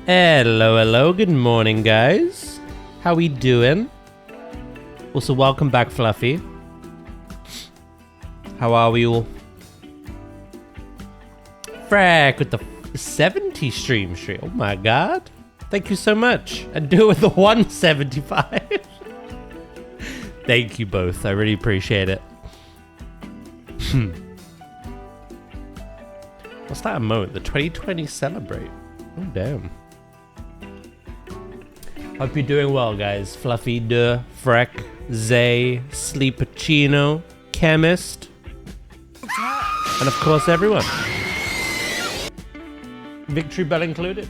Hello, hello, good morning, guys. How we doing? Also, welcome back, Fluffy. How are we all? Frack with the 70 stream. Oh my god. Thank you so much. And do it with the 175. Thank you both. I really appreciate it. What's that emote? The 2020 celebrate. Oh, damn. Hope you're doing well, guys. Fluffy, De, Freck, Zay, Sleepachino, Chemist, and of course everyone. Victory bell included.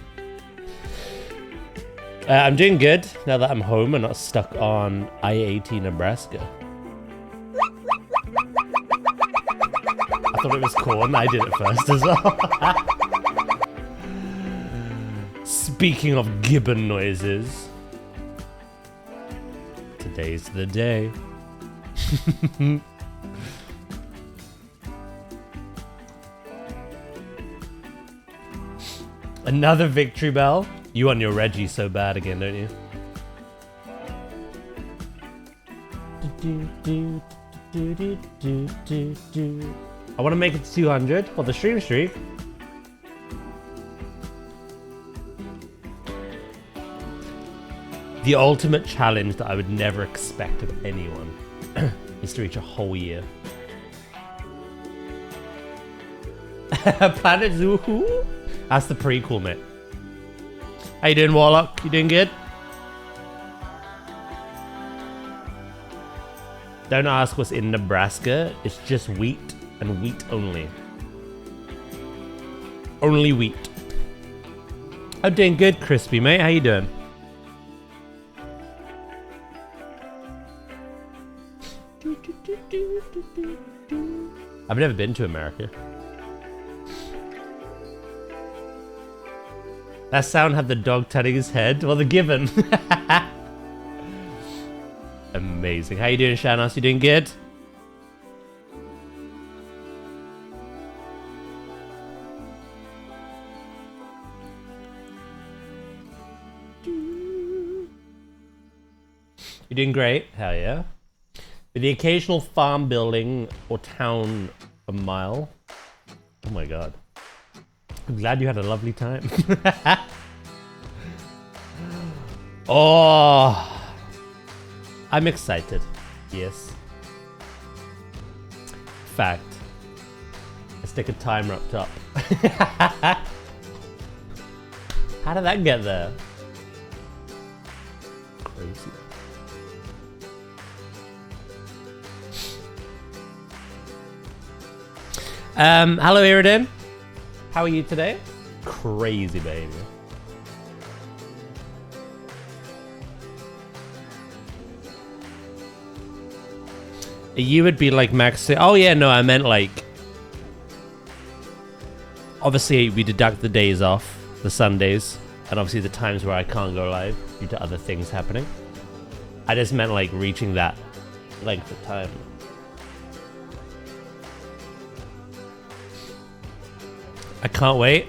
I'm doing good now that I'm home and not stuck on I-80 Nebraska. I thought it was corn. I did it first as well. Speaking of gibbon noises. Today's the day. Another victory bell? You want your Reggie so bad again, don't you? I want to make it to 200 for the stream streak. The ultimate challenge that I would never expect of anyone is to reach a whole year. Planetzoo? That's the prequel, mate. How you doing, Warlock? You doing good? Don't ask what's in Nebraska. It's just wheat and wheat only. Only wheat. I'm doing good, Crispy, mate. How you doing? I've never been to America. That sound had the dog turning his head. Well, the gibbon. Amazing. How you doing, Shanos? You doing good? You doing great? Hell yeah. With the occasional farm building or town a mile. Oh my god. I'm glad you had a lovely time. Oh, I'm excited. Yes. Fact. Let's take a timer up top. How did that get there? Crazy. Hello, Iridan. How are you today? Crazy behavior. You would be like Max. Oh yeah, no, I meant like. Obviously, we deduct the days off, the Sundays, and obviously the times where I can't go live due to other things happening. I just meant like reaching that length of time. I can't wait.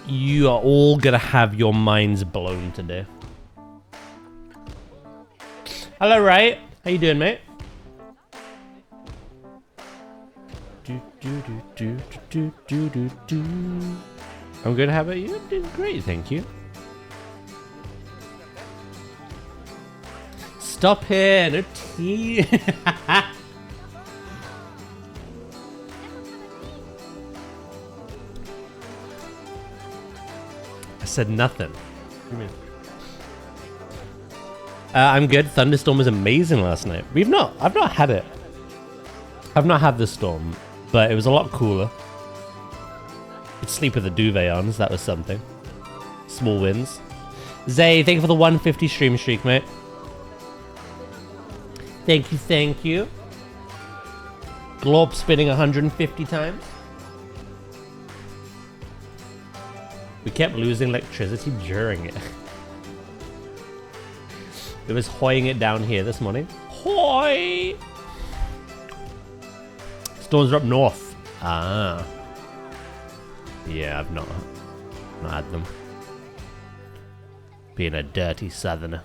You are all gonna have your minds blown today. Hello, Riot. How you doing, mate? I'm good. How about you? I'm doing great, thank you. Stop here, no tea. Said nothing. I'm good. Thunderstorm was amazing last night. I've not had it. I've not had the storm, but it was a lot cooler. Could sleep with a duvet on, so that was something. Small wins. Zay, thank you for the 150 stream streak, mate. Thank you, thank you. Glorp spinning 150 times. We kept losing electricity during it. It was hoying it down here this morning. Hoy! Storms are up north. Ah. Yeah, I've not had them. Being a dirty southerner.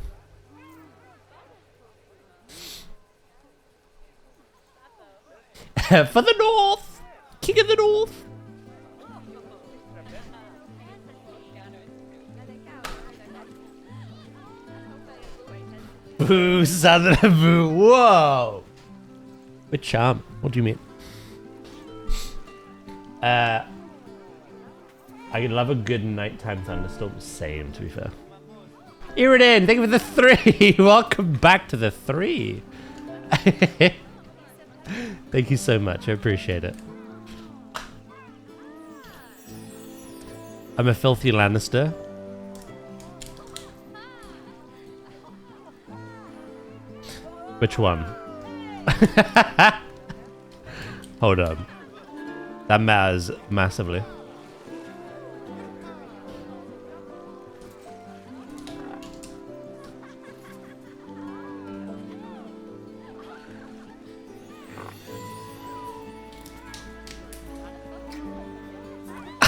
For the north! King of the north! Boo, southerner, boo! Whoa! With charm. What do you mean? I love a good nighttime thunderstorm. Same, to be fair. Iridan, thank you for the 3! Welcome back to the 3! Thank you so much, I appreciate it. I'm a filthy Lannister. Which one? Hold on. That matters massively.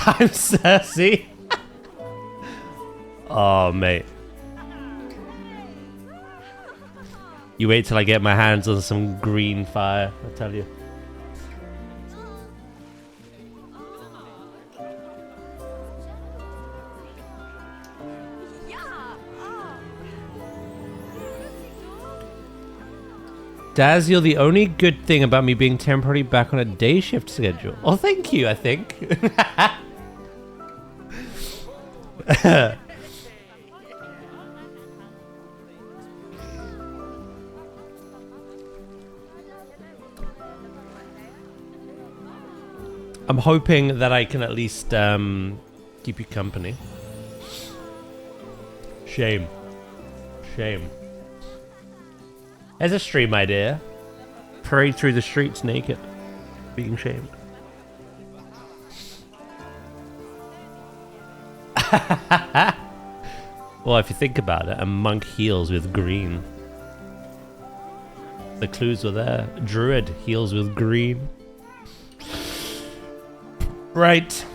I'm Cersei. Oh, mate. You wait till I get my hands on some green fire, I tell you. Daz, you're the only good thing about me being temporarily back on a day shift schedule. Oh, thank you, I think. I'm hoping that I can at least keep you company. Shame. Shame. There's a stream idea. Parade through the streets naked. Being shamed. Well, if you think about it, a monk heals with green. The clues were there. Druid heals with green. Right.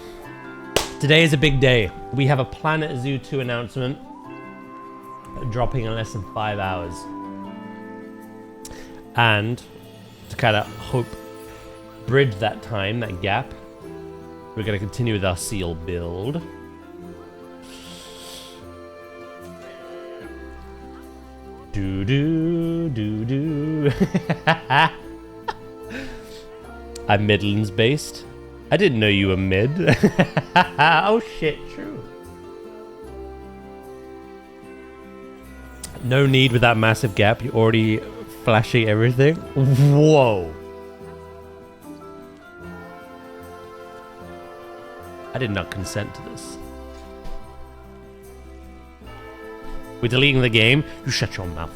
Today is a big day. We have a planetzoo 2 announcement dropping in less than 5 hours. And to kind of bridge that time, that gap, we're going to continue with our seal build. Do. I'm Midlands based. I didn't know you were mid. Oh shit, true. No need with that massive gap. You're already flashing everything. Whoa. I did not consent to this. We're deleting the game. You shut your mouth.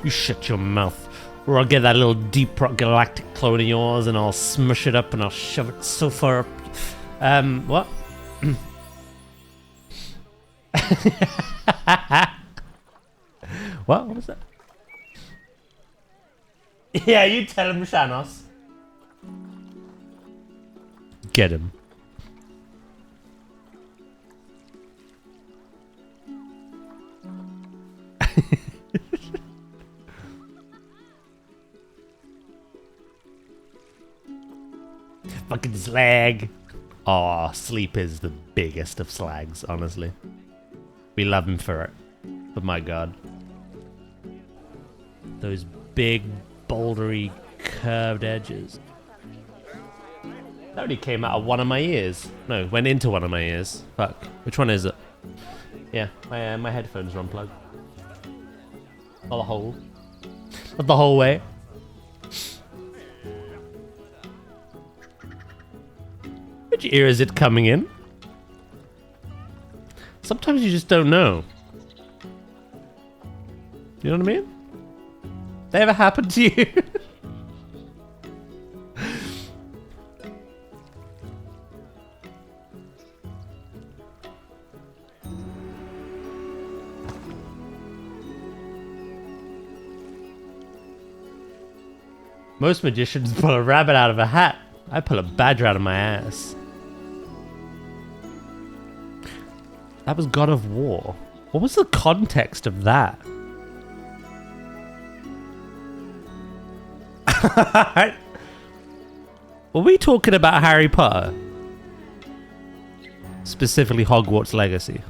You shut your mouth. Or I'll get that little deep rock galactic clone of yours and I'll smush it up and I'll shove it so far up. What? What was that? Yeah, you tell him, Shanos. Get him. Fucking slag. Oh, Sleep is the biggest of slags, honestly. We love him for it. But my god. Those big, bouldery, curved edges. That only came out of one of my ears. No, went into one of my ears. Fuck. Which one is it? Yeah, my headphones are unplugged. Not the whole. Not the whole way. Which ear is it coming in? Sometimes you just don't know. You know what I mean? That ever happened to you? Most magicians pull a rabbit out of a hat. I pull a badger out of my ass. That was God of War. What was the context of that? Were we talking about Harry Potter? Specifically Hogwarts Legacy.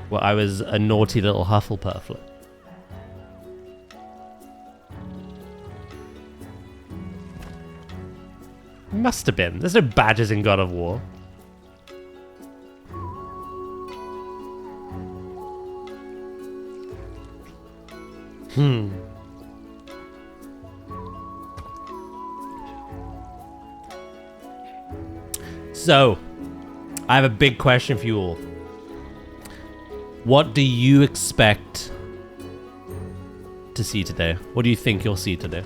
Well, I was a naughty little Hufflepuff. Must have been. There's no badges in God of War. So, I have a big question for you all. What do you expect to see today? What do you think you'll see today?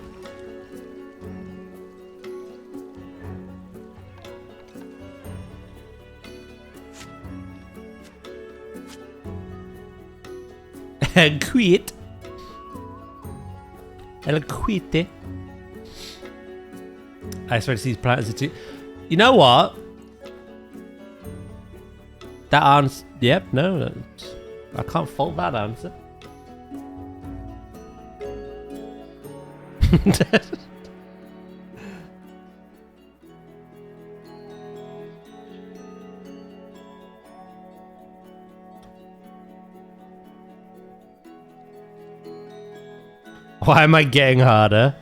Quit. Eller quit. I expect to see planetzoo. You know what? That answer. Yep, no. I can't fault that answer. Why am I getting harder?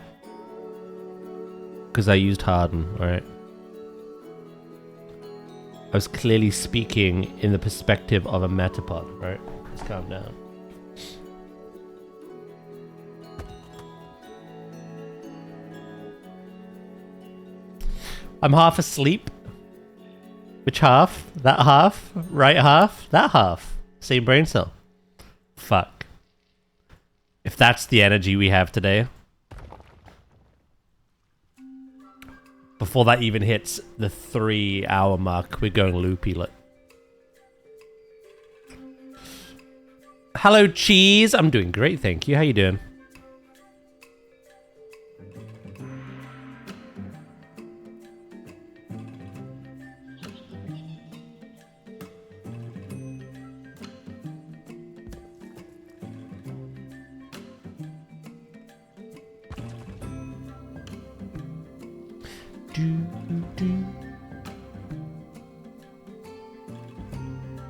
Because I used harden, alright. I was clearly speaking in the perspective of a metapod, right? Let's calm down. I'm half asleep. Which half? That half? Right half? That half? Same brain cell. Fuck. If that's the energy we have today. Before that even hits the 3-hour mark, we're going loopy. Like. Hello, Cheese. I'm doing great, thank you. How you doing?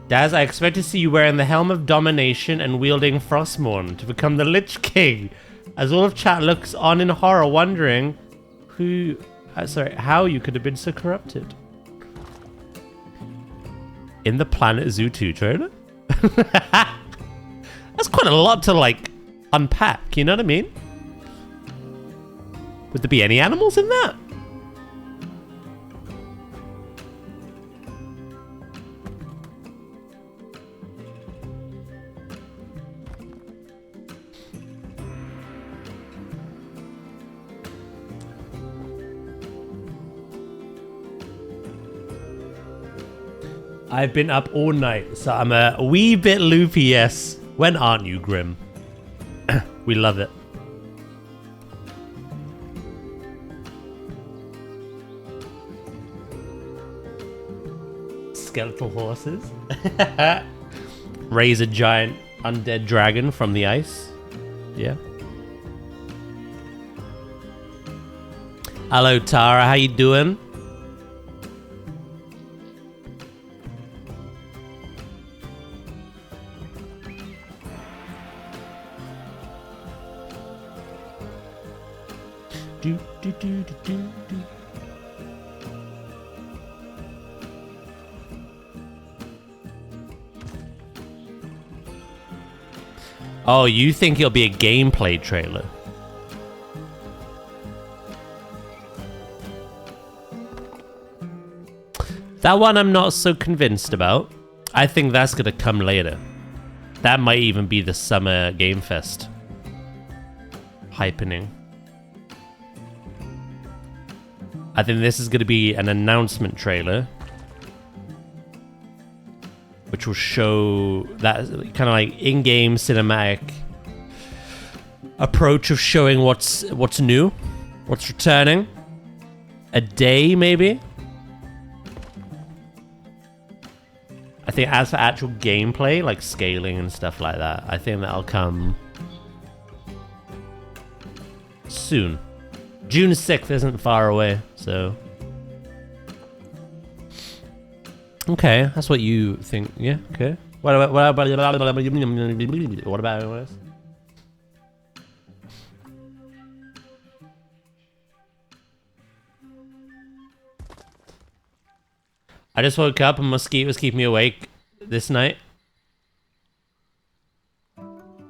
Daz, I expect to see you wearing the Helm of Domination and wielding Frostmourne to become the Lich King. As all of chat looks on in horror, wondering how you could have been so corrupted. In the planetzoo 2 trailer? That's quite a lot to, like, unpack, you know what I mean? Would there be any animals in that? I've been up all night, so I'm a wee bit loopy, yes. When aren't you, Grim? We love it. Skeletal horses. Raise a giant undead dragon from the ice. Yeah. Hello, Tara. How you doing? Oh, you think it'll be a gameplay trailer? That one I'm not so convinced about. I think that's gonna come later. That might even be the summer Game Fest hypening. I think this is going to be an announcement trailer, which will show that kind of like in-game cinematic approach of showing what's new, what's returning. A day, maybe. I think as for actual gameplay, like scaling and stuff like that, I think that'll come soon. June 6th isn't far away, so... Okay, that's what you think. Yeah, okay. What about anyone else? I just woke up and mosquitoes keep me awake this night.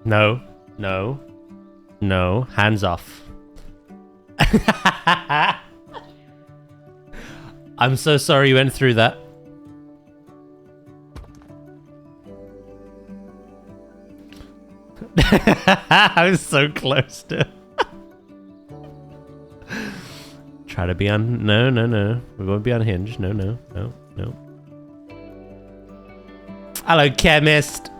No, no, no, hands off. I'm so sorry you went through that. I was so close to. Try to be on. No, no, no. We won't be unhinged. No, no, no, no. Hello, chemist.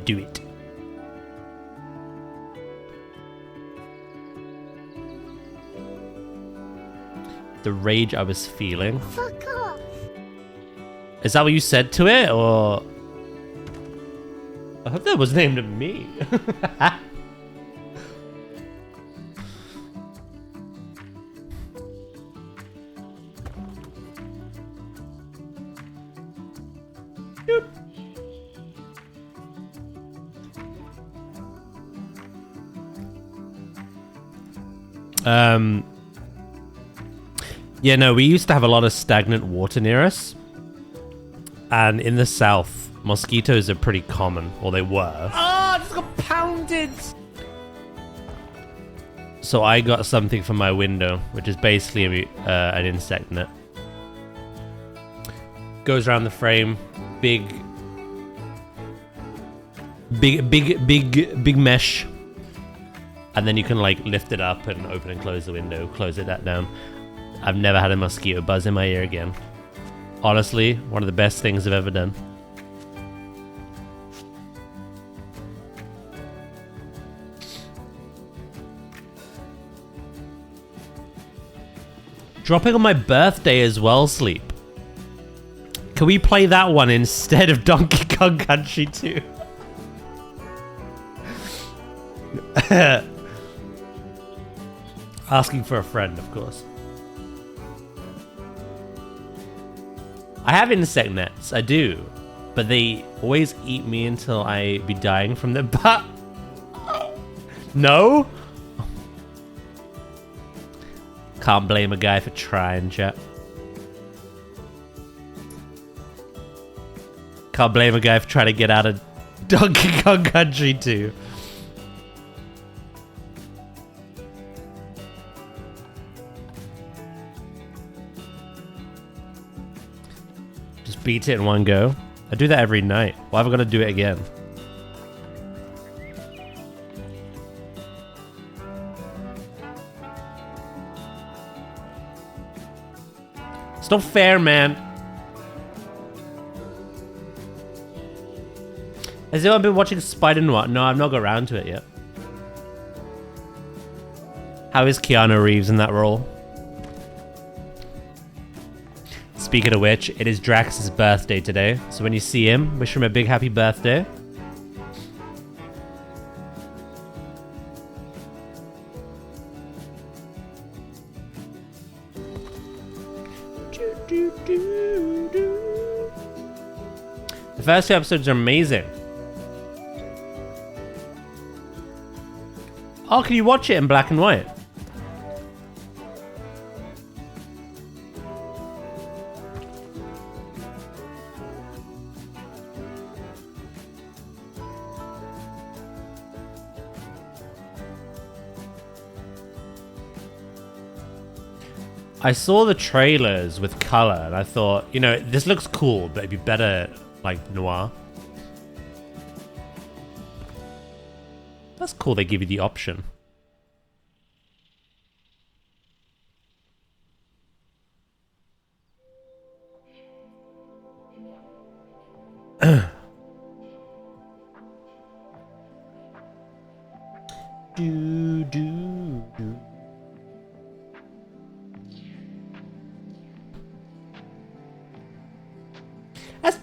Do it. The rage I was feeling. Fuck off. Is that what you said to it, or? I hope that was named me. Yeah, no, we used to have a lot of stagnant water near us. And in the south, mosquitoes are pretty common, or they were. Oh, I just got pounded! So I got something for my window, which is basically an insect net. Goes around the frame, big mesh. And then you can like lift it up and open and close the window, close it that down. I've never had a mosquito buzz in my ear again. Honestly, one of the best things I've ever done. Dropping on my birthday as well, Sleep. Can we play that one instead of Donkey Kong Country 2? Asking for a friend, of course. I have insect nets, I do. But they always eat me until I be dying from their butt. No? Can't blame a guy for trying, chat. Can't blame a guy for trying to get out of Donkey Kong Country 2. Just beat it in one go. I do that every night. Why have I got to do it again? It's not fair, man. Has anyone been watching Spider Noir? No, I've not got around to it yet. How is Keanu Reeves in that role? Speaking of which, it is Drax's birthday today. So when you see him, wish him a big happy birthday. The first two episodes are amazing. Oh, can you watch it in black and white? I saw the trailers with color and I thought, you know, this looks cool, but it'd be better like noir. That's cool they give you the option. do, do, do.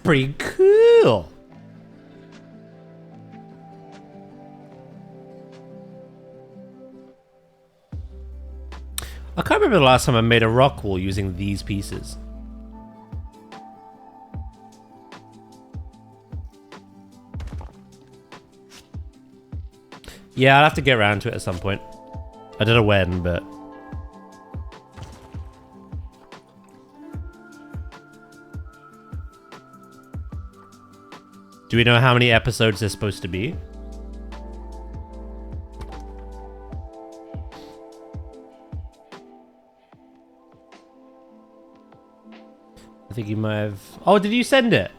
pretty cool. I can't remember the last time I made a rock wall using these pieces. Yeah, I'll have to get around to it at some point. I don't know when, but... Do we know how many episodes there's supposed to be? I think you might have... Oh, did you send it?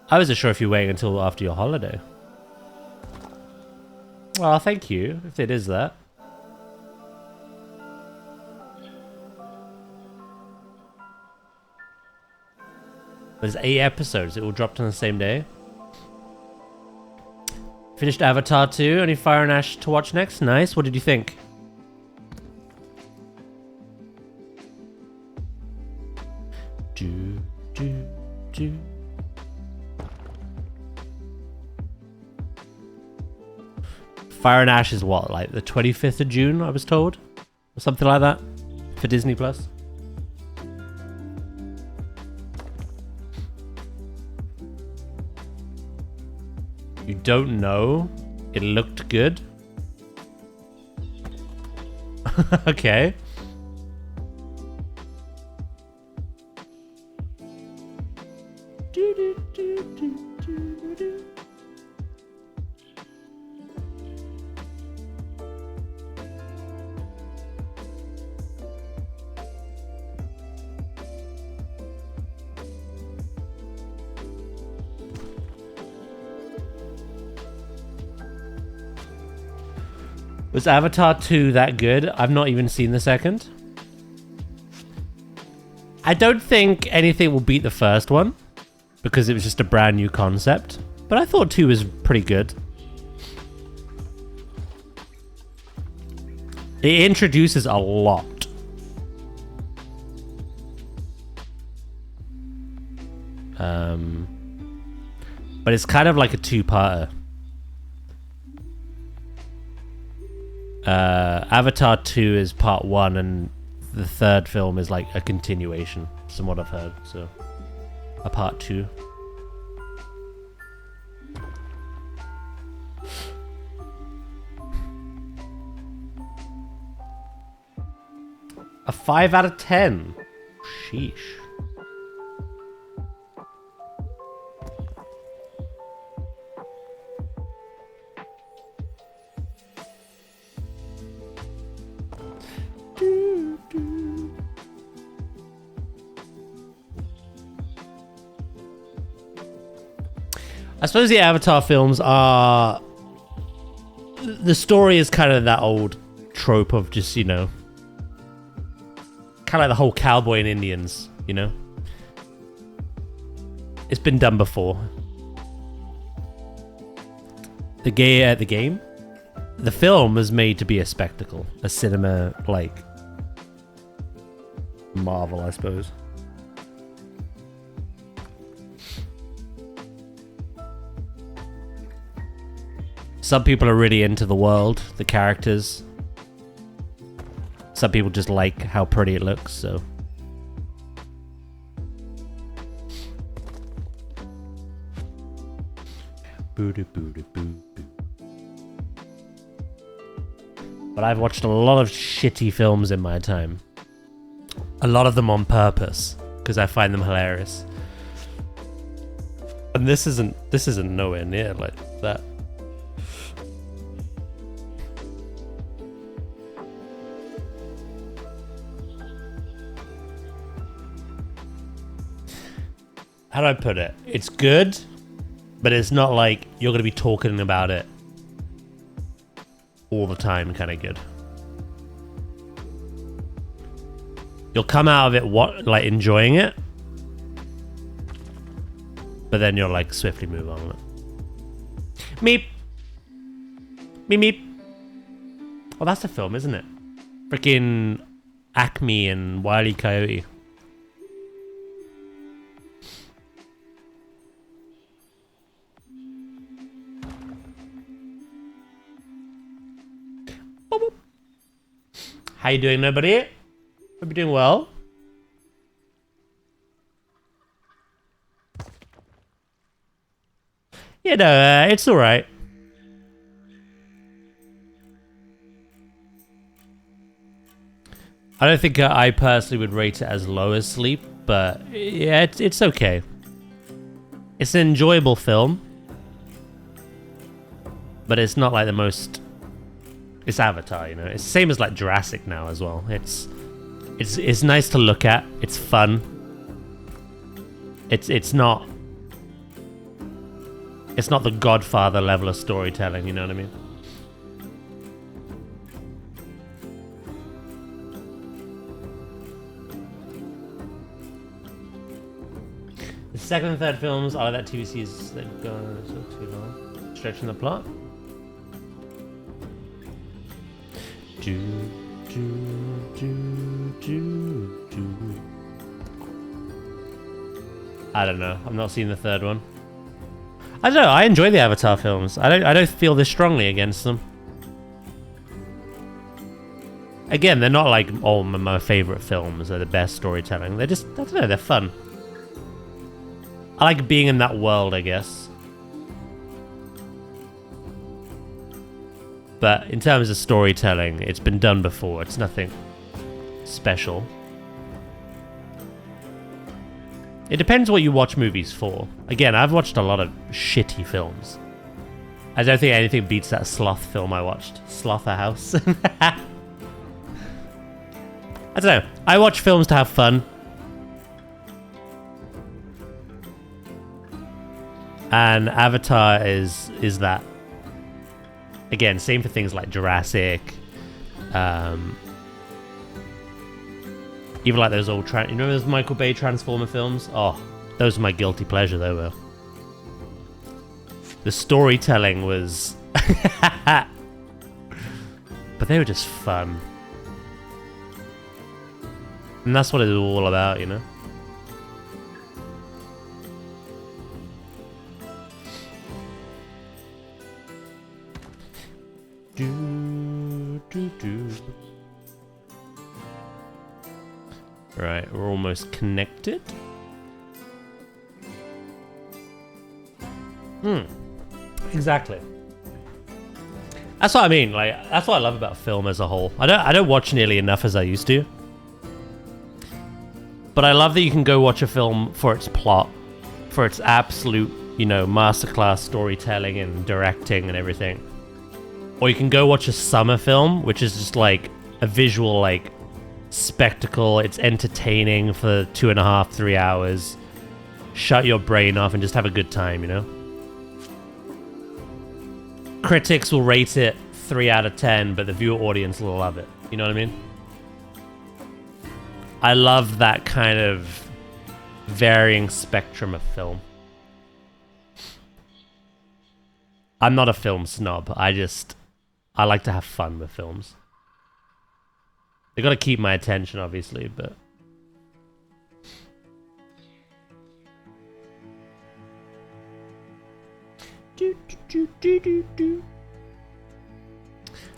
I wasn't sure if you were waiting until after your holiday. Well, thank you, if it is that. There's 8 episodes. It all dropped on the same day. Finished Avatar 2. Only Fire and Ash to watch next. Nice. What did you think? Fire and Ash is what, like the 25th of June, I was told? Or something like that? For Disney Plus? You don't know? It looked good? Okay. Was Avatar 2 that good? I've not even seen the second. I don't think anything will beat the first one because it was just a brand new concept. But I thought 2 was pretty good. It introduces a lot. But it's kind of like a two-parter. Avatar 2 is part 1 and the third film is like a continuation from what I've heard, so a part 2. A 5 out of 10. Sheesh. I suppose the Avatar films are... The story is kind of that old trope of just, you know... Kind of like the whole cowboy and Indians, you know? It's been done before. The game? The film was made to be a spectacle. A cinema, like... marvel, I suppose. Some people are really into the world, the characters. Some people just like how pretty it looks, so... But I've watched a lot of shitty films in my time. A lot of them on purpose, because I find them hilarious. And this isn't nowhere near like that. How do I put it? It's good, but it's not like you're going to be talking about it all the time kind of good. You'll come out of it like enjoying it, but then you'll like swiftly move on with it. Meep. Meep meep. Oh, that's a film, isn't it? Freaking Acme and Wile E. Coyote. How you doing, nobody? Hope you're doing well. Yeah, no, it's all right. I don't think I personally would rate it as low as Sleep, but yeah, it's okay. It's an enjoyable film, but it's not like the most. It's Avatar, you know. It's the same as like Jurassic now as well. It's nice to look at. It's fun. It's not the Godfather level of storytelling. You know what I mean? The second and third films are like that TV series that go too long, stretching the plot. I don't know. I've not seen the third one. I don't know. I enjoy the Avatar films. I don't feel this strongly against them. Again, they're not like all my favorite films. They're the best storytelling. They're just, I don't know. They're fun. I like being in that world, I guess. But in terms of storytelling, it's been done before. It's nothing special. It depends what you watch movies for. Again, I've watched a lot of shitty films. I don't think anything beats that sloth film I watched. Slaughterhouse. I don't know. I watch films to have fun. And Avatar is that. Again, same for things like Jurassic. Even like those old... you know those Michael Bay Transformer films? Oh, those are my guilty pleasure, though, Will. The storytelling was... but they were just fun. And that's what it's all about, you know? Right, we're almost connected. Exactly. That's what I mean. Like, that's what I love about film as a whole. I don't watch nearly enough as I used to. But I love that you can go watch a film for its plot, for its absolute, you know, masterclass storytelling and directing and everything. Or you can go watch a summer film, which is just like a visual, like, spectacle. It's entertaining for 2.5, 3 hours. Shut your brain off and just have a good time, you know? Critics will rate it 3 out of 10, but the viewer audience will love it. You know what I mean? I love that kind of varying spectrum of film. I'm not a film snob. I like to have fun with films. They got to keep my attention, obviously, but... I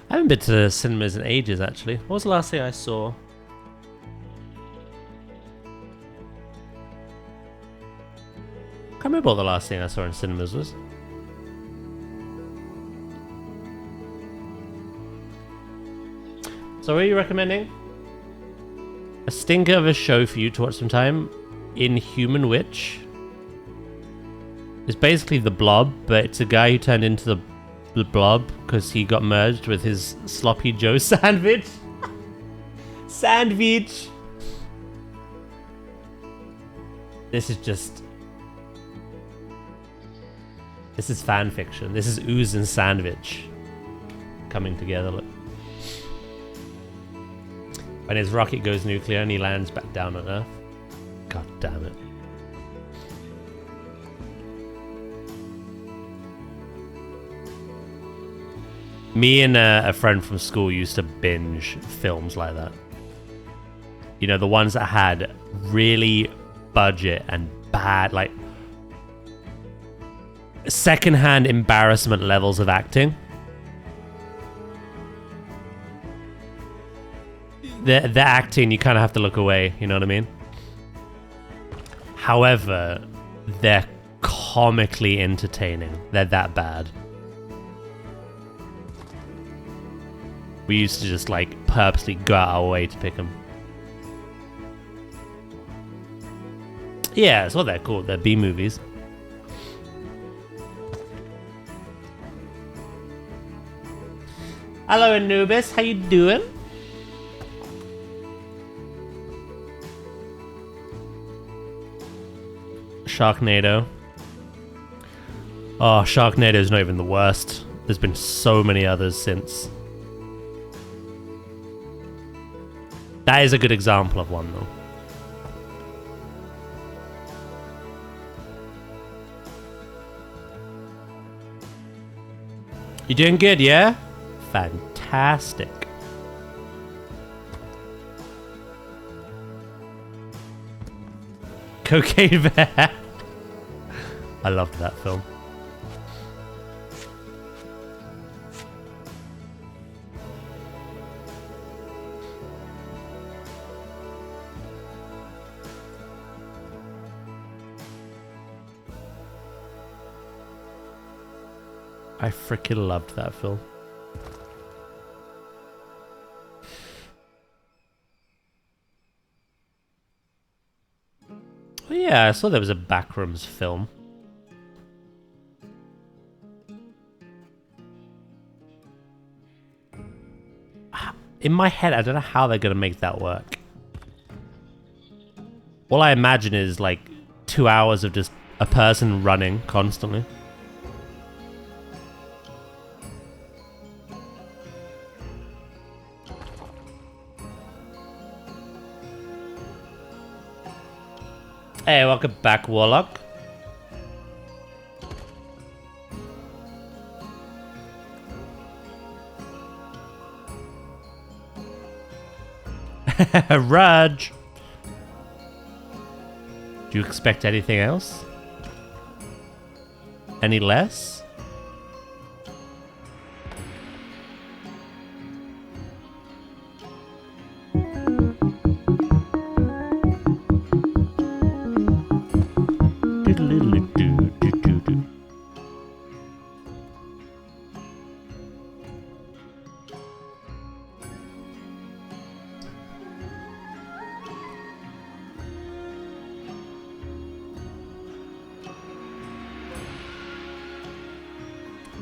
haven't been to the cinemas in ages, actually. What was the last thing I saw? Can't remember what the last thing I saw in cinemas was. So what are you recommending? A stinker of a show for you to watch sometime. Inhuman Witch. It's basically The Blob, but it's a guy who turned into the Blob because he got merged with his Sloppy Joe sandwich. Sandwich! This is just... This is fan fiction. This is Ooze and Sandwich coming together. Look. When his rocket goes nuclear and he lands back down on Earth. God damn it. Me and a friend from school used to binge films like that. You know, the ones that had really budget and bad, like, secondhand embarrassment levels of acting. the acting, you kind of have to look away. You know what I mean? However, they're comically entertaining. They're that bad. We used to just like purposely go out our way to pick them. Yeah, that's what they're called. They're B movies. Hello, Anubis. How you doing? Sharknado. Oh, Sharknado is not even the worst. There's been so many others since. That is a good example of one, though. You doing good, yeah? Fantastic. Cocaine Bear. I loved that film. I freaking loved that film. Oh yeah, I saw there was a Backrooms film. In my head, I don't know how they're gonna make that work. All I imagine is like 2 hours of just a person running constantly. Hey, welcome back, Warlock. Raj! Do you expect anything else? Any less?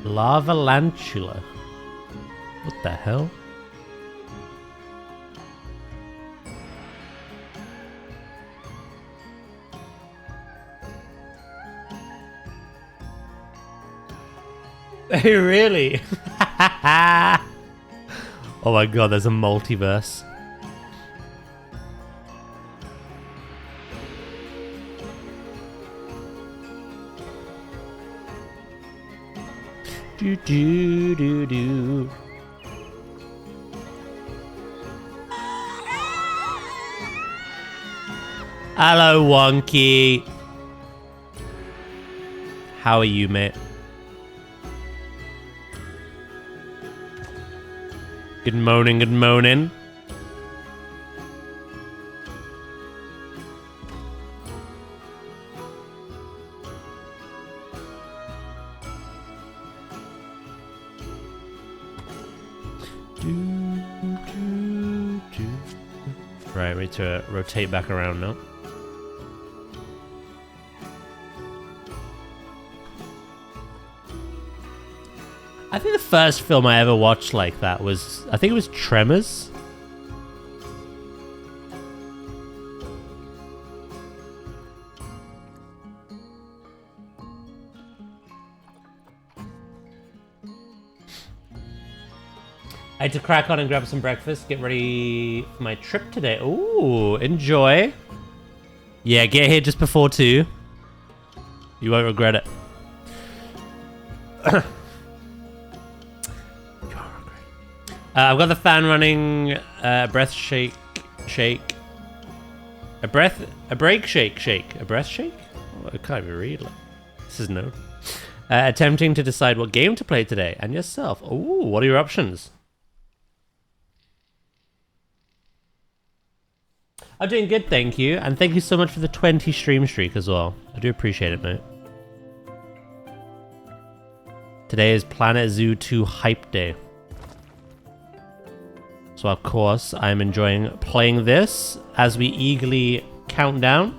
Lavalantula. What the hell? Hey, really? Oh my god, there's a multiverse. Do do do do. Hello, Wonky. How are you, mate? Good morning, good morning. Right, we need to rotate back around now. I think the first film I ever watched like that was, I think it was Tremors. I had to crack on and grab some breakfast, get ready for my trip today. Ooh, enjoy. Yeah, get here just before 2. You won't regret it. I've got the fan running, breath shake. A break shake. A breath shake? Oh, I can't even read. This is no. Attempting to decide what game to play today and yourself. Ooh, what are your options? I'm doing good, thank you. And thank you so much for the 20 stream streak as well. I do appreciate it, mate. Today is PlanetZoo 2 Hype Day. So of course, I'm enjoying playing this as we eagerly count down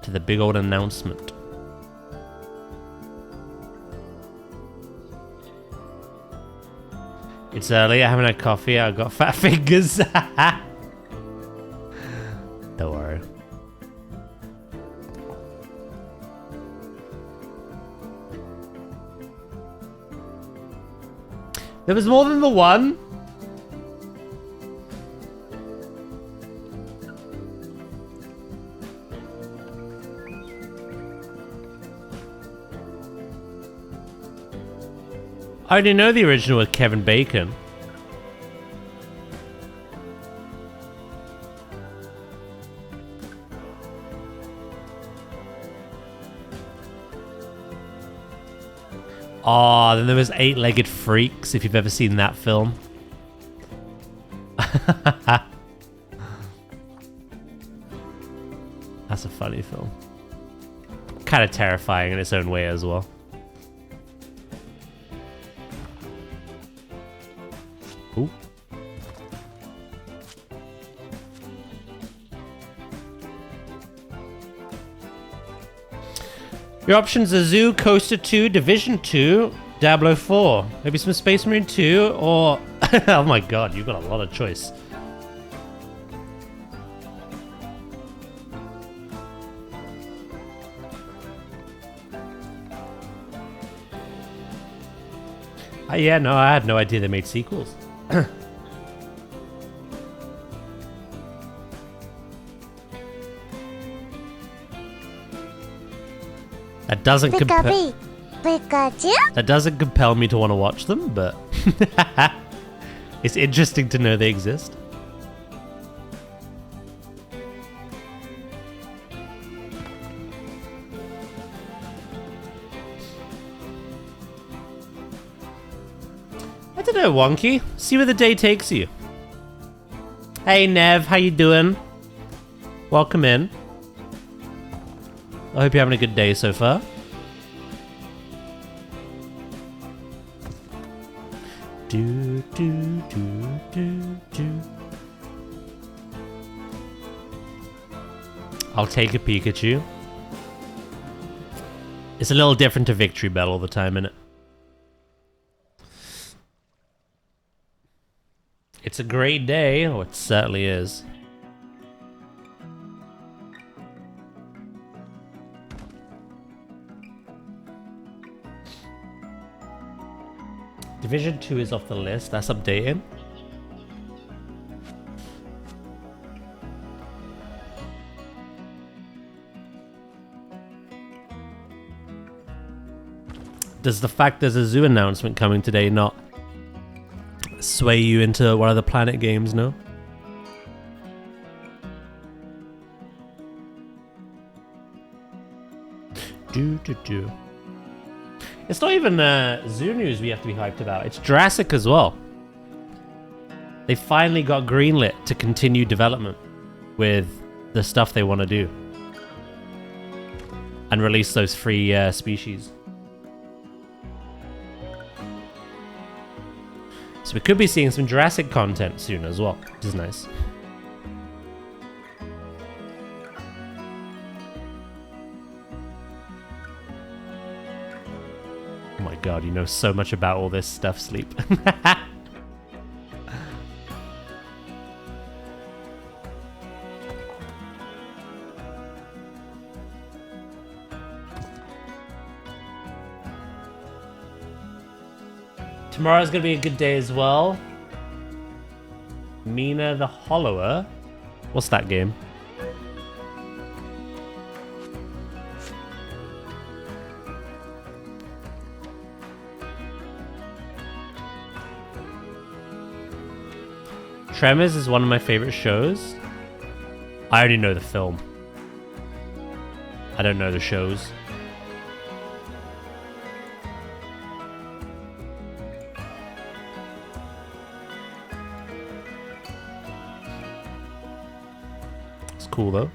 to the big old announcement. It's early, I haven't had coffee, I've got fat fingers. Don't worry. There was more than the one? I already know the original with Kevin Bacon. Oh, then there was Eight-Legged Freaks, if you've ever seen that film. That's a funny film. Kind of terrifying in its own way as well. Ooh. Your options are Zoo, Coaster 2, Division 2, Diablo 4. Maybe some Space Marine 2, or... oh my god, you've got a lot of choice. Yeah, no, I had no idea they made sequels. That doesn't compel me to want to watch them, but it's interesting to know they exist. I don't know, Wonky. See where the day takes you. Hey, Nev, how you doing? Welcome in. I hope you're having a good day so far. Do, do, do, do, do. I'll take a Pikachu. It's a little different to Victory Bell all the time, innit? It's a great day. Oh, it certainly is. Division 2 is off the list. That's updated. Does the fact there's a zoo announcement coming today not sway you into one of the Planet games, no? Do. It's not even zoo news we have to be hyped about. It's Jurassic as well. They finally got greenlit to continue development with the stuff they want to do. And release those free species. So we could be seeing some Jurassic content soon as well, which is nice. Oh my god, you know so much about all this stuff, Sleep. Tomorrow's gonna be a good day as well. Mina the Hollower. What's that game? Tremors is one of my favorite shows. I already know the film. I don't know the shows. It's cool though.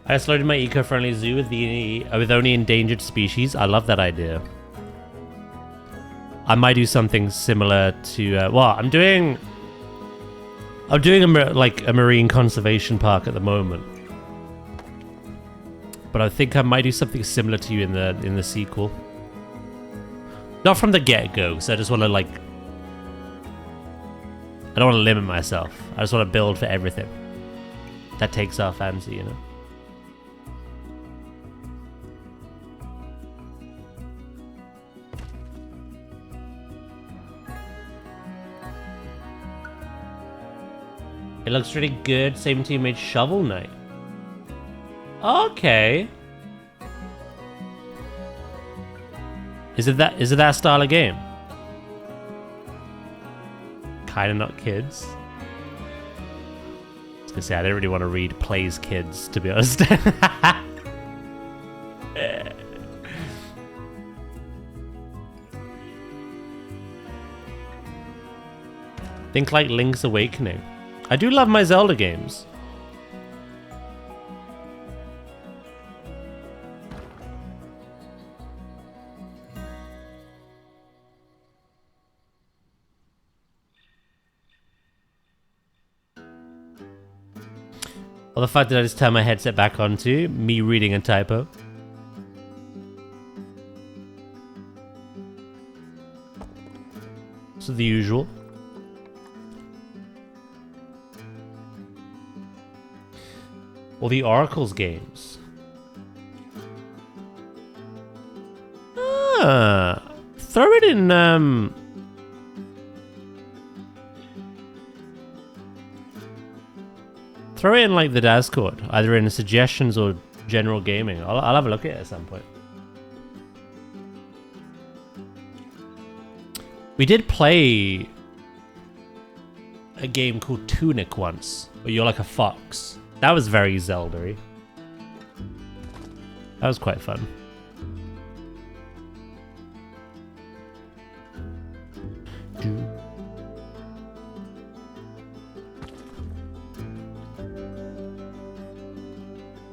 I just loaded my eco-friendly zoo with only endangered species. I love that idea. I might do something similar to well, I'm doing a marine conservation park at the moment, but I think I might do something similar to you in the sequel. Not from the get-go, because I just want to I don't want to limit myself. I just want to build for everything that takes our fancy, you know. It looks really good. Same team made Shovel Knight. Okay. Is it that style of game? Kinda not kids. I was gonna say I didn't really want to read Plays Kids, to be honest. Think like Link's Awakening. I do love my Zelda games. Well, the fact that I just turn my headset back on to me reading a typo. So the usual. Or the Oracle's games. Throw it in, throw it in, like, the Discord. Either in the suggestions or general gaming. I'll have a look at it at some point. We did play a game called Tunic once, where you're like a fox. That was very Zelda-y. That was quite fun.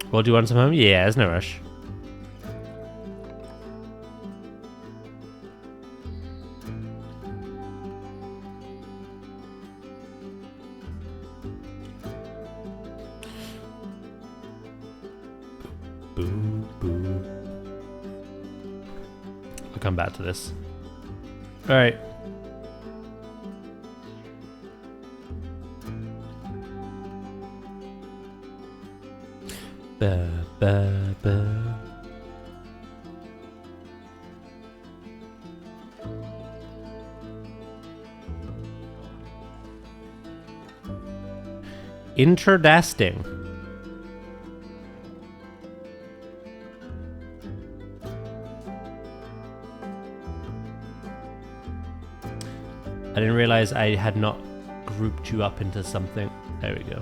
Well, do you want some home? Yeah, there's no rush. I'll come back to this. All right. Ba, ba, ba. Interdasting. I didn't realize I had not grouped you up into something. There we go.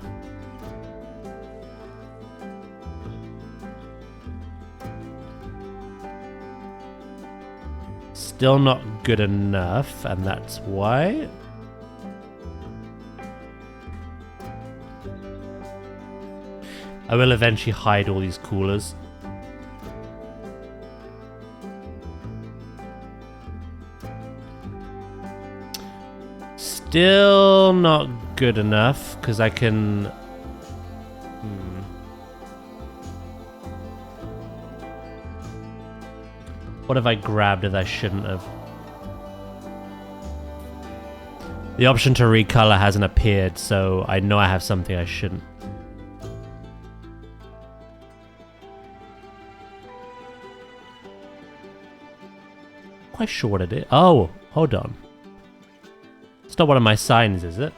Still not good enough, and that's why. I will eventually hide all these coolers. Still not good enough, because I can... What have I grabbed that I shouldn't have? The option to recolor hasn't appeared, so I know I have something I shouldn't. Quite sure what it is. Oh, hold on. It's not one of my signs, is it?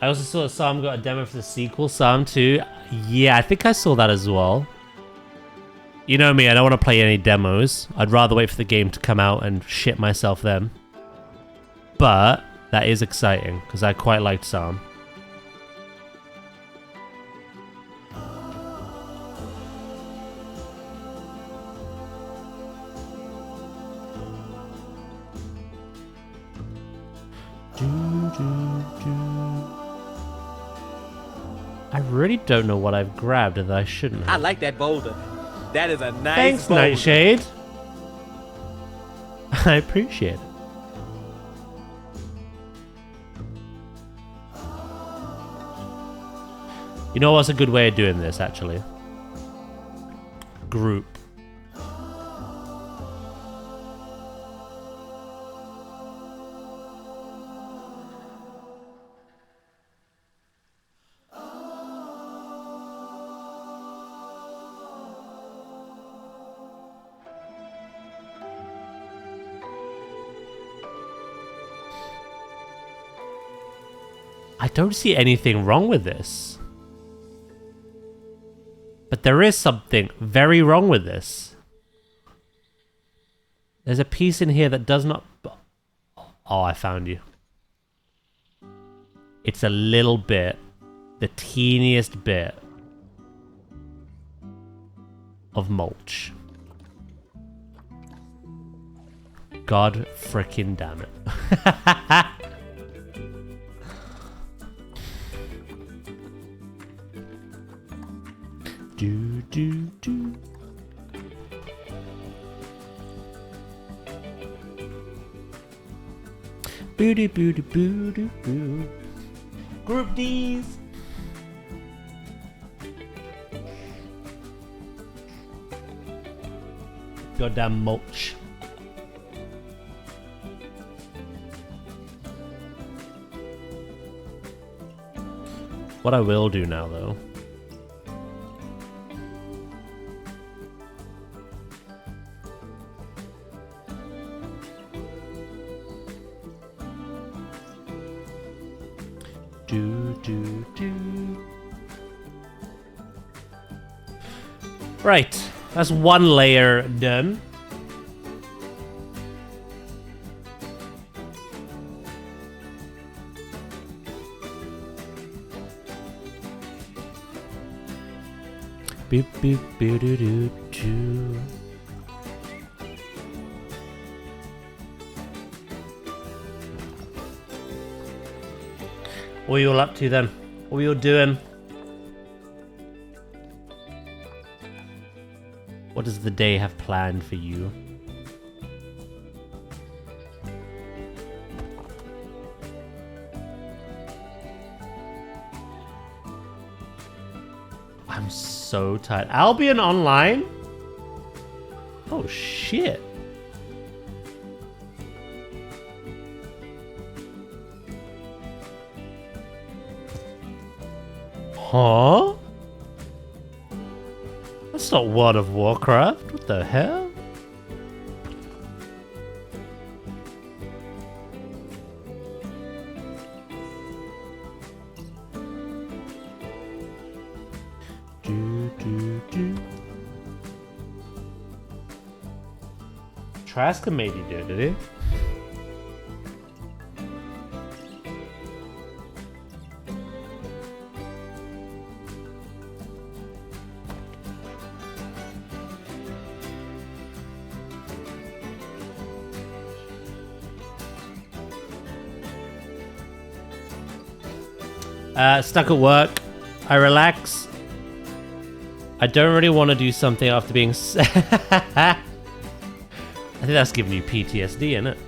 I also saw that Sam got a demo for the sequel, Sam 2. Yeah, I think I saw that as well. You know me, I don't want to play any demos. I'd rather wait for the game to come out and shit myself then. But that is exciting because I quite liked Psalm. I really don't know what I've grabbed that I shouldn't have. I like that boulder. That is a nice Thanks, boulder. Nightshade. I appreciate it. You know what's a good way of doing this, actually? Group. I don't see anything wrong with this. But there is something very wrong with this. There's a piece in here that does not... Oh, I found you. It's a little bit, the teeniest bit of mulch. God frickin' damn it. Do, do, do. Booty, booty, booty, boo. Group D's. Goddamn mulch. What I will do now, though. Right, that's one layer done. Boop boop boo doo doo doo. What are you all up to then? What are you all doing? What does the day have planned for you? I'm so tired. Albion Online? Oh shit. Huh? That's not World of Warcraft. What the hell? Traska made you do it, did he? Stuck at work. I relax. I don't really want to do something after being I think that's giving you PTSD, isn't it?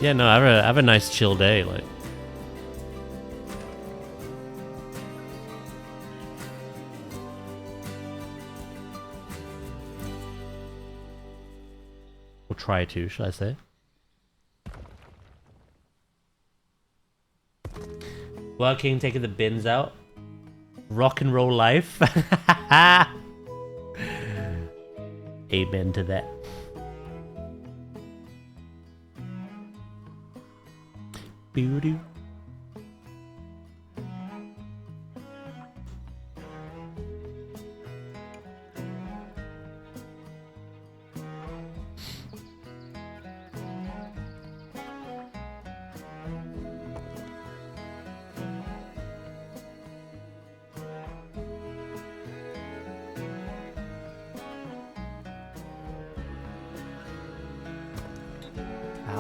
Yeah, no, have a nice chill day, like. Or try to, should I say? Working, taking the bins out. Rock and roll life. Amen to that. Boo-doo.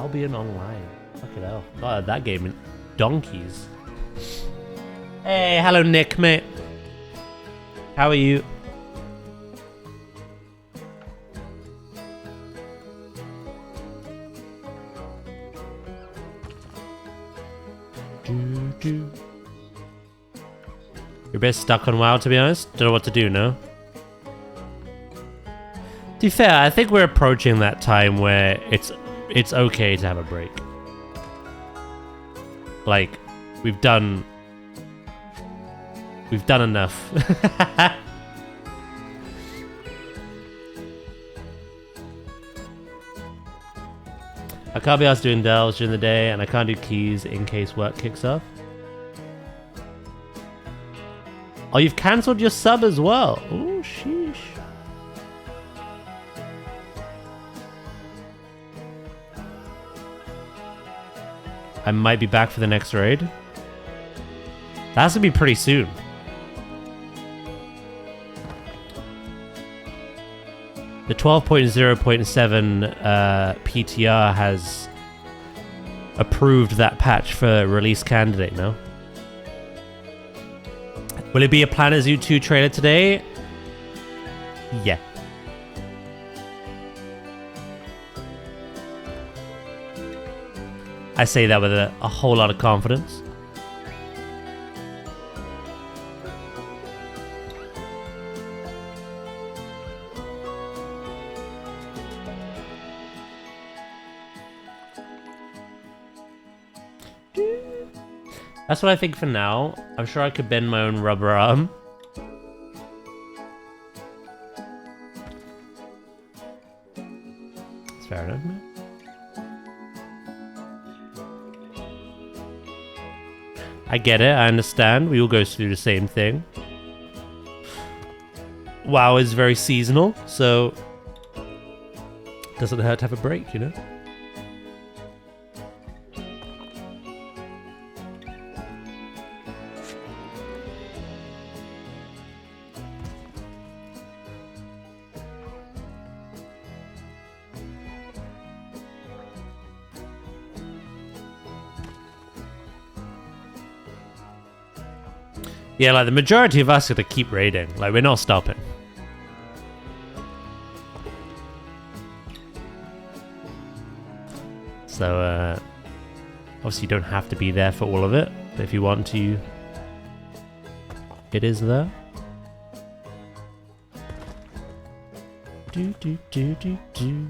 Albion Online. Fucking hell. Not had that game in donkeys. Hey, hello Nick, mate. How are you? You're a bit stuck on WoW, to be honest. Don't know what to do, no? To be fair, I think we're approaching that time where it's okay to have a break. Like, we've done enough. I can't be asked doing delves during the day, and I can't do keys in case work kicks off. Oh, you've cancelled your sub as well. Oh, sheesh. I might be back for the next raid. That has to be pretty soon. The 12.0.7 PTR has approved that patch for release candidate now. Will it be a planetzoo 2 trailer today? Yeah. I say that with a whole lot of confidence. That's what I think for now. I'm sure I could bend my own rubber arm. It's fair enough, man. I get it, I understand. We all go through the same thing. WoW is very seasonal, so it doesn't hurt to have a break, you know? Yeah, like the majority of us are to keep raiding. Like, we're not stopping. So, obviously you don't have to be there for all of it. But if you want to, it is there. Do, do, do, do, do.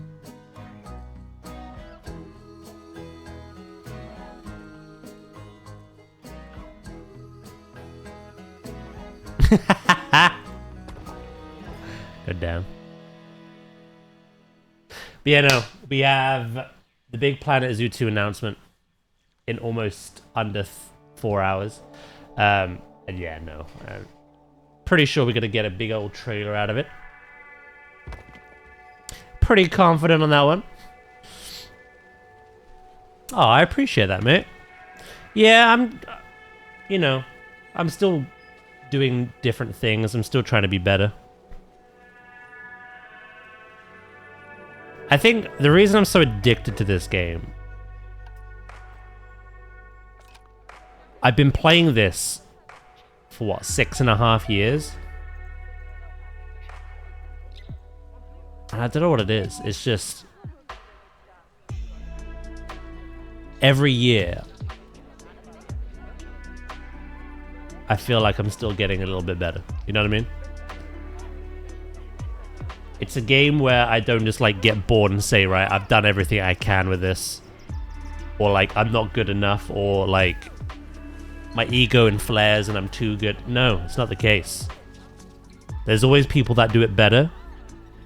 Good damn. But yeah, no, we have the big planetzoo 2 announcement in almost under 4 hours. And yeah, no, I'm pretty sure we're gonna get a big old trailer out of it. Pretty confident on that one. Oh, I appreciate that, mate. Yeah, I'm still doing different things. I'm still trying to be better. I think the reason I'm so addicted to this game, I've been playing this for what, 6.5 years? And I don't know what it is. It's just every year I feel like I'm still getting a little bit better. You know what I mean? It's a game where I don't just like get bored and say, right, I've done everything I can with this. Or like, I'm not good enough, or like, my ego inflares and I'm too good. No, it's not the case. There's always people that do it better.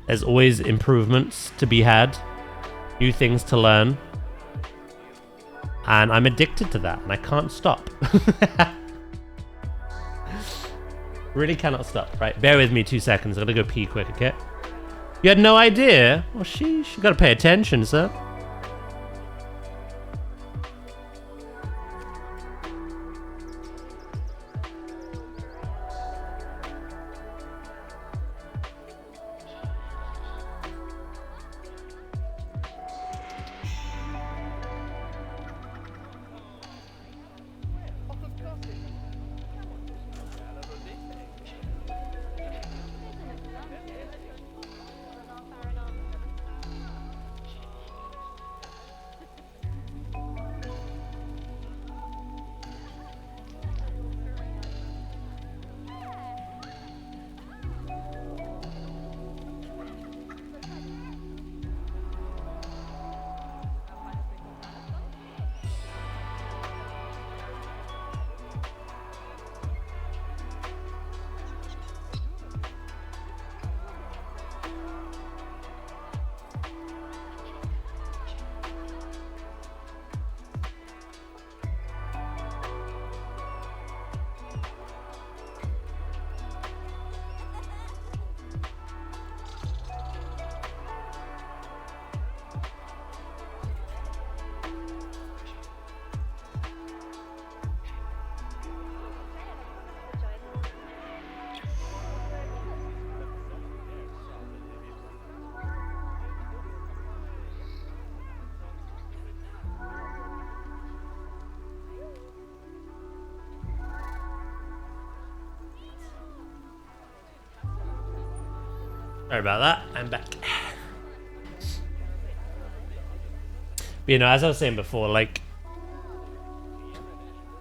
There's always improvements to be had. New things to learn. And I'm addicted to that, and I can't stop. Really cannot stop. Right, bear with me 2 seconds. I'm gonna go pee quick, okay? You had no idea? Well, sheesh, you gotta pay attention, sir. Sorry about that. I'm back. But, you know, as I was saying before, like,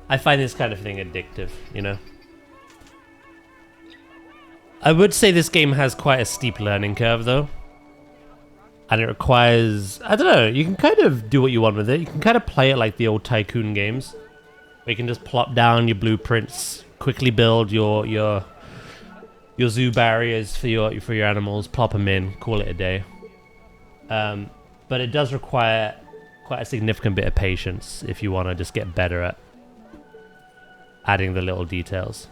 I find this kind of thing addictive, you know? I would say this game has quite a steep learning curve, though. And it requires... I don't know, you can kind of do what you want with it. You can kind of play it like the old Tycoon games. Where you can just plop down your blueprints, quickly build your zoo barriers for your animals, plop them in, call it a day. But it does require quite a significant bit of patience if you want to just get better at adding the little details.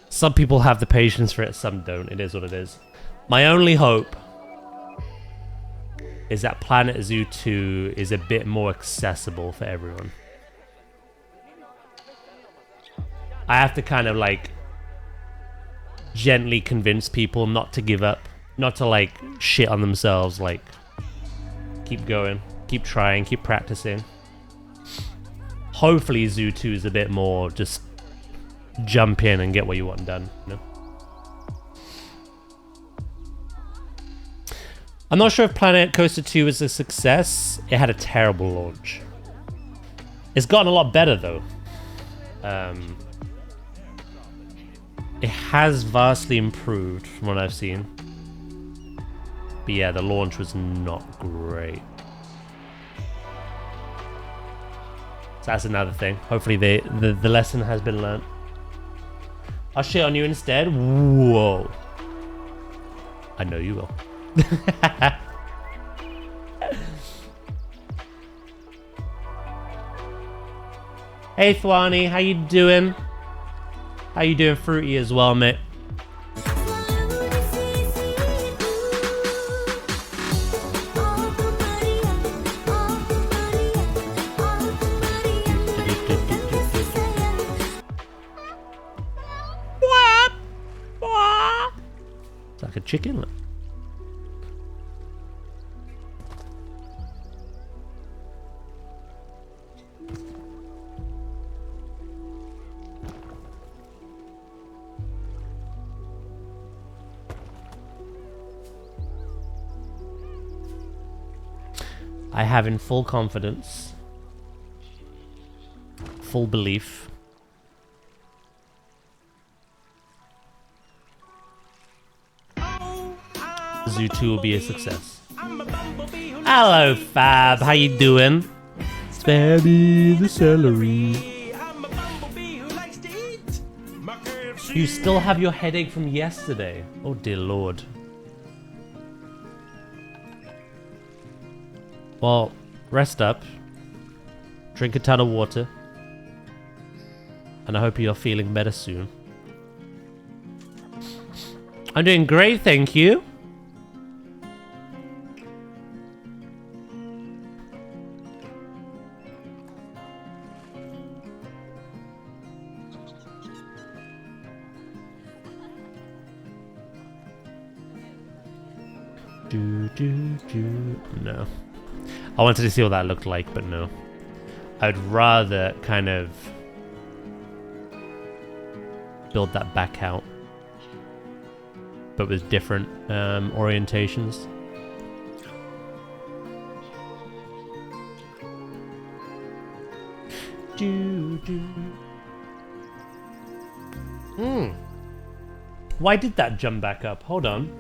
Some people have the patience for it, some don't. It is what it is. My only hope is that planetzoo 2 is a bit more accessible for everyone. I have to kind of like gently convince people not to give up, not to like shit on themselves, like keep going, keep trying, keep practicing. Hopefully Zoo 2 is a bit more just jump in and get what you want done, you know? I'm not sure if Planet Coaster 2 is a success. It had a terrible launch. It's gotten a lot better though. It has vastly improved from what I've seen. But yeah, the launch was not great. So that's another thing. Hopefully the lesson has been learnt. I'll shit on you instead. Whoa. I know you will. Hey Thwani, how you doing? How you doing, Fruity, as well, mate? It's like a chicken. Look. I have in full confidence, full belief, Zoo 2 will be a success. Hello Fab, how you doing? Fabby the celery. You still have your headache from yesterday? Oh dear lord. Well, rest up, drink a ton of water, and I hope you're feeling better soon. I'm doing great, thank you. No. I wanted to see what that looked like, but no. I'd rather kind of build that back out, but with different orientations. Why did that jump back up? Hold on.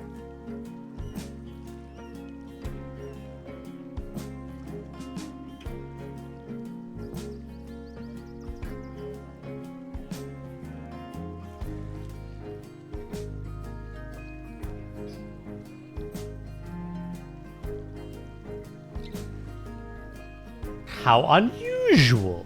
How unusual.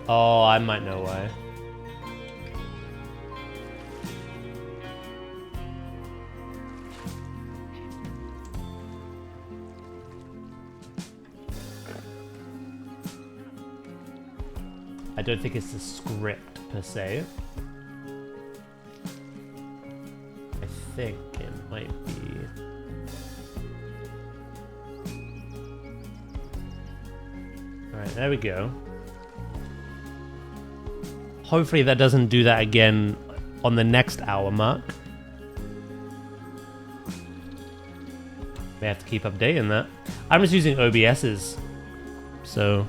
Oh, I might know why. I don't think it's the script per se. I think it might be. Alright, there we go. Hopefully that doesn't do that again on the next hour mark. May have to keep updating that. I'm just using OBS's, so...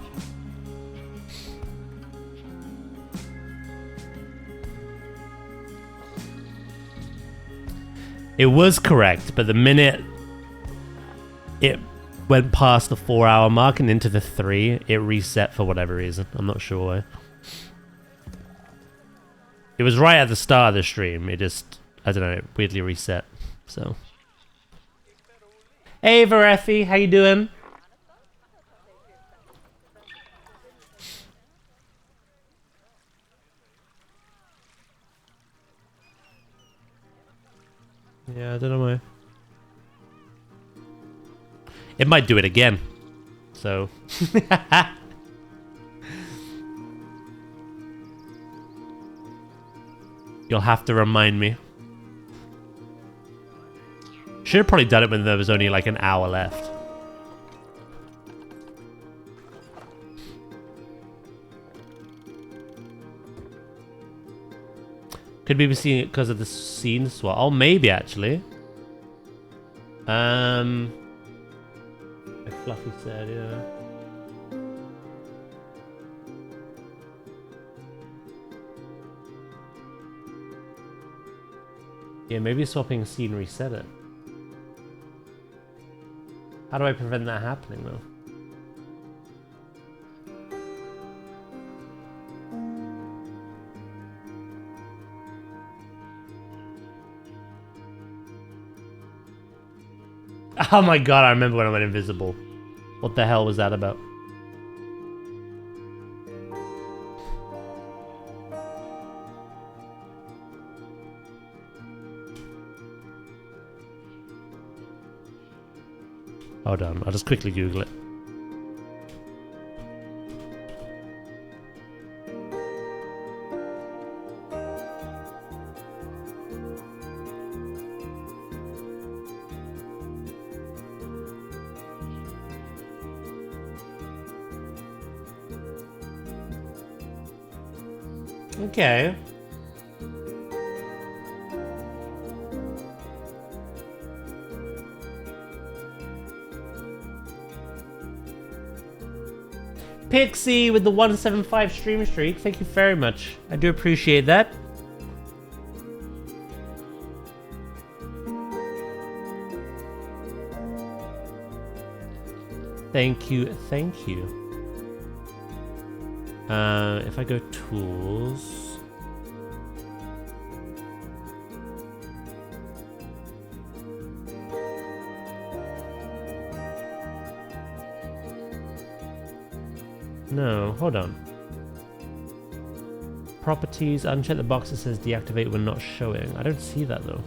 It was correct, but the minute it went past the 4-hour mark and into the 3, it reset for whatever reason. I'm not sure why. It was right at the start of the stream. It just, I don't know, it weirdly reset. So, hey Varethi, how you doing? Yeah, I don't know why. It might do it again. So. You'll have to remind me. Should have probably done it when there was only like an hour left. Could we be seeing it because of the scene swap? Oh, maybe actually. Like Fluffy said, yeah. Yeah, maybe swapping scene reset it. How do I prevent that happening though? Oh my god, I remember when I went invisible. What the hell was that about? Hold on, I'll just quickly Google it. Okay. Pixie with the 175 stream streak. Thank you very much. I do appreciate that. Thank you, thank you. If I go tools... No, hold on. Properties, uncheck the box that says deactivate when not showing. I don't see that though.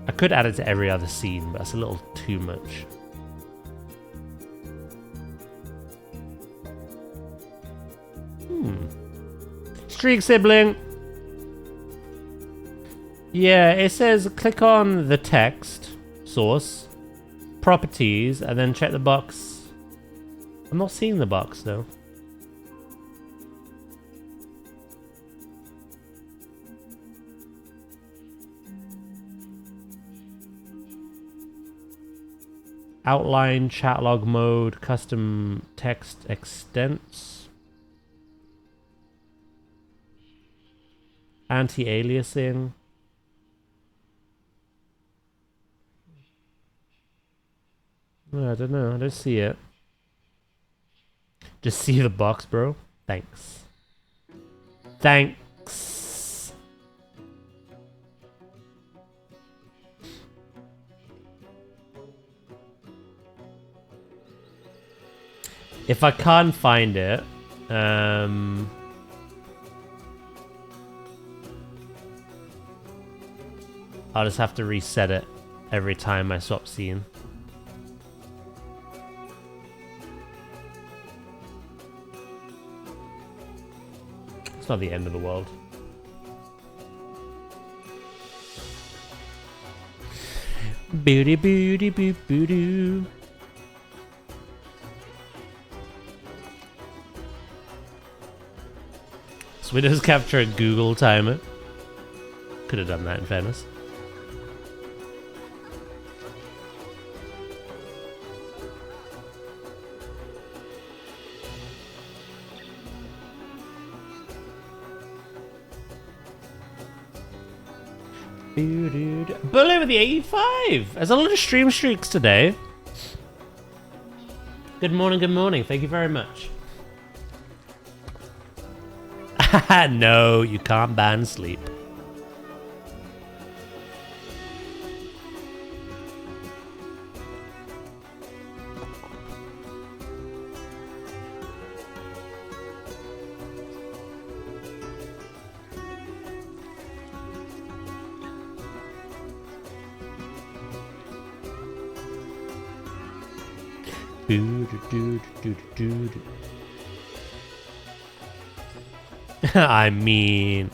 I could add it to every other scene, but that's a little too much. Streak sibling! Yeah, it says click on the text source, properties, and then check the box. I'm not seeing the box though. Outline, chat log mode, custom text extents, anti-aliasing. I don't know. I don't see it. Just see the box, bro. Thanks. Thanks. If I can't find it, I'll just have to reset it every time I swap scene. It's not the end of the world. Booty booty boo boo doo. So Windows capture and Google timer. Could have done that in fairness. Bully with the 85! There's a lot of stream streaks today. Good morning, good morning. Thank you very much. No, you can't ban sleep. I mean...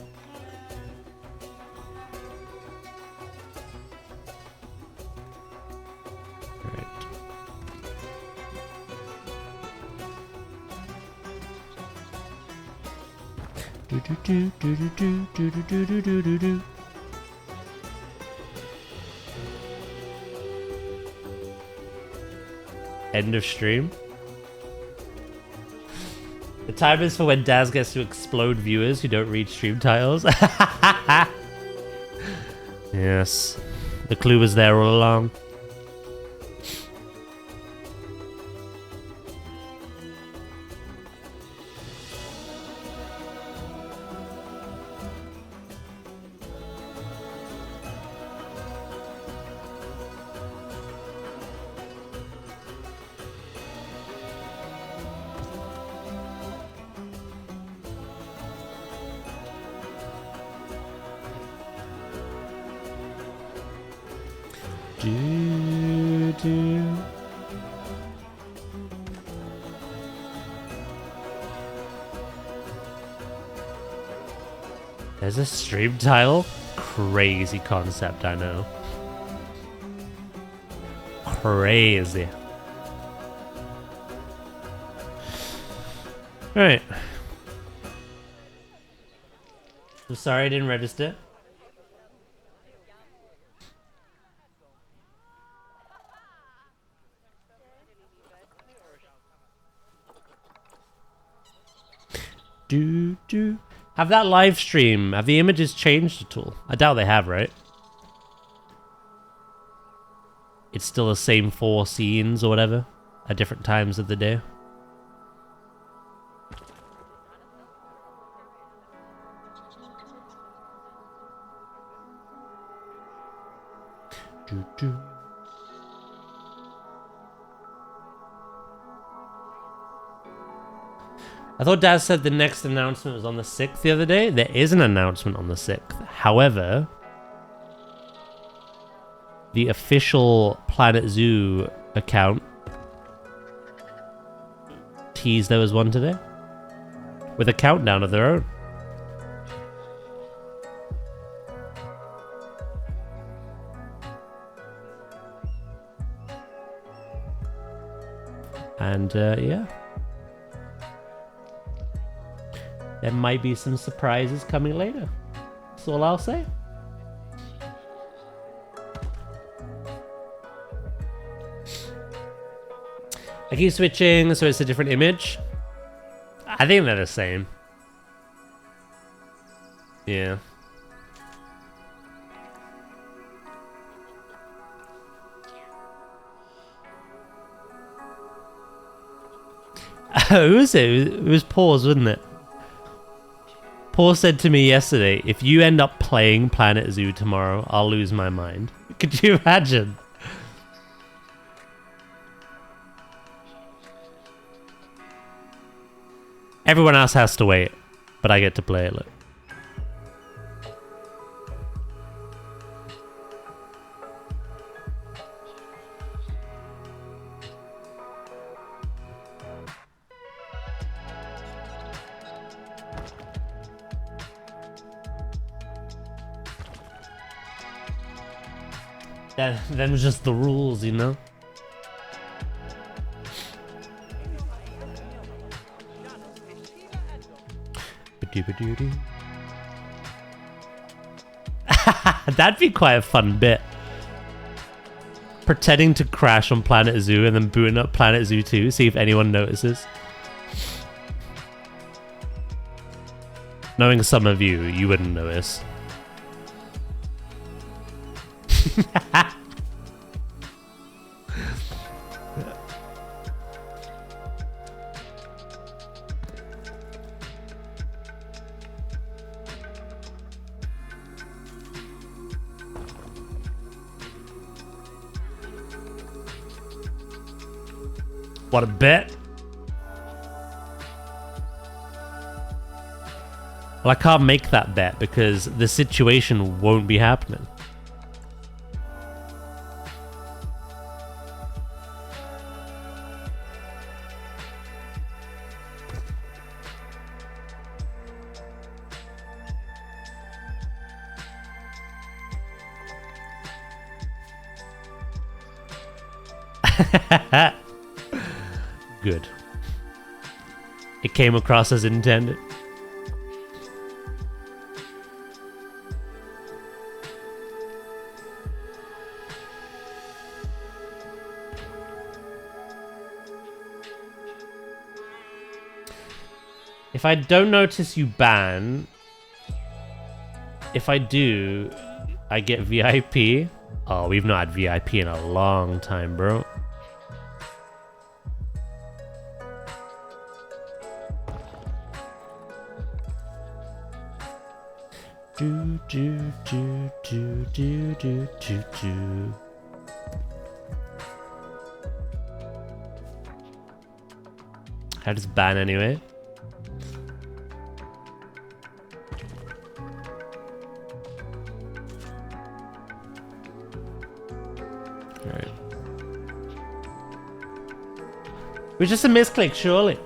End of stream. The time is for when Daz gets to explode viewers who don't read stream titles. Yes. The clue was there all along. There's a stream title? Crazy concept, I know. Crazy. Alright. I'm sorry I didn't register. Have that live stream, have the images changed at all? I doubt they have, right? It's still the same 4 scenes or whatever at different times of the day. I thought Dad said the next announcement was on the 6th the other day. There is an announcement on the 6th. However, the official planetzoo account teased there was one today with a countdown of their own. And yeah. There might be some surprises coming later. That's all I'll say. I keep switching, so it's a different image. I think they're the same. Yeah. Who was it? It was Paws, wasn't it? Paul said to me yesterday, if you end up playing planetzoo tomorrow, I'll lose my mind. Could you imagine? Everyone else has to wait, but I get to play it. Look. Them was just the rules, you know? That'd be quite a fun bit. Pretending to crash on PlanetZoo and then booting up PlanetZoo 2, see if anyone notices. Knowing some of you, you wouldn't notice. What a bet. Well, I can't make that bet because the situation won't be happening. Good. It came across as intended. If I don't notice you ban, if I do, I get VIP. Oh, we've not had VIP in a long time, bro. Do do do do do do do do. How does ban anyway? Alright. It was just a misclick, surely.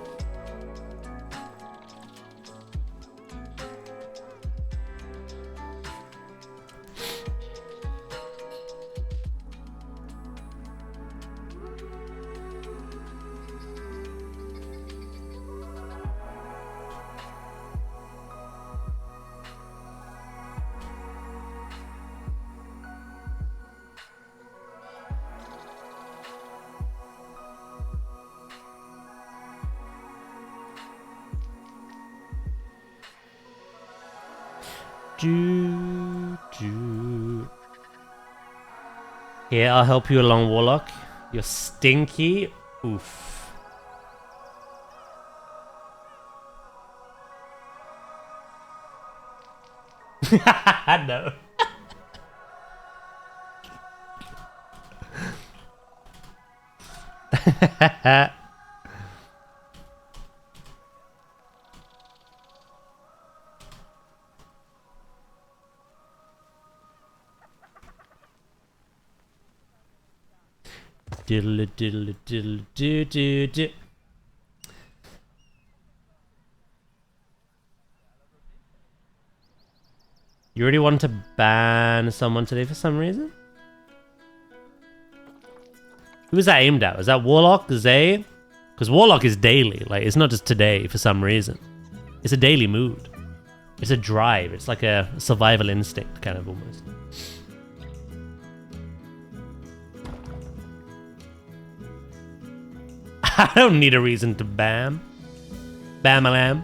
Here, I'll help you along, Warlock. You're stinky. Oof. No. Diddle diddle diddle do do do. You already want to ban someone today for some reason? Who was that aimed at? Was that Warlock? Zay? Because Warlock is daily. Like, it's not just today for some reason. It's a daily mood. It's a drive. It's like a survival instinct, kind of almost. I don't need a reason to bam. Bam-a-lam.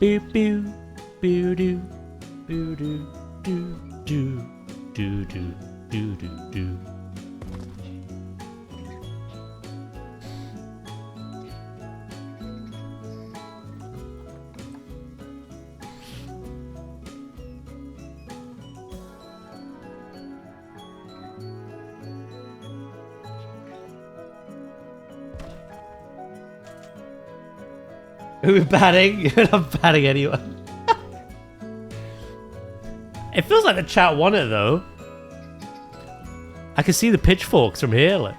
Boo boo boo doo boo doo doo doo doo doo doo doo doo. Who are batting? You're not batting anyone. It feels like the chat won it though. I can see the pitchforks from here. Like.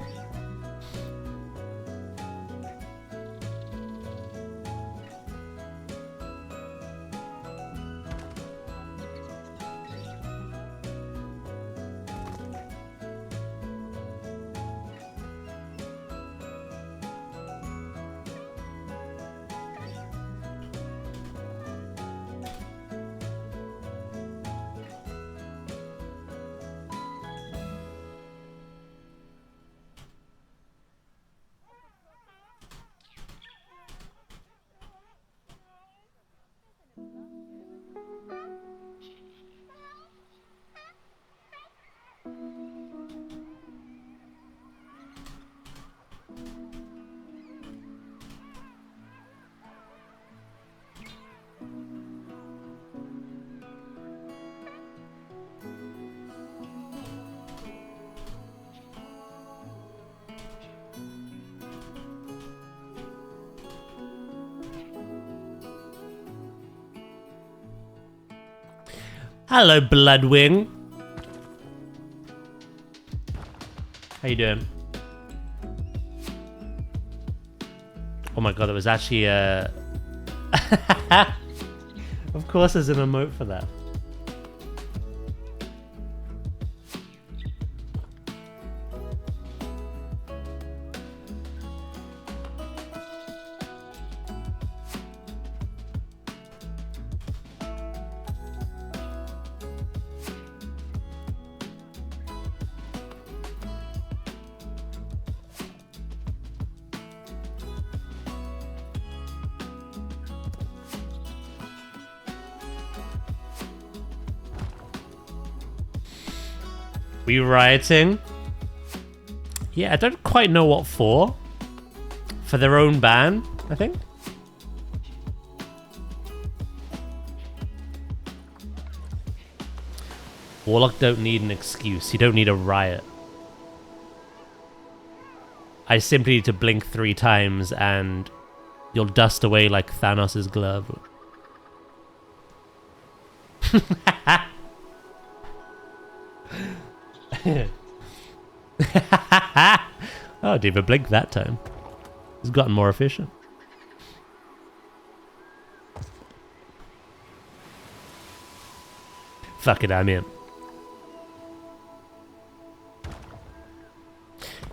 Hello, Bloodwing. How you doing? Oh my god, it was actually Of course there's an emote for that. We rioting? Yeah, I don't quite know what for. For their own ban, I think. Warlock don't need an excuse. You don't need a riot. I simply need to blink 3 times and you'll dust away like Thanos' glove. Oh, didn't even blink that time. He's gotten more efficient. Fuck it, I'm in.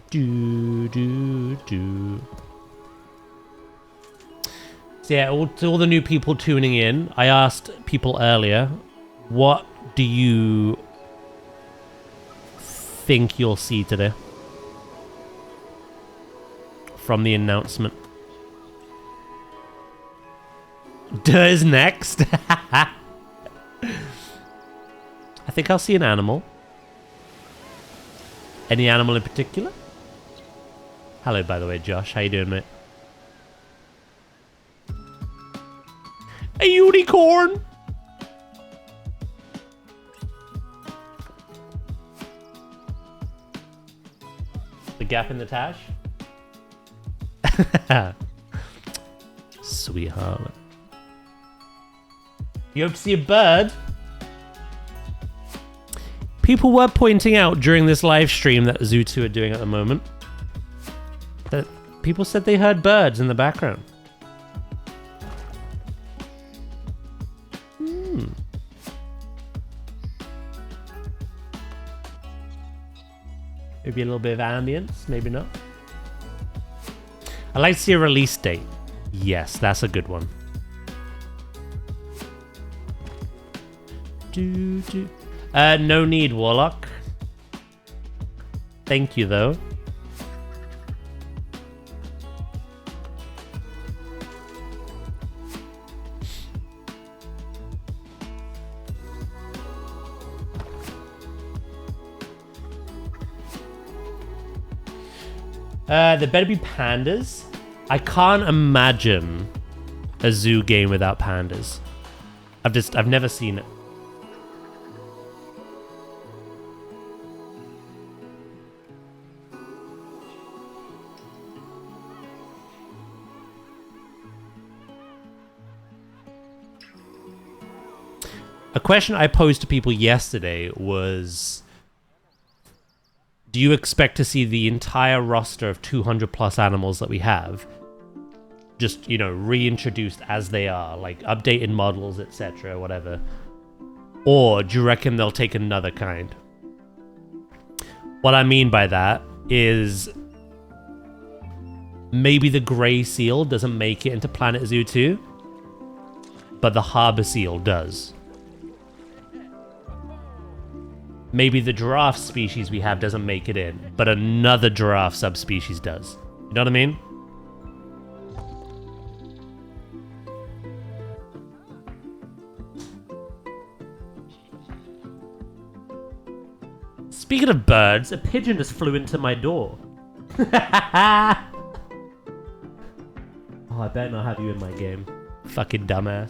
Do do do. So yeah, to all the new people tuning in, I asked people earlier, what do you think you'll see today from the announcement? Duh is next. I think I'll see an animal. Any animal in particular? Hello, by the way, Josh. How you doing, mate? A unicorn! The gap in the Tash? Sweetheart. You hope to see a bird? People were pointing out during this live stream that Zoo2 are doing at the moment that people said they heard birds in the background. Maybe a little bit of ambience, maybe not. I'd like to see a release date. Yes, that's a good one. No need, Warlock. Thank you, though. There better be pandas. I can't imagine a zoo game without pandas. I've never seen it. A question I posed to people yesterday was, do you expect to see the entire roster of 200 plus animals that we have just, you know, reintroduced as they are, like updated models, etc., whatever? Or do you reckon they'll take another kind? What I mean by that is maybe the gray seal doesn't make it into Planet Zoo 2, but the harbor seal does. Maybe the giraffe species we have doesn't make it in, but another giraffe subspecies does. You know what I mean? Speaking of birds, a pigeon just flew into my door. Oh, I better not have you in my game. Fucking dumbass.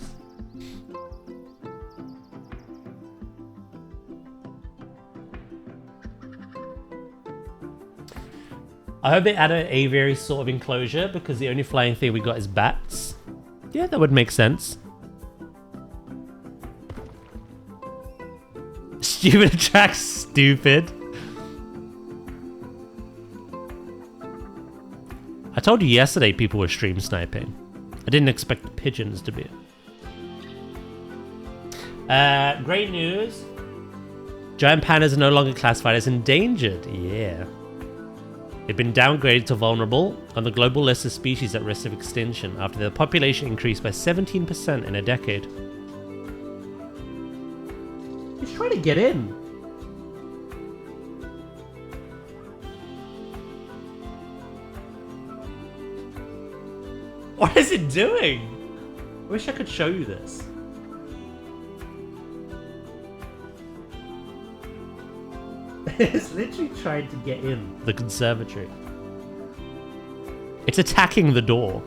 I hope they add an aviary sort of enclosure because the only flying thing we got is bats. Yeah, that would make sense. Stupid attracts stupid. I told you yesterday people were stream sniping. I didn't expect the pigeons to be. Great news. Giant pandas are no longer classified as endangered. Yeah. They've been downgraded to vulnerable on the global list of species at risk of extinction after their population increased by 17% in a decade. He's trying to get in. What is it doing? I wish I could show you this. It's literally trying to get in the conservatory. It's attacking the door.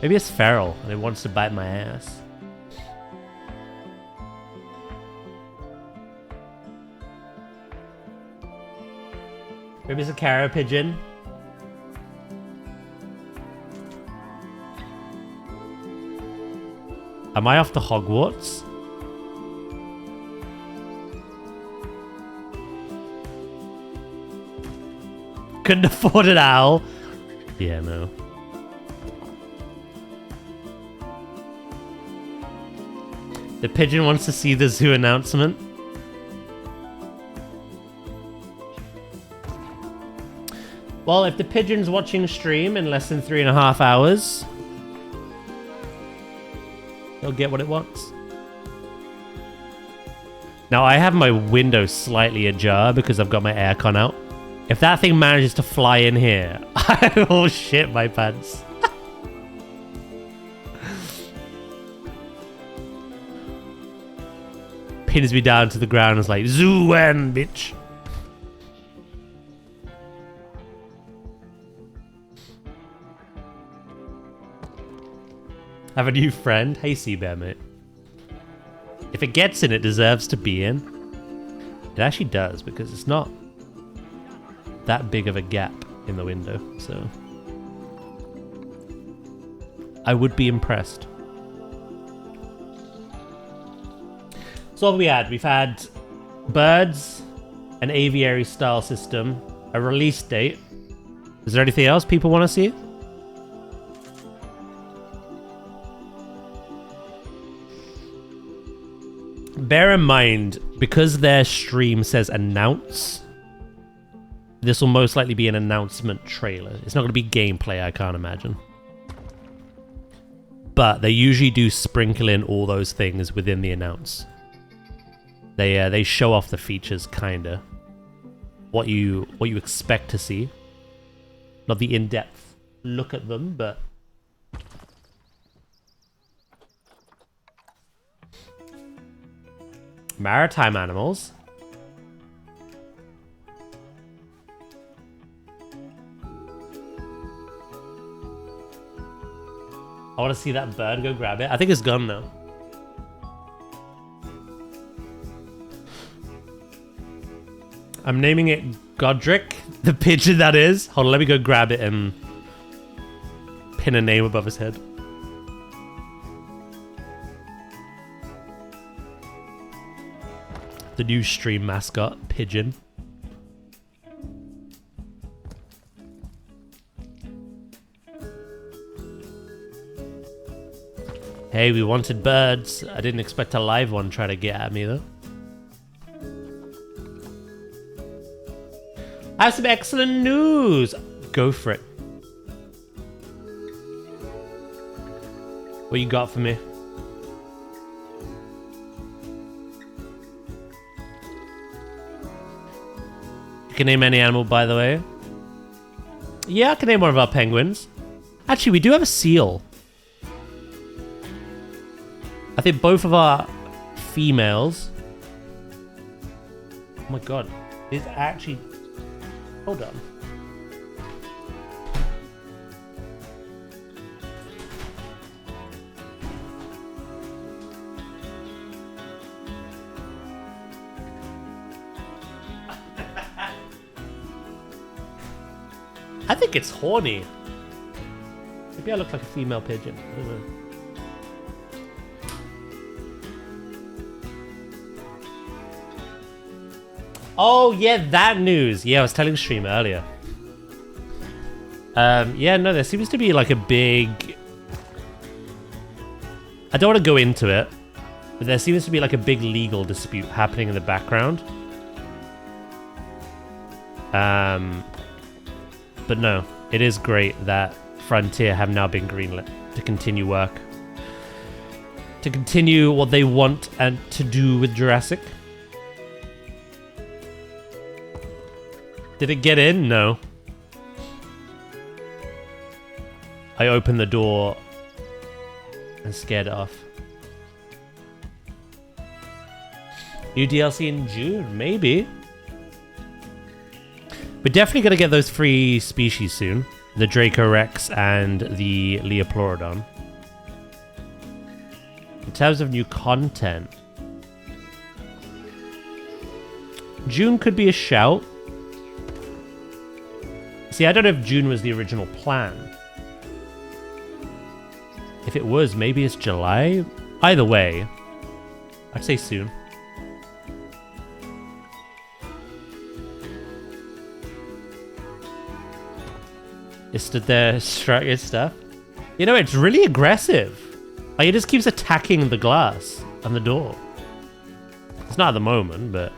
Maybe it's feral and it wants to bite my ass. Maybe it's a carrier pigeon. Am I off to Hogwarts? Couldn't afford an owl. Yeah, no. The pigeon wants to see the zoo announcement. Well, if the pigeon's watching stream in less than 3.5 hours, he'll get what it wants. Now, I have my window slightly ajar because I've got my aircon out. If that thing manages to fly in here, I will shit my pants. Pins me down to the ground and is like, zoo en, bitch. Have a new friend? Hey, Sea Bear, mate. If it gets in, it deserves to be in. It actually does, because it's not that big of a gap in the window, so I would be impressed. So what have we had? We've had birds, an aviary style system, a release date. Is there anything else people want to see? Bear in mind, because their stream says announce, this will most likely be an announcement trailer. It's not going to be gameplay, I can't imagine. But they usually do sprinkle in all those things within the announce. They show off the features, kinda. What you expect to see. Not the in-depth look at them, but maritime animals. I want to see that bird go grab it. I think it's gone now. I'm naming it Godric, the pigeon that is. Hold on, let me go grab it and pin a name above his head. The new stream mascot, Pigeon. Hey, we wanted birds. I didn't expect a live one try to get at me, though. I have some excellent news. Go for it. What you got for me? You can name any animal, by the way. Yeah, I can name one of our penguins. Actually, we do have a seal. I think both of our females... Oh my god. It's actually... Hold on. I think it's horny. Maybe I look like a female pigeon. I don't know. Oh, yeah, that news. Yeah, I was telling Stream earlier. Yeah, no, there seems to be like a big... I don't want to go into it, but there seems to be like a big legal dispute happening in the background. But no, it is great that Frontier have now been greenlit to continue work. To continue what they want and to do with Jurassic. Did it get in? No. I opened the door and scared it off. New DLC in June, maybe. We're definitely going to get those 3 species soon. The Draco Rex and the Leoplorodon. In terms of new content, June could be a shout. See, I don't know if June was the original plan. If it was, maybe it's July. Either way, I'd say soon. It stood there, struck his stuff. You know, it's really aggressive. Like, it just keeps attacking the glass and the door. It's not at the moment, but...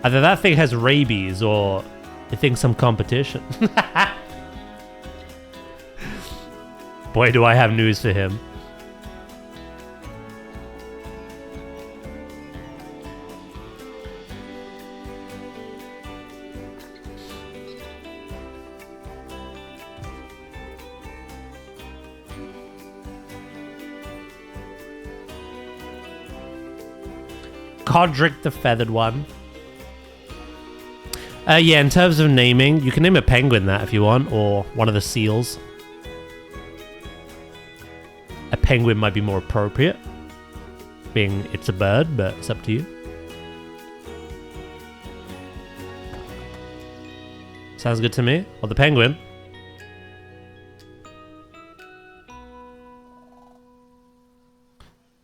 Either that thing has rabies or it thinks some competition. Boy, do I have news for him. Godric the Feathered One. Yeah, in terms of naming, you can name a penguin that if you want, or one of the seals. A penguin might be more appropriate, being it's a bird, but it's up to you. Sounds good to me. Or the penguin.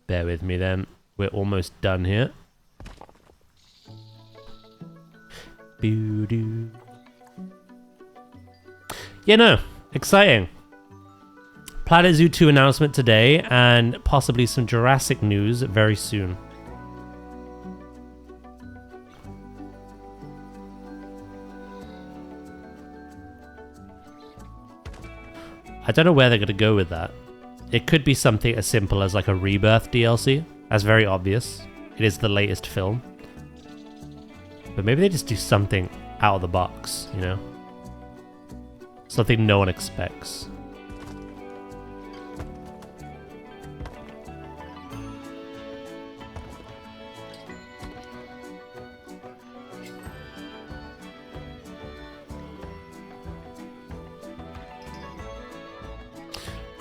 Bear with me then. We're almost done here. Boo-doo. Yeah, no. Exciting. planetzoo 2 announcement today, and possibly some Jurassic news very soon. I don't know where they're going to go with that. It could be something as simple as like a Rebirth DLC. That's very obvious. It is the latest film. But maybe they just do something out of the box, you know? Something no one expects.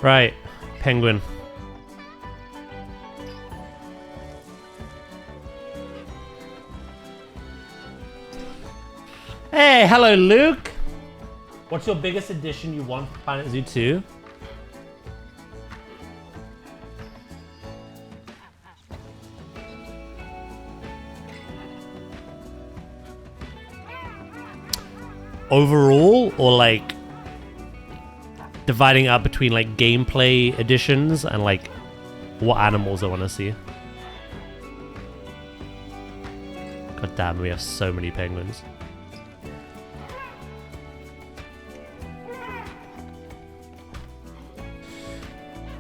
Right, penguin. Hey, hello, Luke. What's your biggest addition you want for Planet Zoo 2? Overall, or like dividing up between like gameplay additions and like what animals I want to see? God damn, we have so many penguins.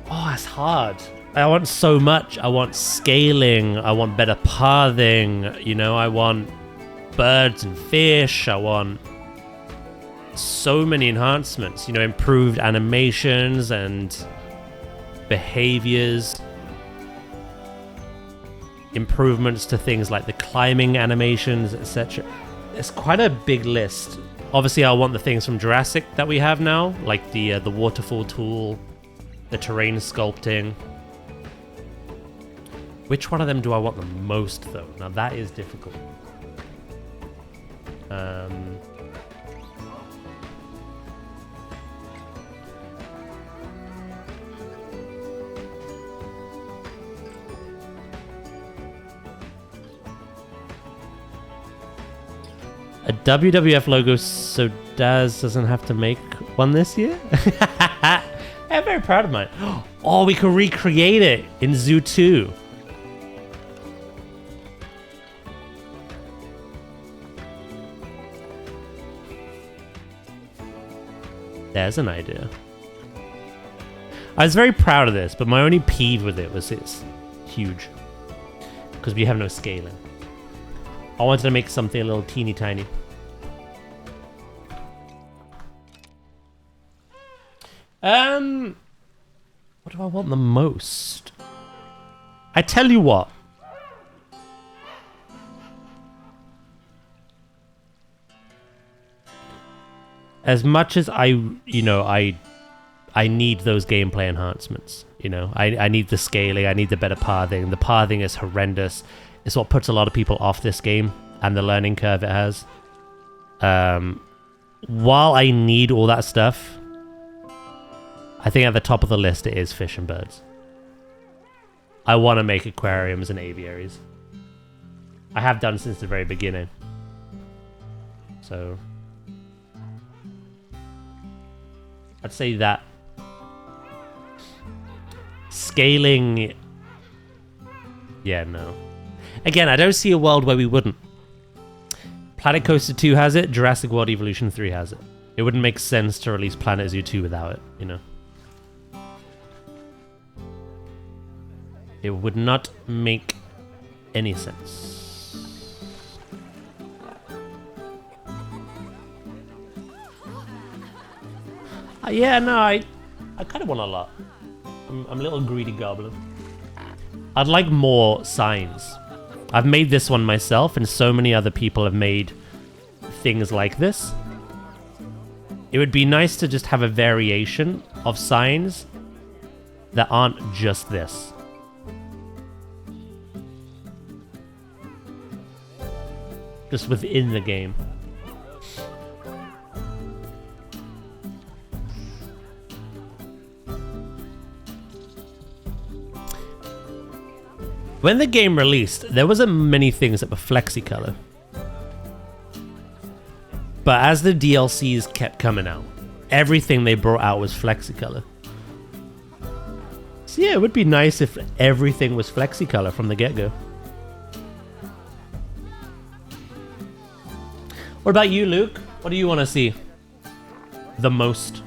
Oh, it's hard. I want so much. I want scaling. I want better pathing. You know, I want birds and fish. I want so many enhancements. You know, improved animations and behaviors. Improvements to things like the climbing animations, etc. It's quite a big list. Obviously, I want the things from Jurassic that we have now, like the waterfall tool, the terrain sculpting. Which one of them do I want the most, though? Now that is difficult. A WWF logo so Daz doesn't have to make one this year? I'm very proud of mine. Oh, we can recreate it in Zoo 2. There's an idea. I was very proud of this, but my only peeve with it was it's huge. Because we have no scaling. I wanted to make something a little teeny tiny. What do I want the most? I tell you what. As much as I need those gameplay enhancements. You know, I need the scaling, I need the better pathing. The pathing is horrendous. It's what puts a lot of people off this game and the learning curve it has. While I need all that stuff, I think at the top of the list it is fish and birds. I want to make aquariums and aviaries. I have done since the very beginning. So I'd say that. Scaling... Yeah, no. Again, I don't see a world where we wouldn't. Planet Coaster 2 has it, Jurassic World Evolution 3 has it. It wouldn't make sense to release Planet Zoo 2 without it, you know? It would not make any sense. Yeah, no, I kind of want a lot. I'm a little greedy goblin. I'd like more signs. I've made this one myself, and so many other people have made things like this. It would be nice to just have a variation of signs that aren't just this. Just within the game. When the game released, there wasn't many things that were flexi-color. But as the DLCs kept coming out, everything they brought out was flexi-color. So yeah, it would be nice if everything was flexi-color from the get-go. What about you, Luke? What do you want to see the most?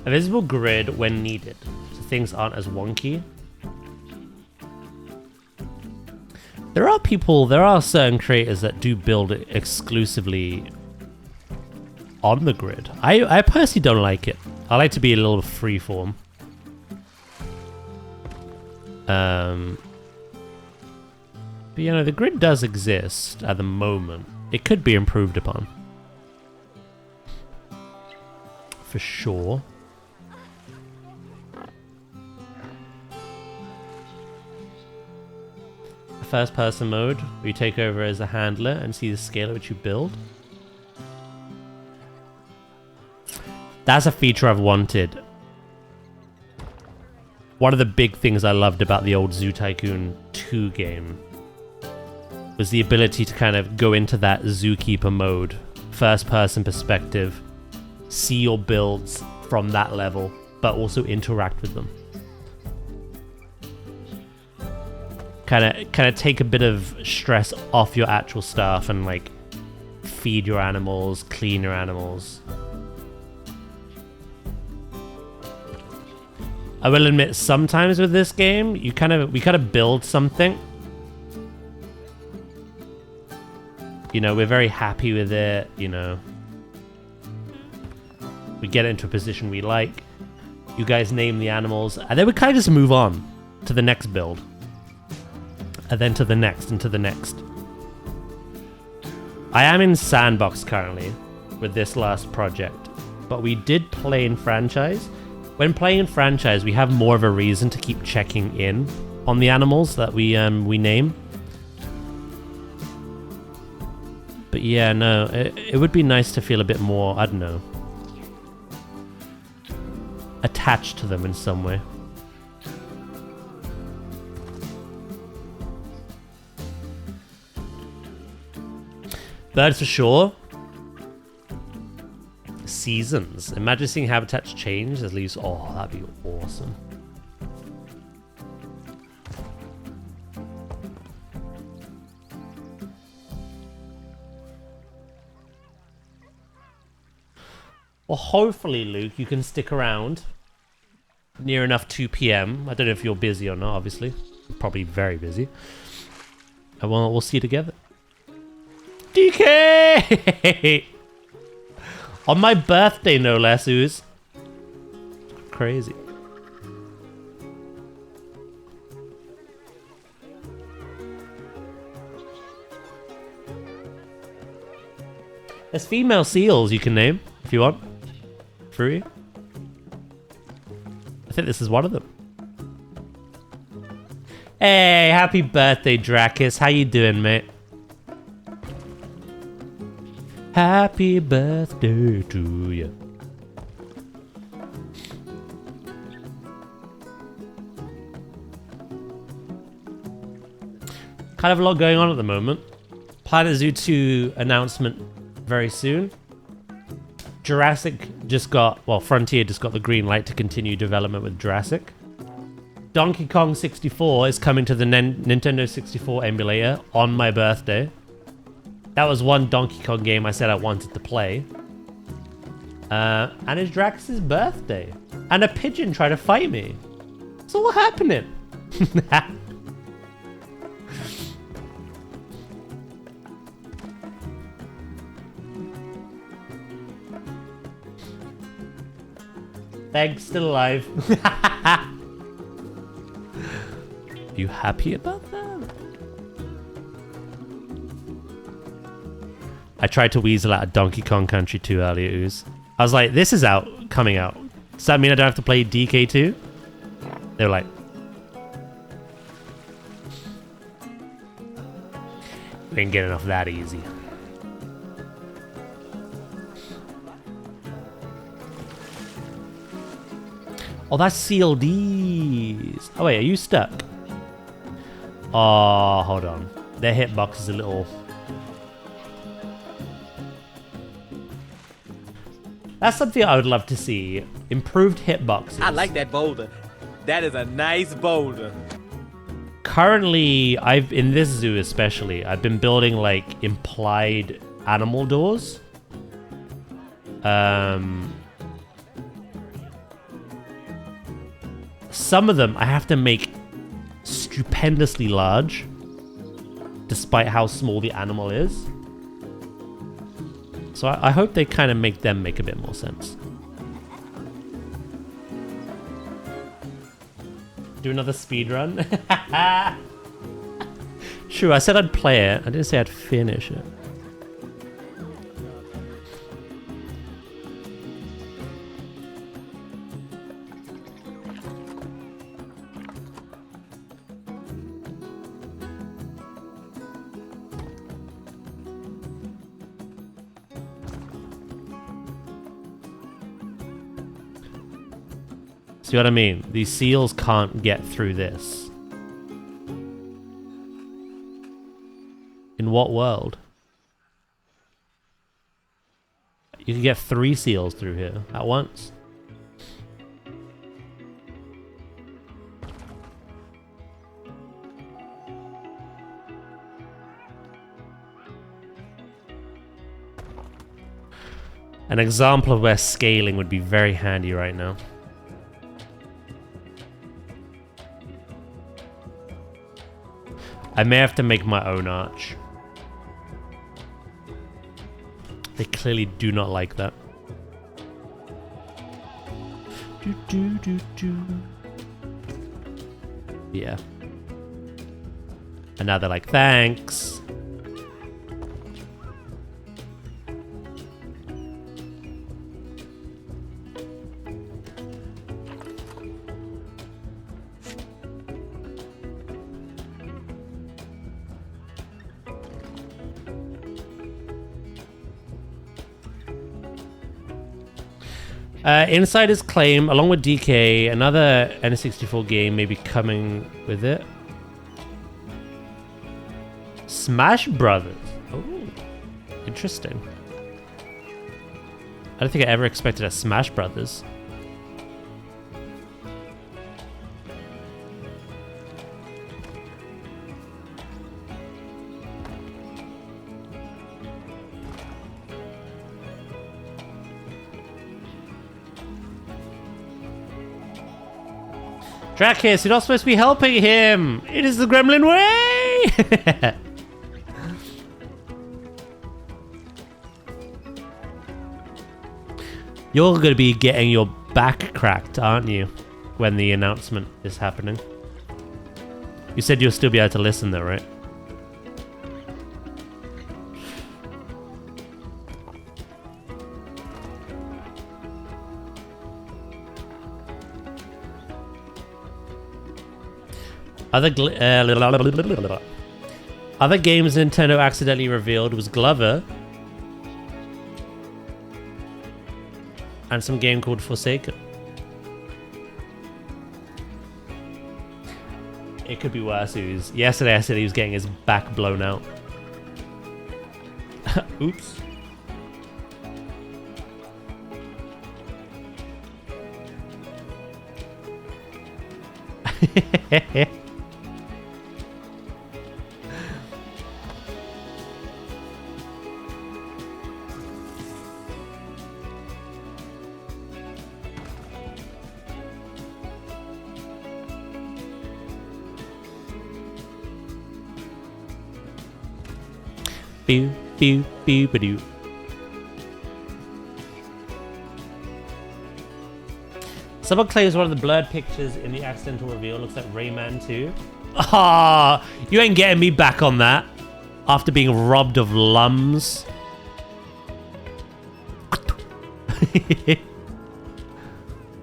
A visible grid when needed, so things aren't as wonky. There are certain creators that do build it exclusively on the grid. I personally don't like it. I like to be a little freeform. But you know, the grid does exist at the moment. It could be improved upon. For sure. First person mode, where you take over as a handler and see the scale at which you build. That's a feature I've wanted. One of the big things I loved about the old Zoo Tycoon 2 game was the ability to kind of go into that zookeeper mode, first person perspective, see your builds from that level, but also interact with them. Kind of take a bit of stress off your actual stuff and like feed your animals, clean your animals. I will admit, sometimes with this game, we kind of build something. You know, we're very happy with it. You know, we get it into a position we like. You guys name the animals, and then we kind of just move on to the next build. And then to the next, and to the next. I am in Sandbox currently with this last project, but we did play in franchise. When playing in franchise, we have more of a reason to keep checking in on the animals that we name. But yeah, no, it would be nice to feel a bit more, I don't know, attached to them in some way. Birds for sure. Seasons. Imagine seeing habitats change as leaves. Oh, that'd be awesome. Well, hopefully, Luke, you can stick around near enough 2 p.m. I don't know if you're busy or not, obviously. You're probably very busy. And we'll see you together. DK! On my birthday, no less, Ooze. Crazy. There's female seals you can name, if you want. Free. I think this is one of them. Hey, happy birthday, Dracus. How you doing, mate? Happy birthday to you. Kind of a lot going on at the moment. planetzoo 2 announcement very soon. Jurassic just got, well, Frontier just got the green light to continue development with Jurassic. Donkey Kong 64 is coming to the Nintendo 64 emulator on my birthday. That was one Donkey Kong game I said I wanted to play. And it's Drax's birthday. And a pigeon tried to fight me. So what happening? Thanks, still alive. You happy about that? I tried to weasel out of Donkey Kong Country 2 earlier, Ooze. I was like, this is coming out. Does that mean I don't have to play DK2? They were like, we ain't getting off that easy. Oh, that's CLDs. Oh, wait, are you stuck? Oh, hold on. Their hitbox is a little... That's something I would love to see. Improved hitboxes. I like that boulder. That is a nice boulder. Currently, in this zoo especially, I've been building like implied animal doors. Some of them I have to make stupendously large, despite how small the animal is. So I hope they kind of make them make a bit more sense. Do another speed run. True, I said I'd play it. I didn't say I'd finish it. See what I mean? These seals can't get through this. In what world? You can get 3 seals through here at once. An example of where scaling would be very handy right now. I may have to make my own arch. They clearly do not like that. Yeah. And now they're like, thanks. Insider's claim, along with DK, another N64 game may be coming with it. Smash Brothers. Oh, interesting. I don't think I ever expected a Smash Brothers. Drakis, you're not supposed to be helping him! It is the gremlin way! You're gonna be getting your back cracked, aren't you? When the announcement is happening. You said you'll still be able to listen though, right? Other games Nintendo accidentally revealed was Glover and some game called Forsaken. It could be worse. Yesterday I said he was getting his back blown out. Oops. Pew, pew, pew, ba-doo. Someone claims one of the blurred pictures in the accidental reveal looks like Rayman 2. Ah, you ain't getting me back on that after being robbed of lums.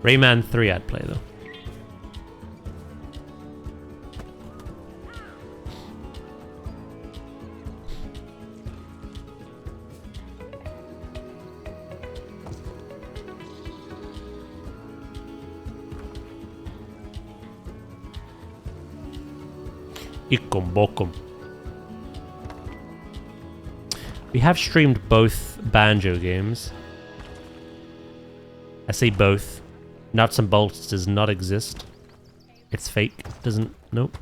Rayman 3 I'd play though. Ikum bokum. We have streamed both Banjo games. I say both. Nuts and Bolts does not exist. It's fake. Doesn't. Nope.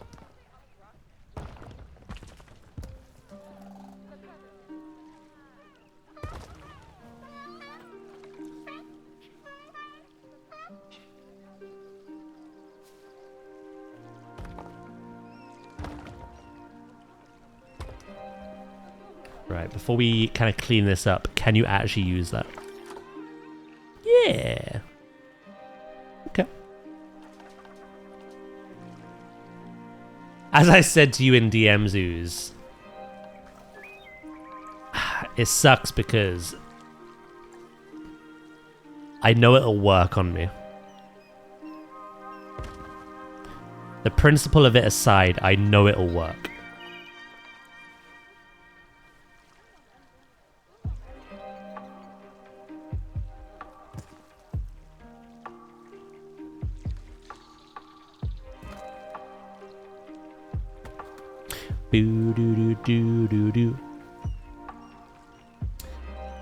Right, before we kind of clean this up, can you actually use that? Yeah. Okay. As I said to you in DM zoos, it sucks because I know it'll work on me. The principle of it aside, I know it'll work. Boo doo doo doo doo doo.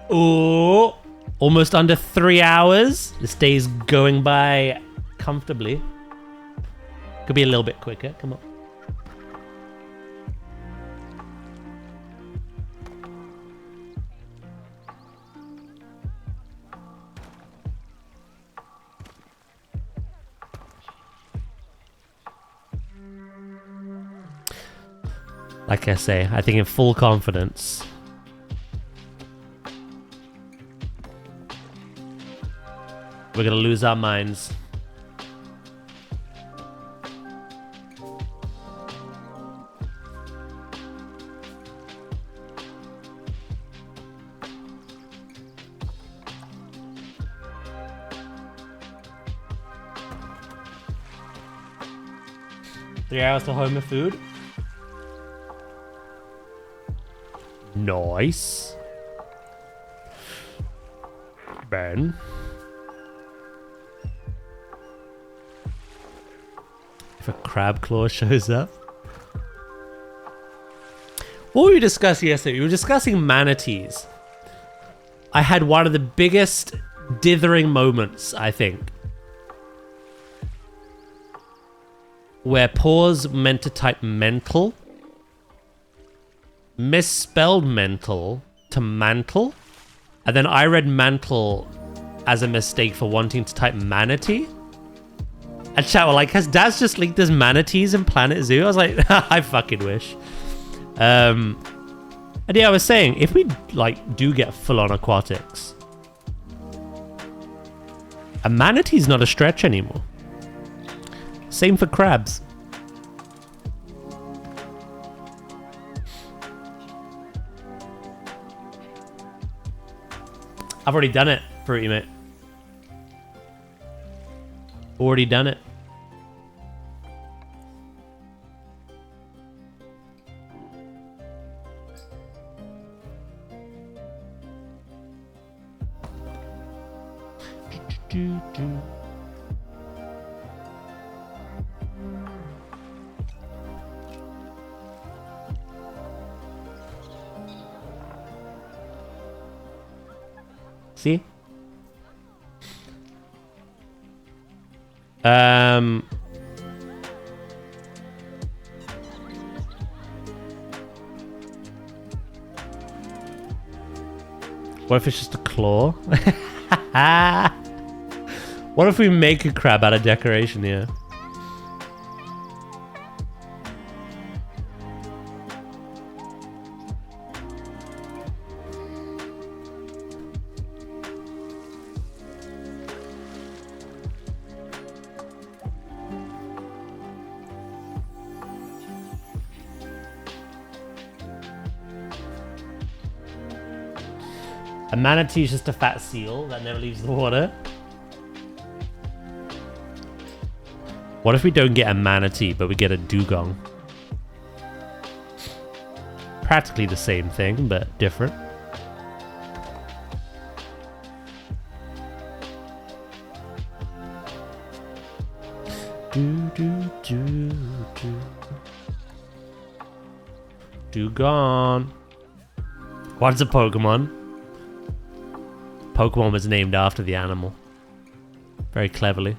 Oh, almost under 3 hours. This day's going by comfortably. Could be a little bit quicker. Come on. Like I say, I think in full confidence. We're gonna lose our minds. Three hours to home with food. Nice. Ben. If a crab claw shows up. What were we discussing yesterday? We were discussing manatees. I had one of the biggest dithering moments, I think. Where pause meant to type mental. Misspelled mental to mantle. And then I read mantle as a mistake for wanting to type manatee. And chat were like, has Daz just linked as manatees in Planet Zoo? I was like, I fucking wish. And yeah, I was saying, if we like do get full-on aquatics, a manatee's not a stretch anymore. Same for crabs. I've already done it, Fruity Mate. Already done it. See? What if it's just a claw? What if we make a crab out of decoration here? A manatee is just a fat seal that never leaves the water. What if we don't get a manatee, but we get a dugong? Practically the same thing, but different. Dugong. What's a Pokemon? Pokemon was named after the animal. Very cleverly.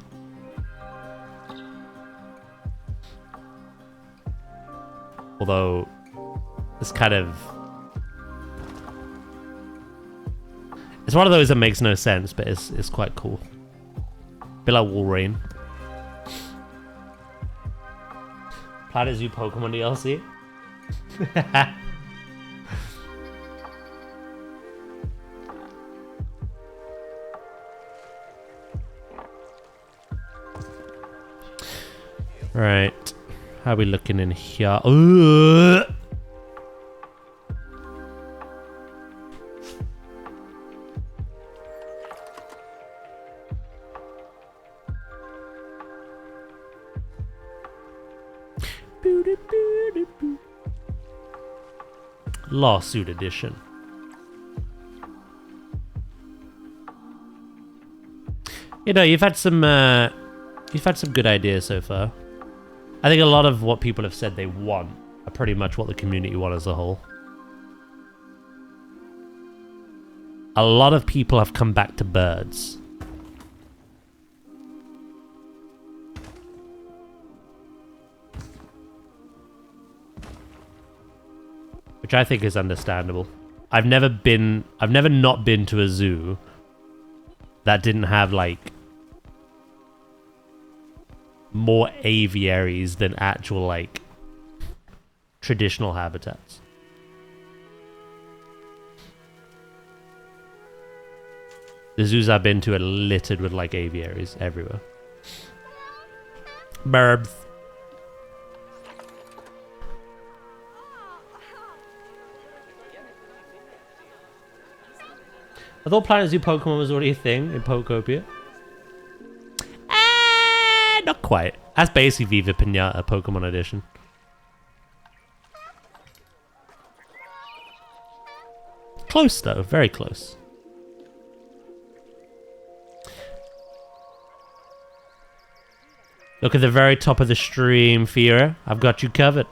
Although, it's kind of... It's one of those that makes no sense, but it's quite cool. A bit like Wolverine. Planet Zoo Pokemon DLC. Right. How are we looking in here? Ooh. Lawsuit edition. You know, you've had some good ideas so far. I think a lot of what people have said they want are pretty much what the community want as a whole. A lot of people have come back to birds. Which I think is understandable. I've never not been to a zoo that didn't have like more aviaries than actual like traditional habitats. The zoos I've been to are littered with like aviaries everywhere. Burbs. I thought Planet Zoo Pokemon was already a thing in Pokopia. Not quite. That's basically Viva Pinata Pokemon Edition. Close though, very close. Look at the very top of the stream, Fira. I've got you covered.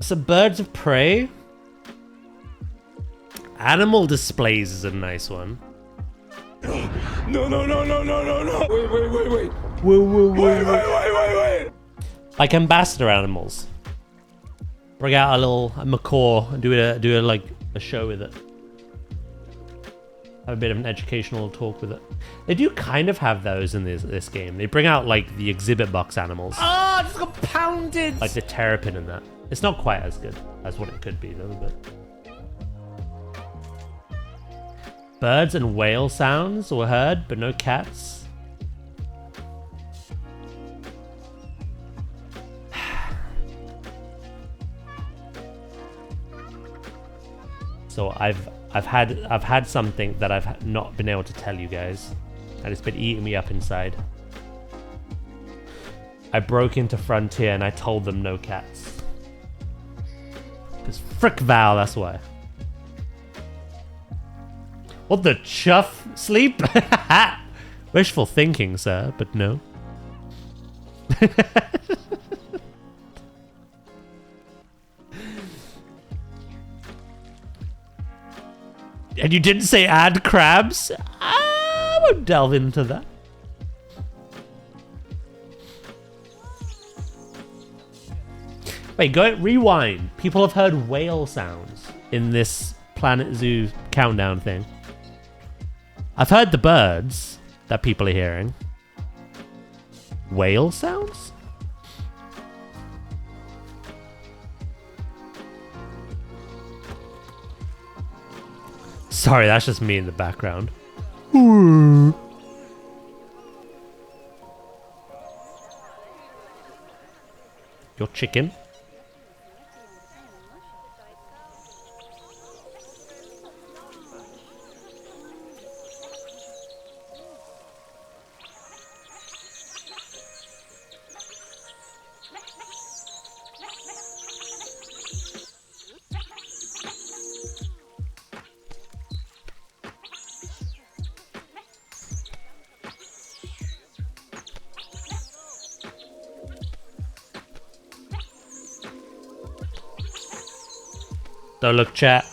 Some birds of prey. Animal displays is a nice one. No. Wait. Wait. Like ambassador animals. Bring out a macaw and do a show with it. Have a bit of an educational talk with it. They do kind of have those in this game. They bring out like the exhibit box animals. Oh, I just got pounded. Like the terrapin and that. It's not quite as good as what it could be though, but. Birds and whale sounds were heard, but no cats. So I've had something that I've not been able to tell you guys, and it's been eating me up inside. I broke into Frontier and I told them no cats. Because frick Val, that's why. What the chuff? Sleep? Wishful thinking, sir, but no. And you didn't say add crabs? I won't delve into that. Wait, rewind. People have heard whale sounds in this Planet Zoo countdown thing. I've heard the birds that people are hearing. Whale sounds? Sorry, that's just me in the background. Ooh. Your chicken? Don't look, chat.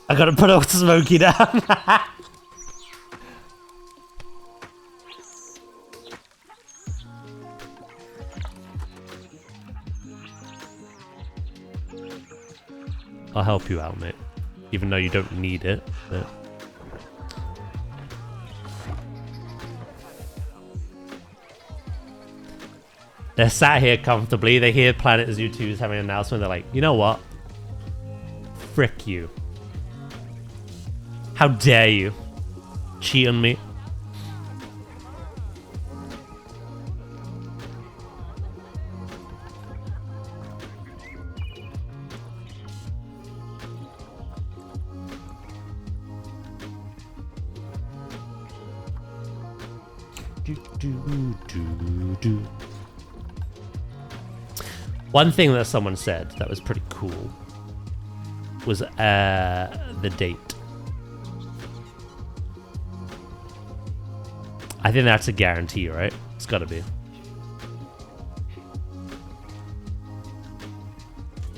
I gotta put old Smokey down. I'll help you out, mate. Even though you don't need it. But... They're sat here comfortably. They hear planetzoo 2 is having an announcement. They're like, you know what? Frick you. How dare you cheat on me? One thing that someone said that was pretty cool was the date. I think that's a guarantee, right? It's gotta be.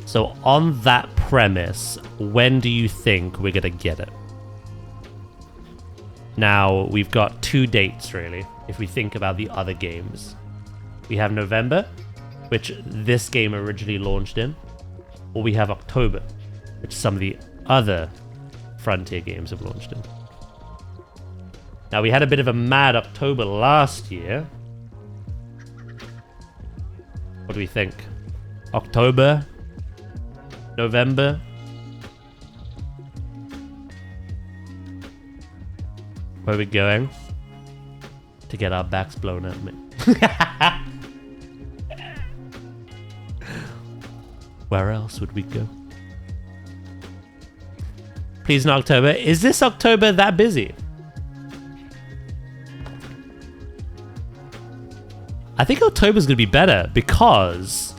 So on that premise, when do you think we're gonna get it? Now, we've got 2 dates, really, if we think about the other games. We have November, which this game originally launched in, or we have October, which some of the other Frontier games have launched in. Now, we had a bit of a mad October last year. What do we think? October? November? Where are we going? To get our backs blown at me. Where else would we go? Please in October. Is this October that busy? I think October's gonna be better because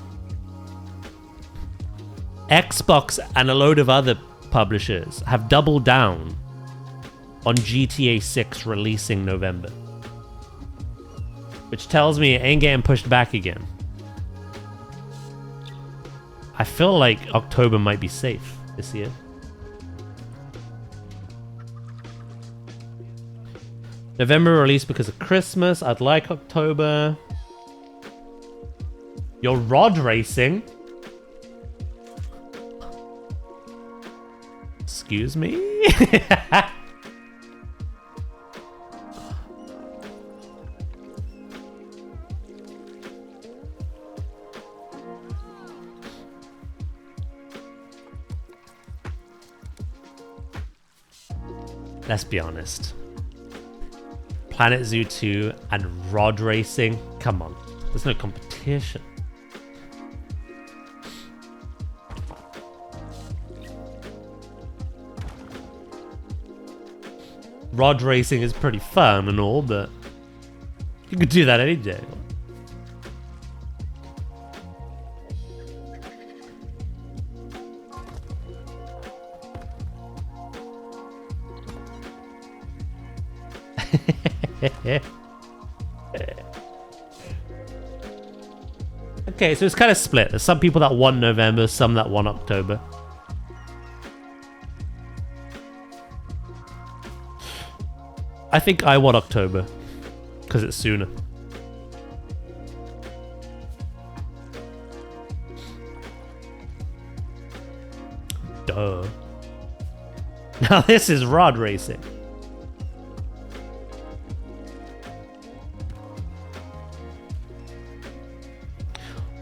Xbox and a load of other publishers have doubled down on GTA 6 releasing November. Which tells me it ain't getting pushed back again. I feel like October might be safe this year. November release because of Christmas. I'd like October. You're rod racing? Excuse me? Let's be honest. planetzoo 2 and rod racing? Come on. There's no competition. Rod racing is pretty fun and all, but you could do that any day. Okay, so it's kind of split. There's some people that want November, some that want October. I think I want October because it's sooner. Duh. Now this is rod racing.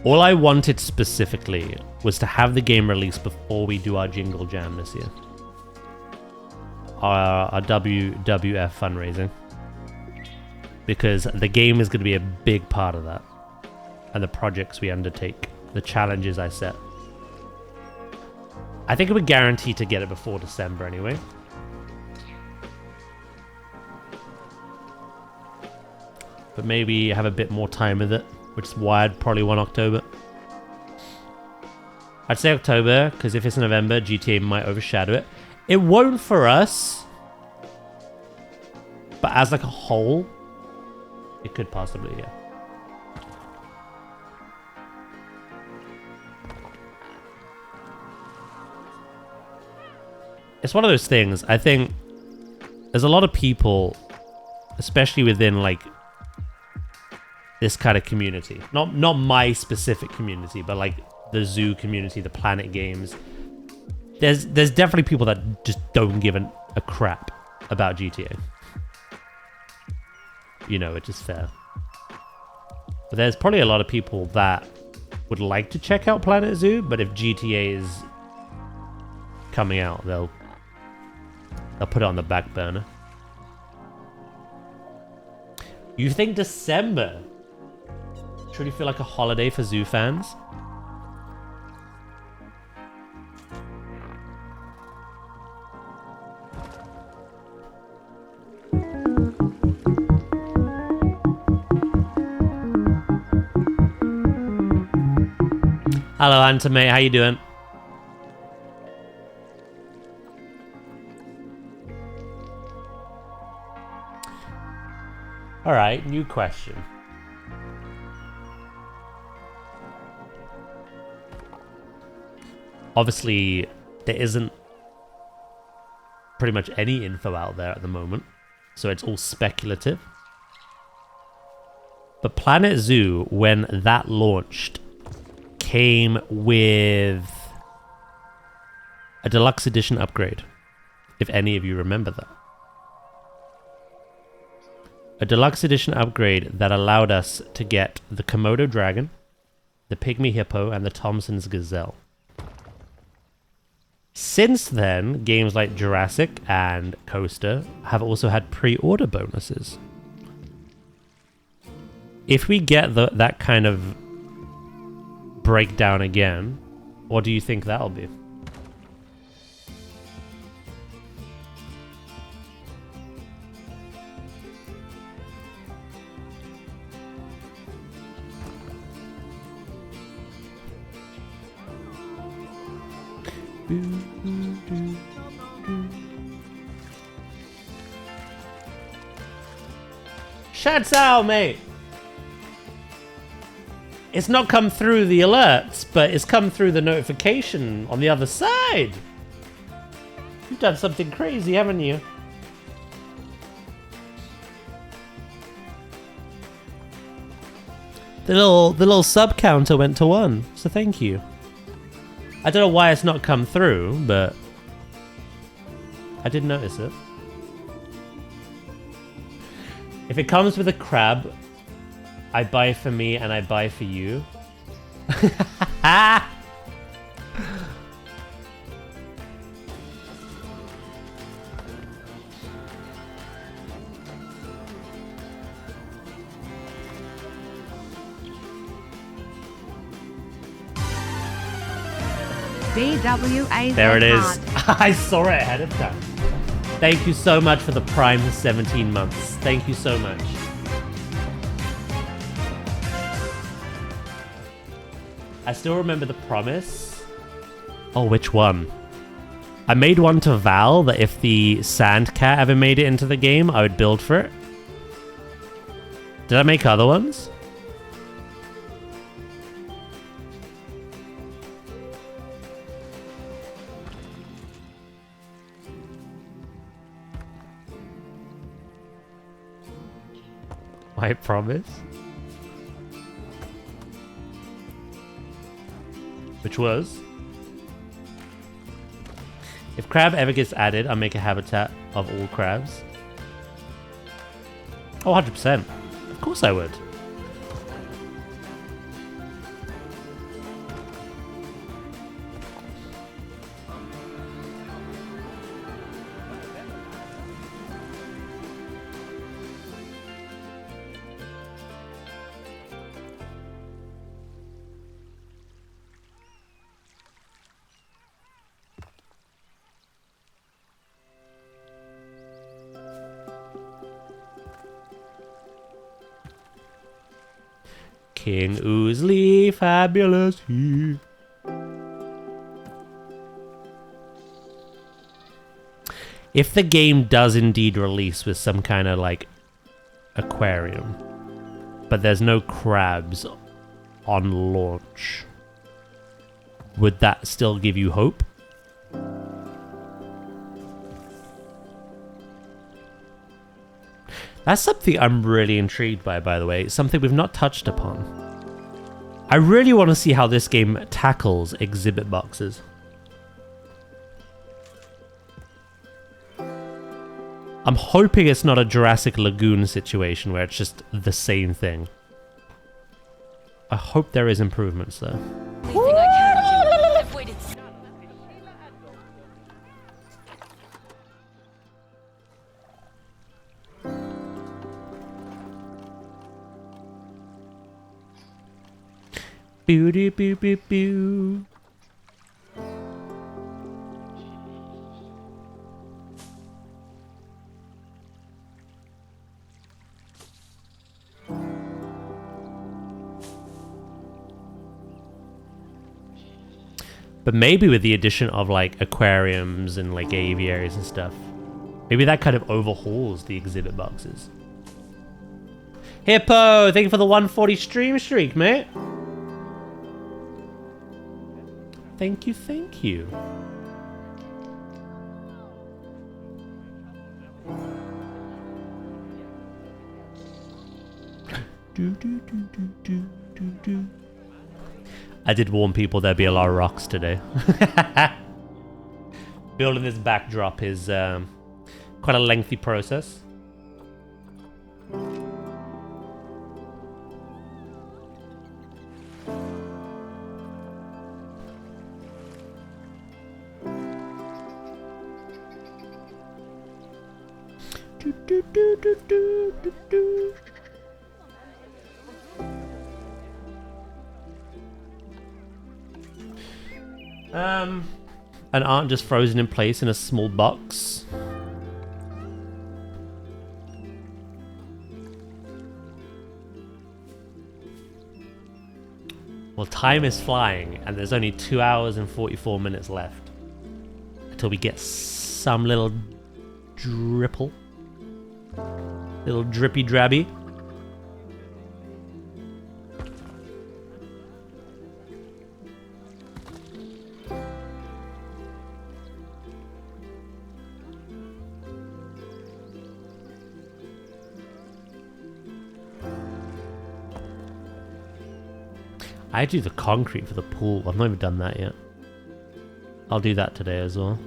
All I wanted specifically was to have the game released before we do our Jingle Jam this year. Our WWF fundraising. Because the game is going to be a big part of that. And the projects we undertake. The challenges I set. I think it would guarantee to get it before December anyway. But maybe have a bit more time with it. Which is why I'd probably want October. I'd say October, because if it's November, GTA might overshadow it. It won't for us. But as like a whole, it could possibly, yeah. It's one of those things. I think there's a lot of people, especially within like this kind of community. Not my specific community, but like the zoo community, the Planet games. There's definitely people that just don't give a crap about GTA. You know, which is fair. But there's probably a lot of people that would like to check out Planet Zoo, but if GTA is coming out, they'll put it on the back burner. You think December? Truly feel like a holiday for zoo fans? Hello, Anta, mate. How you doing? All right, new question. Obviously, there isn't pretty much any info out there at the moment, so it's all speculative. But Planet Zoo, when that launched, came with a deluxe edition upgrade, if any of you remember that. A deluxe edition upgrade that allowed us to get the Komodo dragon, the pygmy hippo, and the Thompson's gazelle. Since then, games like Jurassic and Coaster have also had pre-order bonuses. If we get that kind of breakdown again, what do you think that'll be? Shouts out, mate! It's not come through the alerts, but it's come through the notification on the other side. You've done something crazy, haven't you? The little sub counter went to 1, so thank you. I don't know why it's not come through, but I did notice it. If it comes with a crab, I buy for me and I buy for you. DWA. There it is. I saw it ahead of time. Thank you so much for the Prime for 17 months. Thank you so much. I still remember the promise. Oh, which one? I made one to Val that if the sand cat ever made it into the game, I would build for it. Did I make other ones? I promise. Which was, if crab ever gets added, I'll make a habitat of all crabs. Oh, 100%. Of course I would. King Oozly, fabulous he. If the game does indeed release with some kind of like aquarium, but there's no crabs on launch, would that still give you hope? That's something I'm really intrigued by the way. It's something we've not touched upon. I really want to see how this game tackles exhibit boxes. I'm hoping it's not a Jurassic Lagoon situation where it's just the same thing. I hope there is improvements though. Anything I can do. I've waited. Boo doo boo boo boo. But maybe with the addition of like aquariums and like aviaries and stuff, maybe that kind of overhauls the exhibit boxes. Hippo, thank you for the 140 stream streak, mate. Thank you, thank you. Do, do, do, do, do, do, do. I did warn people there'd be a lot of rocks today. Building this backdrop is quite a lengthy process. Do, do, do, do, do, do, do. And aren't just frozen in place in a small box. Well, time is flying, and there's only 2 hours and 44 minutes left until we get some little dripple, little drippy drabby. I do the concrete for the pool. I've not even done that yet. I'll do that today as well.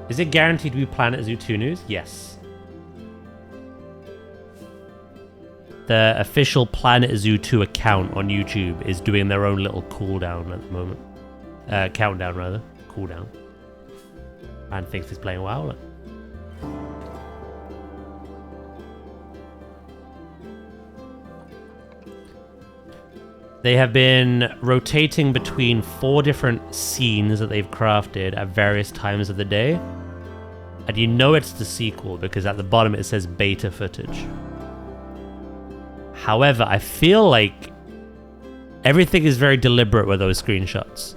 Is it guaranteed to be Planet Zoo 2 news? Yes. The official Planet Zoo 2 account on YouTube is doing their own little cooldown at the moment. Countdown, rather. Cooldown. And thinks he's playing WoW. Look. They have been rotating between 4 different scenes that they've crafted at various times of the day. And you know it's the sequel because at the bottom it says beta footage. However, I feel like everything is very deliberate with those screenshots.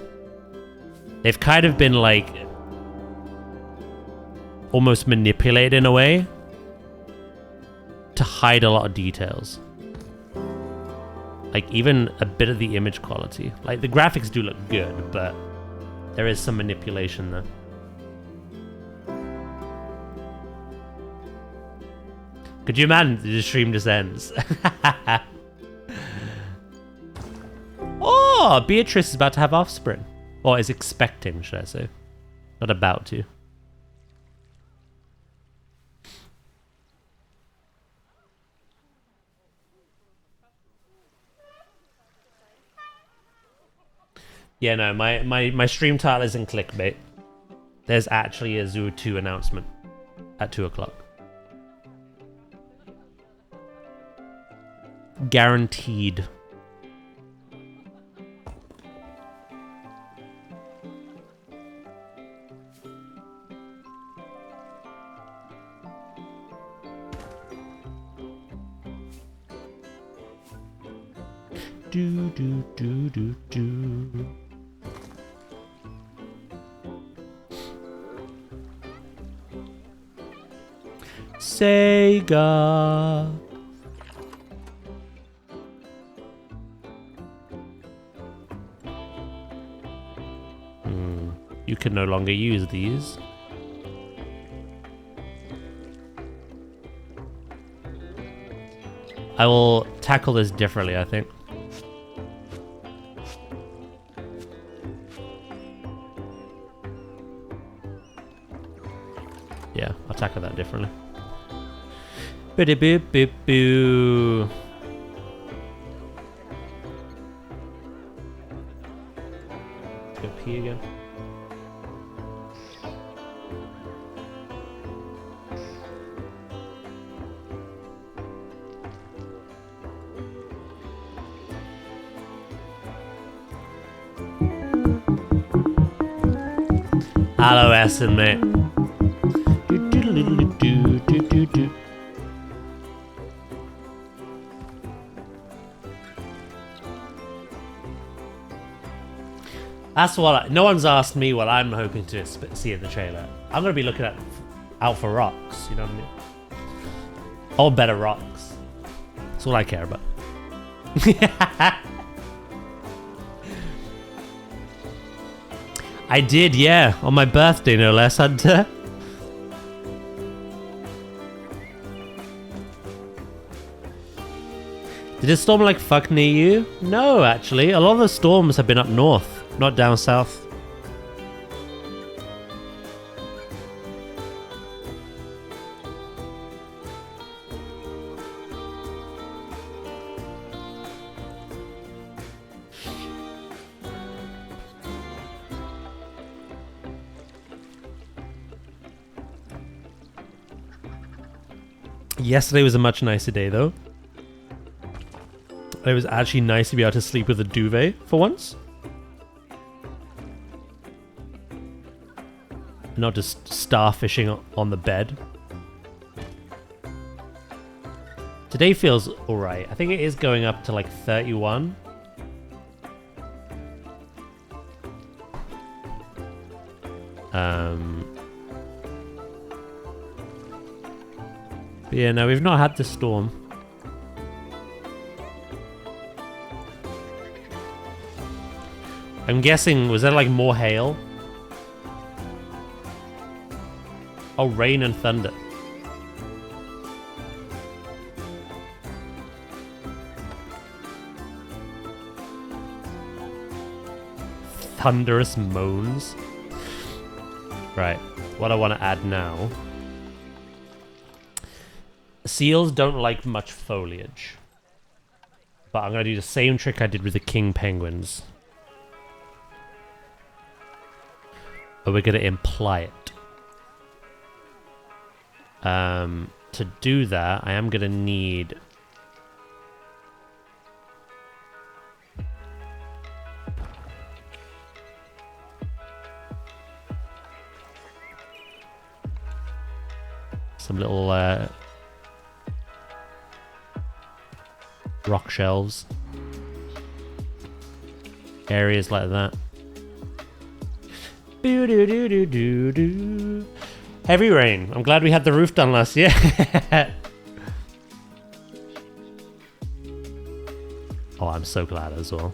They've kind of been like almost manipulated in a way to hide a lot of details. Like even a bit of the image quality. Like the graphics do look good, but there is some manipulation there. Could you imagine the stream just ends? Oh, Beatrice is about to have offspring. Or is expecting, should I say. Not about to. Yeah, no, my stream title isn't clickbait. There's actually a Zoo 2 announcement at 2 o'clock. Guaranteed. Do do do do do. Sega. You can no longer use these. I will tackle this differently, I think. Yeah, I'll tackle that differently. Boo-de-boo-boo-boo. Let's go pee again. Hello, Essen, mate. Do-do-do-do-do-do-do-do. That's what no one's asked me what I'm hoping to see in the trailer. I'm gonna be looking out for rocks, you know what I mean? Or better rocks. That's all I care about. I did, yeah, on my birthday, no less, Hunter. Did a storm like fuck near you? No, actually. A lot of the storms have been up north, not down south. Yesterday was a much nicer day, though. It was actually nice to be able to sleep with a duvet for once. Not just starfishing on the bed. Today feels alright. I think it is going up to like 31. But yeah, no, we've not had the storm. I'm guessing, was there like more hail? Oh, rain and thunder. Thunderous moans. Right, what I want to add now. Seals don't like much foliage. But I'm going to do the same trick I did with the king penguins. But we're going to imply it. To do that, I am going to need... some little rock shelves. Areas like that. Boo-doo-doo-doo-doo-doo. Heavy rain. I'm glad we had the roof done last year. Oh, I'm so glad as well.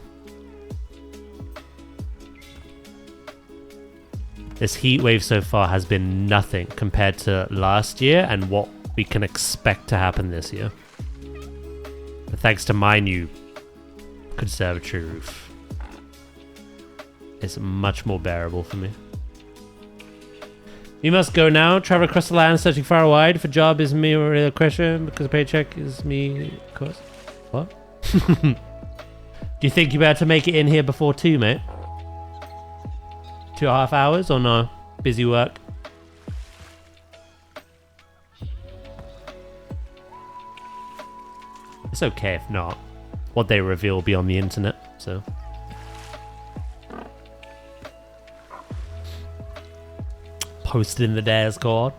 This heat wave so far has been nothing compared to last year and what we can expect to happen this year. But thanks to my new conservatory roof, it's much more bearable for me. You must go now. Travel across the land, searching far and wide. For job is me or a question because a paycheck is me. Of course. What? Do you think you better to make it in here before 2, mate? 2.5 hours or no? Busy work. It's okay if not. What they reveal will be on the internet, so. Posted in the Discord.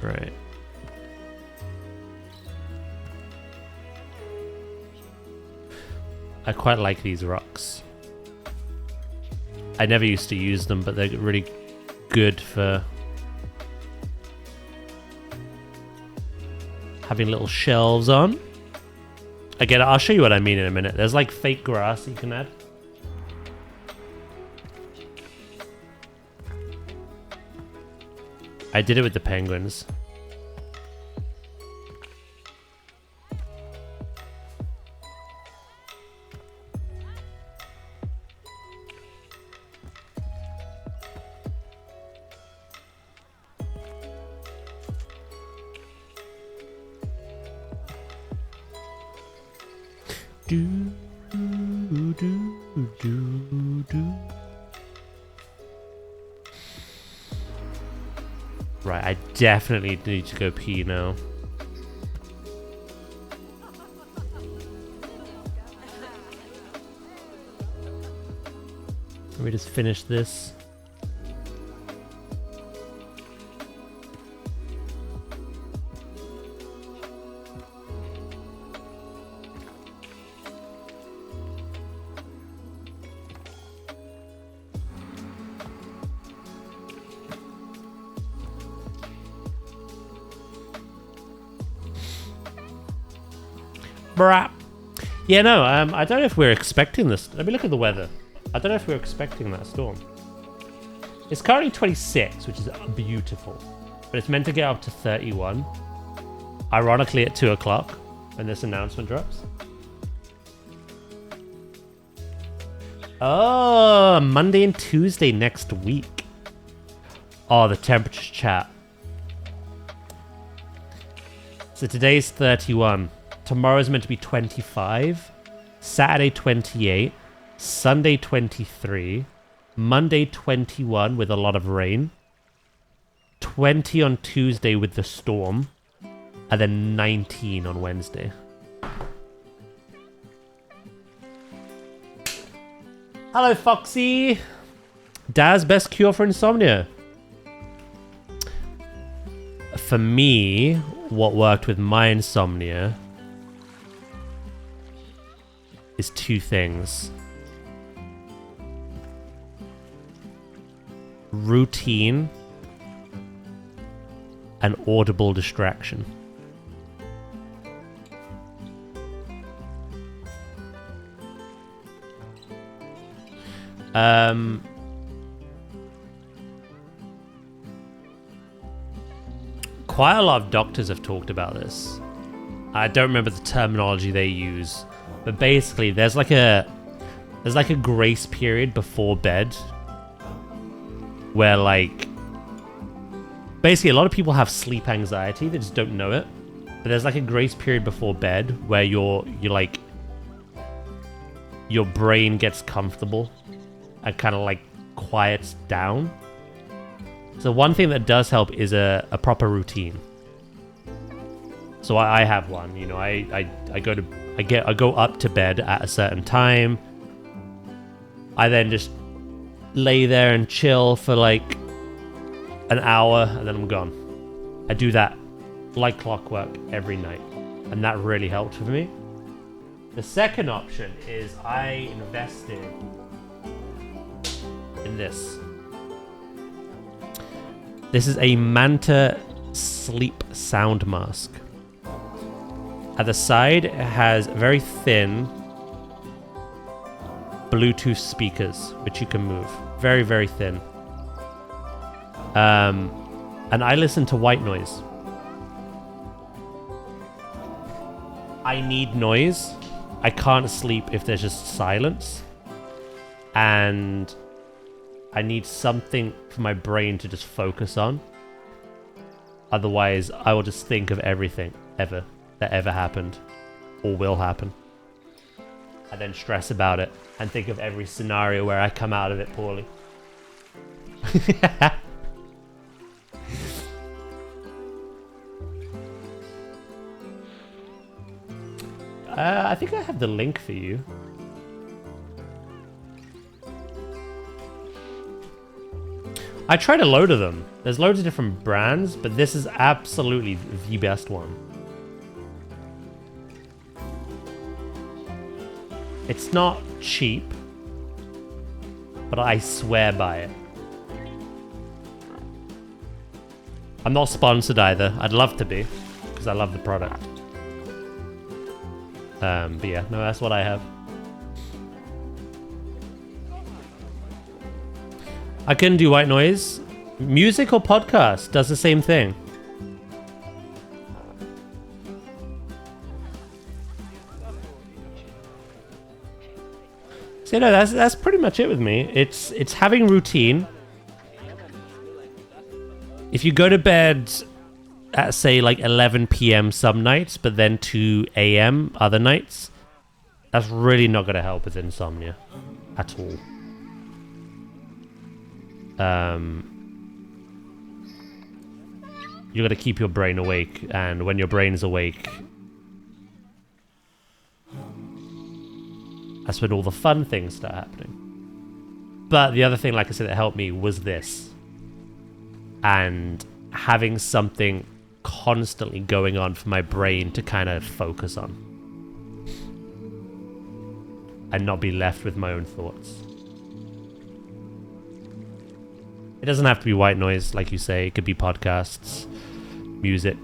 Right. I quite like these rocks. I never used to use them, but they're really good for having little shelves on. Again, I'll show you what I mean in a minute. There's like fake grass you can add. I did it with the penguins. Do, do, do, do, do. Right, I definitely need to go pee now. Let me just finish this. Bruh. Yeah, no, I don't know if we're expecting this. Let me look at the weather. I don't know if we're expecting that storm. It's currently 26, which is beautiful. But it's meant to get up to 31. Ironically at 2 o'clock when this announcement drops. Oh, Monday and Tuesday next week. Oh, the temperatures, chat. So today's 31. Tomorrow's meant to be 25, Saturday 28, Sunday 23, Monday 21 with a lot of rain, 20 on Tuesday with the storm, and then 19 on Wednesday. Hello, Foxy. Daz, best cure for insomnia. For me, what worked with my insomnia is 2 things. Routine and audible distraction. Quite a lot of doctors have talked about this. I don't remember the terminology they use. But basically, there's like a grace period before bed where like basically a lot of people have sleep anxiety, they just don't know it. But there's like a grace period before bed where you're like your brain gets comfortable and kind of like quiets down. So one thing that does help is a proper routine. So I have one, you know, I go up to bed at a certain time. I then just lay there and chill for like an hour and then I'm gone. I do that like clockwork every night, and that really helped for me. The second option is I invested in this. This is a Manta sleep sound mask. At the side, it has very thin Bluetooth speakers, which you can move. Very, very thin. And I listen to white noise. I need noise. I can't sleep if there's just silence. And I need something for my brain to just focus on. Otherwise, I will just think of everything that ever happened or will happen. And then stress about it and think of every scenario where I come out of it poorly. I think I have the link for you. I tried a load of them. There's loads of different brands, but this is absolutely the best one. It's not cheap, but I swear by it. I'm not sponsored either. I'd love to be, because I love the product. But yeah, no, that's what I have. I couldn't do white noise. Music or podcast does the same thing. So no, that's pretty much it with me. It's having routine. If you go to bed at say like 11 p.m. some nights, but then 2 a.m. other nights, that's really not going to help with insomnia at all. You got to keep your brain awake, and when your brain's awake, that's when all the fun things start happening. But the other thing, like I said, that helped me was this. And having something constantly going on for my brain to kind of focus on. And not be left with my own thoughts. It doesn't have to be white noise, like you say. It could be podcasts, music.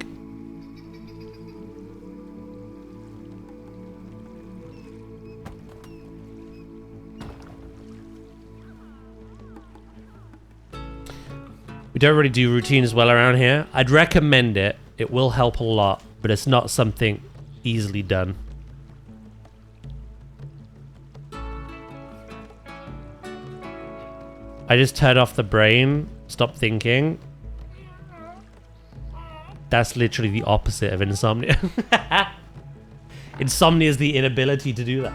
We don't really do routines well around here. I'd recommend it. It will help a lot, but it's not something easily done. I just turn off the brain, stop thinking. That's literally the opposite of insomnia. Insomnia is the inability to do that.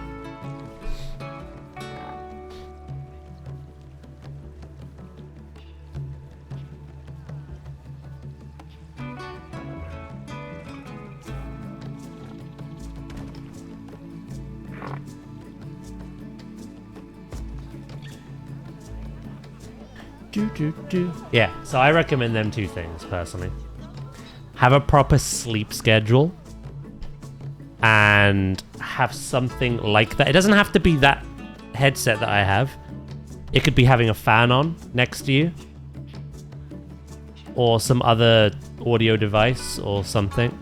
Yeah, so I recommend them two things, personally. Have a proper sleep schedule. And have something like that. It doesn't have to be that headset that I have. It could be having a fan on next to you. Or some other audio device or something.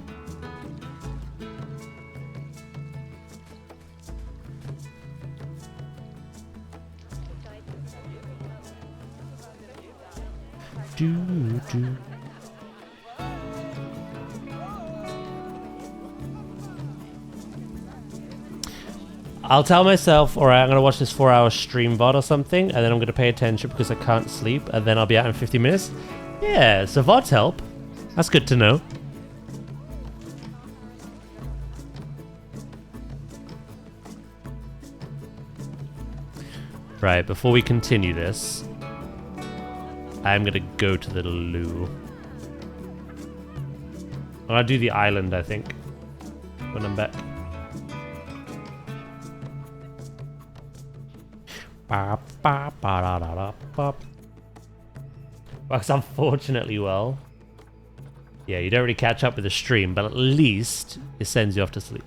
I'll tell myself, alright, I'm going to watch this 4-hour stream VOD or something, and then I'm going to pay attention because I can't sleep, and then I'll be out in 50 minutes. Yeah, so VODs help. That's good to know. Right, before we continue this, I'm going to go to the loo. I'll do the island, I think, when I'm back. Works unfortunately well. Yeah, you don't really catch up with the stream, but at least it sends you off to sleep.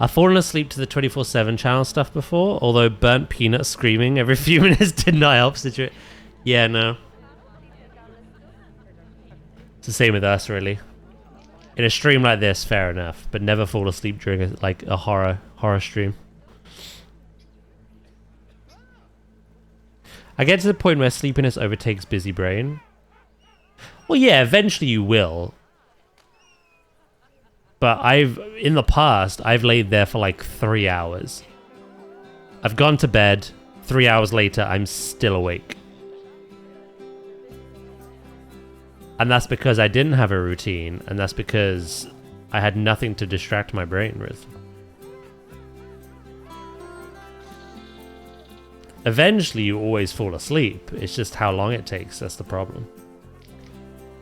I've fallen asleep to the 24/7 channel stuff before, although burnt peanut screaming every few minutes did not help situation. Yeah, no. It's the same with us, really. In a stream like this, fair enough, but never fall asleep during a horror stream. I get to the point where sleepiness overtakes busy brain. Well, yeah, eventually you will. But in the past, I've laid there for like 3 hours. I've gone to bed, 3 hours later, I'm still awake. And that's because I didn't have a routine, and that's because I had nothing to distract my brain with. Eventually, you always fall asleep. It's just how long it takes, that's the problem.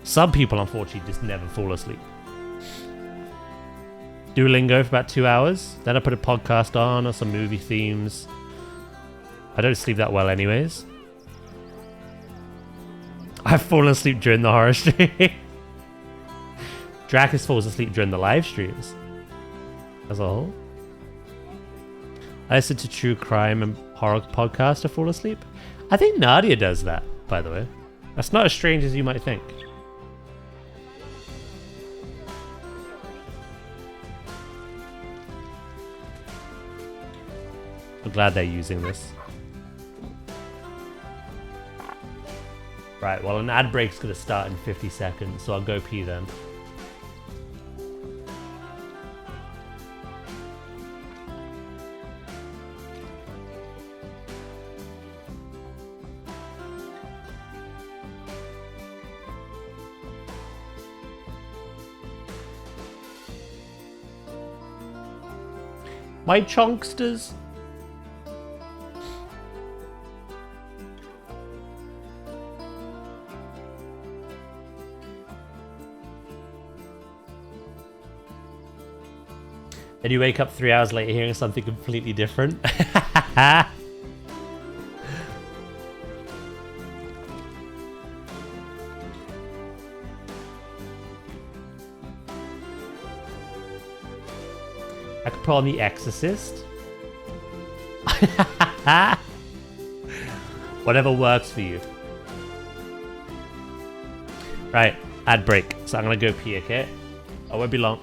Some people, unfortunately, just never fall asleep. Duolingo for about 2 hours. Then I put a podcast on or some movie themes. I don't sleep that well anyways. I've fallen asleep during the horror stream. Dracus falls asleep during the live streams. As a whole. I listen to true crime and horror podcasts to fall asleep. I think Nadia does that, by the way. That's not as strange as you might think. I'm glad they're using this. Right, well, an ad break's gonna start in 50 seconds, so I'll go pee then. My chonksters. Then you wake up 3 hours later hearing something completely different. I could put on The Exorcist. Whatever works for you. Right, ad break. So I'm gonna go pee, okay? I won't be long.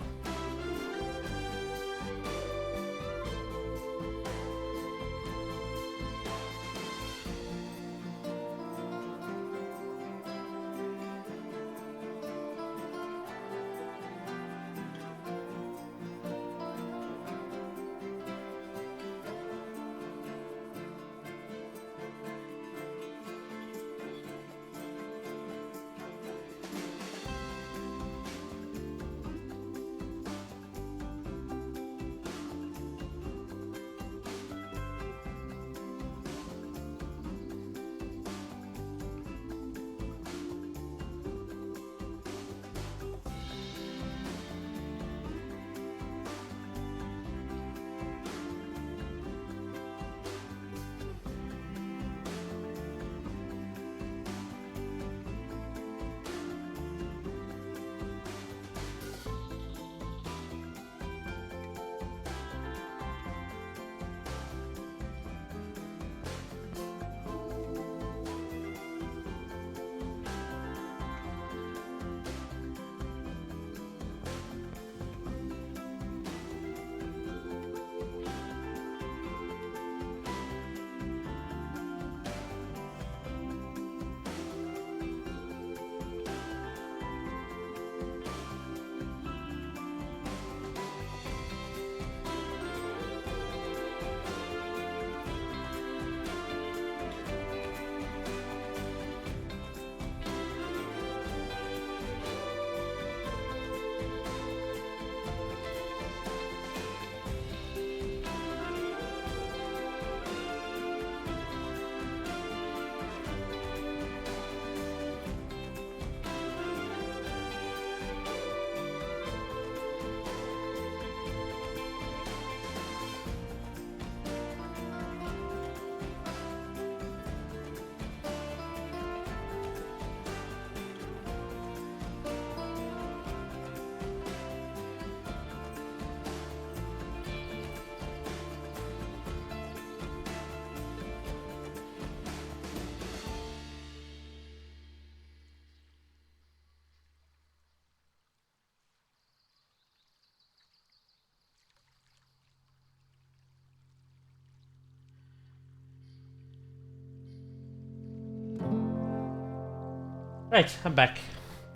Right, I'm back.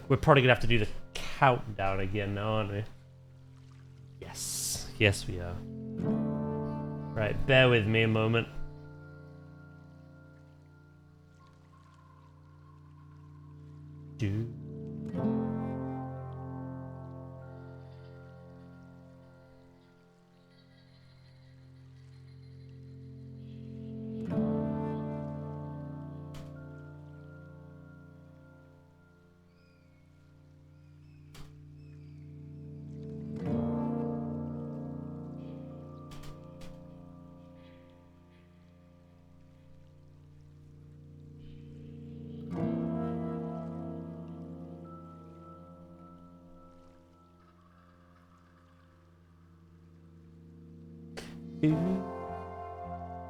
We're probably gonna have to do the countdown again now, aren't we? Yes. Yes, we are. Right, bear with me a moment. Do.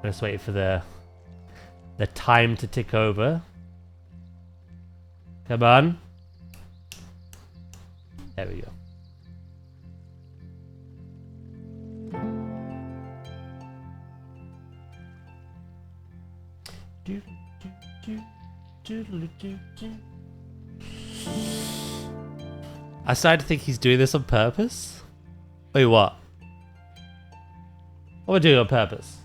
Let's wait for the time to tick over. Come on. There we go. I started to think he's doing this on purpose. Wait, what? What am I doing on purpose?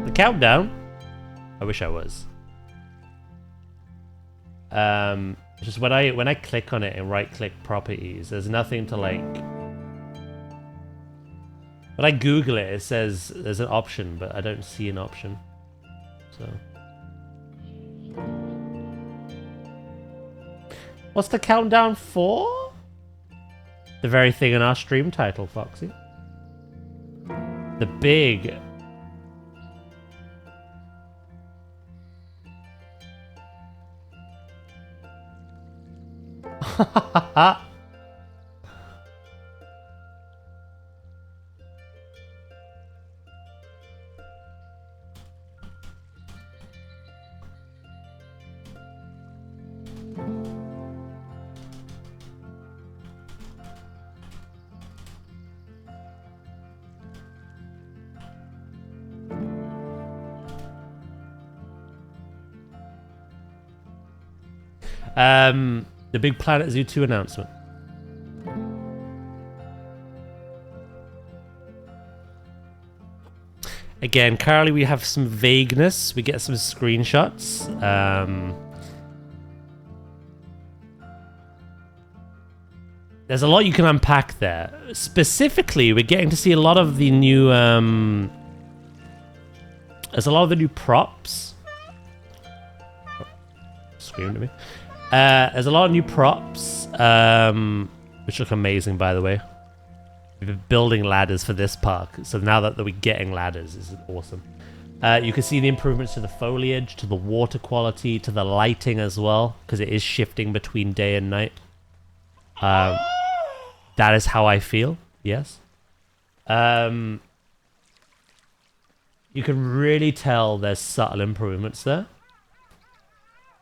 The countdown? I wish I was. Just when I click on it and right-click properties, there's nothing to like. When I Google it, it says there's an option, but I don't see an option. So. What's the countdown for? The very thing in our stream title, Foxy. The big... the big planetzoo 2 announcement. Again, currently we have some vagueness. We get some screenshots. There's a lot you can unpack there. Specifically, we're getting to see a lot of the new... there's a lot of the new props. Oh, screamed at me. There's a lot of new props, which look amazing, by the way. We've been building ladders for this park, so now that we're getting ladders, this is awesome. You can see the improvements to the foliage, to the water quality, to the lighting as well, because it is shifting between day and night. That is how I feel, yes. You can really tell there's subtle improvements there.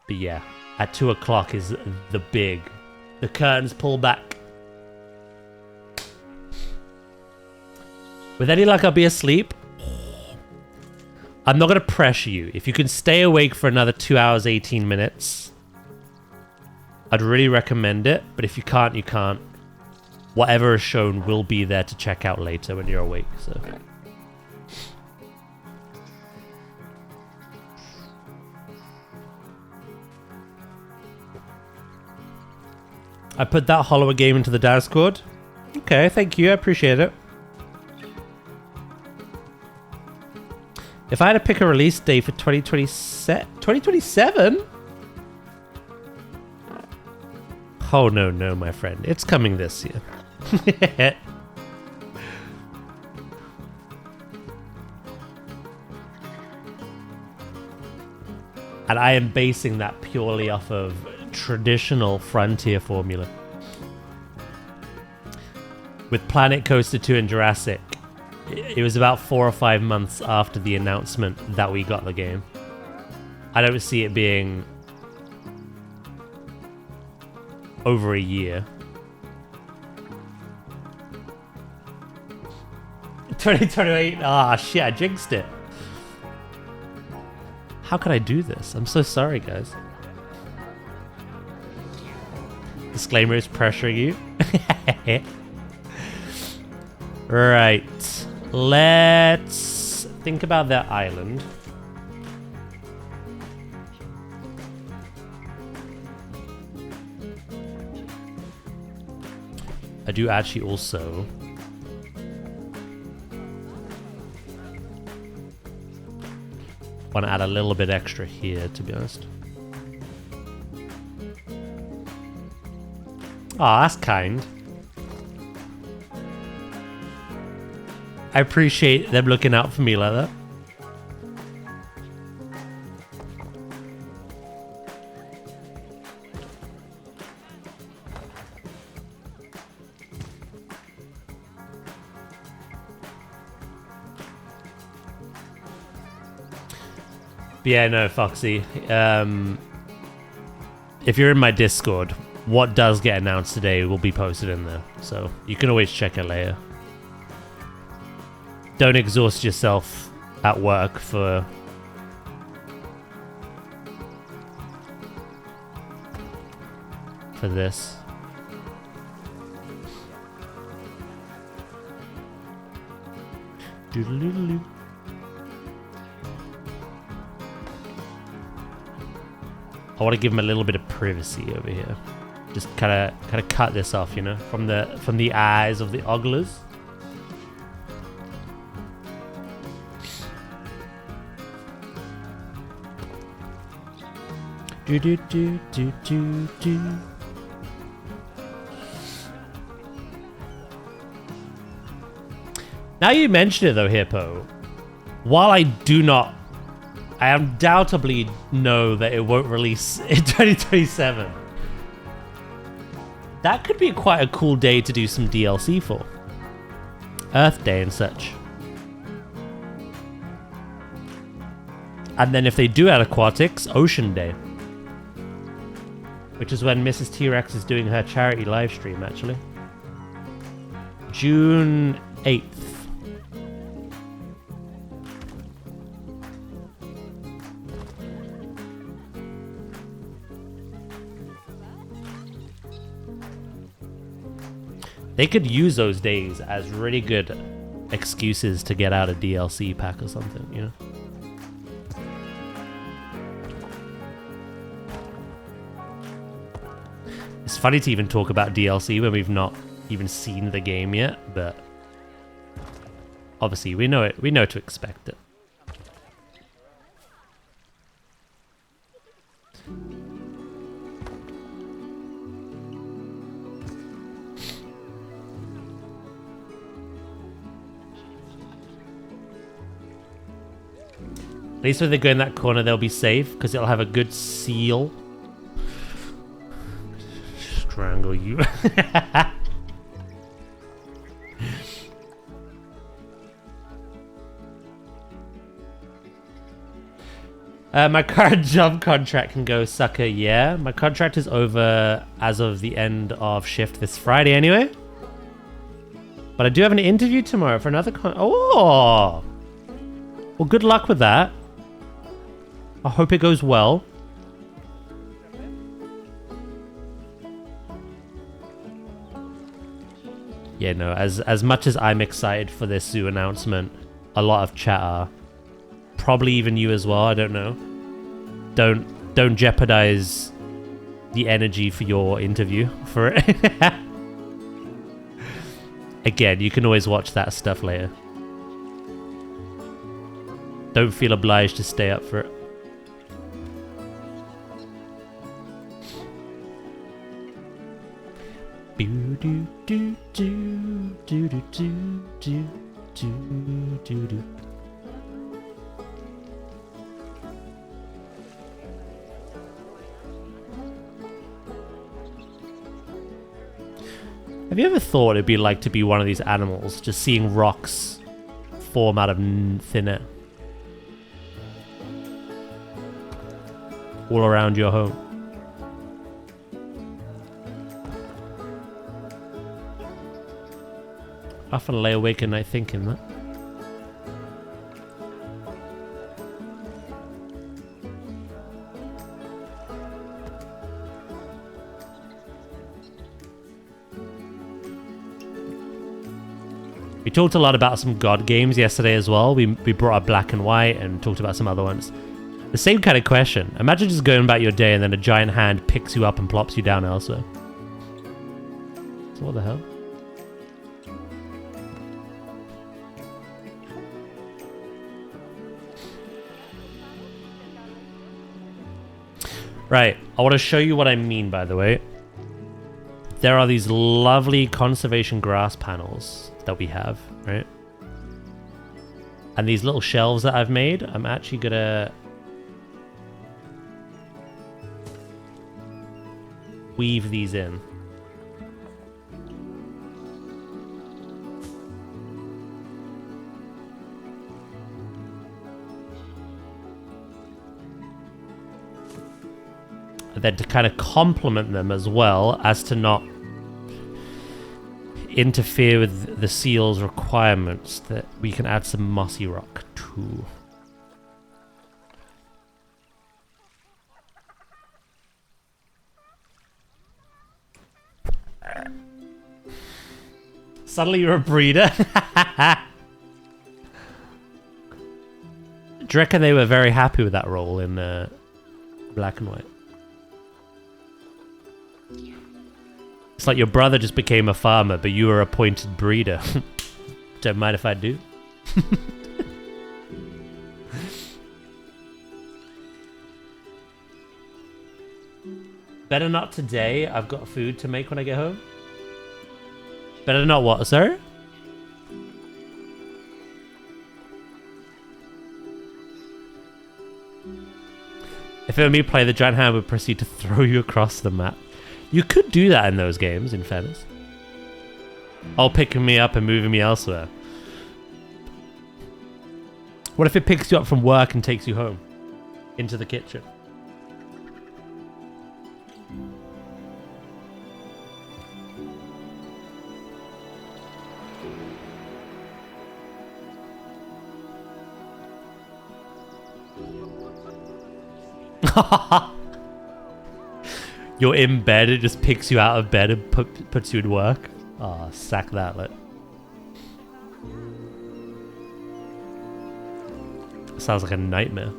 But yeah. At 2 o'clock is the big. The curtains pull back. With any luck, I'll be asleep. I'm not going to pressure you. If you can stay awake for another 2 hours, 18 minutes, I'd really recommend it. But if you can't, you can't. Whatever is shown will be there to check out later when you're awake. So. I put that Hollower game into the Discord. Okay, thank you. I appreciate it. If I had to pick a release date for 2027? Oh, no, my friend. It's coming this year. And I am basing that purely off of traditional Frontier formula. With Planet Coaster 2 and Jurassic, it was about 4 or 5 months after the announcement that we got the game. I don't see it being over a year. 2028. Ah, shit, I jinxed it. How could I do this? I'm so sorry, guys. Disclaimer is pressuring you. Right. Let's think about that island. I do actually also want to add a little bit extra here, to be honest. Aw, that's kind. I appreciate them looking out for me like that. But yeah, no, Foxy. If you're in my Discord, what does get announced today will be posted in there. So you can always check it later. Don't exhaust yourself at work for... this. Doodle-doodle-doo. I want to give him a little bit of privacy over here. Just kind of cut this off, you know, from the eyes of the oglers. Do do do do do do. Now you mention it though, Hippo. While I undoubtedly know that it won't release in 2027. That could be quite a cool day to do some DLC for. Earth Day and such. And then if they do add Aquatics, Ocean Day. Which is when Mrs. T-Rex is doing her charity live stream, actually. June 8th. They could use those days as really good excuses to get out a DLC pack or something, you know? It's funny to even talk about DLC when we've not even seen the game yet, but obviously we know it. We know to expect it. At least when they go in that corner, they'll be safe because it'll have a good seal. Strangle you. My current job contract can go sucker, yeah. My contract is over as of the end of shift this Friday anyway. But I do have an interview tomorrow for another Oh! Well, good luck with that. I hope it goes well. Yeah, no, as much as I'm excited for this zoo announcement, a lot of chat are. Probably even you as well, I don't know. Don't jeopardize the energy for your interview for it. Again, you can always watch that stuff later. Don't feel obliged to stay up for it. Have you ever thought it'd be like to be one of these animals, just seeing rocks form out of thin air? All around your home. I often lay awake at night thinking that. We talked a lot about some God games yesterday as well. We brought up Black and White and talked about some other ones. The same kind of question. Imagine just going about your day and then a giant hand picks you up and plops you down elsewhere. So what the hell? Right, I want to show you what I mean, by the way. There are these lovely conservation grass panels that we have, right? And these little shelves that I've made, I'm actually gonna weave these in. but then to kind of complement them as well as to not interfere with the seal's requirements, that we can add some mossy rock too. Suddenly you're a breeder. Do you reckon they were very happy with that role in Black and White? It's like your brother just became a farmer, but you were appointed breeder. Don't mind if I do. Better not today. I've got food to make when I get home. Better not what, sir? If it were me playing, the giant hand would proceed to throw you across the map. You could do that in those games, in fairness. All picking me up and moving me elsewhere. What if it picks you up from work and takes you home? Into the kitchen? You're in bed, it just picks you out of bed and puts you in work. Oh, sack that, look. Sounds like a nightmare.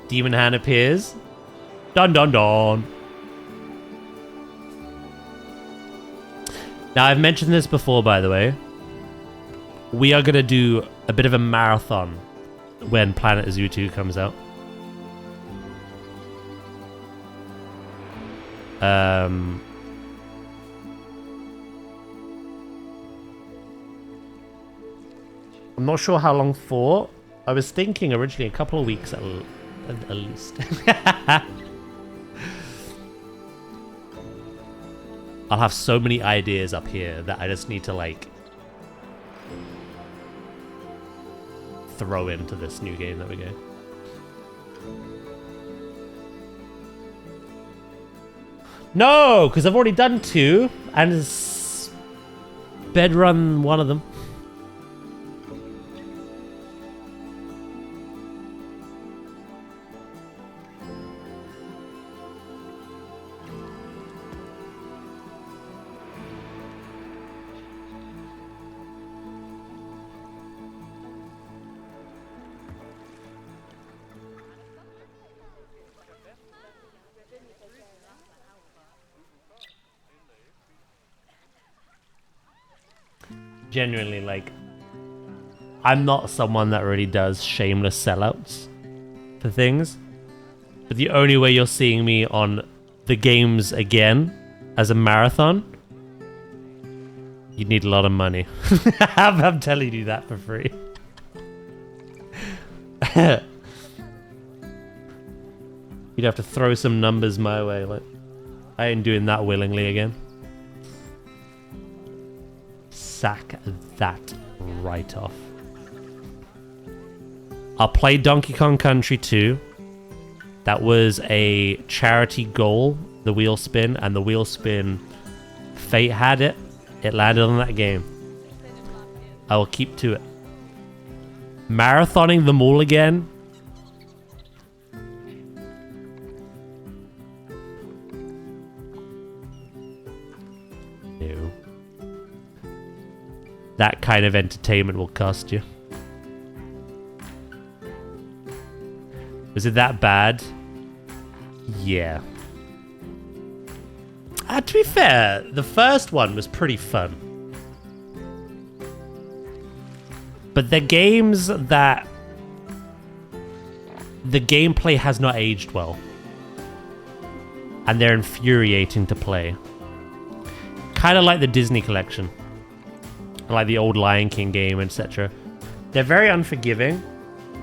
Demon hand appears. Dun dun dun. Now, I've mentioned this before, by the way. We are going to do a bit of a marathon when planetzoo 2 comes out. I'm not sure how long for. I was thinking originally a couple of weeks at least. I'll have so many ideas up here that I just need to like throw into this new game that we get. No, because I've already done 2 and bed run one of them. Genuinely, like, I'm not someone that really does shameless sellouts for things, but the only way you're seeing me on the games again as a marathon, you'd need a lot of money. I'm telling you that for free. You'd have to throw some numbers my way. Like, I ain't doing that willingly again. Sack that right off. I'll play Donkey Kong Country 2. That was a charity goal, the wheel spin, and the wheel spin, fate had it. It landed on that game. I will keep to it. Marathoning them all again. No. That kind of entertainment will cost you. Was it that bad? Yeah. To be fair, the first one was pretty fun. But the games that... the gameplay has not aged well. and they're infuriating to play. Kind of like the Disney collection, like the old Lion King game, etc. They're very unforgiving.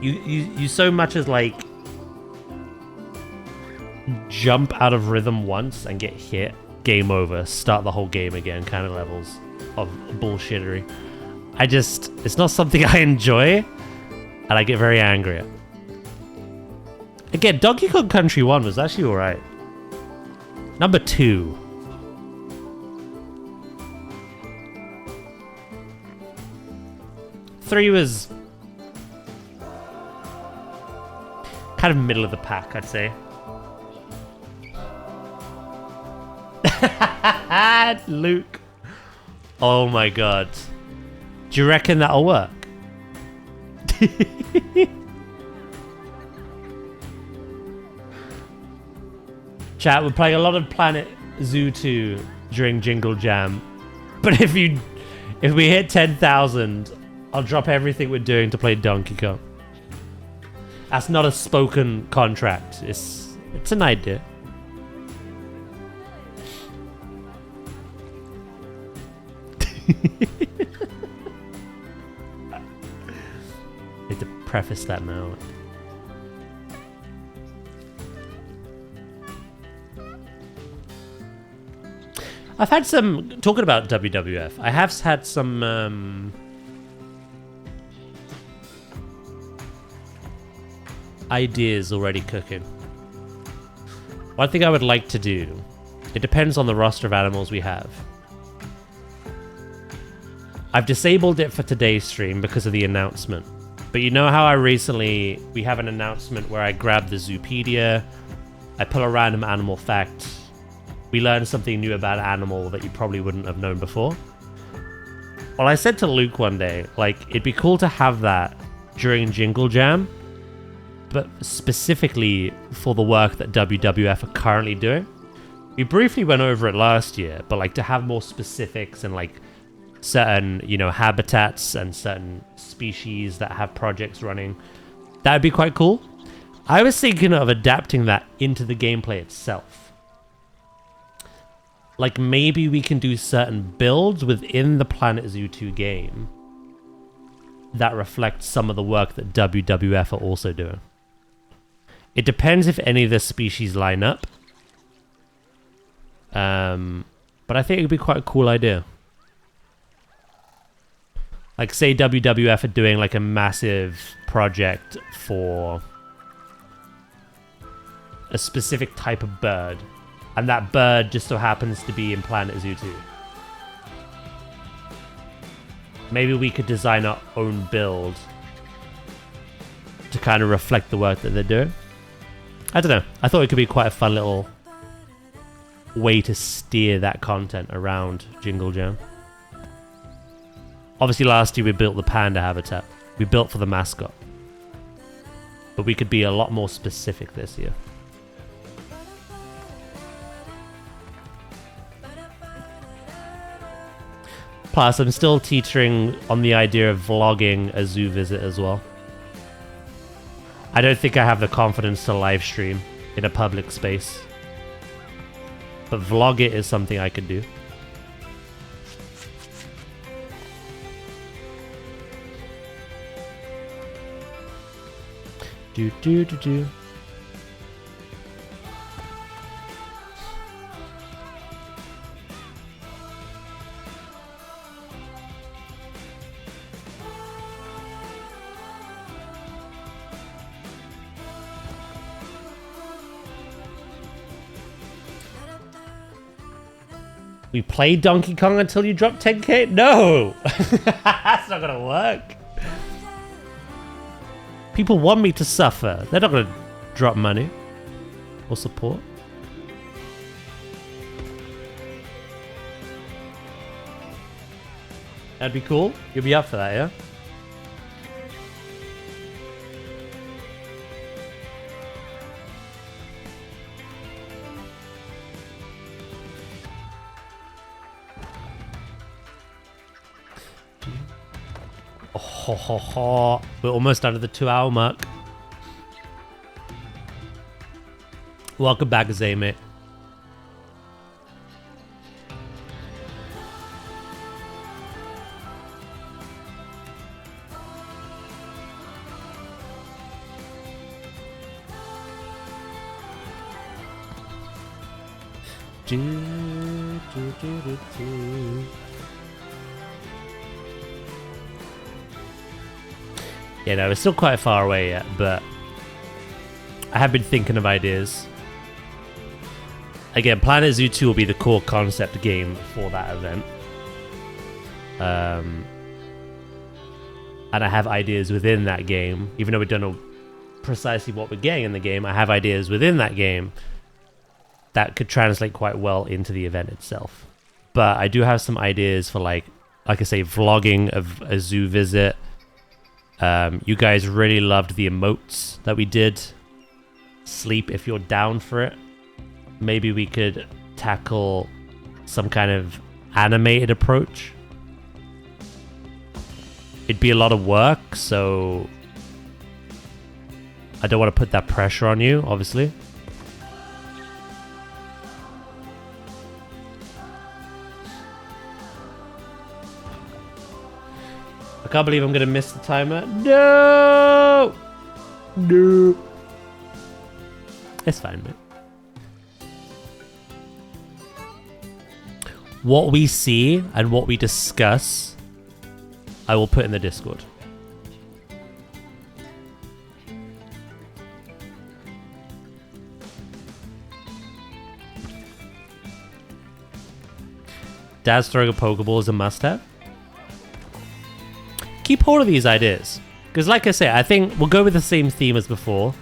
You so much as like jump out of rhythm once and get hit, game over, start the whole game again kind of levels of bullshittery. It's not something I enjoy, and I get very angry at. Again, Donkey Kong Country 1 was actually alright. Number 2. Three was kind of middle of the pack, I'd say. Luke. Oh my god. Do you reckon that'll work? Chat, we're playing a lot of planetzoo 2 during Jingle Jam. But if we hit 10,000, I'll drop everything we're doing to play Donkey Kong. That's not a spoken contract. It's an idea. Need to preface that now. I've had some talking about WWF. I have had some ideas already cooking. One thing I would like to do, it depends on the roster of animals we have. I've disabled it for today's stream because of the announcement. But you know how we have an announcement where I grab the Zoopedia, I pull a random animal fact, we learn something new about an animal that you probably wouldn't have known before? Well, I said to Luke one day, like, it'd be cool to have that during Jingle Jam, but specifically for the work that WWF are currently doing. We briefly went over it last year, but like to have more specifics and like certain, habitats and certain species that have projects running, that would be quite cool. I was thinking of adapting that into the gameplay itself. Like maybe we can do certain builds within the planetzoo 2 game that reflect some of the work that WWF are also doing. It depends if any of the species line up. But I think it would be quite a cool idea. Like say WWF are doing like a massive project for a specific type of bird, and that bird just so happens to be in planetzoo 2. Maybe we could design our own build to kind of reflect the work that they're doing. I don't know. I thought it could be quite a fun little way to steer that content around Jingle Jam. Obviously last year we built the panda habitat. We built for the mascot. But we could be a lot more specific this year. Plus, I'm still teetering on the idea of vlogging a zoo visit as well. I don't think I have the confidence to live stream in a public space. But vlog it is something I could do. Do. We play Donkey Kong until you drop 10k? No! That's not gonna work. People want me to suffer. They're not gonna drop money or support. That'd be cool. You'll be up for that, yeah? We're almost out of the 2-hour mark. Welcome back, Zay, mate. Yeah, no, it's still quite far away yet, but I have been thinking of ideas. Again, Planet Zoo 2 will be the core concept game for that event. And I have ideas within that game. Even though we don't know precisely what we're getting in the game, I have ideas within that game that could translate quite well into the event itself. But I do have some ideas for like I say, vlogging of a zoo visit. You guys really loved the emotes that we did. Sleep if you're down for it. Maybe we could tackle some kind of animated approach. It'd be a lot of work, so I don't want to put that pressure on you, obviously. I can't believe I'm going to miss the timer. No! No. It's fine, man. What we see and what we discuss, I will put in the Discord. Dad's throwing a Pokeball is a must-have. Keep hold of these ideas. Because like I say, I think we'll go with the same theme as before.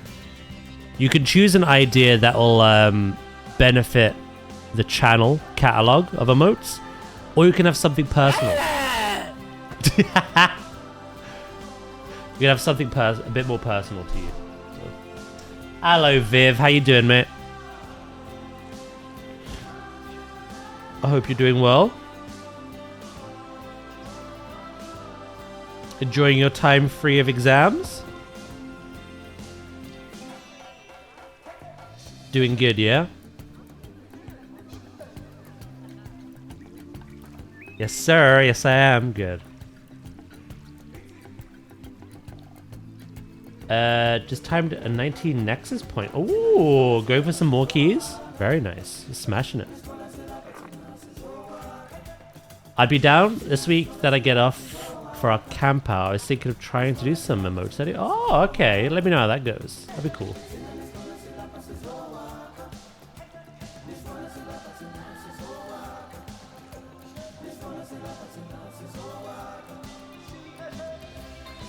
You can choose an idea that will benefit the channel catalog of emotes, or you can have something personal. You can have something a bit more personal to you. So. Hello, Viv. How you doing, mate? I hope you're doing well. Enjoying your time free of exams? Doing good, yeah? Yes, sir. Yes, I am. Good. Just timed a 19 Nexus point. Ooh, going for some more keys. Very nice. Just smashing it. I'd be down this week that I get off for our camp out. I was thinking of trying to do some emotes. Oh, okay. Let me know how that goes. That'd be cool.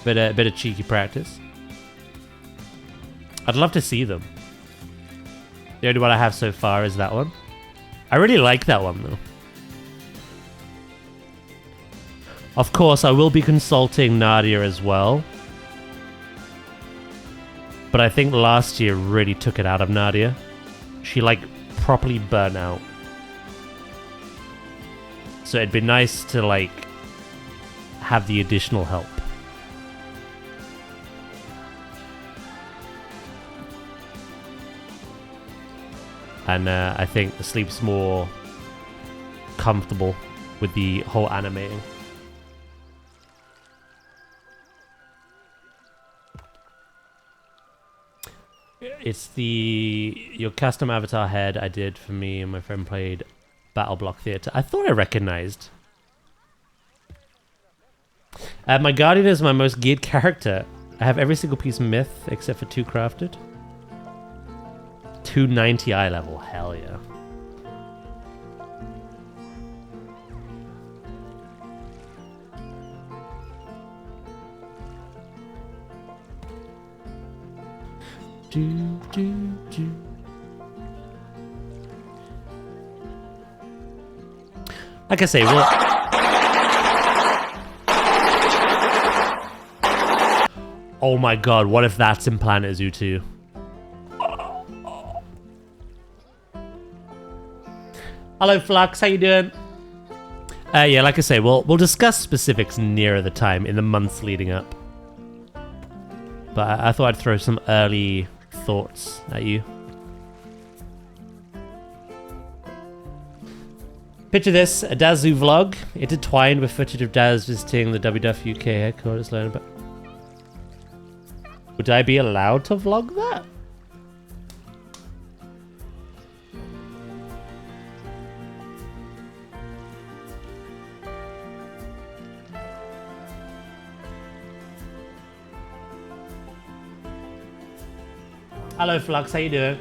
Bit of cheeky practice. I'd love to see them. The only one I have so far is that one. I really like that one though. Of course, I will be consulting Nadia as well. But I think last year really took it out of Nadia. She like properly burnt out. So it'd be nice to like have the additional help. And I think the Sleep's more comfortable with the whole animating. It's your custom avatar head I did for me and my friend played Battle Block Theatre. I thought I recognized. My Guardian is my most geared character. I have every single piece of myth except for 2 crafted. 290 eye level, hell yeah. Like I say, oh my god, what if that's in Planet Zoo 2? Hello, Flux. How you doing? Yeah, like I say, we'll discuss specifics nearer the time in the months leading up. But I thought I'd throw some early thoughts at you. Picture this, a Daz Zoo vlog, intertwined with footage of Daz visiting the WWF UK headquarters. Learn about. Would I be allowed to vlog that? Hello, Flux. How you doing?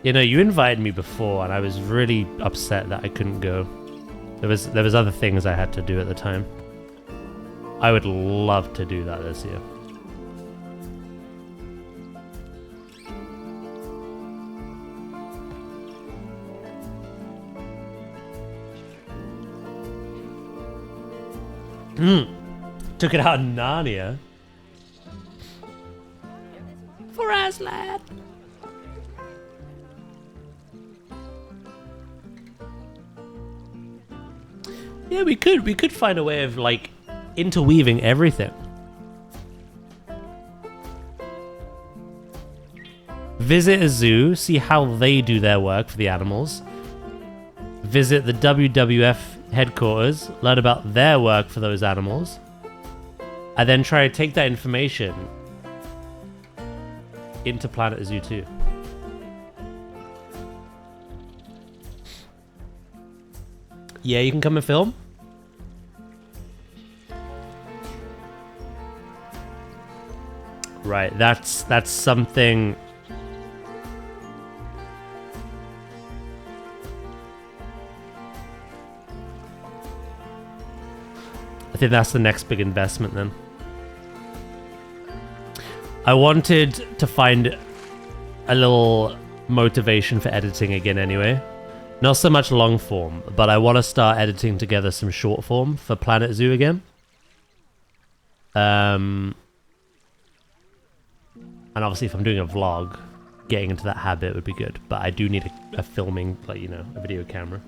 You know, you invited me before, and I was really upset that I couldn't go. There was other things I had to do at the time. I would love to do that this year. Took it out in Narnia. For Aslan. Yeah, we could find a way of like interweaving everything. Visit a zoo, see how they do their work for the animals. Visit the WWF headquarters, learn about their work for those animals. And then try to take that information into planetzoo too. Yeah, you can come and film. Right, that's something. I think that's the next big investment then. I wanted to find a little motivation for editing again anyway. Not so much long form, but I want to start editing together some short form for planetzoo again. And obviously if I'm doing a vlog, getting into that habit would be good. But I do need a filming, like, you know, a video camera.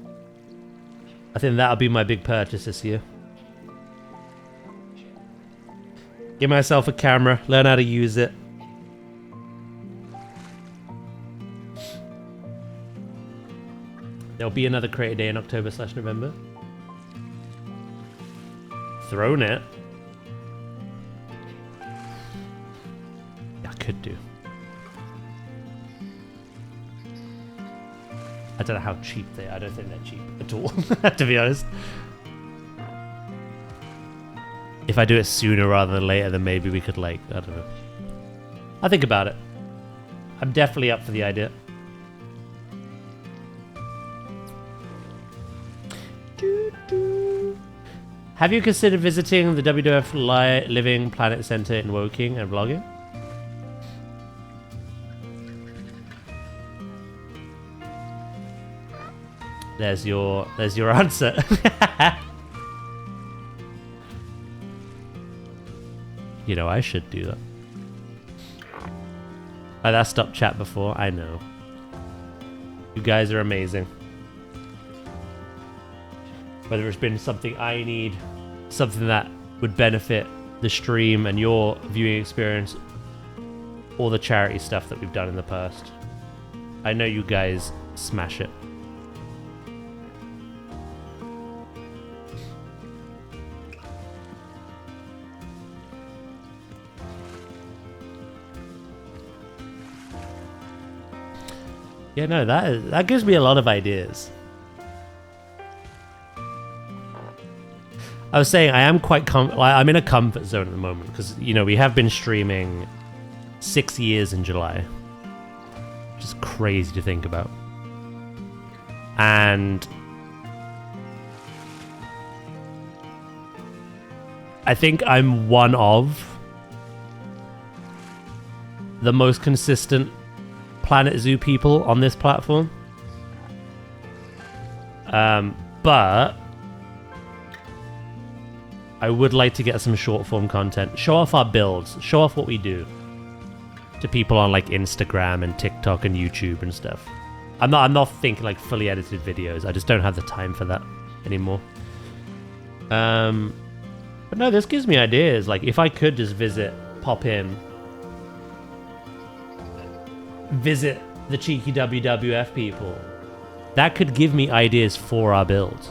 I think that'll be my big purchase this year. Give myself a camera, learn how to use it. There'll be another creator day in October/November. Thrown it. I could do. I don't know how cheap they are. I don't think they're cheap at all, to be honest. If I do it sooner rather than later, then maybe we could, like, I don't know. I'll think about it. I'm definitely up for the idea. Have you considered visiting the WWF Living Planet Center in Woking and vlogging? There's your answer. You know, I should do that. Oh, that stopped chat before. I know. You guys are amazing. Whether it's been something I need, something that would benefit the stream and your viewing experience, or the charity stuff that we've done in the past. I know you guys smash it. Yeah, no, that gives me a lot of ideas. I was saying I am quite I'm in a comfort zone at the moment because, you know, we have been streaming 6 years in July, which is crazy to think about. And I think I'm one of the most consistent planetzoo people on this platform. But I would like to get some short form content. Show off our builds. Show off what we do to people on like Instagram and TikTok and YouTube and stuff. I'm not thinking like fully edited videos. I just don't have the time for that anymore. But no, this gives me ideas. Like if I could just pop in, visit the cheeky WWF people, that could give me ideas for our builds.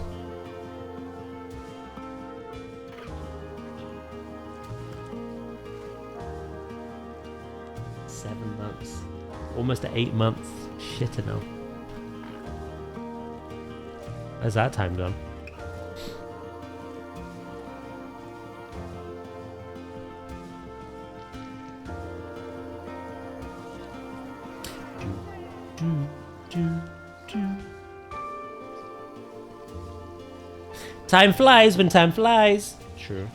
Almost at 8 months. Shit, I know. Where's that time gone? Time flies when time flies. True.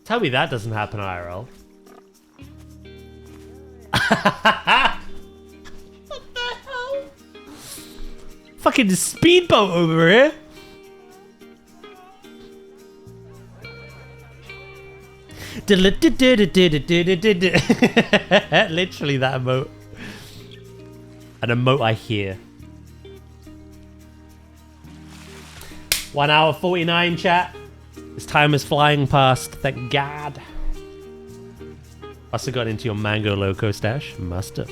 Tell me that doesn't happen IRL. What the hell? Fucking speedboat over here. Literally that emote. An emote I hear. 1 hour 49 chat. This time is flying past, thank God. Must have gotten into your Mango Loco stash. Must have.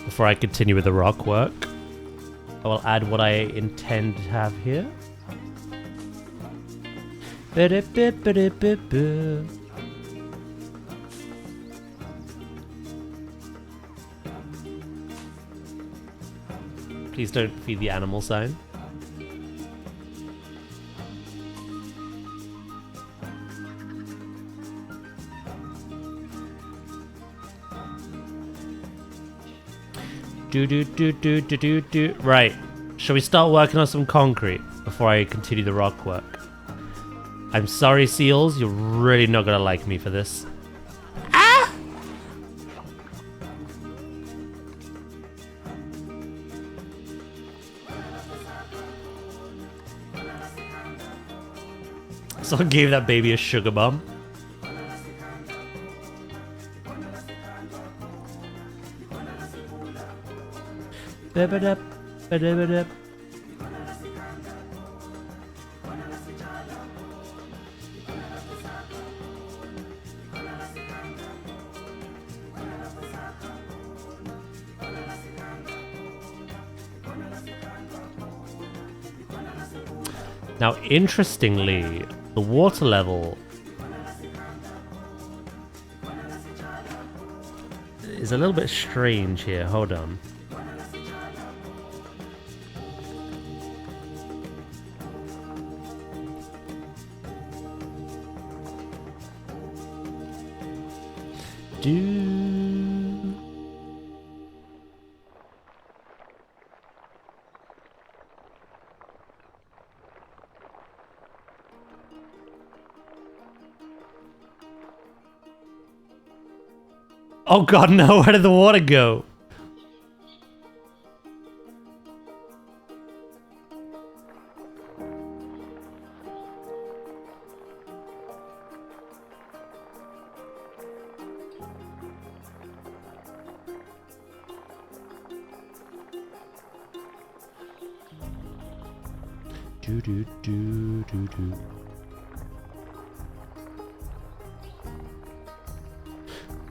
Before I continue with the rock work, I will add what I intend to have here. Please don't feed the animal sign. Do. Right. Shall we start working on some concrete before I continue the rock work? I'm sorry, seals. You're really not gonna like me for this. Ah! Someone gave that baby a sugar bomb. Ba-ba-da, ba-da-ba-da. Now, interestingly, the water level is a little bit strange here. Hold on. Oh god, no, where did the water go? Do.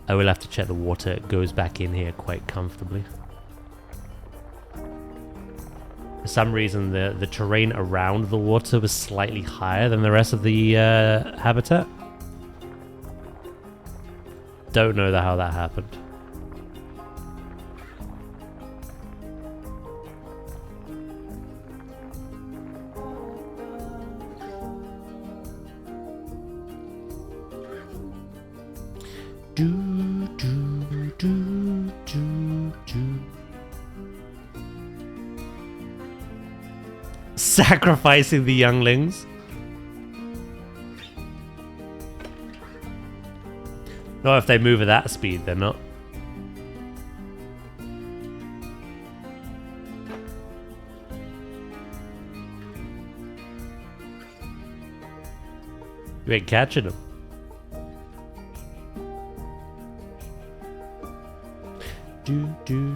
I will have to check the water. It goes back in here quite comfortably. For some reason, the terrain around the water was slightly higher than the rest of the habitat. Don't know how that happened. Sacrificing the younglings. Not if they move at that speed, they're not. You ain't catching them. Do.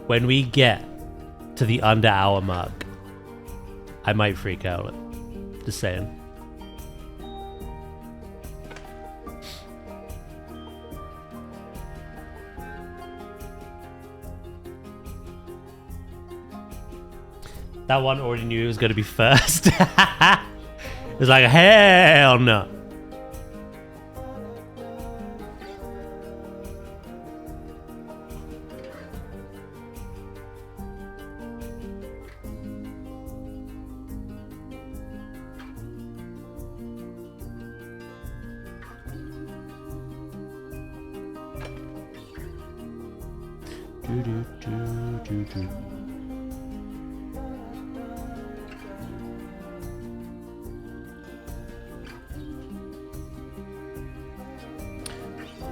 When we get to the under hour mark, I might freak out. Just saying. That one already knew it was going to be first. It's like, hell no.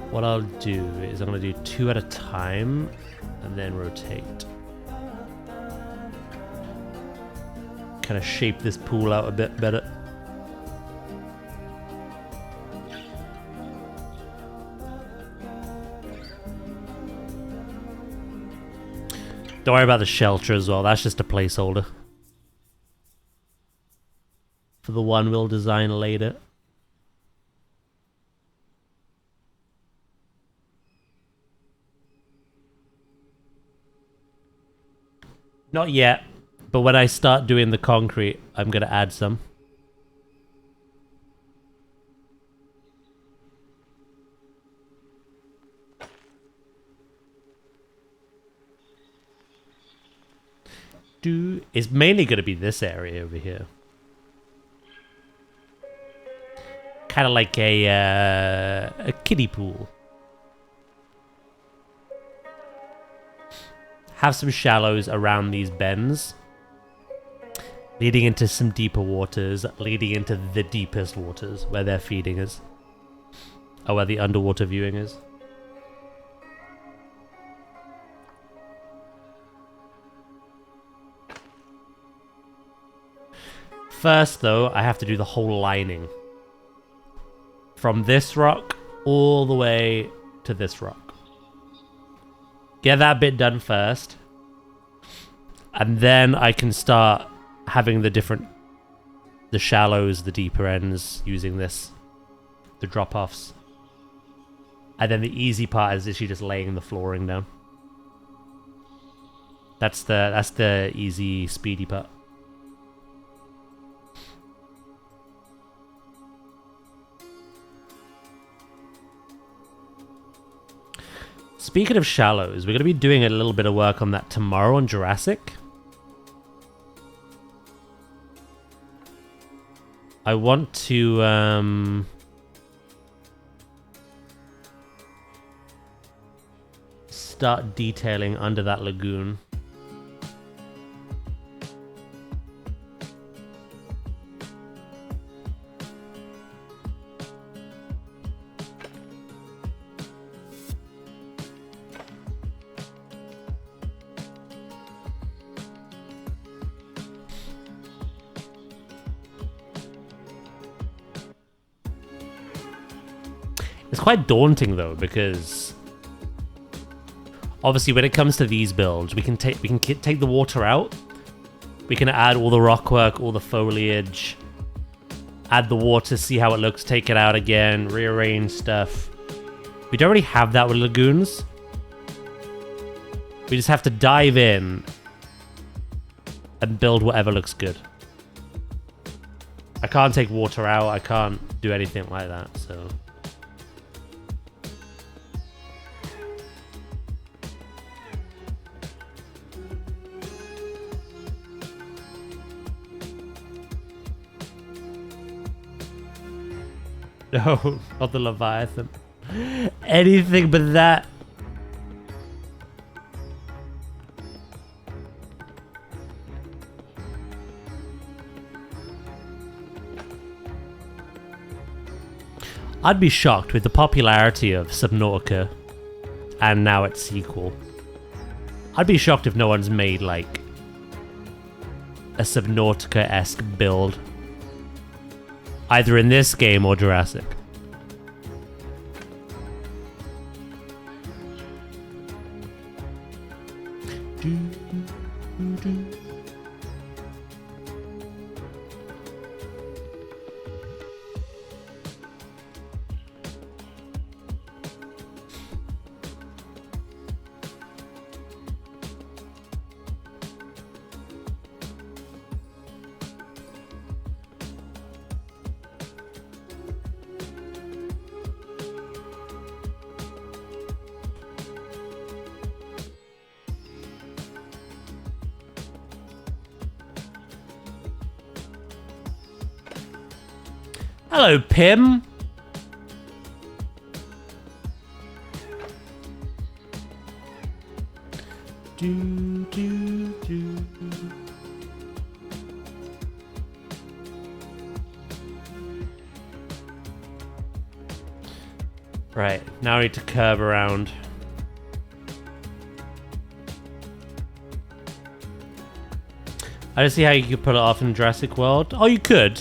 What I'll do is I'm going to do 2 at a time and then rotate. Kind of shape this pool out a bit better. Don't worry about the shelter as well. That's just a placeholder for the one we'll design later. Not yet, but when I start doing the concrete, I'm going to add some. It's mainly going to be this area over here. Kind of like a kiddie pool. Have some shallows around these bends, leading into some deeper waters, leading into the deepest waters where their feeding is, or where the underwater viewing is. First, though, I have to do the whole lining. From this rock all the way to this rock. Get that bit done first. And then I can start having the shallows, the deeper ends, using this. The drop-offs. And then the easy part is literally just laying the flooring down. That's the easy, speedy part. Speaking of shallows, we're going to be doing a little bit of work on that tomorrow on Jurassic. I want to start detailing under that lagoon. It's quite daunting though, because obviously when it comes to these builds, we can take the water out. We can add all the rockwork, all the foliage, add the water, see how it looks, take it out again, rearrange stuff. We don't really have that with lagoons. We just have to dive in and build whatever looks good. I can't take water out, I can't do anything like that, so... No, not the Leviathan. Anything but that. I'd be shocked with the popularity of Subnautica and now its sequel. I'd be shocked if no one's made like a Subnautica-esque build. Either in this game or Jurassic. Hello, Pim. Right, now I need to curve around. I don't see how you could put it off in Jurassic World. Oh, you could.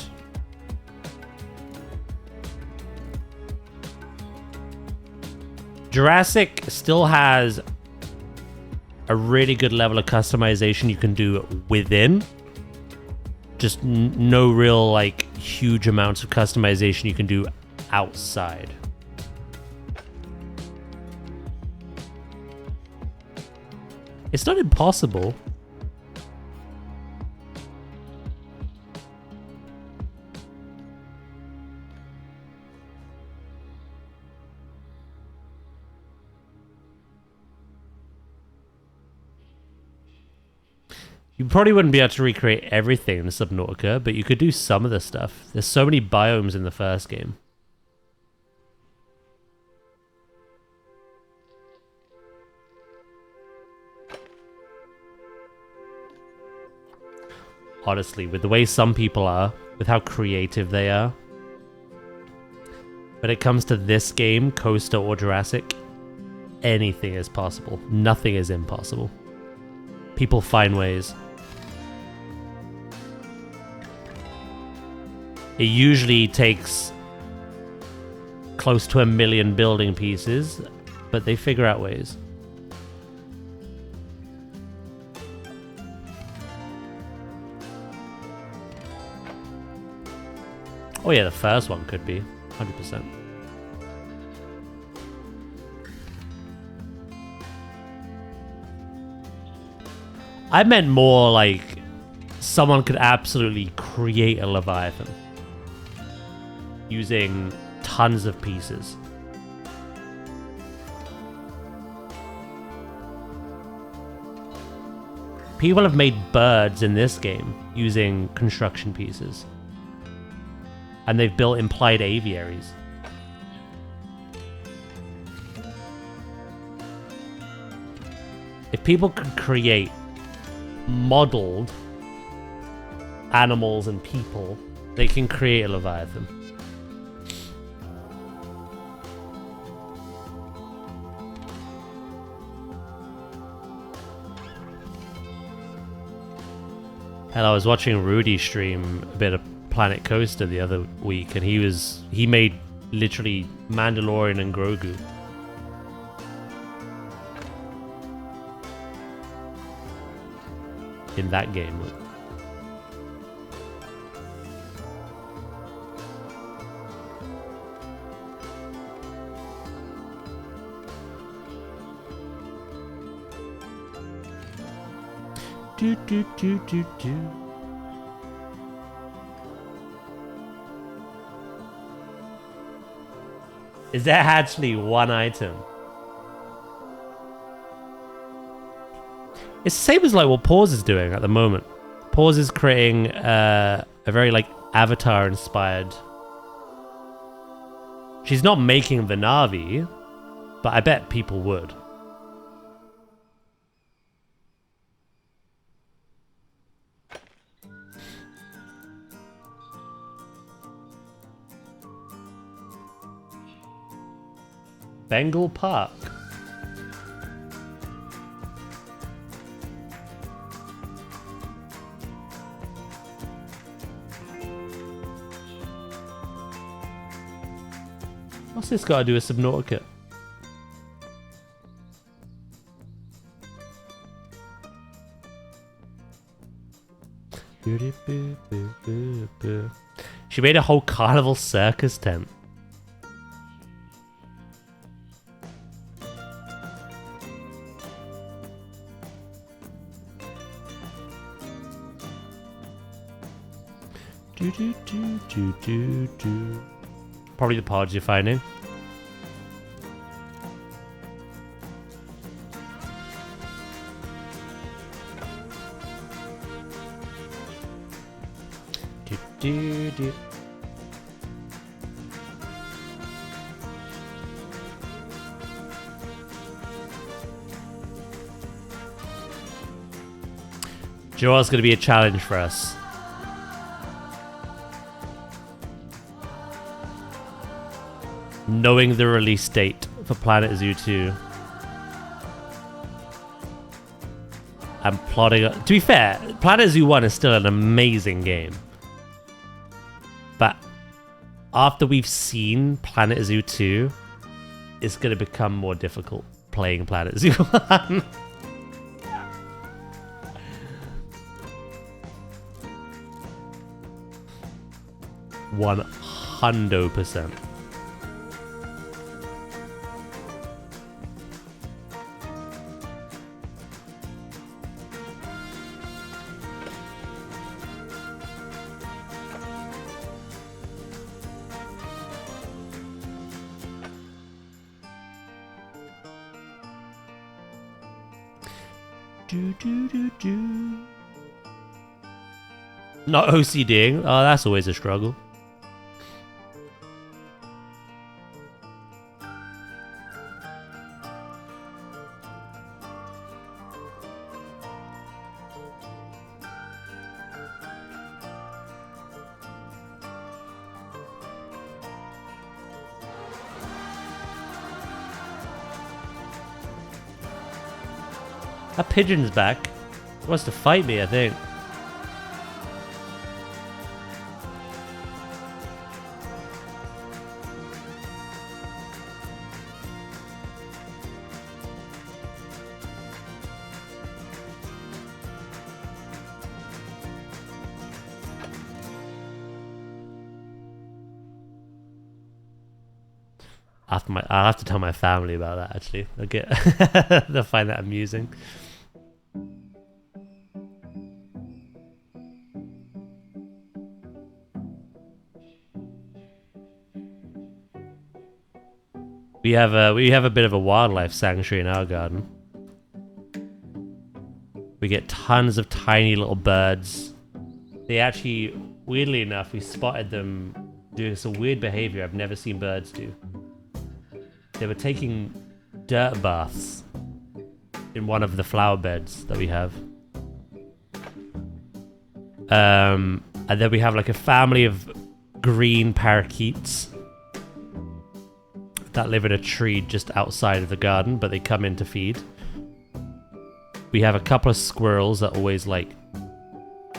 Jurassic still has a really good level of customization you can do within. Just no real, like, huge amounts of customization you can do outside. It's not impossible. You probably wouldn't be able to recreate everything in Subnautica, but you could do some of the stuff. There's so many biomes in the first game. Honestly, with the way some people are, with how creative they are, when it comes to this game, Coaster or Jurassic, anything is possible. Nothing is impossible. People find ways. It usually takes close to 1 million building pieces, but they figure out ways. Oh yeah, the first one could be 100%. I meant more like someone could absolutely create a Leviathan using tons of pieces. People have made birds in this game using construction pieces. And they've built implied aviaries. If people could create modeled animals and people, they can create a Leviathan. Hell, I was watching Rudy stream a bit of Planet Coaster the other week, and he made literally Mandalorian and Grogu. In that game. Do do do do do. Is there actually one item? It's the same as like what Pause is doing at the moment. Pause is creating a very like Avatar inspired. She's not making the Na'vi, but I bet people would. Bengal Park. What's this got to do with Subnautica? She made a whole carnival circus tent. Probably the pods you're finding. Joel's going to be a challenge for us. Knowing the release date for PlanetZoo 2. I'm plotting... To be fair, PlanetZoo 1 is still an amazing game. But after we've seen PlanetZoo 2, it's going to become more difficult playing PlanetZoo 1. $100%. Not OCDing. Oh, that's always a struggle. That pigeon's back. He wants to fight me, I think. I'll have to tell my family about that, actually. They'll find that amusing. We have a bit of a wildlife sanctuary in our garden. We get tons of tiny little birds. They actually, weirdly enough, we spotted them doing some weird behavior I've never seen birds do. They were taking dirt baths in one of the flower beds that we have. And then we have like a family of green parakeets that live in a tree just outside of the garden, but they come in to feed. We have a couple of squirrels that always like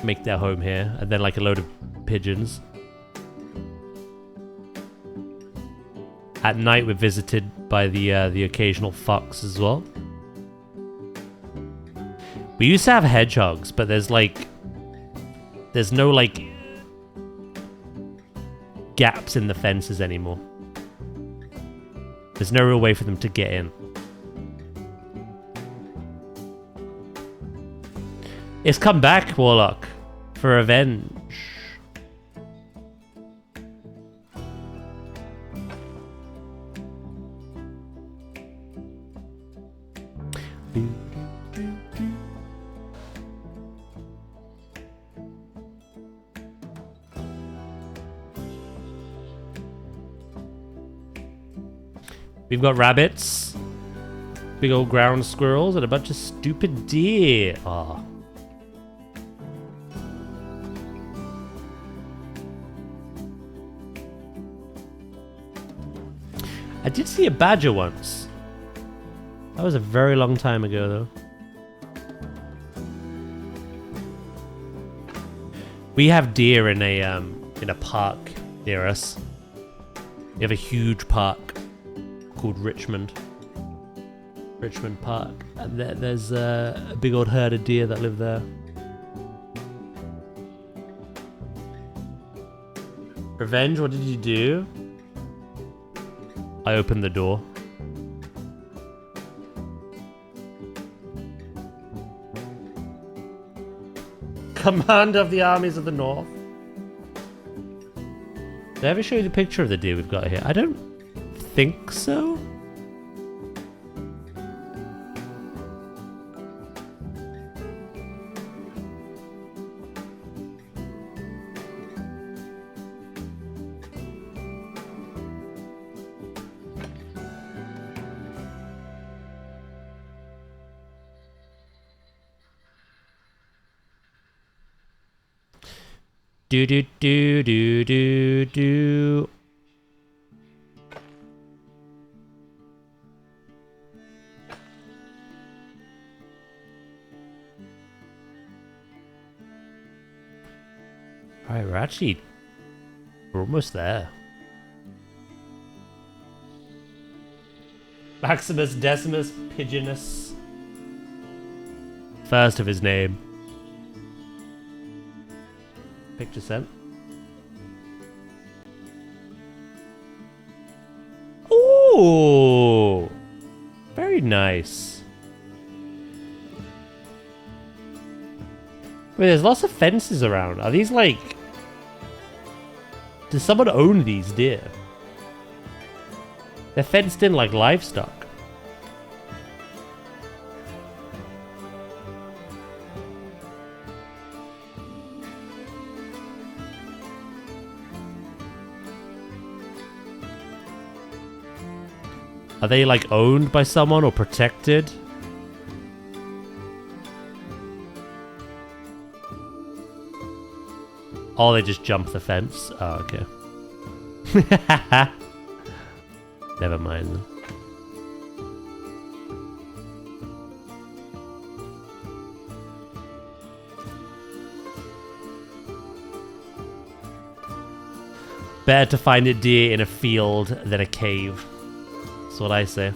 make their home here, and then like a load of pigeons. At night, we're visited by the occasional fox as well. We used to have hedgehogs, but there's no like gaps in the fences anymore. There's no real way for them to get in. It's come back, Warlock, for revenge. We've got rabbits, big old ground squirrels, and a bunch of stupid deer. Aw. I did see a badger once. That was a very long time ago, though. We have deer in a park near us. We have a huge park called Richmond Park, and there's a big old herd of deer that live there. Revenge, what did you do? I opened the door. Commander of the armies of the north. Did I ever show you the picture of the deer we've got here? I don't think so. Do do do do do do. Alright, we're almost there. Maximus Decimus Pigeonus. First of his name. Picture sent. Ooh! Very nice. Wait, there's lots of fences around. Are these like... Does someone own these deer? They're fenced in like livestock. Are they like owned by someone or protected? Oh, they just jump the fence. Oh, okay. Never mind then. Better to find a deer in a field than a cave. That's what I say.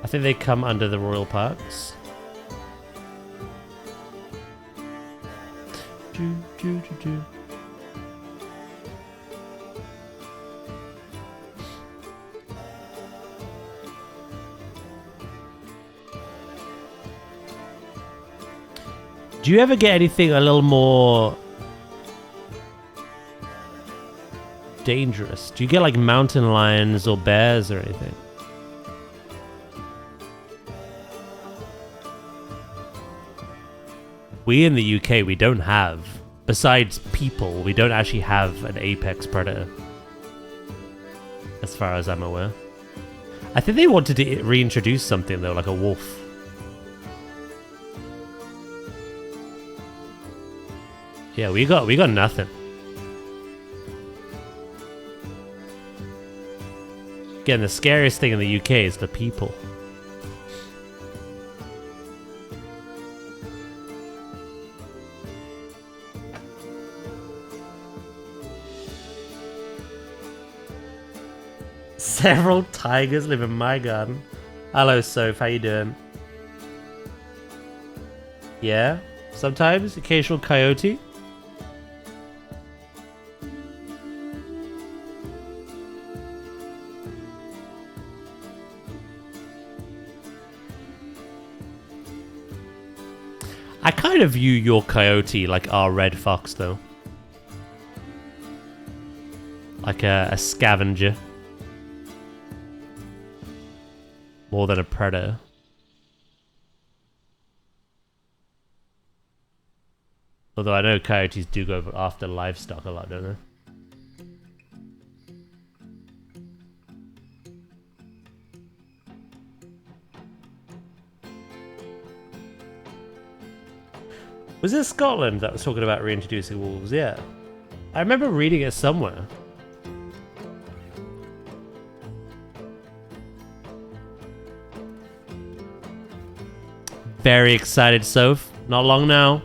I think they come under the royal parks. Do, do, do, do. Do you ever get anything a little more dangerous? Do you get like mountain lions or bears or anything? We in the UK, we don't have, besides people, we don't actually have an apex predator. As far as I'm aware. I think they wanted to reintroduce something though, like a wolf. Yeah, we got nothing. Again, the scariest thing in the UK is the people. Several tigers live in my garden. Hello, Soph. How you doing? Yeah, sometimes occasional coyote. I kind of view your coyote like our red fox, though. Like a scavenger. More than a predator. Although I know coyotes do go after livestock a lot, don't they? Was it Scotland that was talking about reintroducing wolves? Yeah. I remember reading it somewhere. Very excited, Soph. Not long now.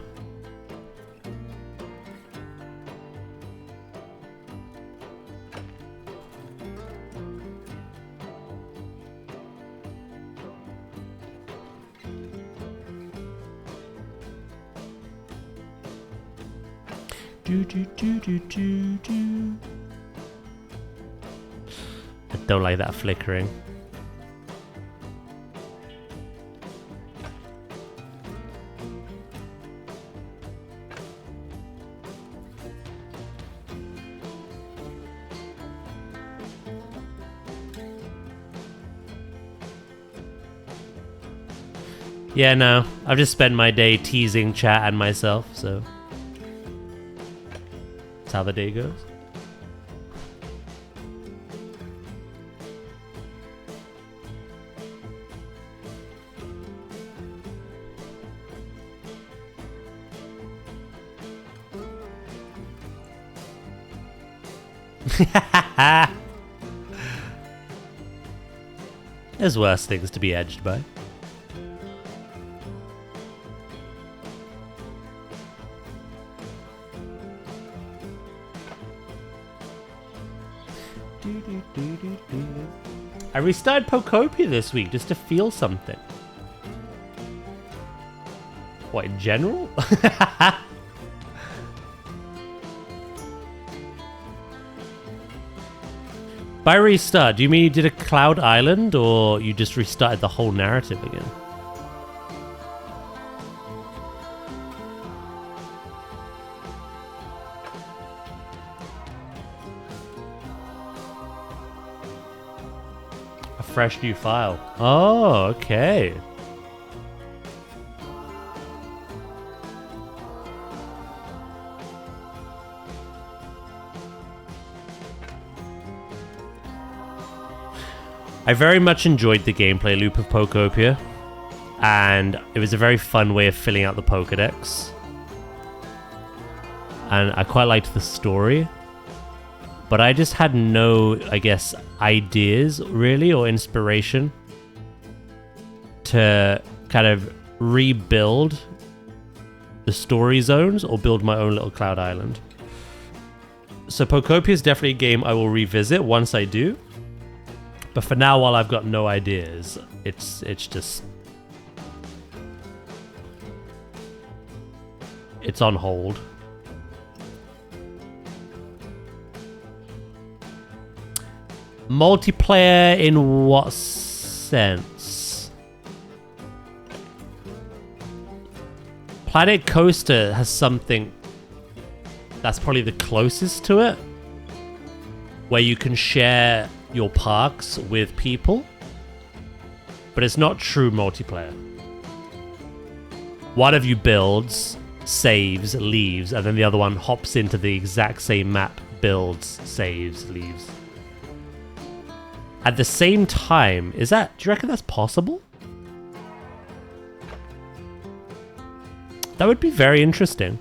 I don't like that flickering. Yeah, no. I've just spent my day teasing chat and myself, so that's how the day goes. There's worse things to be edged by. I restarted Pokopia this week just to feel something. What, in general? By restart, do you mean you did a Cloud Island or you just restarted the whole narrative again? A fresh new file. Oh, okay. I very much enjoyed the gameplay loop of Pokopia, and it was a very fun way of filling out the Pokedex. And I quite liked the story, but I just had no, I guess, ideas really or inspiration to kind of rebuild the story zones or build my own little Cloud Island. So Pokopia is definitely a game I will revisit once I do. But for now, while I've got no ideas, it's just... it's on hold. Multiplayer in what sense? Planet Coaster has something that's probably the closest to it, where you can share your parks with people, but it's not true multiplayer. One of you builds, saves, leaves, and then the other one hops into the exact same map, builds, saves, leaves. At the same time, do you reckon that's possible? That would be very interesting.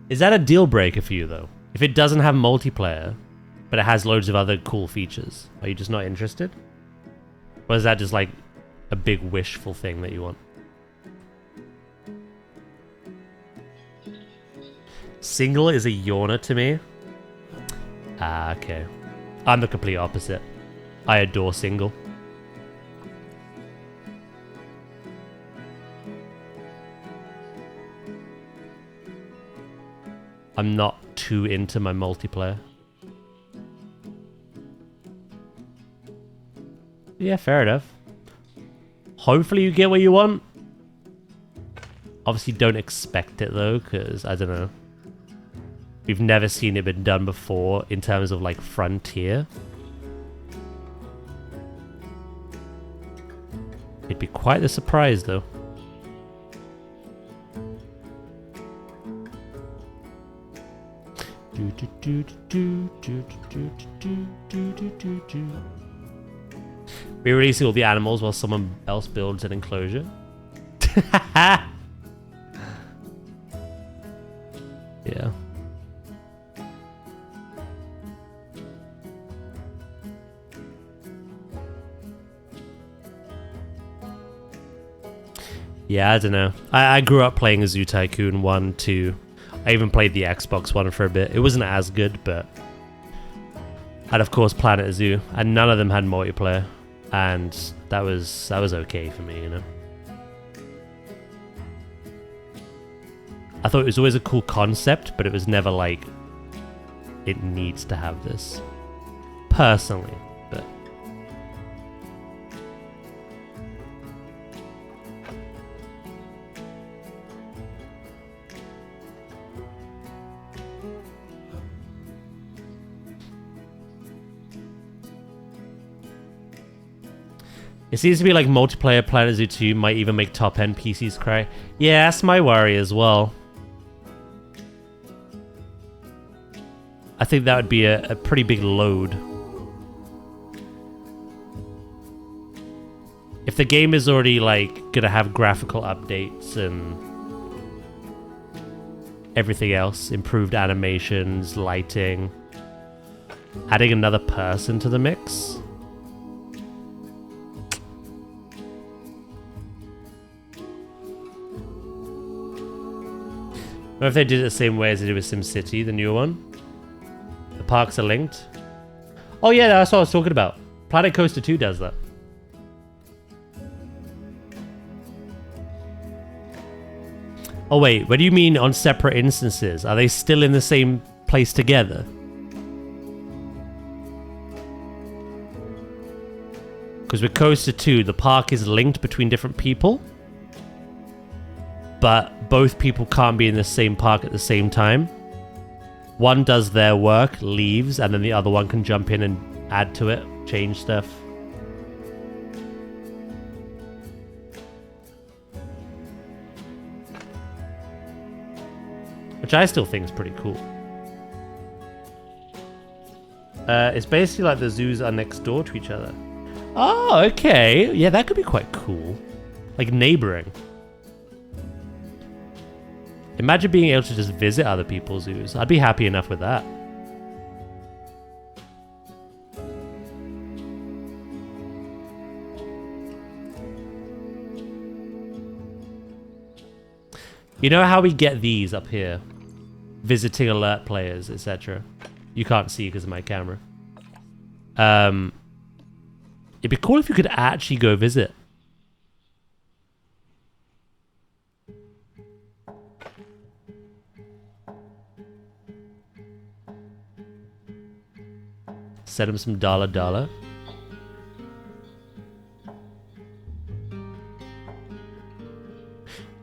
Is that a deal breaker for you though? If it doesn't have multiplayer, but it has loads of other cool features, are you just not interested? Or is that just like a big wishful thing that you want? Single is a yawner to me. Ah, okay. I'm the complete opposite. I adore single. I'm not too into my multiplayer. Yeah, fair enough. Hopefully you get what you want. Obviously don't expect it though, because, I don't know. We've never seen it been done before in terms of like Frontier. It'd be quite a surprise though. We're releasing all the animals while someone else builds an enclosure. Yeah. Yeah, I don't know. I grew up playing Zoo Tycoon 1, 2. I even played the Xbox one for a bit. It wasn't as good, but... And of course planetzoo, and none of them had multiplayer. And that was okay for me, you know? I thought it was always a cool concept, but it was never like, it needs to have this. Personally, but... It seems to be like multiplayer planetzoo 2 might even make top-end PCs cry. Yeah, that's my worry as well. I think that would be a pretty big load. If the game is already like gonna have graphical updates and everything else, improved animations, lighting, adding another person to the mix. What if they did it the same way as they did with SimCity, the newer one? The parks are linked. Oh yeah, that's what I was talking about. Planet Coaster 2 does that. Oh wait, what do you mean on separate instances? Are they still in the same place together? Because with Coaster 2, the park is linked between different people. But both people can't be in the same park at the same time. One does their work, leaves, and then the other one can jump in and add to it, change stuff. Which I still think is pretty cool. It's basically like the zoos are next door to each other. Oh, okay. Yeah, that could be quite cool. Like neighboring. Imagine being able to just visit other people's zoos. I'd be happy enough with that. You know how we get these up here? Visiting alert players, etc. You can't see because of my camera. It'd be cool if you could actually go visit. Send him some dollar.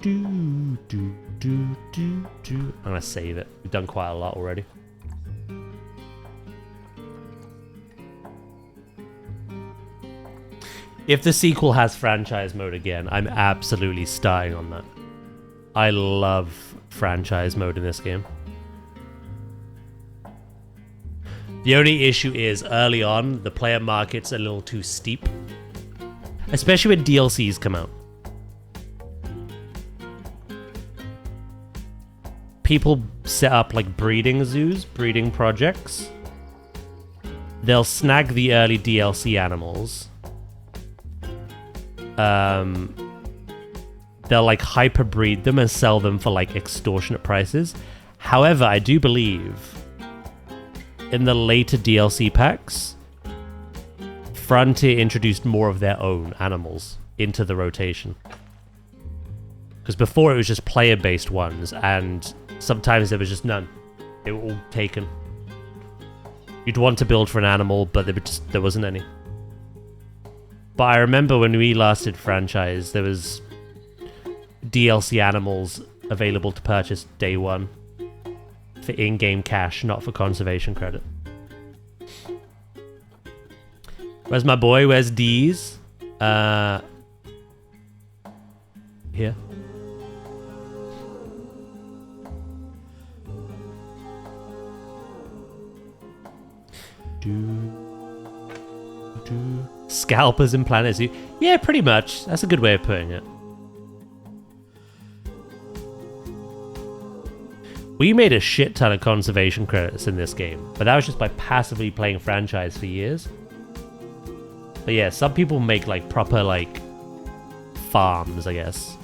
I'm gonna save it. We've done quite a lot already. If the sequel has franchise mode again, I'm absolutely starting on that. I love franchise mode in this game. The only issue is, early on, the player market's a little too steep. Especially when DLCs come out. People set up like breeding zoos, breeding projects. They'll snag the early DLC animals. They'll like hyperbreed them and sell them for like extortionate prices. However, I do believe in the later DLC packs, Frontier introduced more of their own animals into the rotation. Because before it was just player-based ones, and sometimes there was just none. They were all taken. You'd want to build for an animal, but there wasn't any. But I remember when we last did franchise, there was DLC animals available to purchase day one. For in-game cash, not for conservation credit. Where's my boy? Where's D's? Here. Scalpers in planetzoo. Yeah, pretty much. That's a good way of putting it. We made a shit ton of conservation credits in this game, but that was just by passively playing franchise for years. But yeah, some people make like proper like farms, I guess.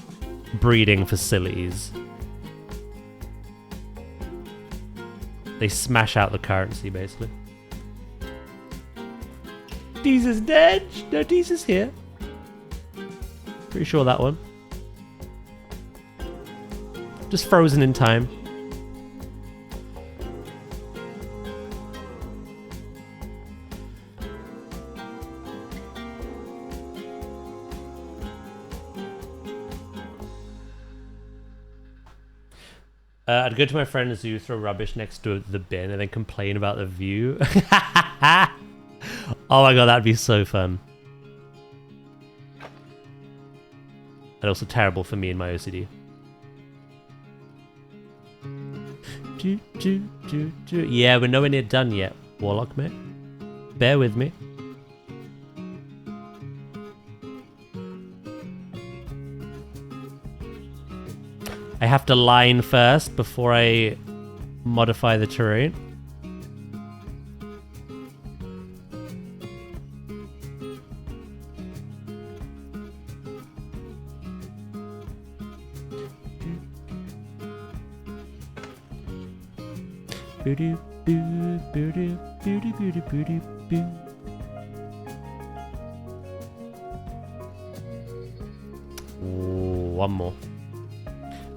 Breeding facilities. They smash out the currency, basically. Deeza's dead! No, Deeza's here. Pretty sure that one. Just frozen in time. I'd go to my friend's zoo, throw rubbish next to the bin, and then complain about the view. Oh my god, that'd be so fun. And also terrible for me and my OCD. Yeah, we're nowhere near done yet, Warlock mate. Bear with me. I have to line first before I modify the terrain. Ooh, one more.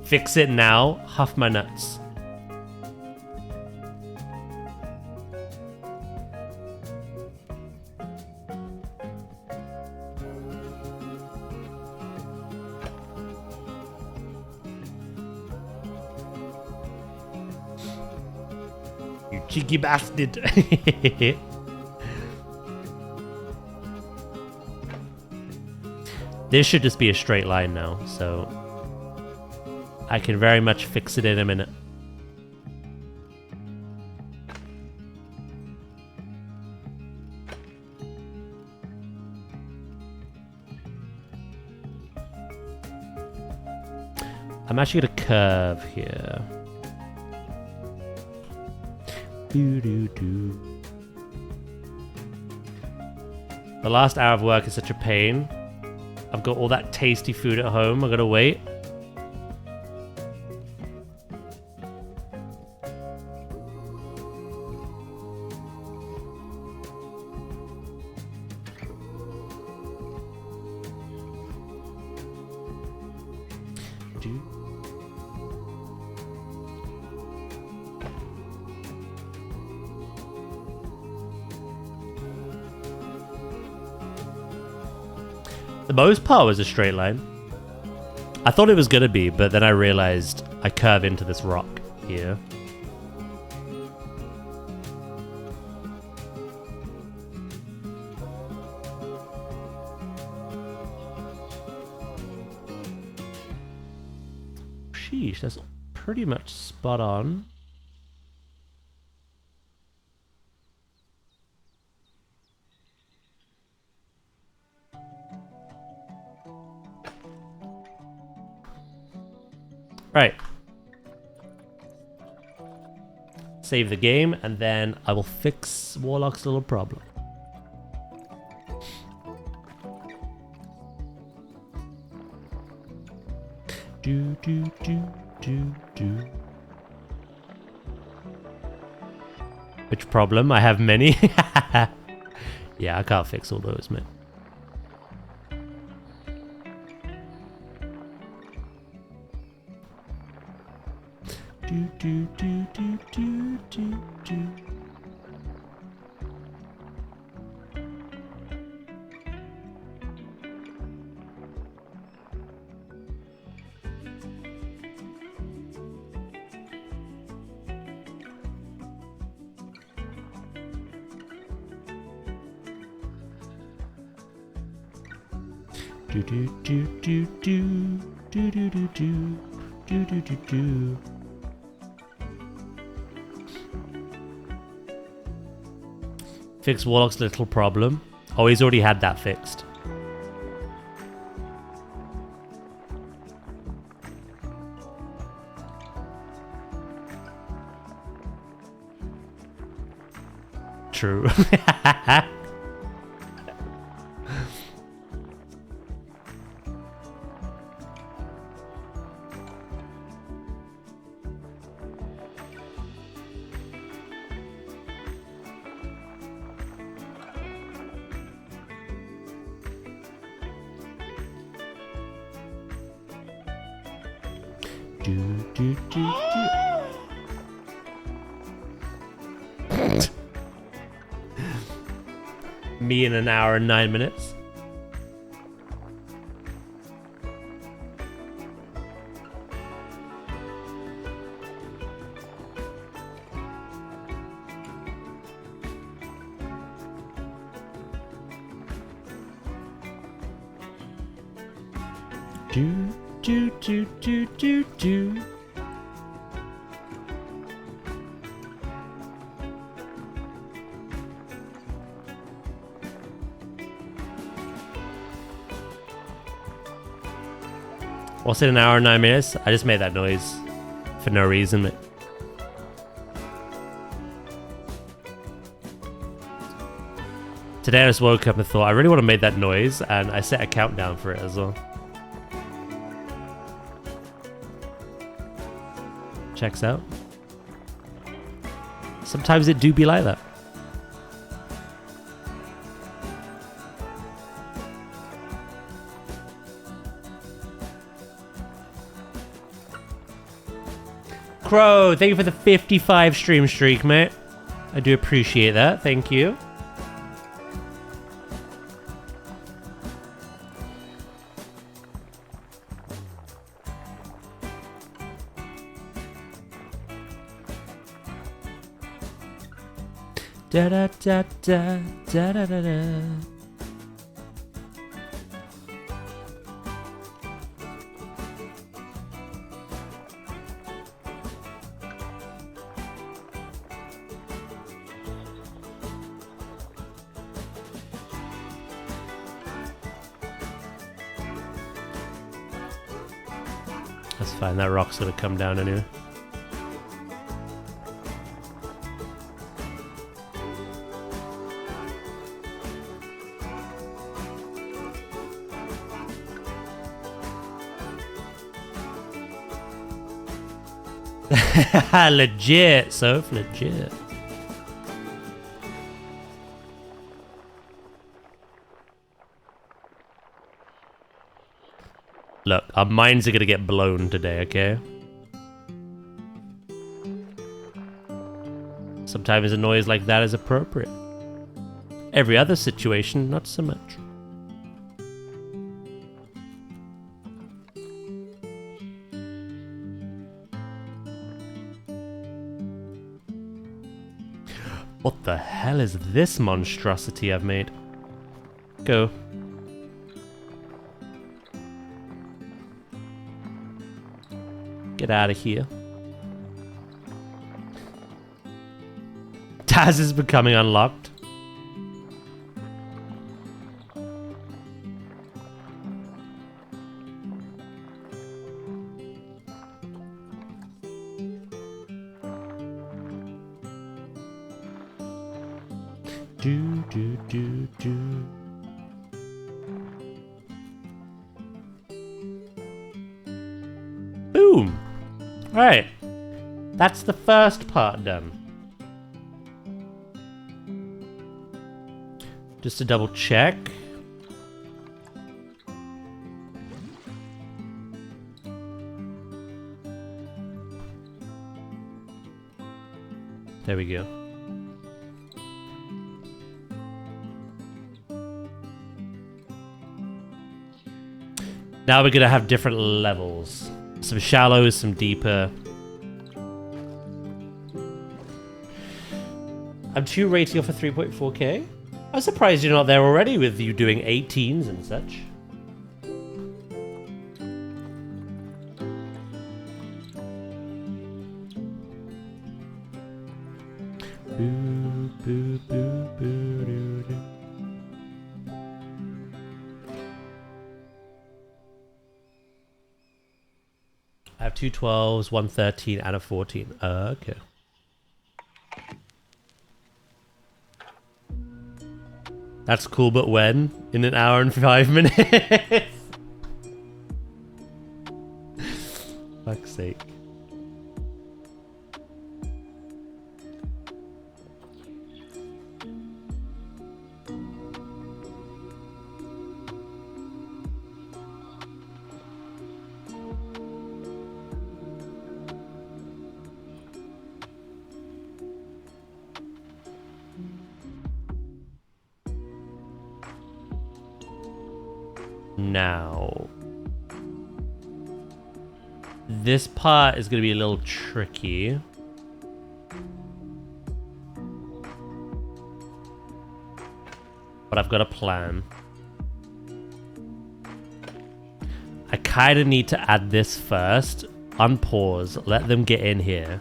Fix it now. Huff my nuts. You cheeky bastard. This should just be a straight line now, so I can very much fix it in a minute. I'm actually gonna curve here. Doo-doo-doo. The last hour of work is such a pain. I've got all that tasty food at home. I gotta wait. The most part was a straight line. I thought it was gonna be, but then I realized I curve into this rock here. Sheesh, that's pretty much spot on. Right. Save the game, and then I will fix Warlock's little problem. Do do do do do. Which problem? I have many. Yeah, I can't fix all those, man. Do do do do do do do. Do do do do do do do do do do do do. Fix Warlock's little problem. Oh, he's already had that fixed. True. Do, do, do, do. Me in an hour and 9 minutes. Do, do, do, do, do, do. What's it, an hour and 9 minutes? I just made that noise for no reason. But today I just woke up and thought I really want to make that noise, and I set a countdown for it as well. Checks out. Sometimes it do be like that. Crow, thank you for the 55 stream streak, mate. I do appreciate that. Thank you. Da da da da da da da da. That's fine, that rock's gonna come down anyway. Legit, Soph, legit. Look, our minds are gonna get blown today, okay? Sometimes a noise like that is appropriate. Every other situation, not so much. What the hell is this monstrosity I've made? Go. Get out of here. Taz is becoming unlocked. Do, do, do, do. Boom! Alright. That's the first part done. Just to double check. There we go. Now we're gonna have different levels. Some shallow, some deeper. I'm too rating for 3.4k. I'm surprised you're not there already with you doing 18s and such. Boo, boo, boo, boo, doo, doo. I have 2 12s, 1 13, and a 14. Okay. That's cool, but when? In an hour and 5 minutes? Fuck's sake. Now, this part is going to be a little tricky. But I've got a plan. I kind of need to add this first. Unpause. Let them get in here.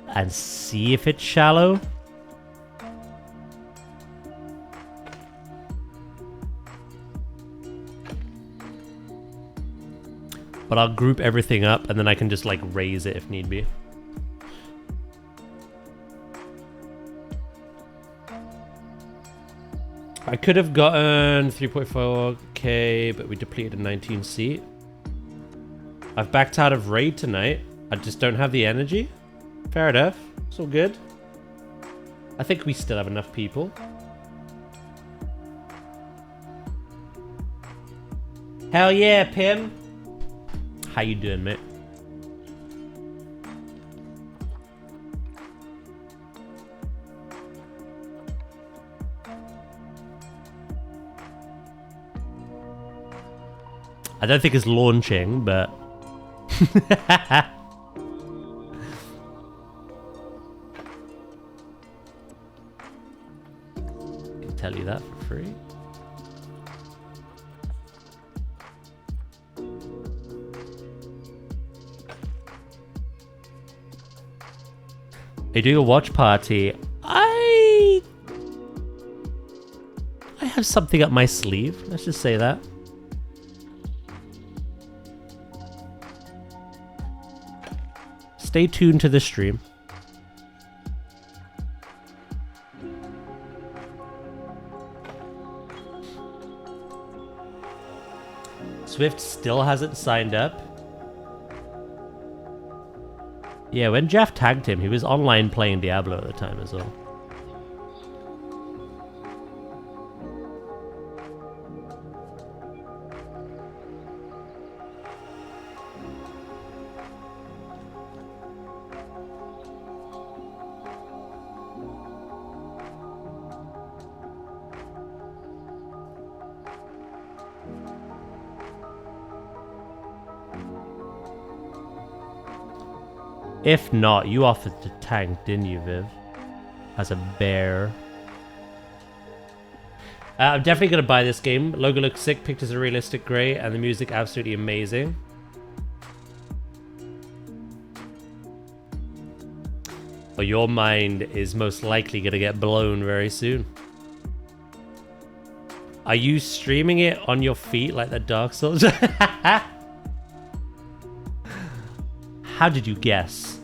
And see if it's shallow. But I'll group everything up and then I can just like raise it if need be. I could have gotten 3.4k, but we depleted a 19 seat. I've backed out of raid tonight. I just don't have the energy. Fair enough. It's all good. I think we still have enough people. Hell yeah, Pim. How you doing, mate? I don't think it's launching, but... I can tell you that for free. Are you doing a watch party? I have something up my sleeve. Let's just say that. Stay tuned to the stream. Swift still hasn't signed up. Yeah, when Jeff tagged him, he was online playing Diablo at the time as well. If not, you offered to tank, didn't you, Viv? As a bear. I'm definitely going to buy this game. Logo looks sick, pictures are realistic, great, and the music absolutely amazing. But your mind is most likely going to get blown very soon. Are you streaming it on your feet like the Dark Souls? How did you guess?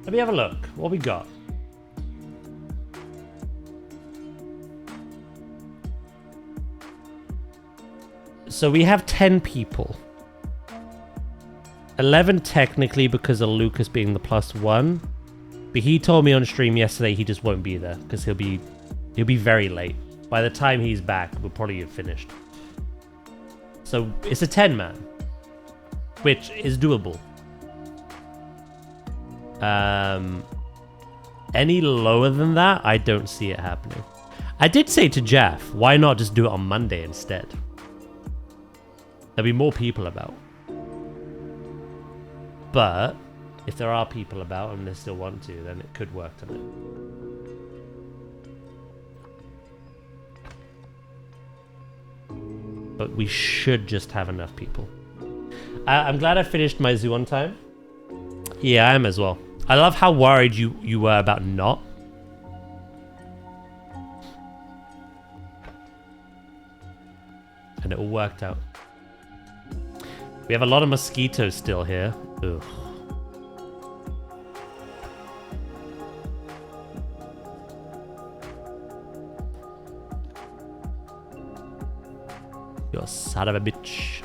Let me have a look. What we got? So we have 10 people. 11 technically because of Lucas being the +1. But he told me on stream yesterday he just won't be there because he'll be very late. By the time he's back, we'll probably have finished. So it's a 10-man, which is doable. Any lower than that, I don't see it happening. I did say to Jeff, why not just do it on Monday instead? There'll be more people about. But if there are people about and they still want to, then it could work tonight. But we should just have enough people. I'm glad I finished my zoo on time. Yeah, I am as well. I love how worried you were about not. And it all worked out. We have a lot of mosquitoes still here. Ugh. You son of a bitch.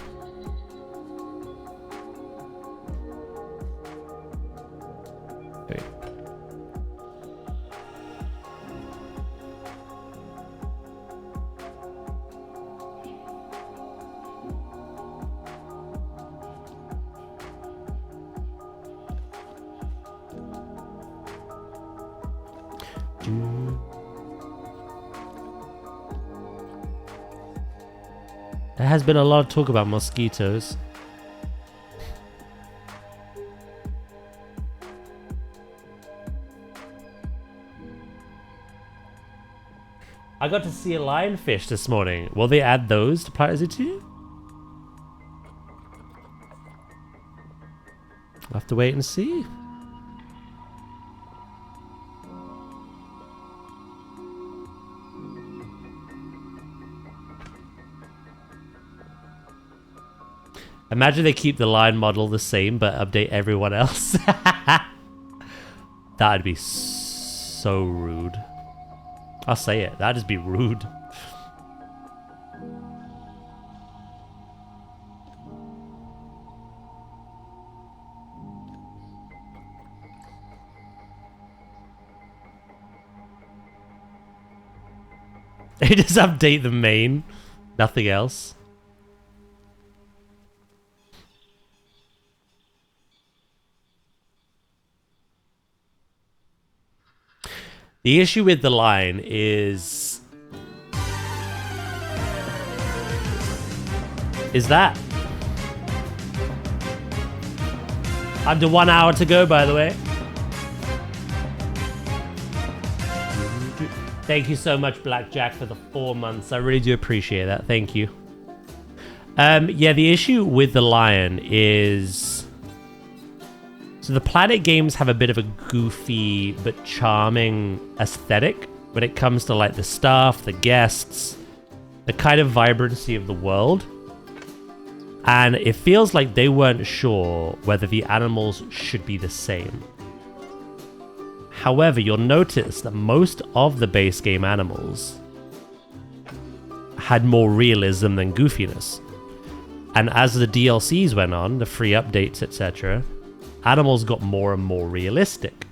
Okay. There has been a lot of talk about mosquitoes. I got to see a lionfish this morning. Will they add those to planetzoo 2? I'll have to wait and see. Imagine they keep the lion model the same but update everyone else. That'd be so rude. I'll say it. That'd just be rude. They just update the main. Nothing else. The issue with the line is that under 1 hour to go, by the way. Thank you so much, Blackjack, for the 4 months. I really do appreciate that. Thank you. Yeah, the issue with the lion is... So the Planet games have a bit of a goofy but charming aesthetic when it comes to like the staff, the guests, the kind of vibrancy of the world. And it feels like they weren't sure whether the animals should be the same. However, you'll notice that most of the base game animals had more realism than goofiness. And as the DLCs went on, the free updates, etc., animals got more and more realistic.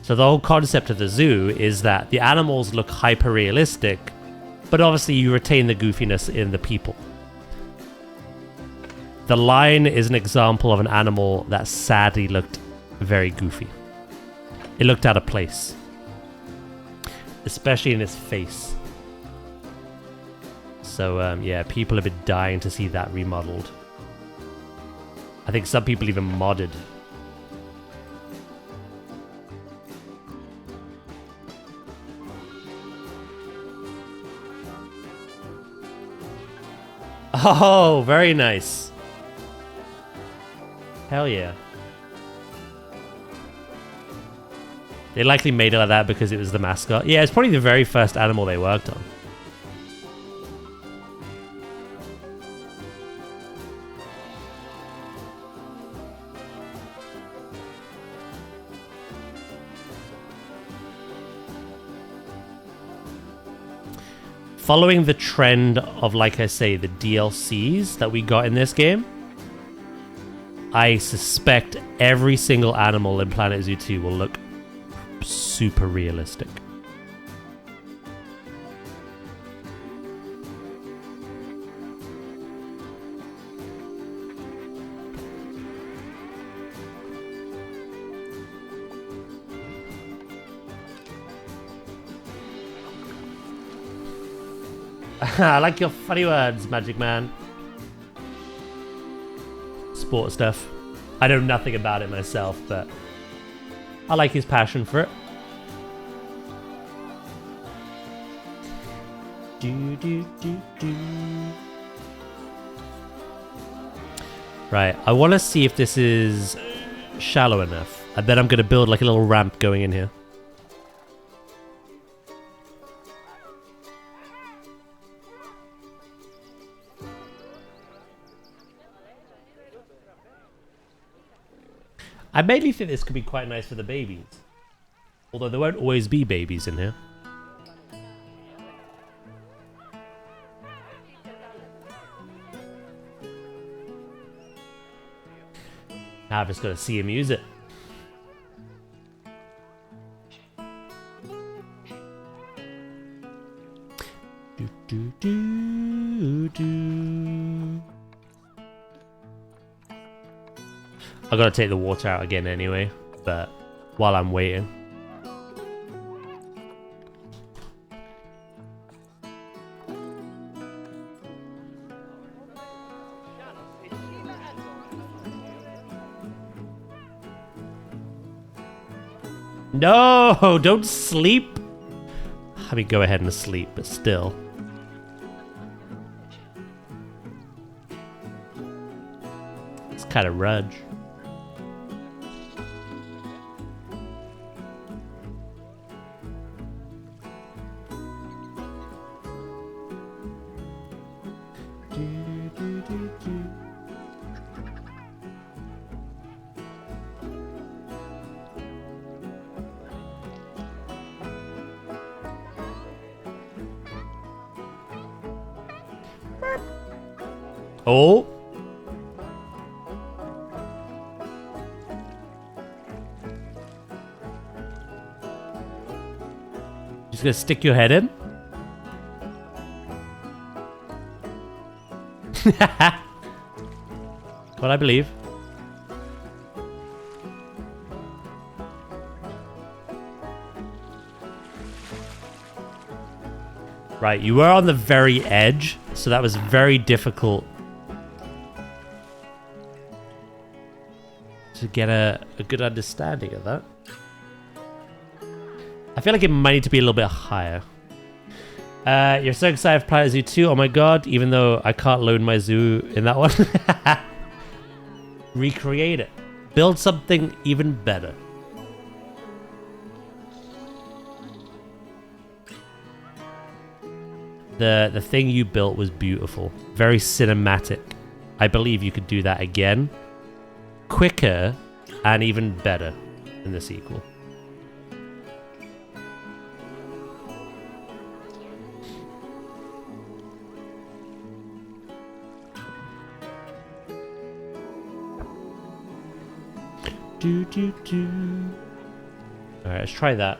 So the whole concept of the zoo is that the animals look hyper realistic, but obviously you retain the goofiness in the people. The lion is an example of an animal that sadly looked very goofy. It looked out of place, especially in its face. So yeah, people have been dying to see that remodeled. I think some people even modded. Oh, very nice. Hell yeah. They likely made it like that because it was the mascot. Yeah, it's probably the very first animal they worked on. Following the trend of, like I say, the DLCs that we got in this game, I suspect every single animal in planetzoo 2 will look super realistic. I like your funny words, Magic Man. Sport stuff. I know nothing about it myself, but I like his passion for it. Right, I want to see if this is shallow enough. I bet I'm going to build like a little ramp going in here. I mainly think this could be quite nice for the babies. Although there won't always be babies in here. Now I've just got to see him use it. I gotta take the water out again anyway, but while I'm waiting. No, don't sleep. I mean, go ahead and sleep, but still. It's kind of rudge. Oh. Just gonna stick your head in? What I believe. Right, you were on the very edge, so that was very difficult to get a good understanding of that. I feel like it might need to be a little bit higher. You're so excited for Planet Zoo 2. Oh my god, even though I can't load my zoo in that one. Recreate it. Build something even better. The thing you built was beautiful. Very cinematic. I believe you could do that again. Quicker and even better in the sequel. Alright, let's try that.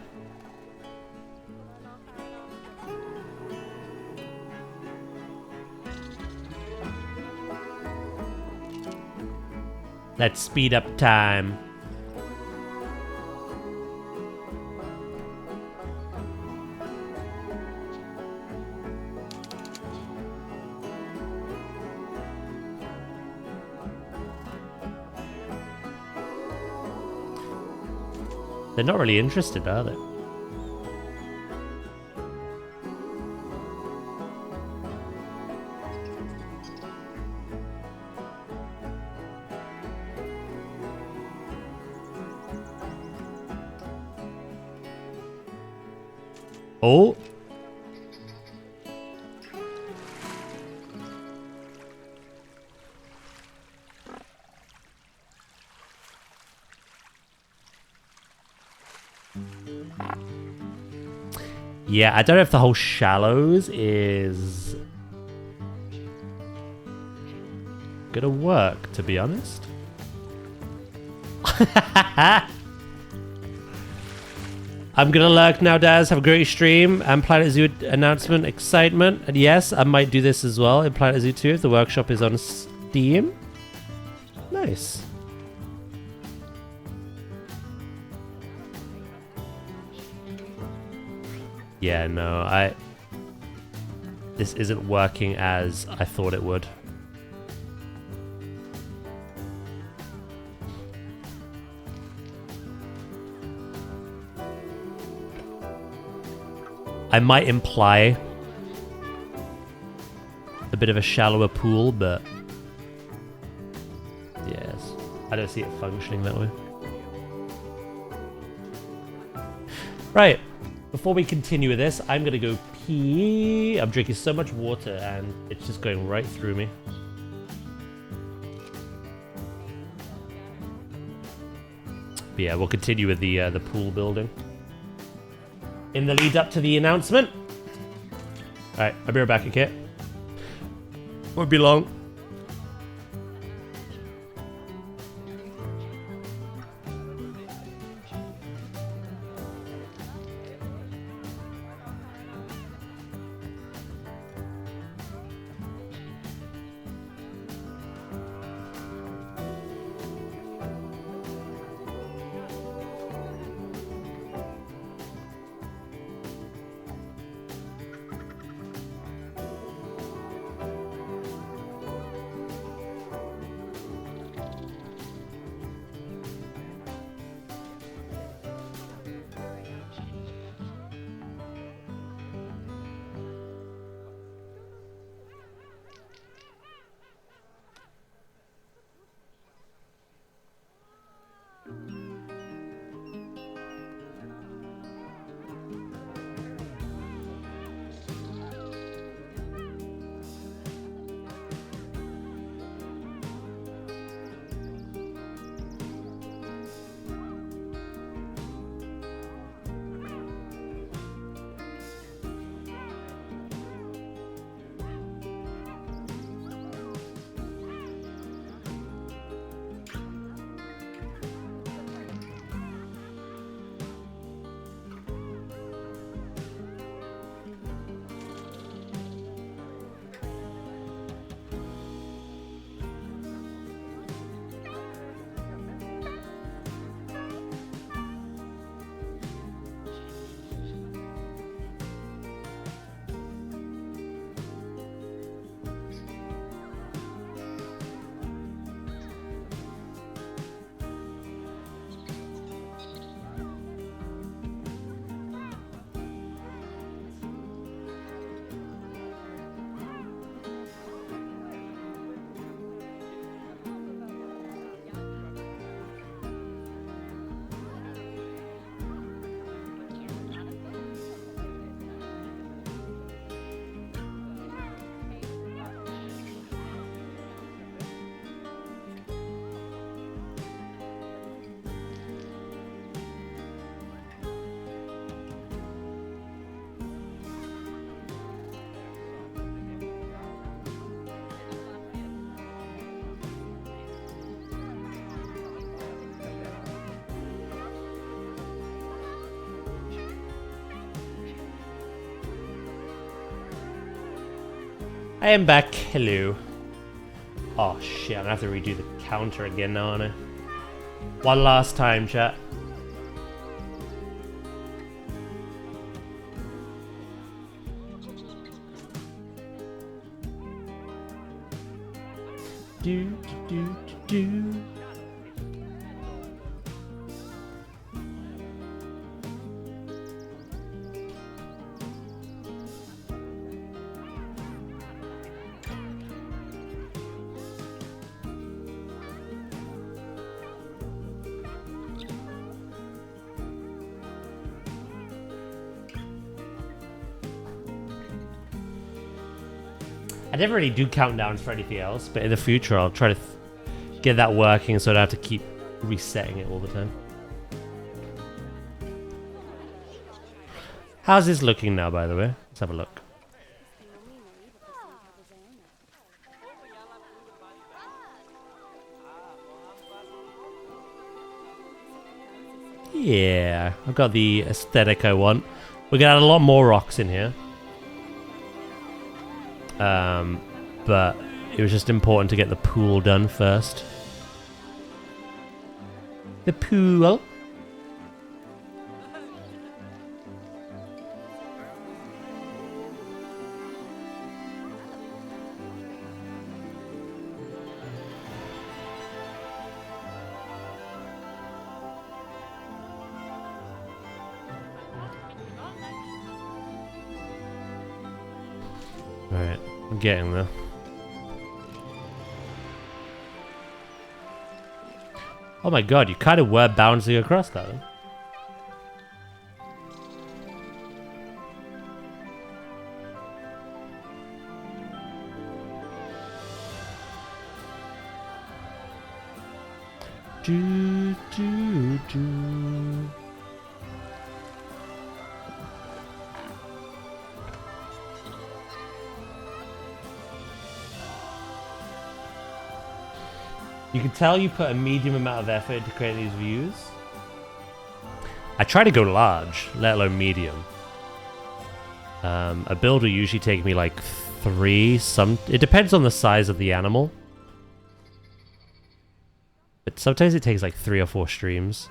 Let's speed up time. They're not really interested, are they? Oh. Yeah, I don't know if the whole shallows is gonna work, to be honest. I'm gonna lurk now, Daz. Have a great stream. And Planet Zoo announcement, excitement. And yes, I might do this as well in Planet Zoo 2 if the workshop is on Steam. Nice. Yeah, no, this isn't working as I thought it would. I might imply a bit of a shallower pool, but yes, I don't see it functioning that way. Right, before we continue with this, I'm gonna go pee. I'm drinking so much water and it's just going right through me. But yeah, we'll continue with the pool building in the lead up to the announcement. Alright, I'll be right back, okay? Won't be long. I am back. Hello. Oh shit, I'm gonna have to redo the counter again now, aren't I? One last time, chat. Do, do, do, do. I never really do countdowns for anything else, but in the future I'll try to get that working so I don't have to keep resetting it all the time. How's this looking now, by the way? Let's have a look. Yeah, I've got the aesthetic I want. We're gonna add a lot more rocks in here. But it was just important to get the pool done first. The pool. Right, I'm getting there. Oh my god, you kind of were bouncing across that. Huh? Do, do, do. You can tell you put a medium amount of effort to create these views. I try to go large, let alone medium. A build will usually take me like 3, it depends on the size of the animal. But sometimes it takes like 3 or 4 streams.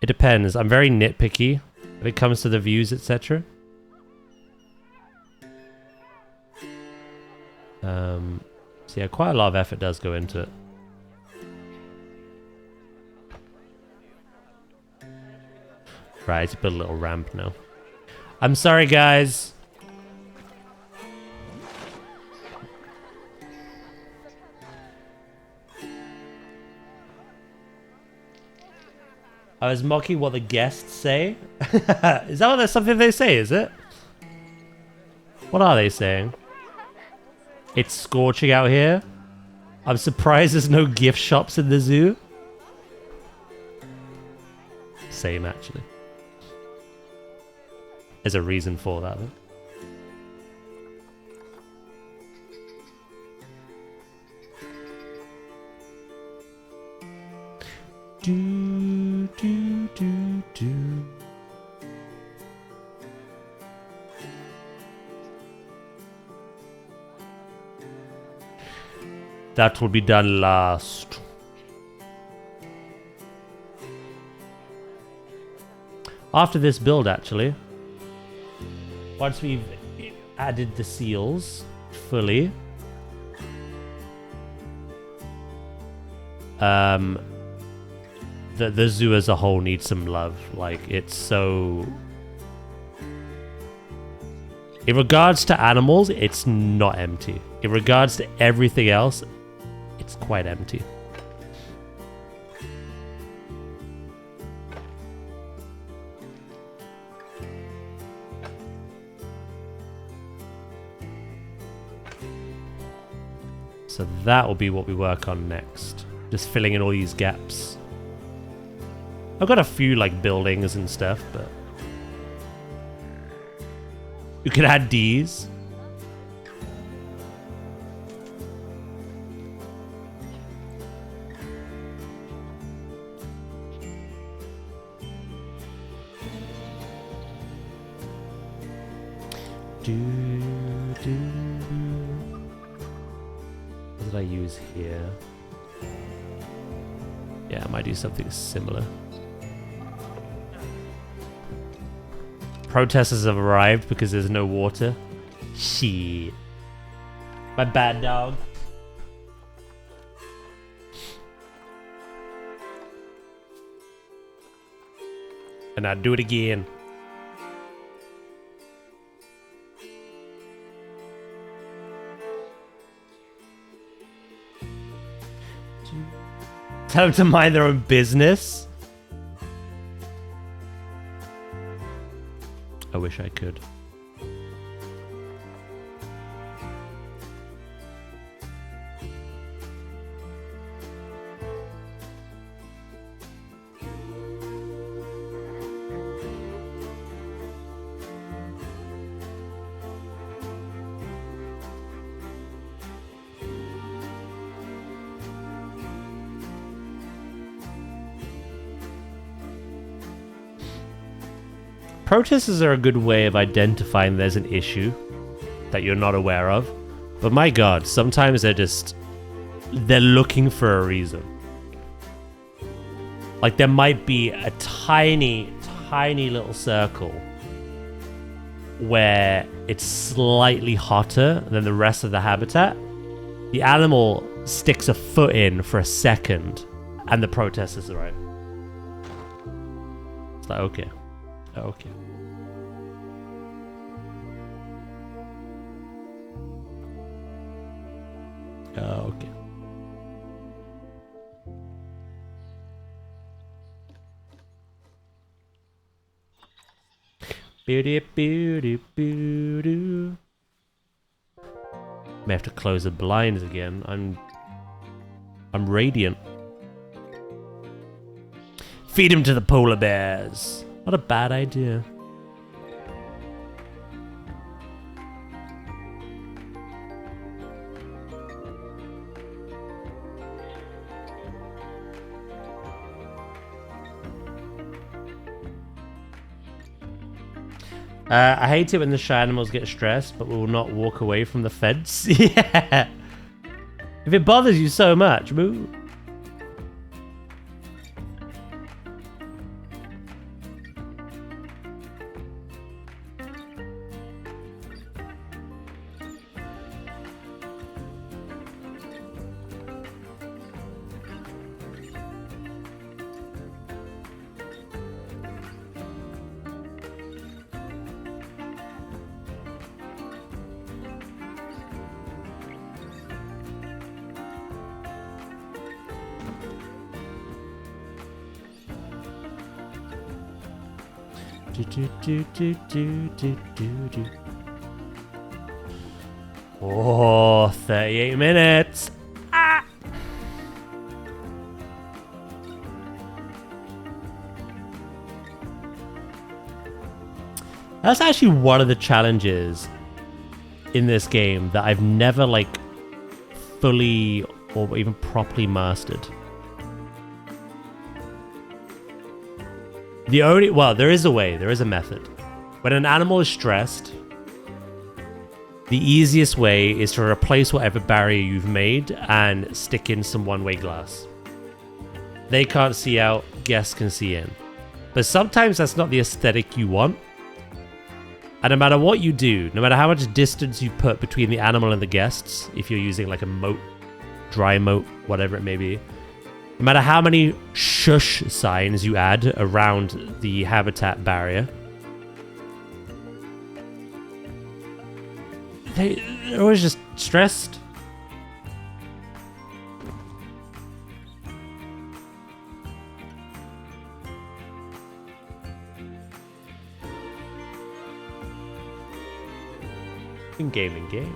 It depends, I'm very nitpicky when it comes to the views, etc. So yeah, quite a lot of effort does go into it. Right, let's build a little ramp now. I'm sorry, guys. I was mocking what the guests say. Is that something they say, is it? What are they saying? It's scorching out here. I'm surprised there's no gift shops in the zoo. Same, actually. There's a reason for that, though. Do, do, do, do. That will be done last. After this build, actually. Once we've added the seals fully. The zoo as a whole needs some love. Like, it's so... In regards to animals, it's not empty. In regards to everything else, it's quite empty. So that will be what we work on next. Just filling in all these gaps. I've got a few like buildings and stuff, but you can add D's. Do, What did I use here? Yeah, I might do something similar. Protesters have arrived because there's no water. Shit. My bad, dog. And I'd do it again. Tell them to mind their own business. I wish I could. Protesters are a good way of identifying there's an issue that you're not aware of. But my god, sometimes they're looking for a reason. Like there might be a tiny little circle where it's slightly hotter than the rest of the habitat. The animal sticks a foot in for a second and the protesters are right. It's like, okay. Okay. Okay. Beauty, beauty, beauty. May have to close the blinds again. I'm radiant. Feed him to the polar bears. Not a bad idea. I hate it when the shy animals get stressed, but will not walk away from the fence. Yeah. If it bothers you so much, boo. Oh, 38 minutes. Ah! That's actually one of the challenges in this game that I've never like fully or even properly mastered. There is a way, there is a method. When an animal is stressed, the easiest way is to replace whatever barrier you've made and stick in some one-way glass. They can't see out, guests can see in. But sometimes that's not the aesthetic you want. And no matter what you do, no matter how much distance you put between the animal and the guests, if you're using like a moat, dry moat, whatever it may be, no matter how many shush signs you add around the habitat barrier, they're always just stressed. In game.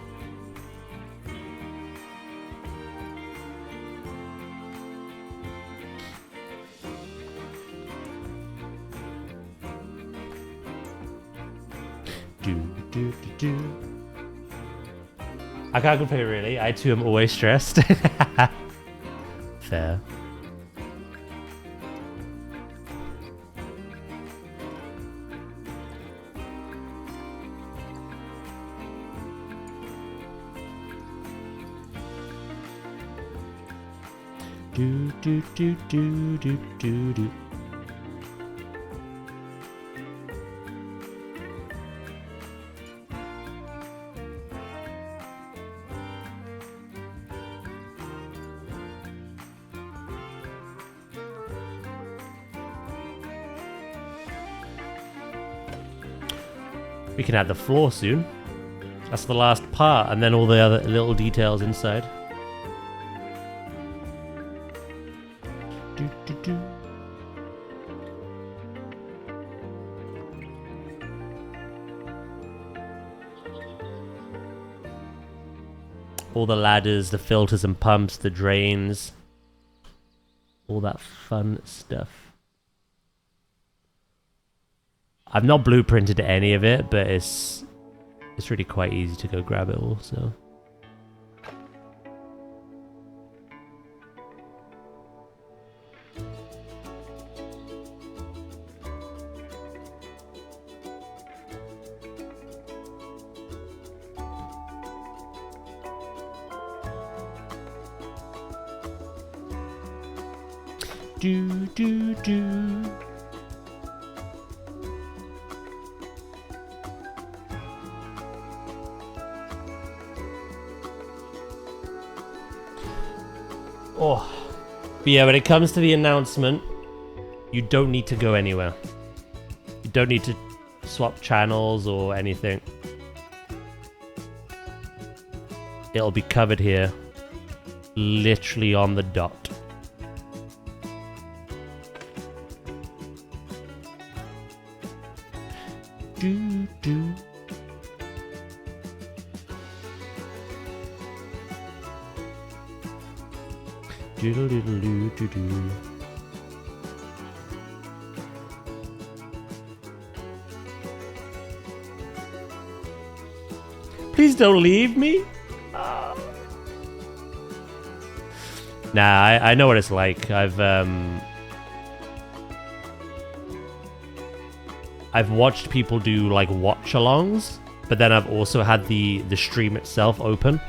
I can't complain really. I too am always stressed. Fair. Do do do do do do do. We can add the floor soon. That's the last part, and then all the other little details inside. Do, do, do. All the ladders, the filters and pumps, the drains. All that fun stuff. I've not blueprinted any of it, but it's really quite easy to go grab it all, so. Do do do. Oh, but yeah, when it comes to the announcement, you don't need to go anywhere. You don't need to swap channels or anything. It'll be covered here, literally on the dot. Do do. Doodle doodle doo doo doo. Please don't leave me. Nah, I know what it's like. I've watched people do like watch-alongs, but then I've also had the stream itself open.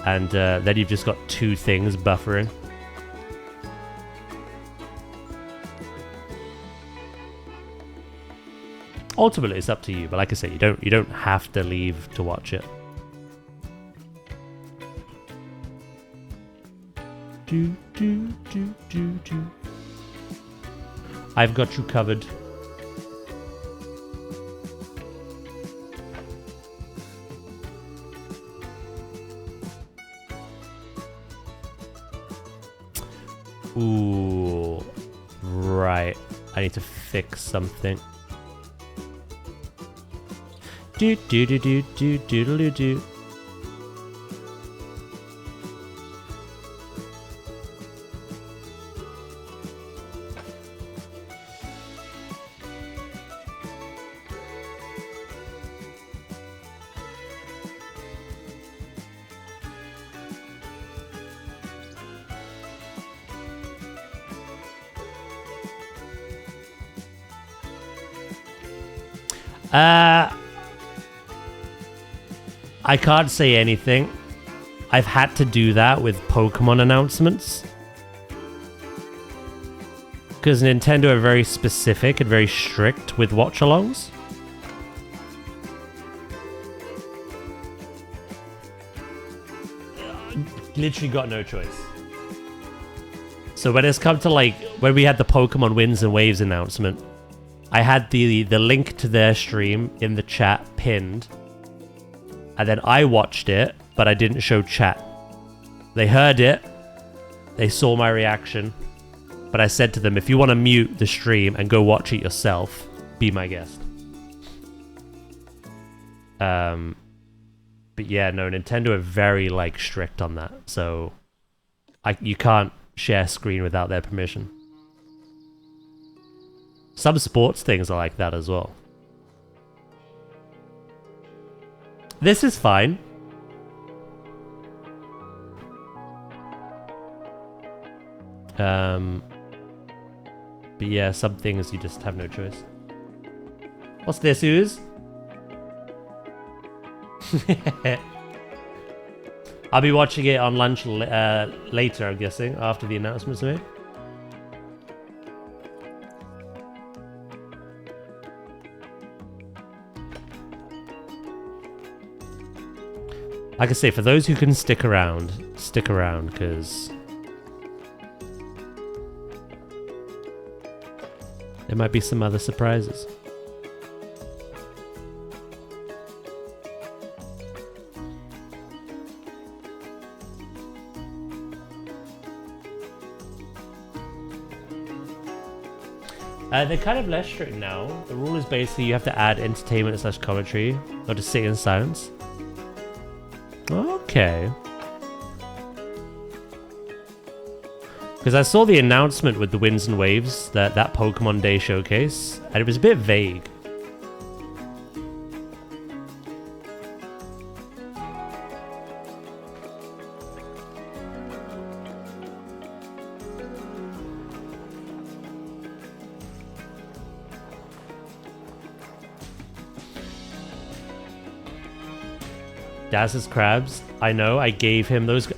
And then you've just got two things buffering. Ultimately, it's up to you. But like I say, you don't have to leave to watch it. Do do do do do. I've got you covered. Ooh, right. I need to fix something. Do do do do do do do do. I can't say anything. I've had to do that with Pokemon announcements. Because Nintendo are very specific and very strict with watch-alongs. Literally got no choice. So when it's come to like, when we had the Pokemon Winds and Waves announcement, I had the link to their stream in the chat pinned. And then I watched it, but I didn't show chat. They heard it. They saw my reaction. But I said to them, if you want to mute the stream and go watch it yourself, be my guest. But yeah, no, Nintendo are very like strict on that. So you can't share screen without their permission. Some sports things are like that as well. This is fine. But yeah, some things you just have no choice. What's this, Ooze? I'll be watching it on lunch later, I'm guessing, after the announcements are made. Like I say, for those who can stick around, because there might be some other surprises. They're kind of less strict now. The rule is basically you have to add entertainment / commentary, or just sit in silence. Okay. Because I saw the announcement with the Winds and Waves, that Pokemon Day showcase, and it was a bit vague. Daz's crabs. I know, I gave him those.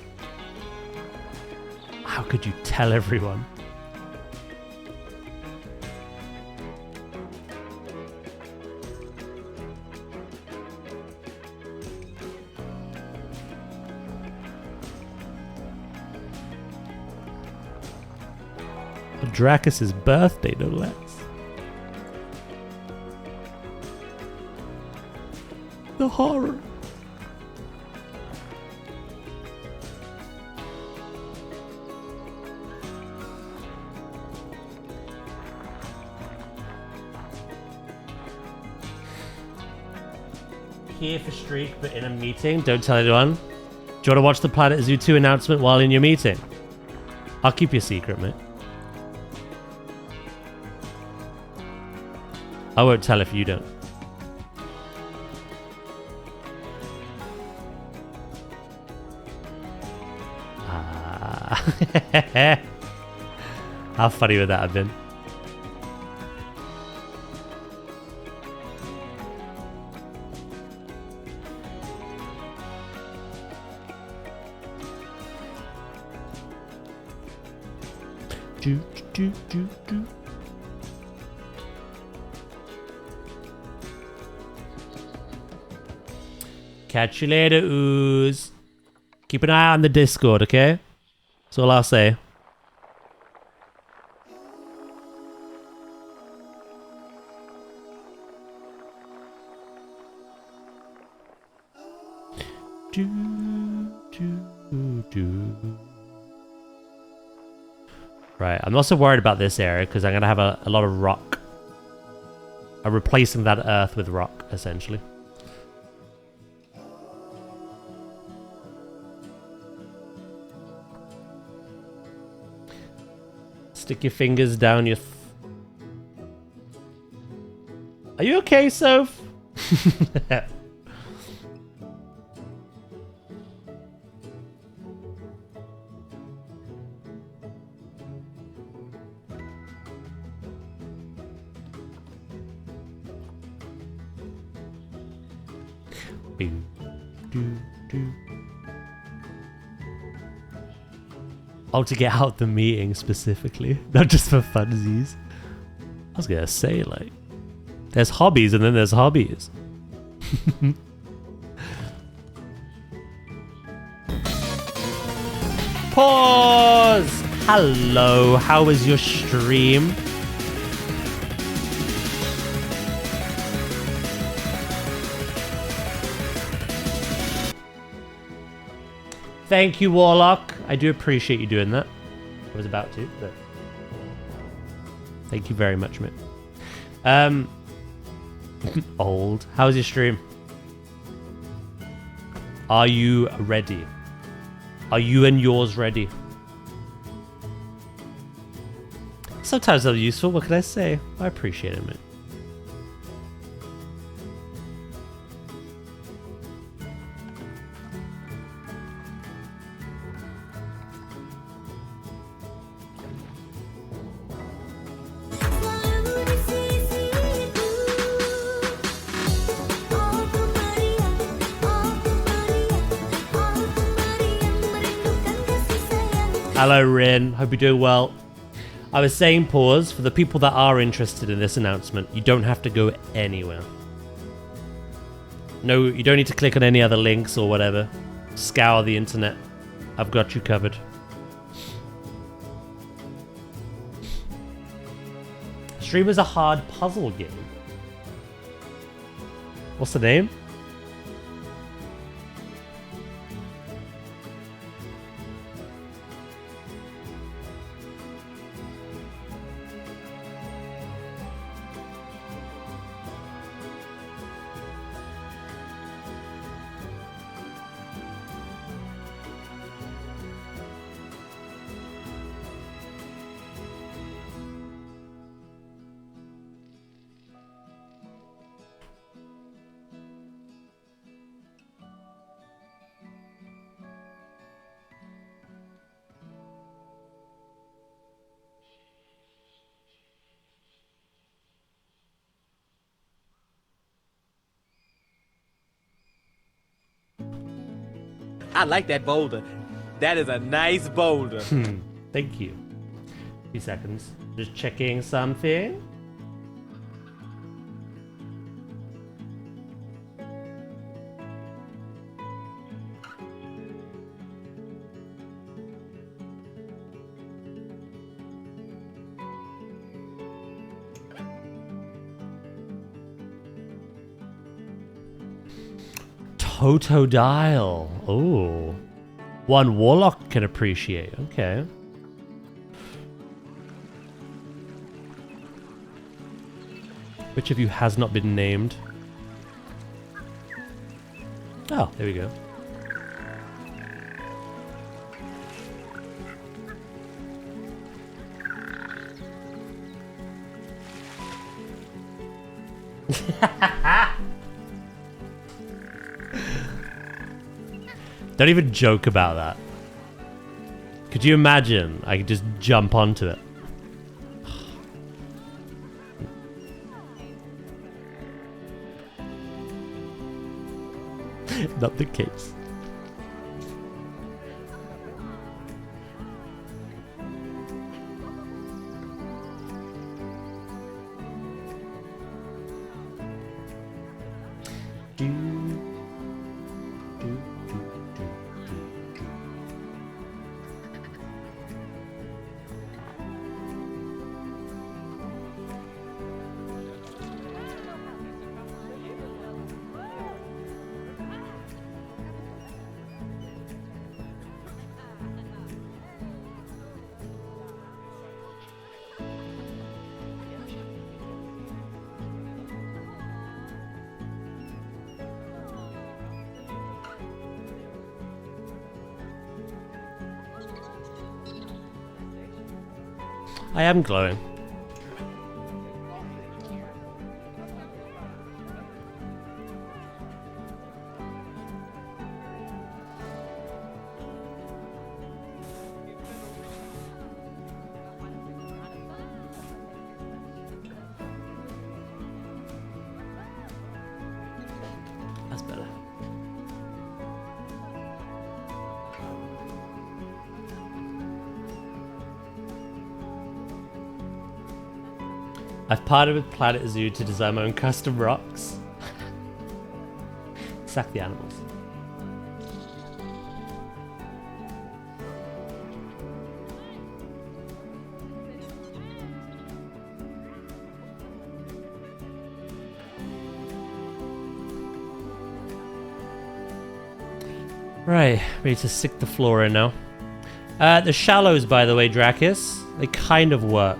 How could you tell everyone? Dracus's birthday, no less. The horror. Here for streak, but in a meeting. Don't tell anyone. Do you want to watch the planetzoo 2 announcement while in your meeting? I'll keep your secret, mate. I won't tell if you don't. Ah. How funny would that have been? Do. Catch you later, ooze. Keep an eye on the Discord, okay? That's all I'll say. Do. Right, I'm not so worried about this area because I'm going to have a lot of rock. I'm replacing that earth with rock, essentially. Stick your fingers down your... Are you okay, Soph? Oh, to get out the meeting specifically, not just for funsies. I was gonna say, like, there's hobbies and then there's hobbies. Pause! Hello, how was your stream? Thank you, Warlock. I do appreciate you doing that. I was about to, but thank you very much, mate. Old. How was your stream? Are you ready? Are you and yours ready? Sometimes they're useful. What can I say? I appreciate it, mate. Hello, Rin. Hope you're doing well. I was saying, pause, for the people that are interested in this announcement, you don't have to go anywhere. No, you don't need to click on any other links or whatever. Scour the internet. I've got you covered. Stream is a hard puzzle game. What's the name? I like that boulder. That is a nice boulder. Thank you. A few seconds. Just checking something. Totodile. Oh. One warlock can appreciate. Okay. Which of you has not been named? Oh, there we go. Don't even joke about that. Could you imagine I could just jump onto it? Not the case. I am glowing. That's better. I've partnered with planetzoo to design my own custom rocks. Sack the animals. Right, ready to sick the floor in now. The shallows, by the way, Dracus, they kind of work.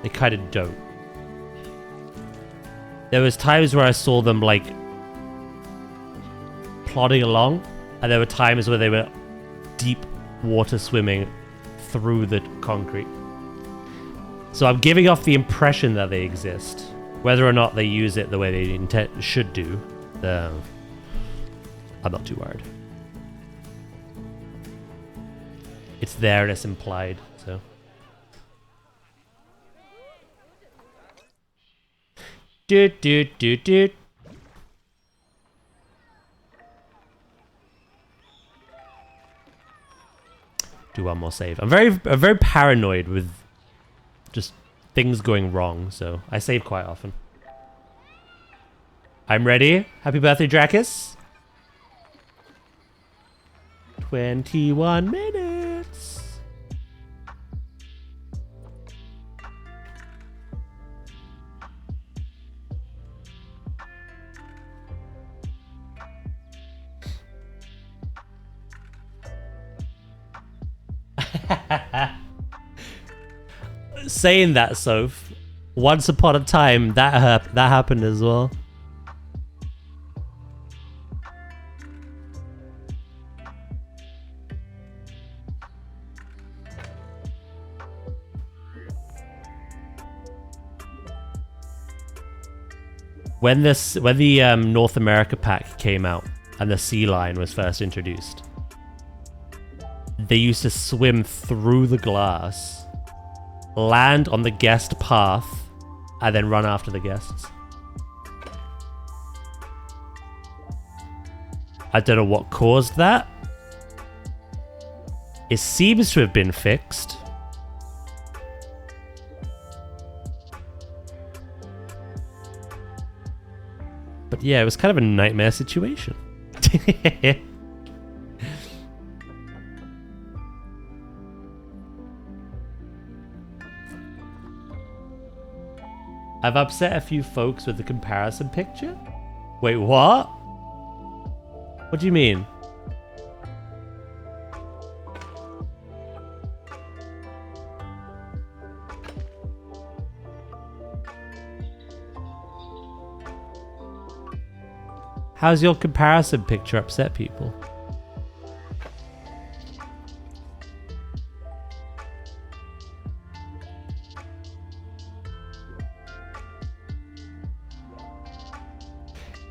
They kind of don't. There was times where I saw them like plodding along, and there were times where they were deep water swimming through the concrete. So I'm giving off the impression that they exist. Whether or not they use it the way they should do, I'm not too worried. It's there and it's implied, so. Doot doot doot doot. do one more save. I'm very paranoid with just things going wrong, so I save quite often. I'm ready. Happy birthday, Dracus. 21 minutes. Saying that, Soph, once upon a time that happened as well. When the North America pack came out and the sea lion was first introduced, they used to swim through the glass, land on the guest path, and then run after the guests. I don't know what caused that. It seems to have been fixed. But yeah, it was kind of a nightmare situation. I've upset a few folks with the comparison picture. Wait, what? What do you mean? How's your comparison picture upset people?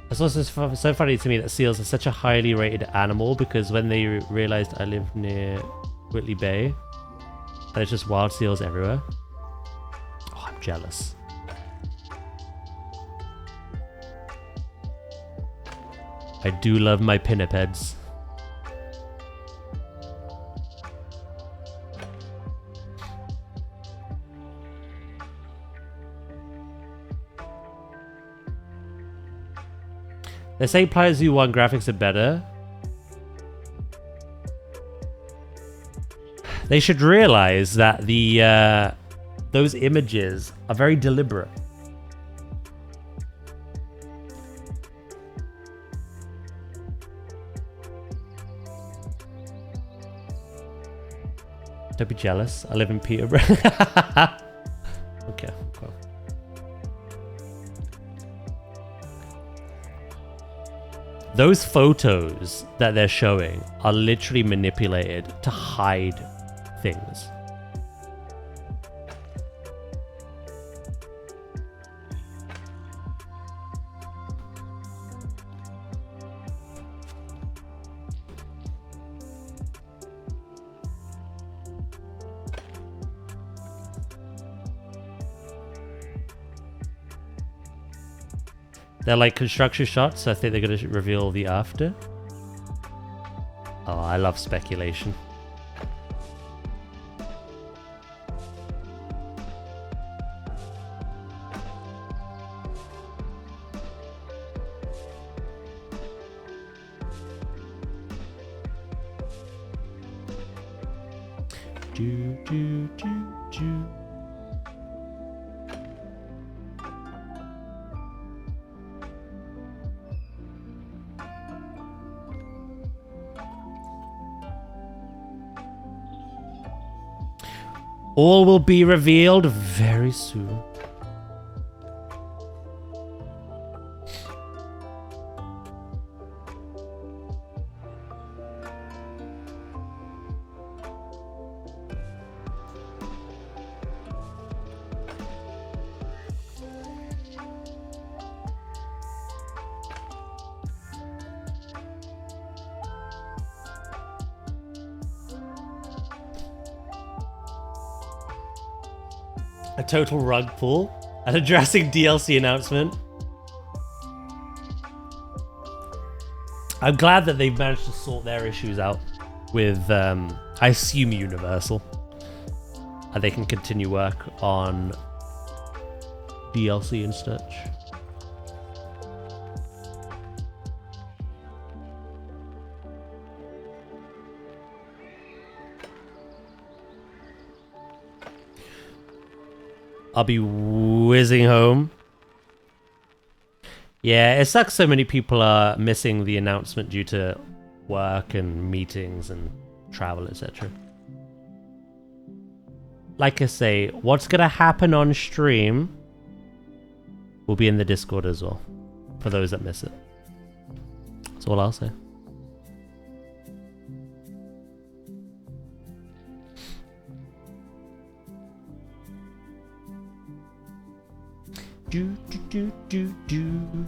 It's also so funny to me that seals are such a highly rated animal, because when they realized I live near Whitley Bay, there's just wild seals everywhere. Oh, I'm jealous. I do love my pinnipeds. They say planetzoo 1 graphics are better. They should realize that those images are very deliberate. Don't be jealous. I live in Peterborough. Okay, cool. Those photos that they're showing are literally manipulated to hide things. They're like construction shots, so I think they're going to reveal the after. Oh, I love speculation. Do, do, do, do. All will be revealed very soon. A total rug pull and a Jurassic DLC announcement. I'm glad that they've managed to sort their issues out with I assume Universal. And they can continue work on DLC and such. I'll be whizzing home. Yeah, it sucks so many people are missing the announcement due to work and meetings and travel, etc. Like I say, what's gonna happen on stream will be in the Discord as well, for those that miss it. That's all I'll say. Do do do do do.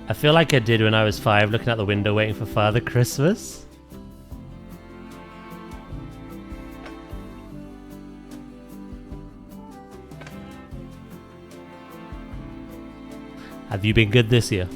I feel like I did when I was 5, looking out the window waiting for Father Christmas. Have you been good this year?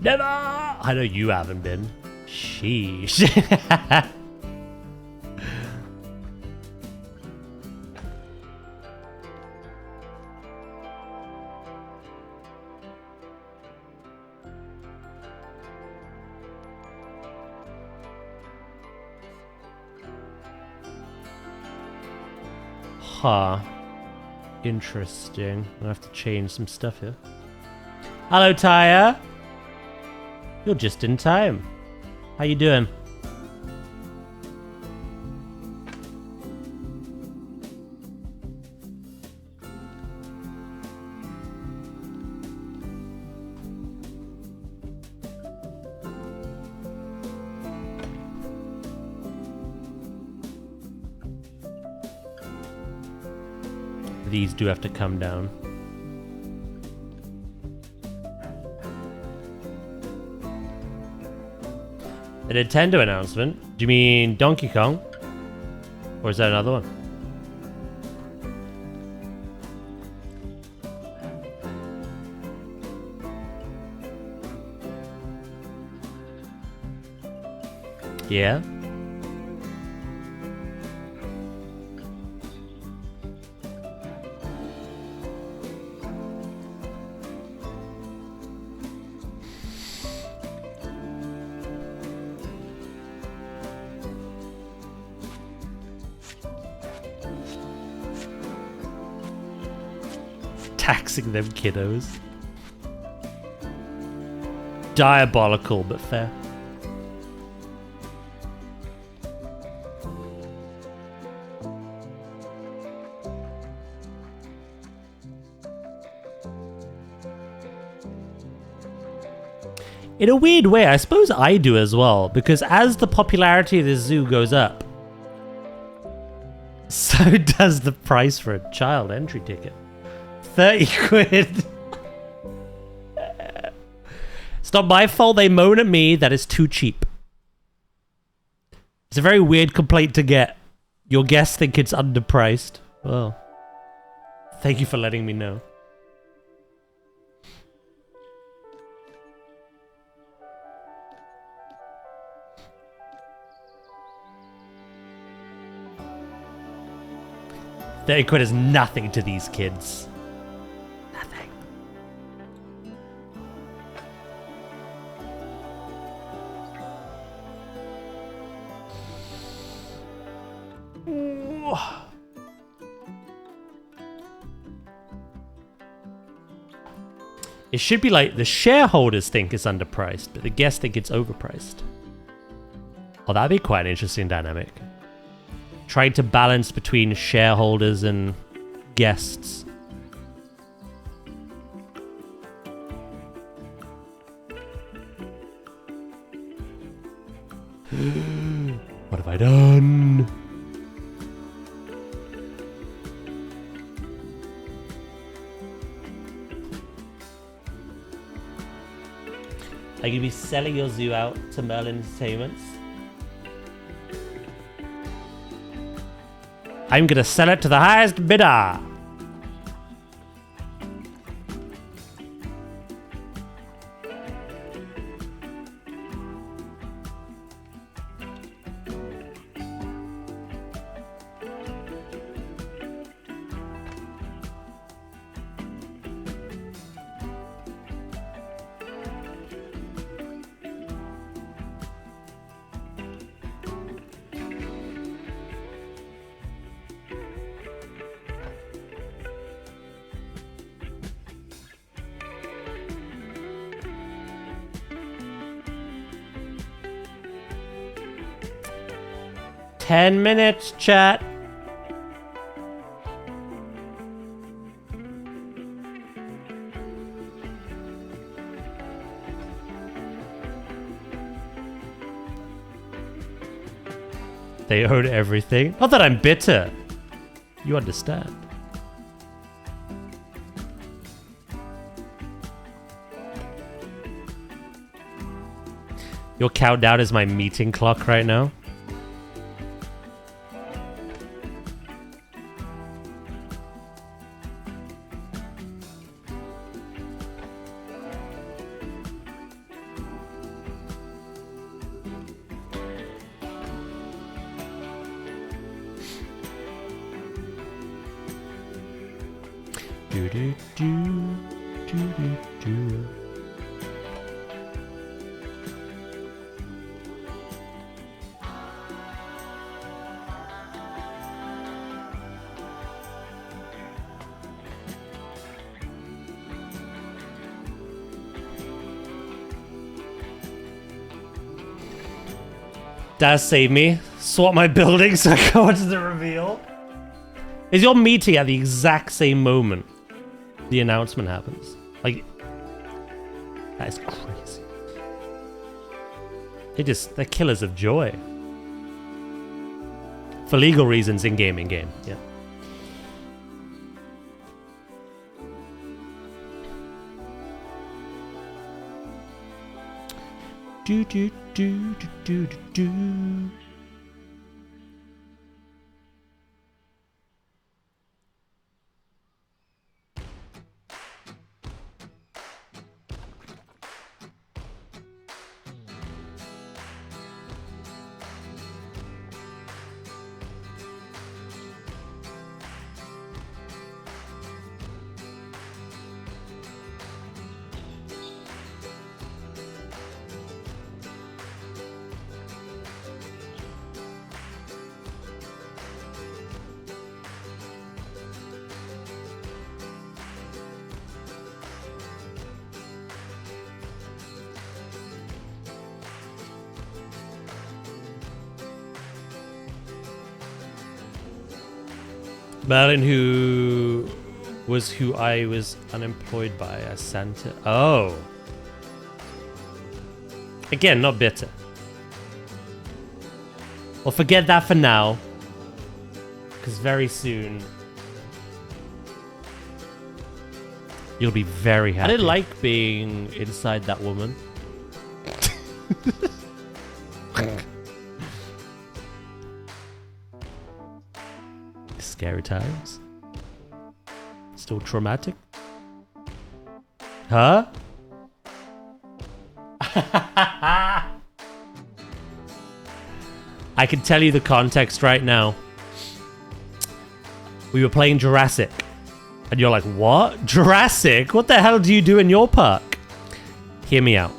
Never! I know you haven't been. Sheesh. Huh. Interesting. I have to change some stuff here. Hello, Tyre. You're just in time. How you doing? These do have to come down. A Nintendo announcement? Do you mean Donkey Kong? Or is that another one? Yeah? Taxing them kiddos. Diabolical, but fair. In a weird way, I suppose I do as well, because as the popularity of the zoo goes up, so does the price for a child entry ticket. 30 quid. It's not my fault they moan at me that it's too cheap. It's a very weird complaint to get. Your guests think it's underpriced. Well, thank you for letting me know. £30 is nothing to these kids. Nothing. Ooh. It should be like the shareholders think it's underpriced, but the guests think it's overpriced. Oh, that'd be quite an interesting dynamic. Trying to balance between shareholders and guests. What have I done? Are you going to be selling your zoo out to Merlin Entertainments? I'm going to sell it to the highest bidder. Ten minutes, chat. They own everything. Not that I'm bitter. You understand. Your countdown is my meeting clock right now. Does save me. Swap my building so I go into the reveal. Is your meeting at the exact same moment the announcement happens? Like, that is crazy. They're killers of joy. For legal reasons in game, yeah. Do do do do do do do. Merlin, who I was unemployed by as Santa. Oh. Again, not bitter. Well, forget that for now. Because very soon, you'll be very happy. I didn't like being inside that woman. Scary times. Still traumatic? Huh? I can tell you the context right now. We were playing Jurassic. And you're like, what? Jurassic? What the hell do you do in your park? Hear me out.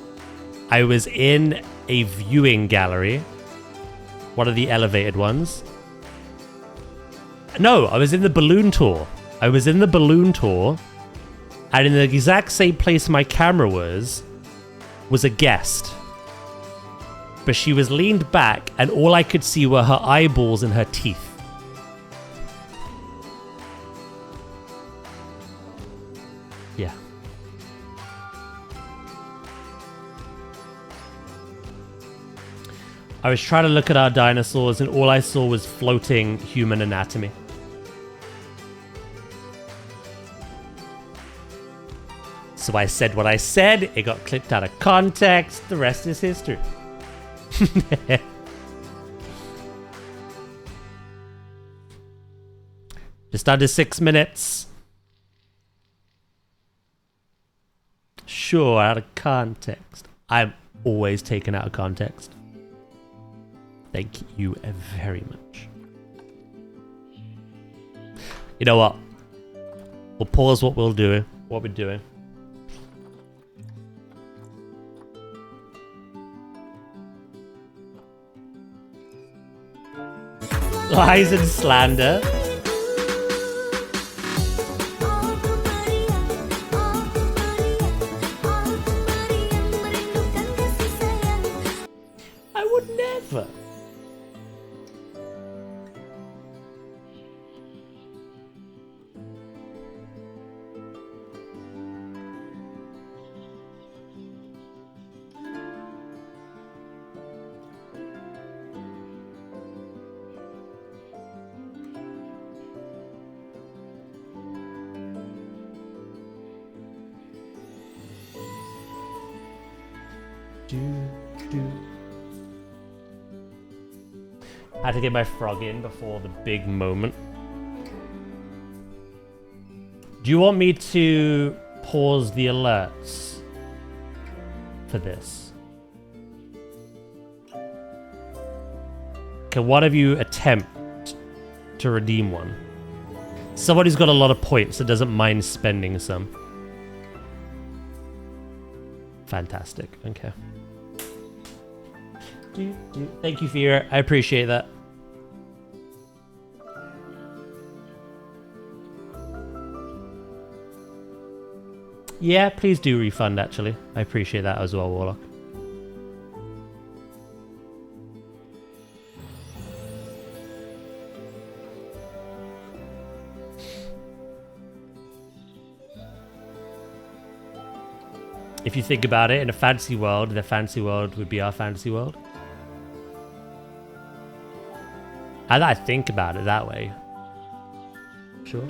I was in a viewing gallery. One of the elevated ones. No, I was in the balloon tour. And in the exact same place my camera was a guest. But she was leaned back and all I could see were her eyeballs and her teeth. Yeah. I was trying to look at our dinosaurs and all I saw was floating human anatomy. So I said what I said, it got clipped out of context, the rest is history. Just under 6 minutes. Sure, out of context. I'm always taken out of context. Thank you very much. You know what? We'll pause what we're doing. Lies and slander. I would never. I had to get my frog in before the big moment. Do you want me to pause the alerts for this? Can one of you attempt to redeem one? Someone who's got a lot of points that doesn't mind spending some. Fantastic. Okay. Thank you, Fear. I appreciate that. Yeah, please do refund, actually. I appreciate that as well, Warlock. If you think about it, in a fantasy world, the fantasy world would be our fantasy world. I think about it that way. Sure.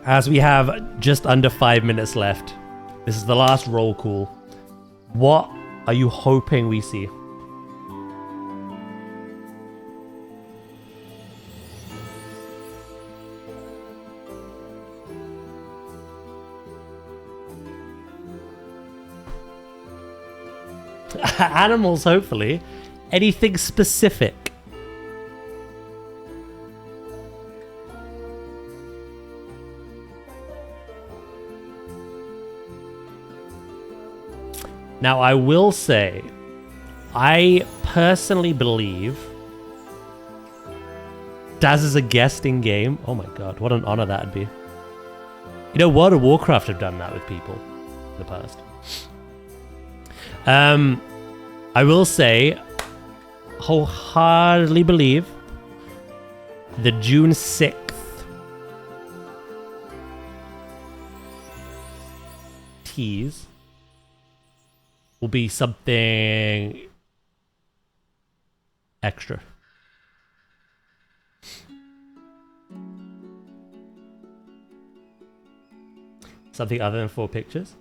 As we have just under 5 minutes left, this is the last roll call. What are you hoping we see? Animals, hopefully. Anything specific? Now, I will say, I personally believe Daz is a guest in game. Oh my god, what an honor that'd be. You know, World of Warcraft have done that with people in the past. I will say, wholeheartedly believe the June 6th tease will be something extra. Something other than 4 pictures.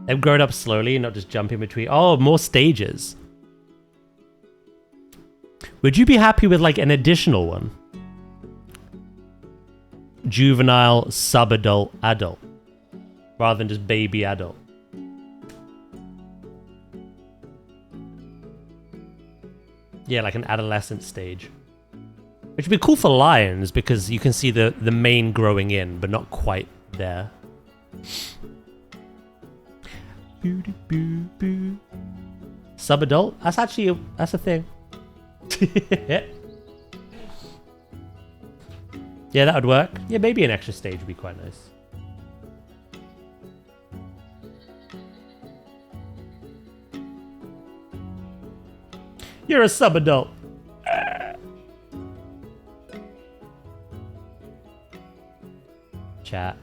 They've grown up slowly, not just jumping between. Oh, more stages. Would you be happy with like an additional one? Juvenile, sub-adult, adult. Rather than just baby adult. Yeah, like an adolescent stage. Which would be cool for lions because you can see the mane growing in, but not quite there. Sub-adult? That's a thing. Yeah, that would work. Yeah, maybe an extra stage would be quite nice. You're a sub-adult. Chat.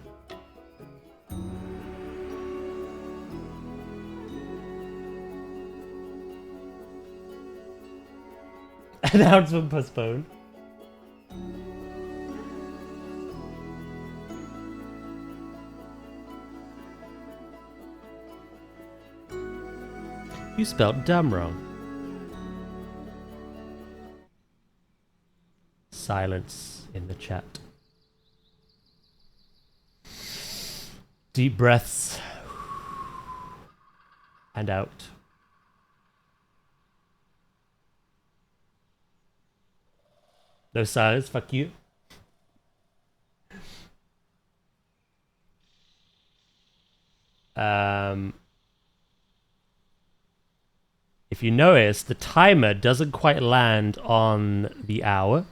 Announcement postponed. You spelled dumb wrong. Silence in the chat. Deep breaths. And out. No silence, fuck you. If you notice, the timer doesn't quite land on the hour.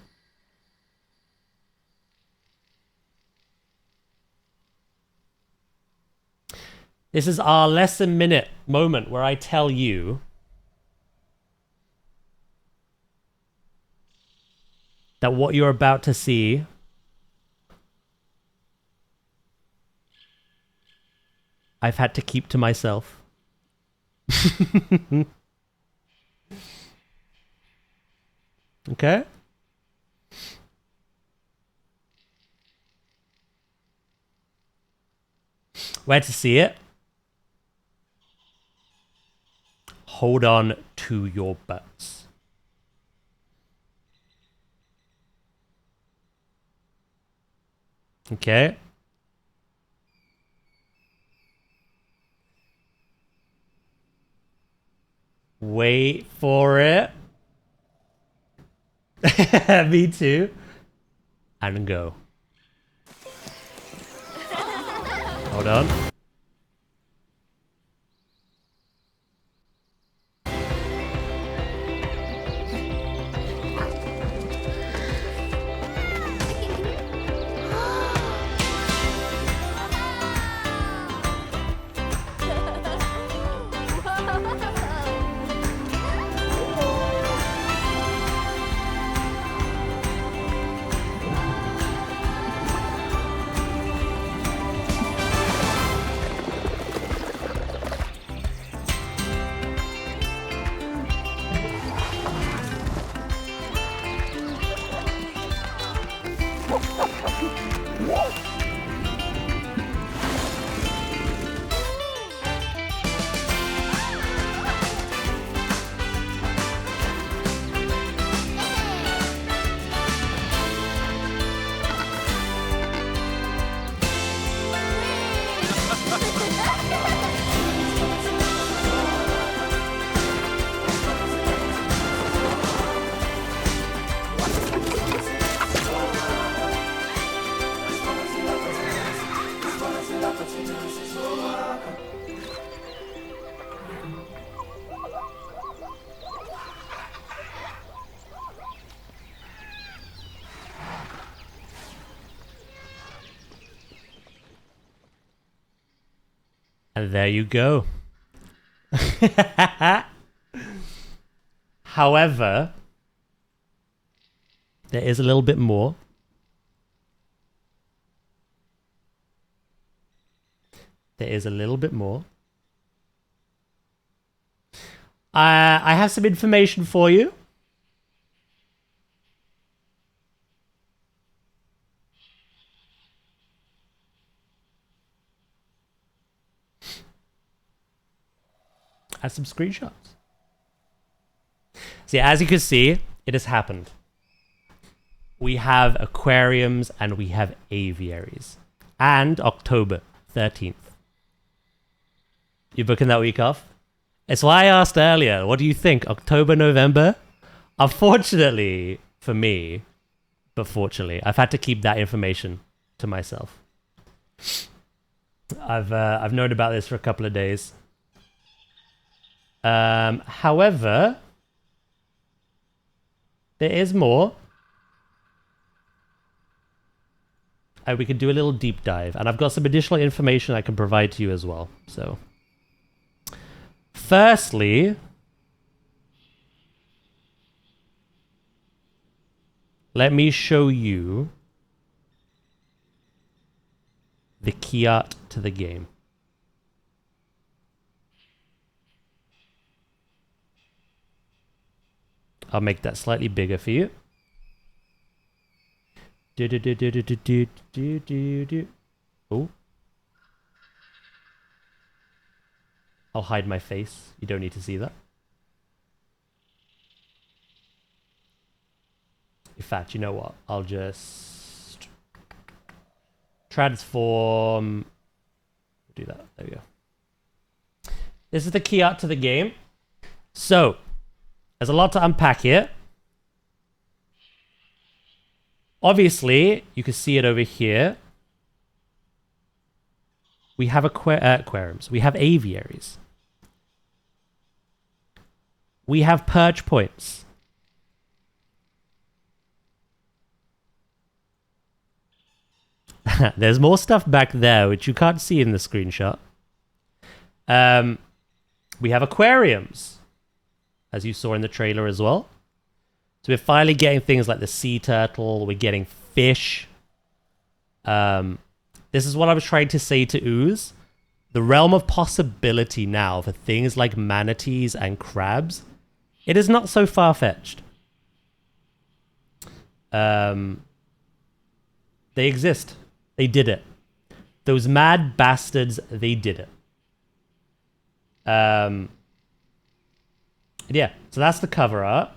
This is our less than minute moment where I tell you that what you're about to see I've had to keep to myself. Okay? Where to see it? Hold on to your butts. Okay? Wait for it. Me too. And go. Hold on. And there you go. However, there is a little bit more. There is a little bit more. I have some information for you. And some screenshots. See, as you can see, it has happened. We have aquariums and we have aviaries. And October 13th. You booking that week off? It's why I asked earlier, what do you think? October, November? Unfortunately for me, but fortunately, I've had to keep that information to myself. I've known about this for a couple of days. However, There is more. And we could do a little deep dive. And I've got some additional information I can provide to you as well. So, firstly, let me show you the key art to the game. I'll make that slightly bigger for you. Oh. I'll hide my face. You don't need to see that. In fact, you know what? I'll just transform. Do that. There we go. This is the key art to the game. So, there's a lot to unpack here. Obviously, you can see it over here. We have aquariums. We have aviaries. We have perch points. There's more stuff back there, which you can't see in the screenshot. We have aquariums, as you saw in the trailer as well. So we're finally getting things like the sea turtle. We're getting fish. This is what I was trying to say to Ooze. The realm of possibility now for things like manatees and crabs, it is not so far-fetched. They exist. They did it. Those mad bastards, they did it. Yeah, so that's the cover art.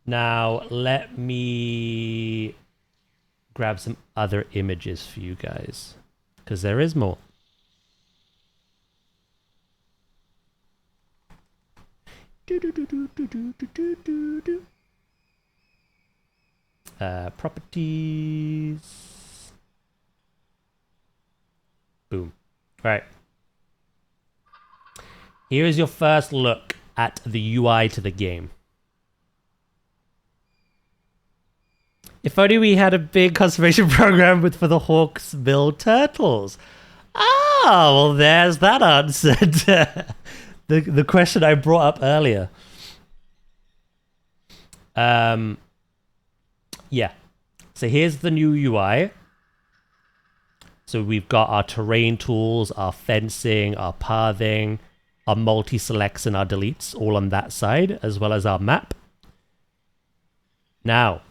Now, let me grab some other images for you guys, because there is more. Properties. Boom. All right. Here is your first look at the UI to the game. If only we had a big conservation program for the Hawksbill turtles. Ah, well, there's that answered. the question I brought up earlier. Yeah. So here's the new UI. So we've got our terrain tools, our fencing, our pathing, our multi-selects and our deletes all on that side, as well as our map. Now,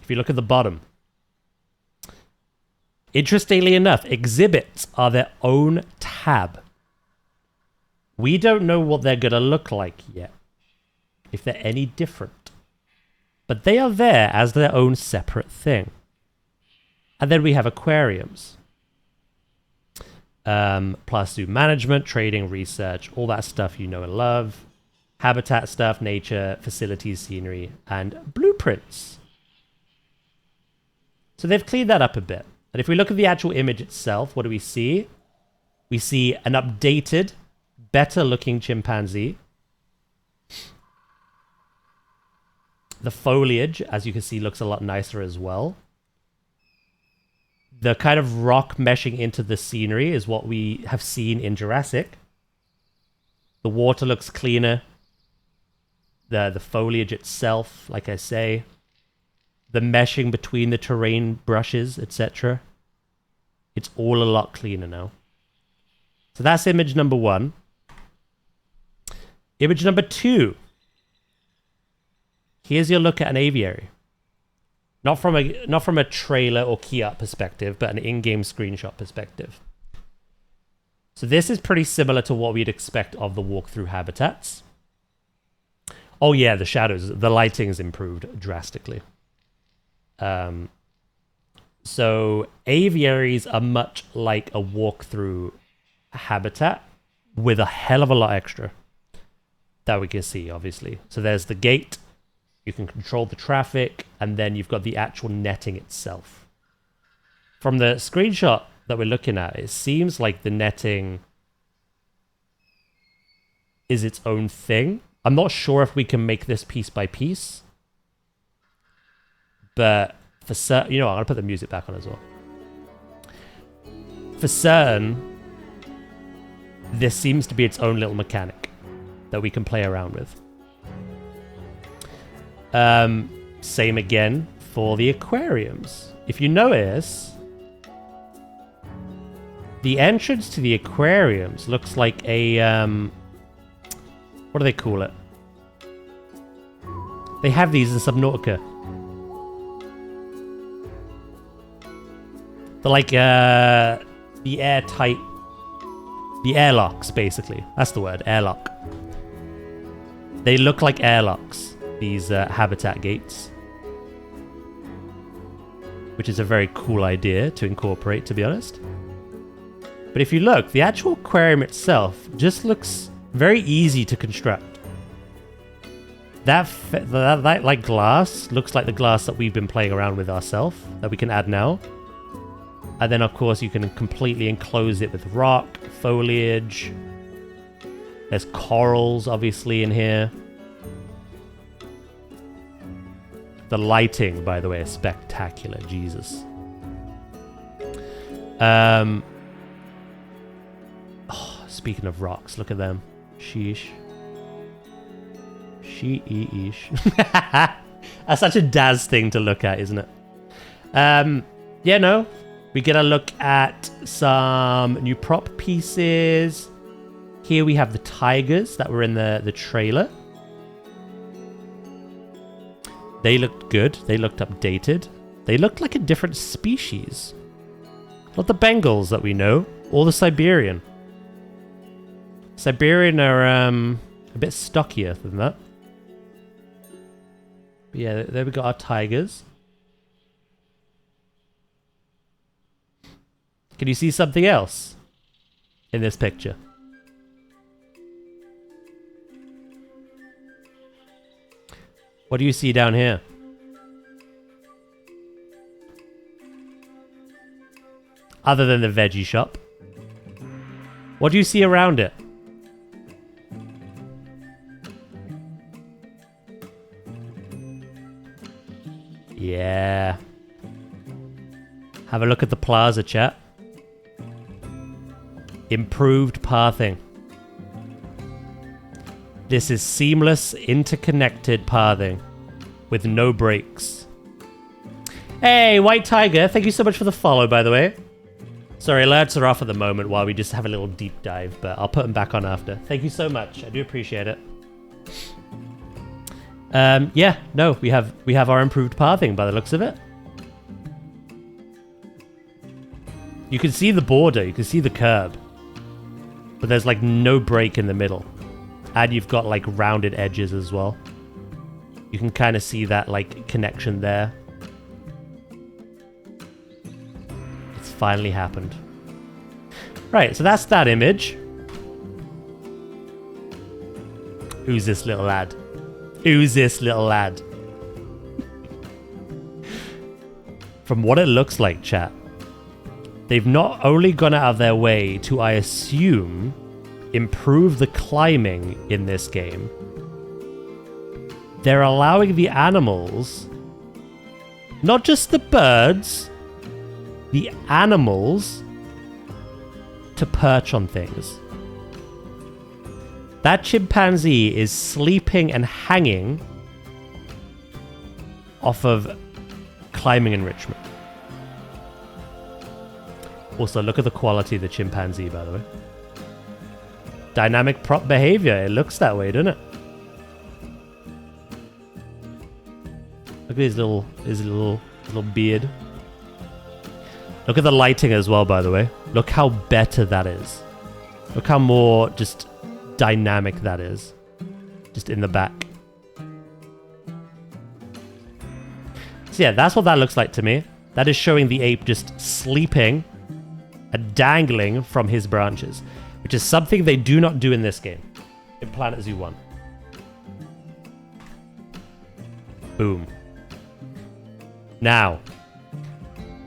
if you look at the bottom, interestingly enough, exhibits are their own tab. We don't know what they're going to look like yet, if they're any different. But they are there as their own separate thing. And then we have aquariums. Planetzoo management, trading, research, all that stuff you know and love. Habitat stuff, nature, facilities, scenery, and blueprints. So they've cleaned that up a bit. And if we look at the actual image itself, what do we see? We see an updated, better looking chimpanzee. The foliage, as you can see, looks a lot nicer as well. The kind of rock meshing into the scenery is what we have seen in Jurassic. The water looks cleaner. The foliage itself, like I say. The meshing between the terrain brushes, etc. It's all a lot cleaner now. So that's image number 1. Image number 2. Here's your look at an aviary. Not from a trailer or key art perspective, but an in-game screenshot perspective. So this is pretty similar to what we'd expect of the walkthrough habitats. Oh yeah, the shadows, the lighting's improved drastically. So aviaries are much like a walkthrough habitat with a hell of a lot extra that we can see, obviously. So there's the gate. You can control the traffic, and then you've got the actual netting itself. From the screenshot that we're looking at, it seems like the netting is its own thing. I'm not sure if we can make this piece by piece, But for certain, you know what, I'm going to put the music back on as well. For certain, this seems to be its own little mechanic that we can play around with. Same again for the aquariums. If you notice, the entrance to the aquariums looks like a, what do they call it? They have these in Subnautica. They're like, the airtight, the airlocks, basically. That's the word, airlock. They look like airlocks, these habitat gates. Which is a very cool idea to incorporate, to be honest. But if you look, the actual aquarium itself just looks very easy to construct. That like glass looks like the glass that we've been playing around with ourselves, that we can add now. And then, of course, you can completely enclose it with rock, foliage. There's corals, obviously, in here. The lighting, by the way, is spectacular. Jesus. Oh, speaking of rocks, look at them. Sheesh. Sheesh. That's such a Daz thing to look at, isn't it? Yeah, no. We get a look at some new prop pieces. Here we have the tigers that were in the trailer. They looked good. They looked updated. They looked like a different species. Not the Bengals that we know, or the Siberian. Siberian are a bit stockier than that. But yeah, there we got our tigers. Can you see something else in this picture? What do you see down here? Other than the veggie shop. What do you see around it? Yeah. Have a look at the plaza, chat. Improved pathing. This is seamless, interconnected pathing with no breaks. Hey, White Tiger, thank you so much for the follow, by the way. Sorry, alerts are off at the moment while we just have a little deep dive, but I'll put them back on after. Thank you so much. I do appreciate it. Yeah, no, we have our improved pathing by the looks of it. You can see the border, you can see the curb. But there's like no break in the middle. And you've got like rounded edges as well. You can kind of see that like connection there. It's finally happened. Right, so that's that image. Who's this little lad? Who's this little lad? From what it looks like, chat, they've not only gone out of their way to, I assume, improve the climbing in this game, they're allowing the animals, not just the birds, the animals, to perch on things. That chimpanzee is sleeping and hanging off of climbing enrichment. Also, look at the quality of the chimpanzee, by the way. Dynamic prop behavior. It looks that way, doesn't it? Look at his little beard. Look at the lighting as well, by the way. Look how better that is. Look how more just dynamic that is. Just in the back. So yeah, that's what that looks like to me. That is showing the ape just sleeping and dangling from his branches, which is something they do not do in this game, in Planet Zoo 1. Boom. Now,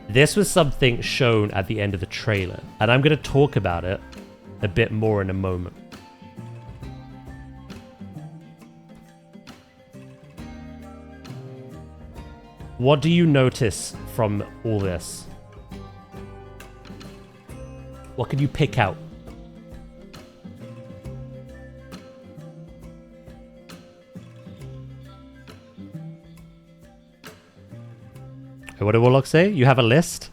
this was something shown at the end of the trailer, and I'm going to talk about it a bit more in a moment. What do you notice from all this? What can you pick out? What did Warlock say? You have a list?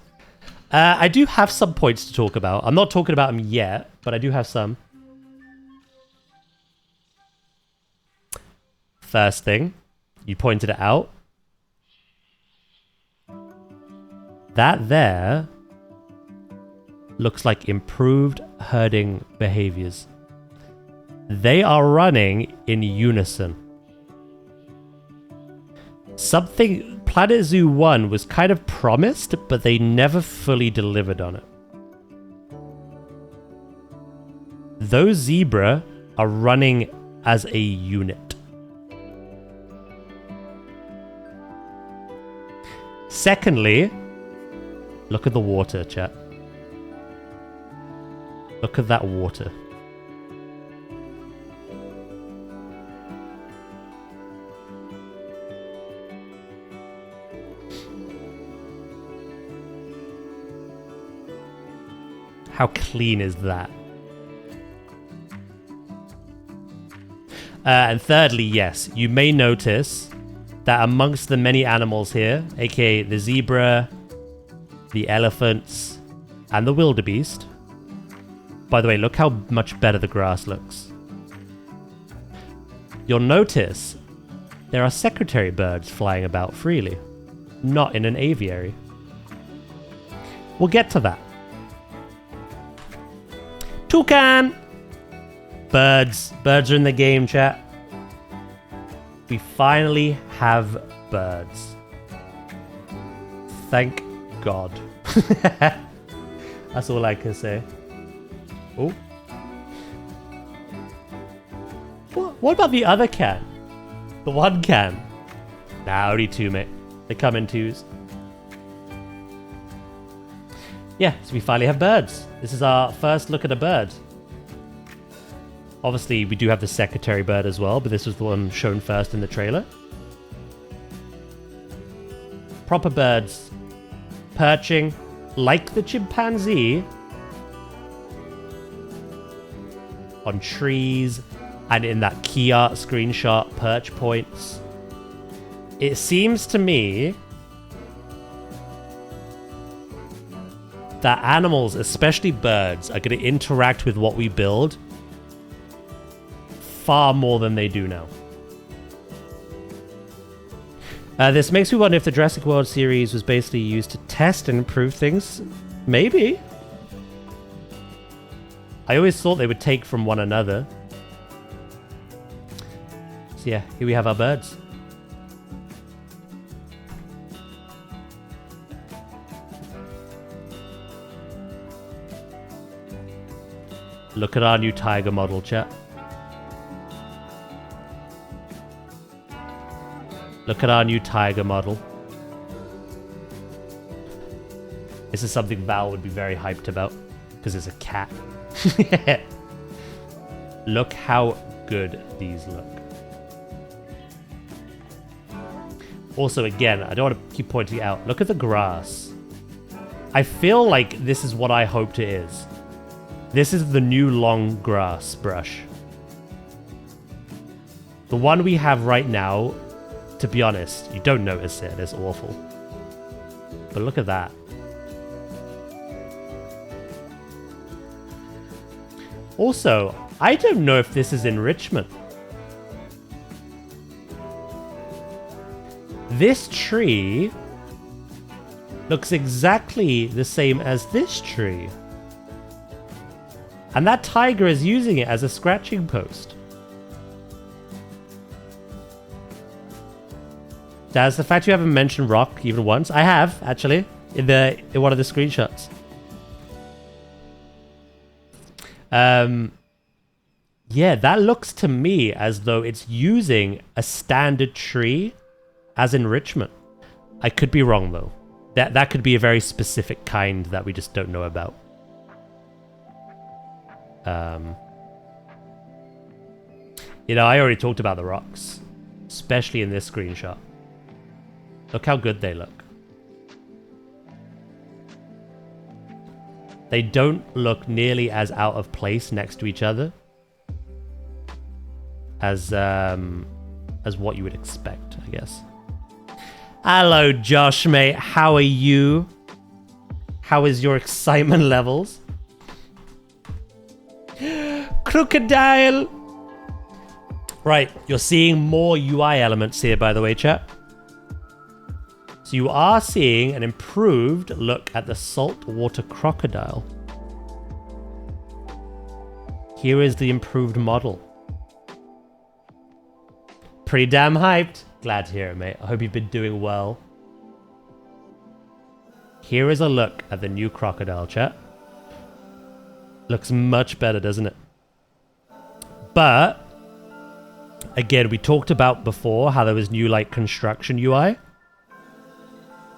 I do have some points to talk about. I'm not talking about them yet, but I do have some. First thing, you pointed it out. That there looks like improved herding behaviors. They are running in unison. Something planetzoo 1 was kind of promised, but they never fully delivered on it. Those zebra are running as a unit. Secondly, look at the water, chat. Look at that water. How clean is that? And thirdly, yes, you may notice that amongst the many animals here, aka the zebra, the elephants, and the wildebeest. By the way, look how much better the grass looks. You'll notice there are secretary birds flying about freely, not in an aviary. We'll get to that. Toucan! Birds. Birds are in the game, chat. We finally have birds. Thank God. That's all I can say. Oh. What about the other can? The one can? Nah, only two, mate. They come in twos. Yeah, so we finally have birds. This is our first look at a bird. Obviously, we do have the secretary bird as well, but this was the one shown first in the trailer. Proper birds. Perching, like the chimpanzee, on trees and in that key art screenshot perch points. It seems to me that animals, especially birds, are going to interact with what we build far more than they do now. This makes me wonder if the Jurassic World series was basically used to test and improve things. Maybe. I always thought they would take from one another. So yeah, here we have our birds. Look at our new tiger model, chat. Look at our new tiger model. This is something Val would be very hyped about, because it's a cat. Look how good these look. Also, again, I don't want to keep pointing it out. Look at the grass. I feel like this is what I hoped it is. This is the new long grass brush. The one we have right now, to be honest, you don't notice it. It's awful. But look at that. Also, I don't know if this is enrichment. This tree looks exactly the same as this tree. And that tiger is using it as a scratching post. Daz, the fact you haven't mentioned rock even once, I have actually in one of the screenshots. Yeah, that looks to me as though it's using a standard tree as enrichment. I could be wrong though. That could be a very specific kind that we just don't know about. You know, I already talked about the rocks, especially in this screenshot. Look how good they look. They don't look nearly as out of place next to each other as what you would expect, I guess. Hello, Josh, mate. How are you? How is your excitement levels? Crocodile! Right, you're seeing more UI elements here, by the way, chat. So you are seeing an improved look at the saltwater crocodile. Here is the improved model. Pretty damn hyped. Glad to hear it, mate. I hope you've been doing well. Here is a look at the new crocodile, chat. Looks much better, doesn't it? But, again, we talked about before how there was new, like, construction UI.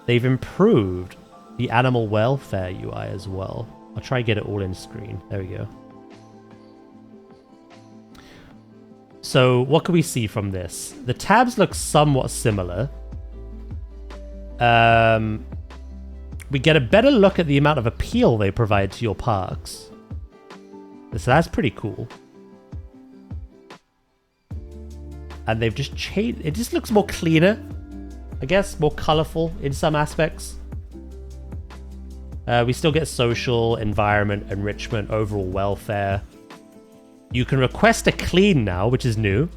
They've improved the animal welfare UI as well. I'll try and get it all in screen. There we go. So, what can we see from this? The tabs look somewhat similar. We get a better look at the amount of appeal they provide to your parks. So that's pretty cool. And they've just changed. It just looks more cleaner, I guess, more colorful in some aspects. We still get social, environment, enrichment, overall welfare. You can request a clean now, which is new.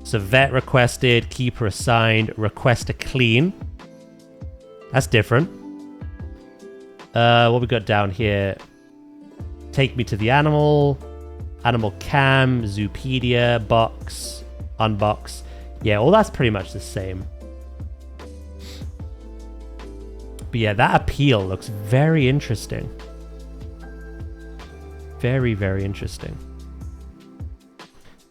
So vet requested, keeper assigned, request a clean. That's different. What we got down here? Take me to the animal. Animal cam, Zoopedia, box, unbox. Yeah, all that's pretty much the same. But yeah, that appeal looks very interesting. Very, very interesting.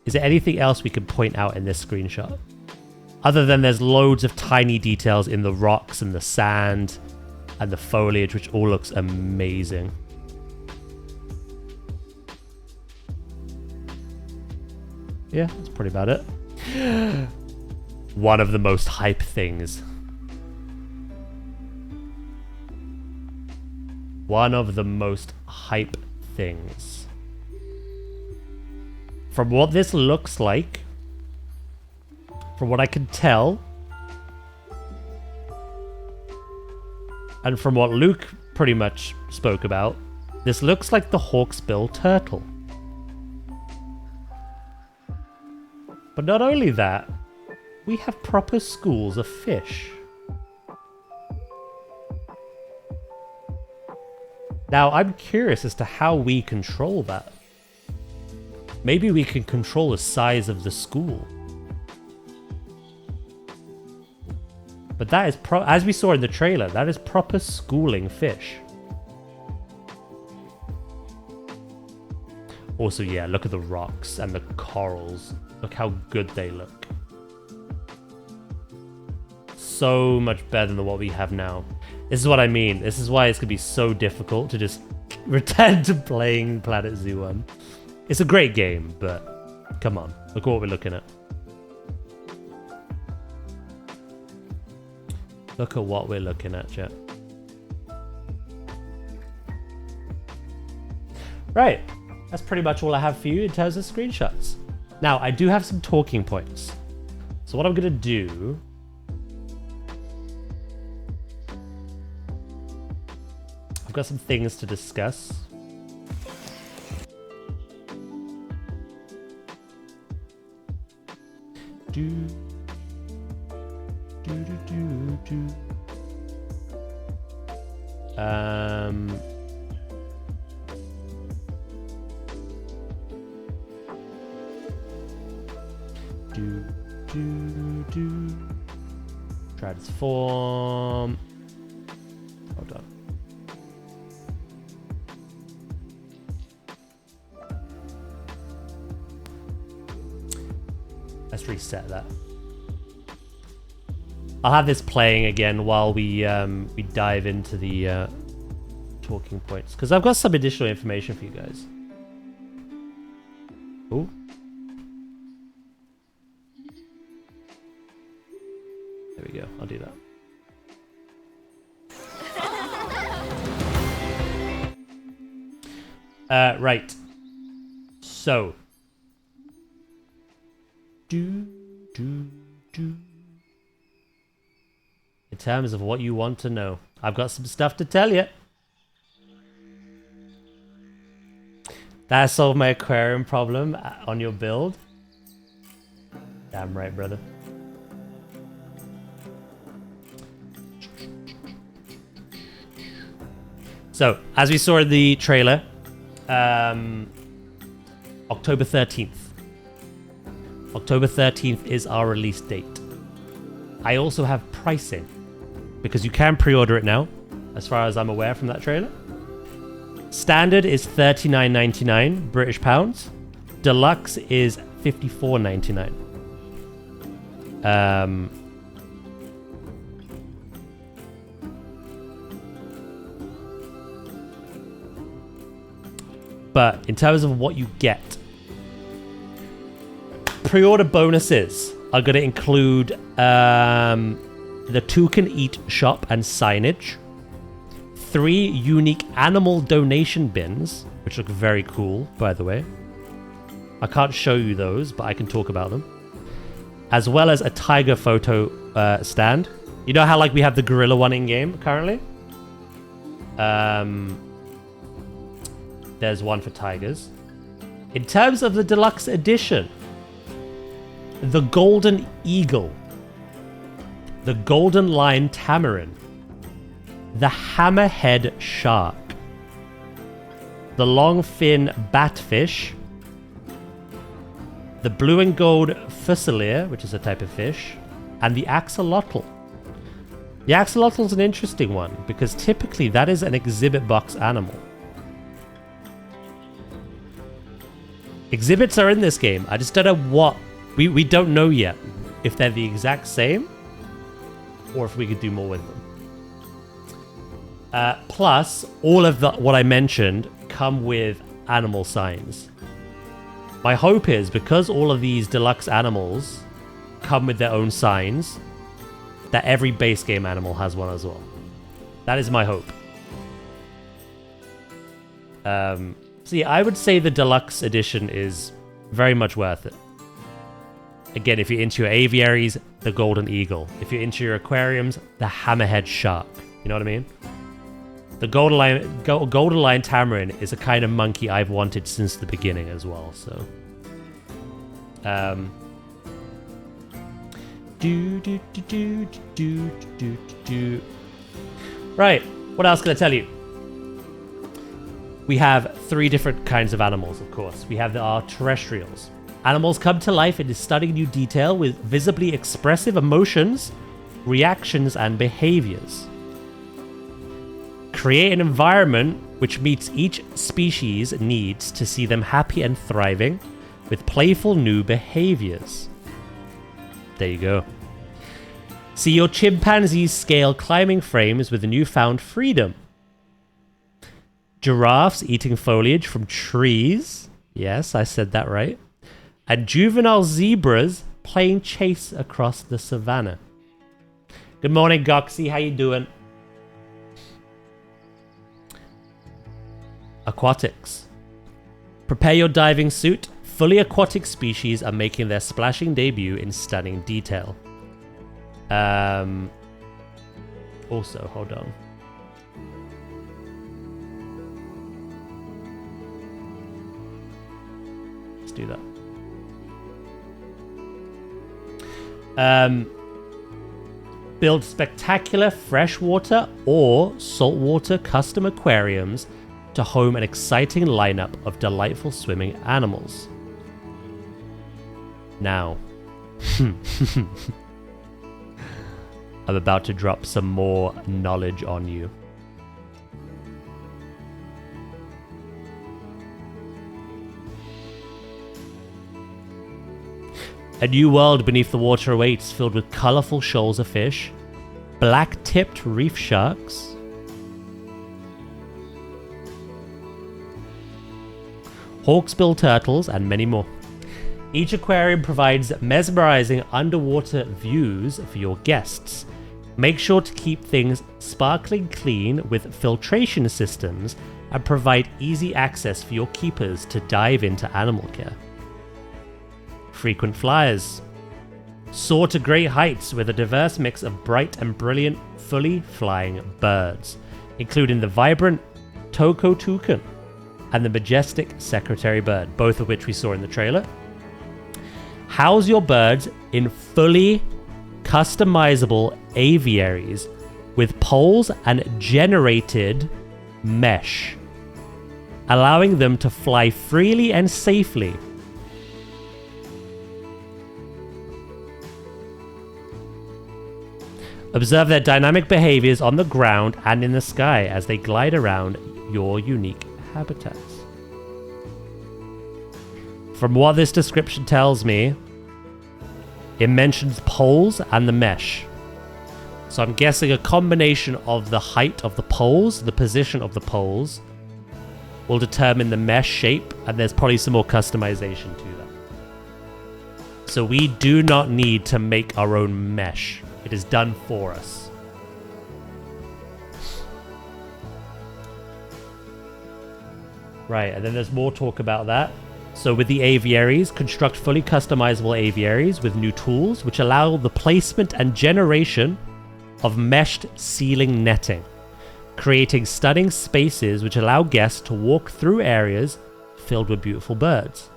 Is there anything else we can point out in this screenshot? Other than there's loads of tiny details in the rocks and the sand and the foliage, which all looks amazing. Yeah, that's pretty about it. One of the most hype things. One of the most hype things. From what this looks like, from what I can tell, and from what Luke pretty much spoke about, this looks like the hawksbill turtle. But not only that, we have proper schools of fish. Now, I'm curious as to how we control that. Maybe we can control the size of the school. But that is, as we saw in the trailer, that is proper schooling fish. Also, yeah, look at the rocks and the corals. Look how good they look. So much better than what we have now. This is what I mean. This is why it's going to be so difficult to just return to playing Planet Zoo 1. It's a great game, but come on. Look at what we're looking at. Look at what we're looking at, chat. Right. That's pretty much all I have for you in terms of screenshots. Now, I do have some talking points. So what I'm going to do... I've got some things to discuss. Do... Transform. Hold on. Let's reset that. I'll have this playing again while we dive into the talking points, because I've got some additional information for you guys. Ooh. There we go. I'll do that. Right. So. In terms of what you want to know, I've got some stuff to tell you. That solved my aquarium problem on your build. Damn right, brother. So, as we saw in the trailer, October 13th. October 13th is our release date. I also have pricing, because you can pre-order it now, as far as I'm aware from that trailer. Standard is $39.99 British pounds. Deluxe is $54.99. But in terms of what you get, pre-order bonuses are going to include the Two Can Eat shop and signage, 3 unique animal donation bins, which look very cool, by the way. I can't show you those, but I can talk about them. As well as a tiger photo stand. You know how like we have the gorilla one in game currently? There's one for tigers. In terms of the deluxe edition, the golden eagle, the golden lion tamarin, the hammerhead shark, the longfin batfish, the blue and gold fusilier, which is a type of fish, and the axolotl. The axolotl is an interesting one because typically that is an exhibit box animal. Exhibits are in this game. I just don't know what... We don't know yet if they're the exact same or if we could do more with them. Plus, all of what I mentioned come with animal signs. My hope is, because all of these deluxe animals come with their own signs, that every base game animal has one as well. That is my hope. So yeah, I would say the deluxe edition is very much worth it. Again, if you're into your aviaries, the golden eagle. If you're into your aquariums, the hammerhead shark. You know what I mean? The golden lion tamarin is a kind of monkey I've wanted since the beginning as well. So, right. What else can I tell you? We have 3 different kinds of animals, of course. We have our terrestrials. Animals come to life in stunning new detail with visibly expressive emotions, reactions, and behaviors. Create an environment which meets each species' needs to see them happy and thriving with playful new behaviors. There you go. See your chimpanzees scale climbing frames with a newfound freedom. Giraffes eating foliage from trees. Yes, I said that right. And juvenile zebras playing chase across the savannah. Good morning, Goxie. How you doing? Aquatics. Prepare your diving suit. Fully aquatic species are making their splashing debut in stunning detail. Also, hold on. Let's do that. Build spectacular freshwater or saltwater custom aquariums to home an exciting lineup of delightful swimming animals. Now, I'm about to drop some more knowledge on you. A new world beneath the water awaits, filled with colorful shoals of fish, black-tipped reef sharks, hawksbill turtles, and many more. Each aquarium provides mesmerizing underwater views for your guests. Make sure to keep things sparkling clean with filtration systems and provide easy access for your keepers to dive into animal care. Frequent flyers. Soar to great heights with a diverse mix of bright and brilliant, fully flying birds, including the vibrant Toko Toucan and the majestic Secretary Bird, both of which we saw in the trailer. House your birds in fully customizable aviaries with poles and generated mesh, allowing them to fly freely and safely. Observe their dynamic behaviors on the ground and in the sky as they glide around your unique habitats. From what this description tells me, it mentions poles and the mesh. So I'm guessing a combination of the height of the poles, the position of the poles, will determine the mesh shape, and there's probably some more customization to that. So we do not need to make our own mesh. It is done for us. Right, and then there's more talk about that. So with the aviaries, construct fully customizable aviaries with new tools which allow the placement and generation of meshed ceiling netting, creating stunning spaces which allow guests to walk through areas filled with beautiful birds.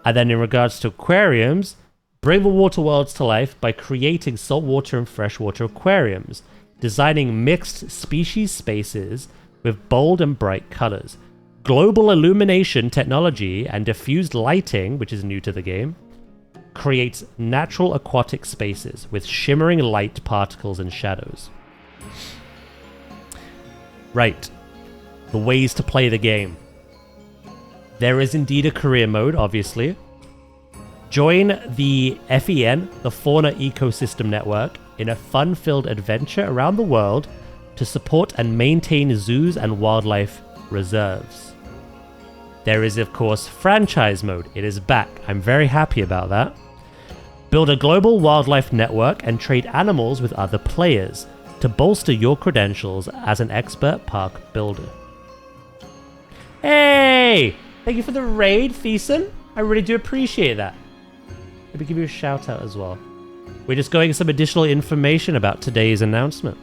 And then in regards to aquariums, bring the water worlds to life by creating saltwater and freshwater aquariums, designing mixed species spaces with bold and bright colors. Global illumination technology and diffused lighting, which is new to the game, creates natural aquatic spaces with shimmering light particles and shadows. Right. The ways to play the game. There is indeed a career mode, obviously. Join the FEN, the Fauna Ecosystem Network, in a fun-filled adventure around the world to support and maintain zoos and wildlife reserves. There is, of course, franchise mode. It is back. I'm very happy about that. Build a global wildlife network and trade animals with other players to bolster your credentials as an expert park builder. Hey! Thank you for the raid, Thiessen. I really do appreciate that. Let me give you a shout out as well. We're just going some additional information about today's announcement.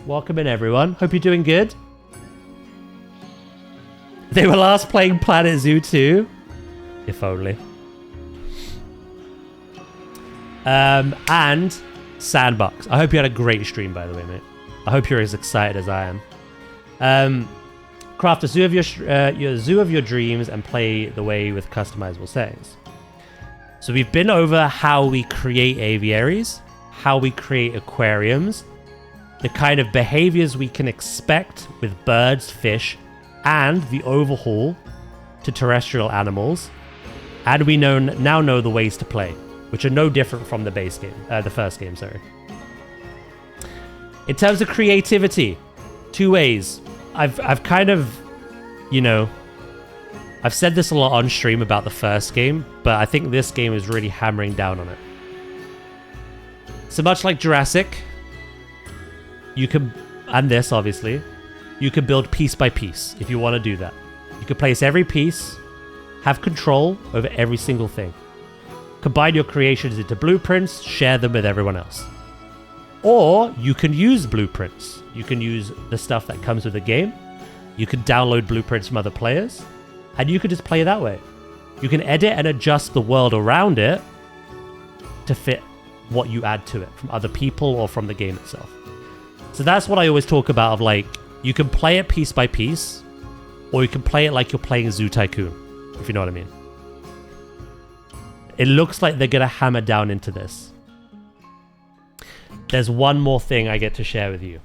Welcome in, everyone. Hope you're doing good. They were last playing PlanetZoo 2. If only. And Sandbox. I hope you had a great stream, by the way, mate. I hope you're as excited as I am. Craft a zoo of your zoo of your dreams and play the way with customizable settings. So we've been over how we create aviaries, how we create aquariums, the kind of behaviors we can expect with birds, fish, and the overhaul to terrestrial animals. And we now know the ways to play, which are no different from the base game, the first game, sorry. In terms of creativity, two ways. I've kind of, you know, I've said this a lot on stream about the first game, but I think this game is really hammering down on it. So much like Jurassic, you can, and this obviously, you can build piece by piece if you want to do that. You can place every piece, have control over every single thing. Combine your creations into blueprints, share them with everyone else. Or you can use blueprints. You can use the stuff that comes with the game. You can download blueprints from other players, and you can just play that way. You can edit and adjust the world around it to fit what you add to it from other people or from the game itself. So that's what I always talk about of like, you can play it piece by piece, or you can play it like you're playing Zoo Tycoon, if you know what I mean. It looks like they're going to hammer down into this. There's one more thing I get to share with you.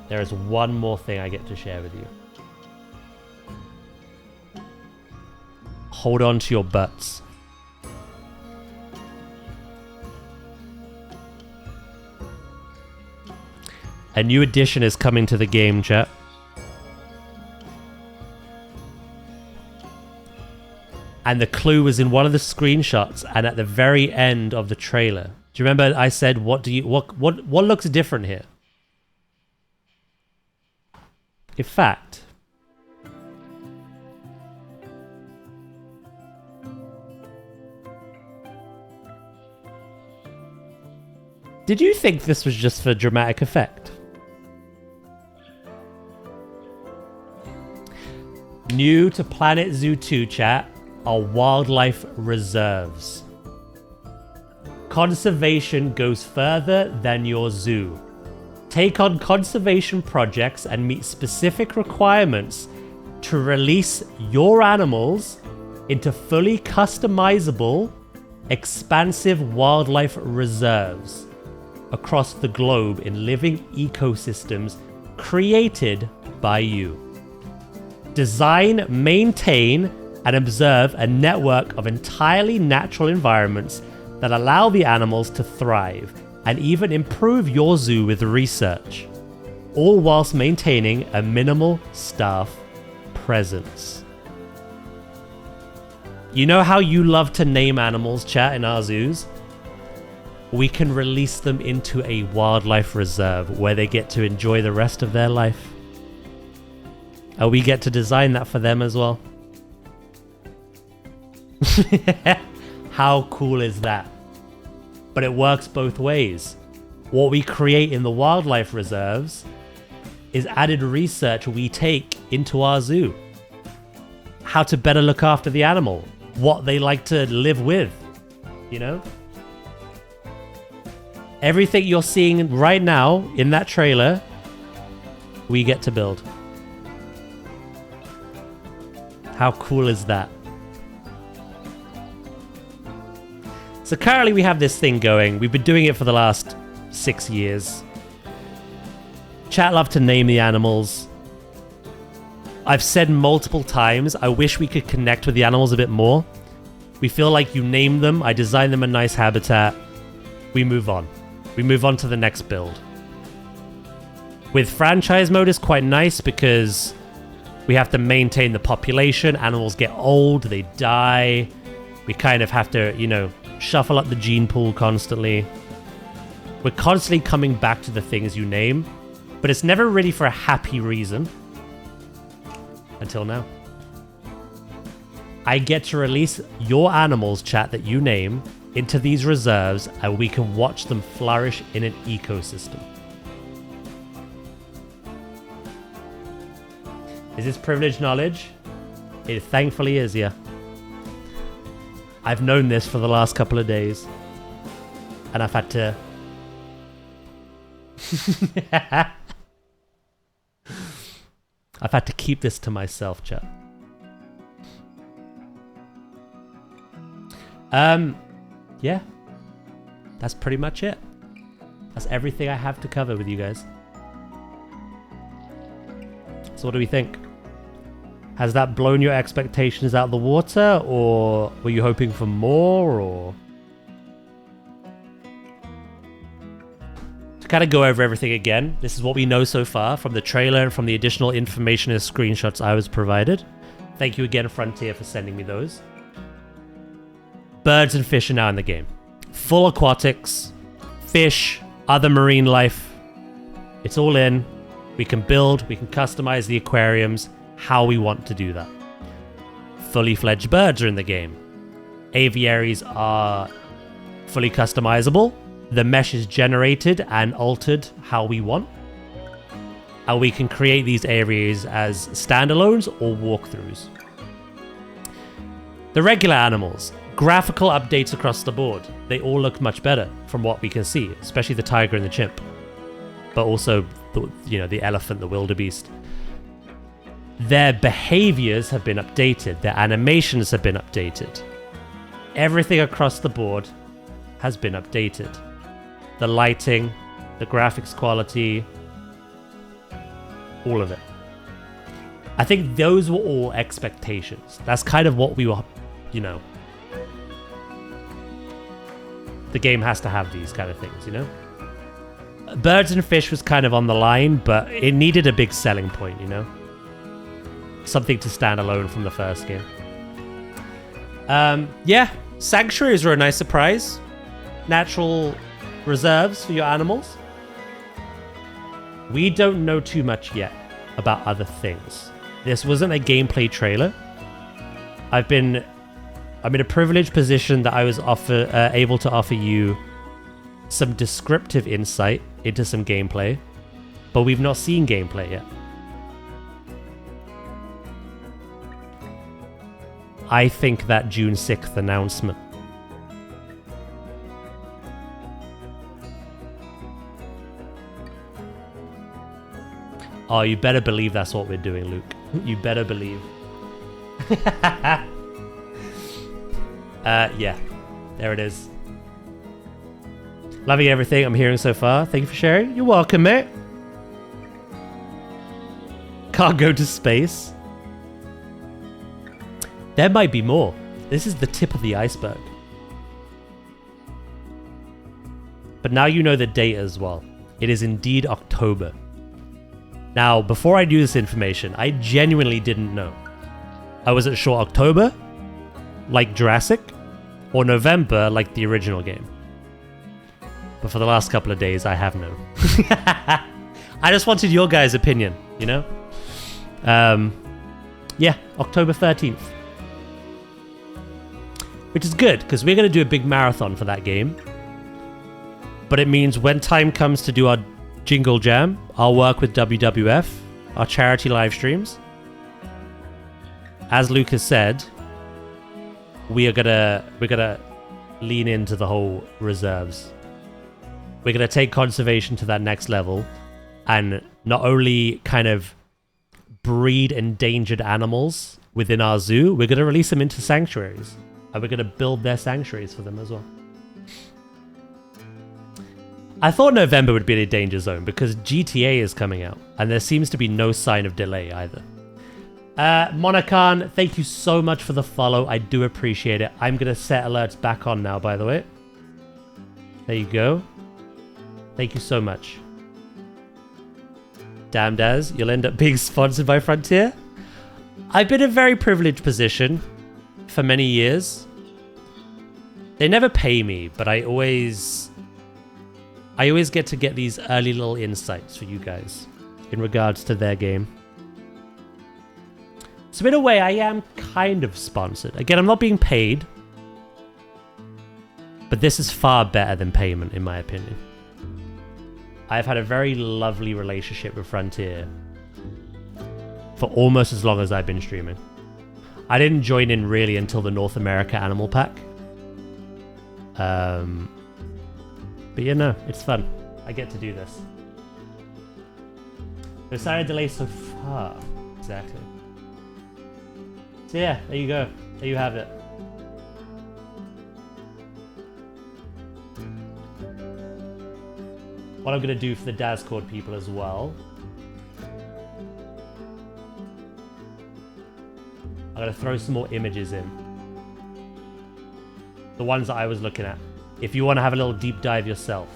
There is one more thing I get to share with you. Hold on to your butts. A new addition is coming to the game, chat. And the clue was in one of the screenshots and at the very end of the trailer. Do you remember I said, what looks different here? In fact, did you think this was just for dramatic effect? New to planetzoo 2, chat, are wildlife reserves. Conservation goes further than your zoo. Take on conservation projects and meet specific requirements to release your animals into fully customizable, expansive wildlife reserves across the globe in living ecosystems created by you. Design, maintain, and observe a network of entirely natural environments that allow the animals to thrive and even improve your zoo with research, all whilst maintaining a minimal staff presence. You know how you love to name animals, chat, in our zoos? We can release them into a wildlife reserve where they get to enjoy the rest of their life. And we get to design that for them as well. How cool is that? But it works both ways. What we create in the wildlife reserves is added research we take into our zoo. How to better look after the animal. What they like to live with. You know? Everything you're seeing right now in that trailer, we get to build. How cool is that? So currently we have this thing going. We've been doing it for the last 6 years. Chat love to name the animals. I've said multiple times, I wish we could connect with the animals a bit more. We feel like you name them, I design them a nice habitat, we move on. We move on to the next build. With franchise mode, it's quite nice because we have to maintain the population. Animals get old, they die. We kind of have to, you know, shuffle up the gene pool constantly. We're constantly coming back to the things you name, but it's never really for a happy reason. Until now. I get to release your animals, chat, that you name into these reserves, and we can watch them flourish in an ecosystem. Is this privileged knowledge? It thankfully is, yeah. I've known this for the last couple of days. And I've had to... I've had to keep this to myself, chat. Yeah. That's pretty much it. That's everything I have to cover with you guys. So what do we think? Has that blown your expectations out of the water, or were you hoping for more, or... To kind of go over everything again, this is what we know so far from the trailer and from the additional information and screenshots I was provided. Thank you again, Frontier, for sending me those. Birds and fish are now in the game. Full aquatics, fish, other marine life. It's all in. We can build, we can customize the aquariums how we want to do that. Fully fledged birds are in the game. Aviaries are fully customizable. The mesh is generated and altered how we want. And we can create these areas as standalones or walkthroughs. The regular animals, graphical updates across the board. They all look much better from what we can see, especially the tiger and the chimp. But also, the elephant, the wildebeest. Their behaviors have been updated. Their animations have been updated. Everything across the board has been updated. The lighting, the graphics quality, all of it. I think those were all expectations. That's kind of what we were, The game has to have these kind of things, Birds and fish was kind of on the line, but it needed a big selling point, you know? Something to stand alone from the first game. Yeah, sanctuaries are a nice surprise. Natural reserves for your animals. We don't know too much yet about other things. This wasn't a gameplay trailer. I'm in a privileged position that I was able to offer you some descriptive insight into some gameplay, but we've not seen gameplay yet. I think that June 6th announcement. Oh, you better believe that's what we're doing, Luke. You better believe. Yeah. There it is. Loving everything I'm hearing so far. Thank you for sharing. You're welcome, mate. Can't go to space. There might be more. This is the tip of the iceberg. But now you know the date as well. It is indeed October. Now, before I knew this information, I genuinely didn't know. I wasn't sure October, like Jurassic, or November, like the original game. But for the last couple of days, I have known. I just wanted your guys' opinion, you know? Yeah, October 13th. Which is good, because we're going to do a big marathon for that game. But it means when time comes to do our Jingle Jam, I'll work with WWF, our charity live streams. As Lucas said, we're gonna lean into the whole reserves. We're gonna take conservation to that next level, and not only kind of breed endangered animals within our zoo, we're gonna release them into sanctuaries, and we're gonna build their sanctuaries for them as well. I thought November would be a danger zone because GTA is coming out, and there seems to be no sign of delay either. Monacan, thank you so much for the follow. I do appreciate it. I'm going to set alerts back on now, by the way. There you go. Thank you so much. Damn, Daz, you'll end up being sponsored by Frontier. I've been in a very privileged position for many years. They never pay me, but I always get to get these early little insights for you guys in regards to their game. So in a way, I am kind of sponsored. Again, I'm not being paid, but this is far better than payment, in my opinion. I've had a very lovely relationship with Frontier for almost as long as I've been streaming. I didn't join in really until the North America Animal Pack. But yeah, no, it's fun. I get to do this. There's not a delay so far. Exactly. So yeah, there you go. There you have it. What I'm going to do for the Discord people as well. I'm going to throw some more images in. The ones that I was looking at. If you want to have a little deep dive yourself.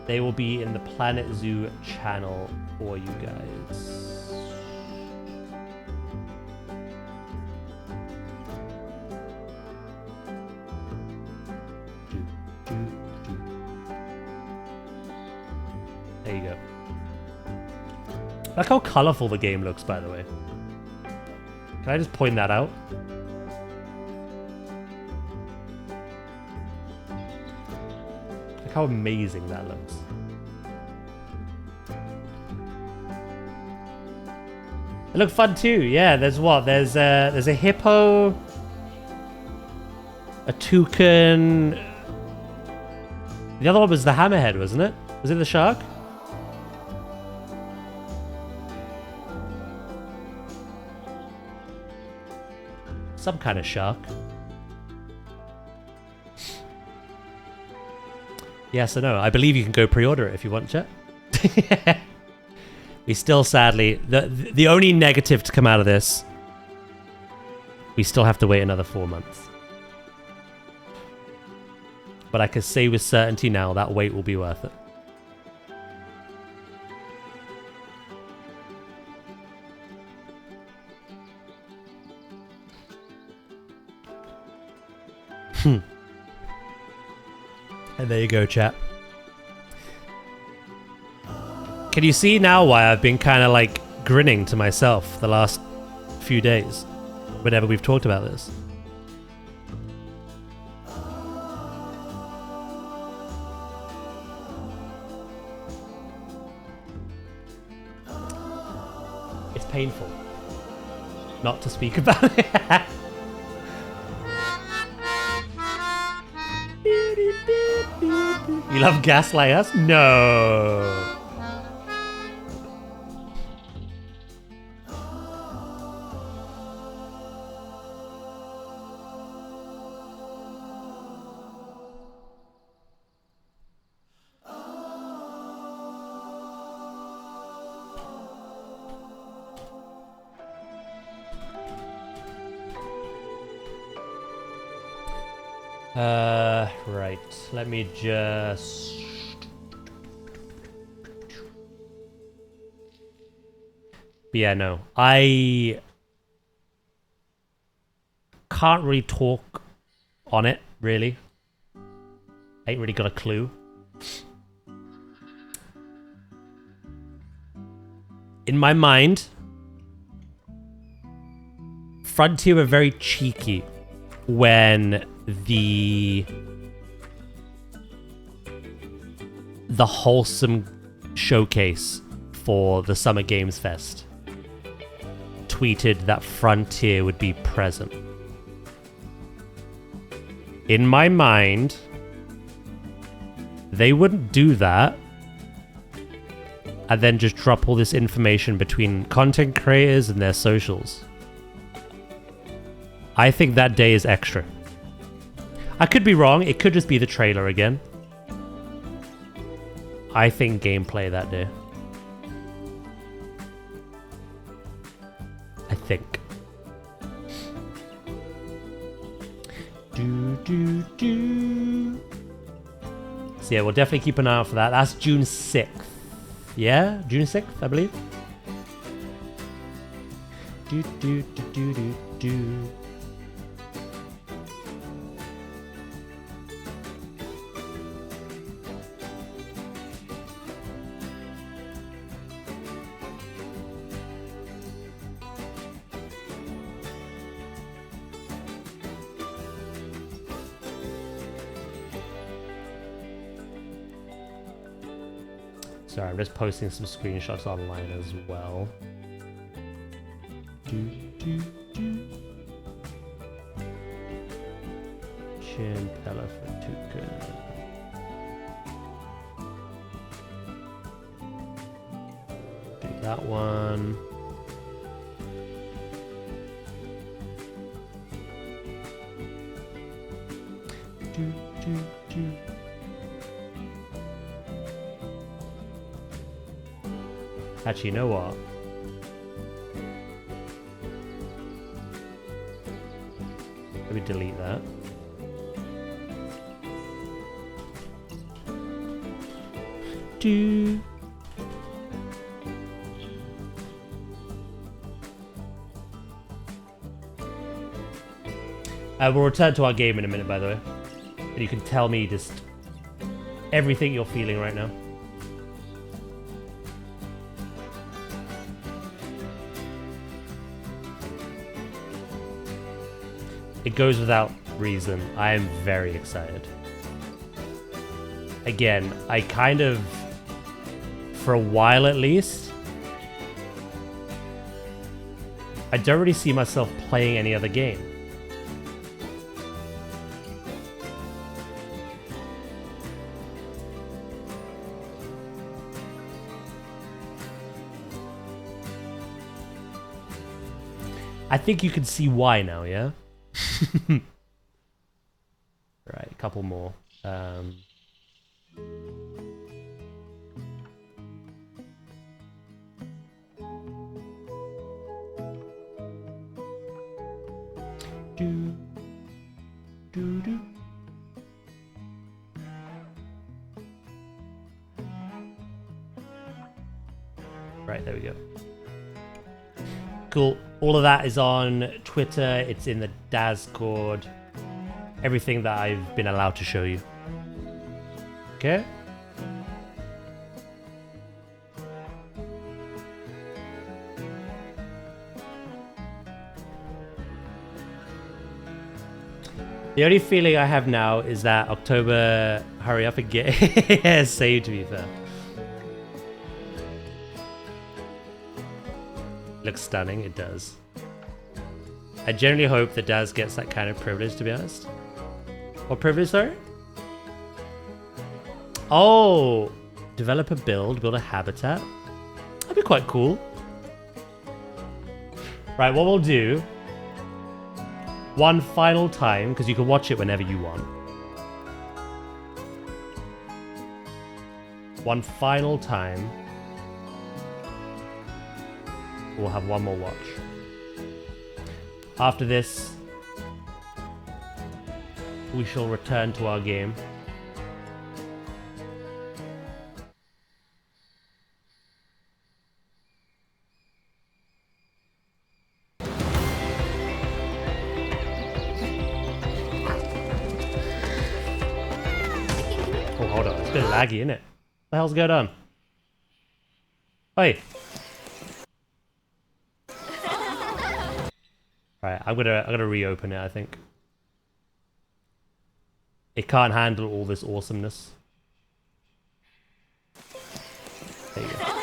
They will be in the planetzoo channel for you guys. There you go. Look how colorful the game looks, by the way. Can I just point that out? Look how amazing that looks. It looked fun too. Yeah, there's what? There's a hippo, a toucan. The other one was the hammerhead, wasn't it? Was it the shark? Some kind of shark. Yes or no? I believe you can go pre-order it if you want, chat. We still, sadly, the only negative to come out of this, we still have to wait another 4 months. But I can say with certainty now that wait will be worth it. And there you go, chat. Can you see now why I've been kind of like grinning to myself the last few days whenever we've talked about this? It's painful not to speak about it. You love Gaslight Us? No. Right. Let me just... But yeah, no. I can't really talk on it, really. I ain't really got a clue. In my mind, Frontier were very cheeky when the wholesome showcase for the Summer Games Fest tweeted that Frontier would be present. In my mind, they wouldn't do that and then just drop all this information between content creators and their socials. I think that day is extra. I could be wrong. It could just be the trailer again. I think gameplay that day. I think. So yeah, we'll definitely keep an eye out for that. That's June 6th. Yeah? June 6th, I believe. Sorry, I'm just posting some screenshots online as well. Chimpella for Tuca. Do that one. Actually, you know what? Let me delete that. We'll return to our game in a minute, by the way. And you can tell me just everything you're feeling right now. It goes without reason. I am very excited. Again, I kind of, for a while at least, I don't really see myself playing any other game. I think you can see why now, yeah? Right, a couple more. Do, do, do. Right, there we go. Cool. All of that is on Twitter. It's in the Discord. Everything that I've been allowed to show you. Okay? The only feeling I have now is that October, hurry up and get saved, to be fair. Looks stunning, it does. I generally hope that Daz gets that kind of privilege, to be honest. What privilege, sorry? Oh, develop a build a habitat. That'd be quite cool. Right, what we'll do, one final time, because you can watch it whenever you want. One final time. We'll have one more watch. After this, we shall return to our game. Oh, hold on. It's a bit laggy, isn't it? What the hell's going on? Oi. Right, I'm gonna reopen it, I think. It can't handle all this awesomeness. There you go.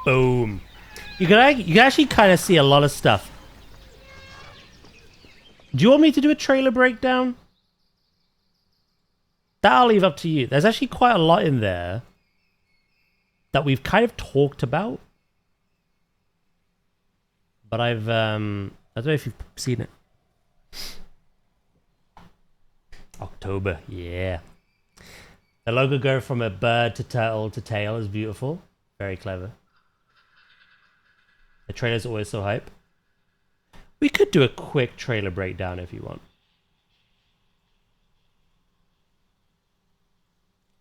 Boom. You can actually kind of see a lot of stuff. Do you want me to do a trailer breakdown? That I'll leave up to you. There's actually quite a lot in there that we've kind of talked about. But I don't know if you've seen it. October, yeah. The logo going from a bird to turtle to tail is beautiful. Very clever. The trailer's always so hype. We could do a quick trailer breakdown if you want.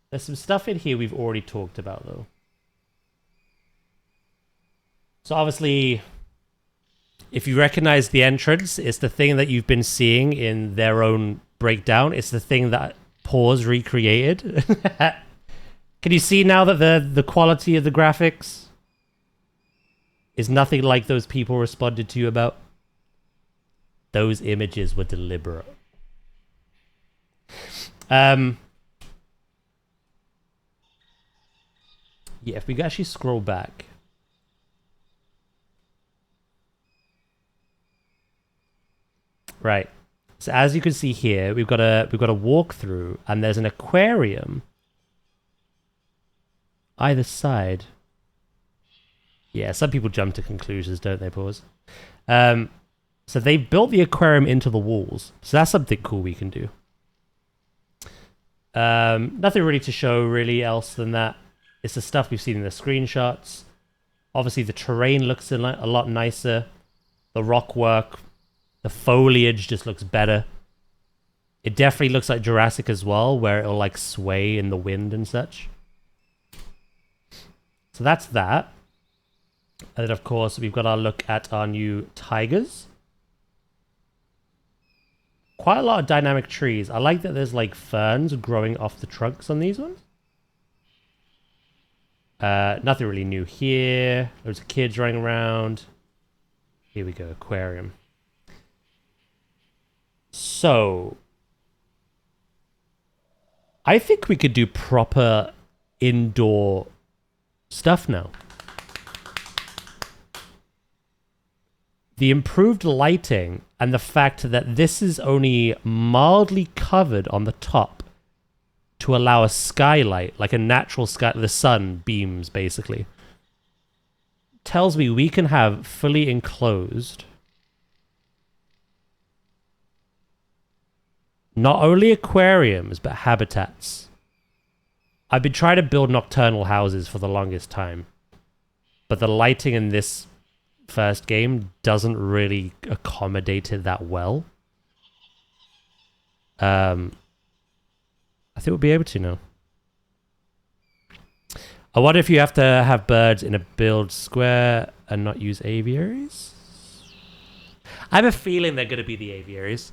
There's some stuff in here we've already talked about, though. So obviously, if you recognize the entrance, it's the thing that you've been seeing in their own breakdown. It's the thing that Pause recreated. Can you see now that the quality of the graphics is nothing like those people responded to you about? Those images were deliberate. Yeah, if we could actually scroll back. Right. So as you can see here, we've got a walkthrough, and there's an aquarium either side. Yeah, some people jump to conclusions, don't they, Pause? So they've built the aquarium into the walls. So that's something cool we can do. Nothing really to show really else than that. It's the stuff we've seen in the screenshots. Obviously the terrain looks a lot nicer. The rock work, the foliage just looks better. It definitely looks like Jurassic as well, where it'll like sway in the wind and such. So that's that. And then of course we've got our look at our new tigers. Quite a lot of dynamic trees. I like that there's like ferns growing off the trunks on these ones. Nothing really new here. Loads of kids running around. Here we go, aquarium. So, I think we could do proper indoor stuff now. The improved lighting and the fact that this is only mildly covered on the top to allow a skylight, like a natural sky, the sun beams basically, tells me we can have fully enclosed not only aquariums but habitats. I've been trying to build nocturnal houses for the longest time, but the lighting in this first game doesn't really accommodate it that well. I think we'll be able to now. I wonder if you have to have birds in a build square and not use aviaries? I have a feeling they're going to be the aviaries.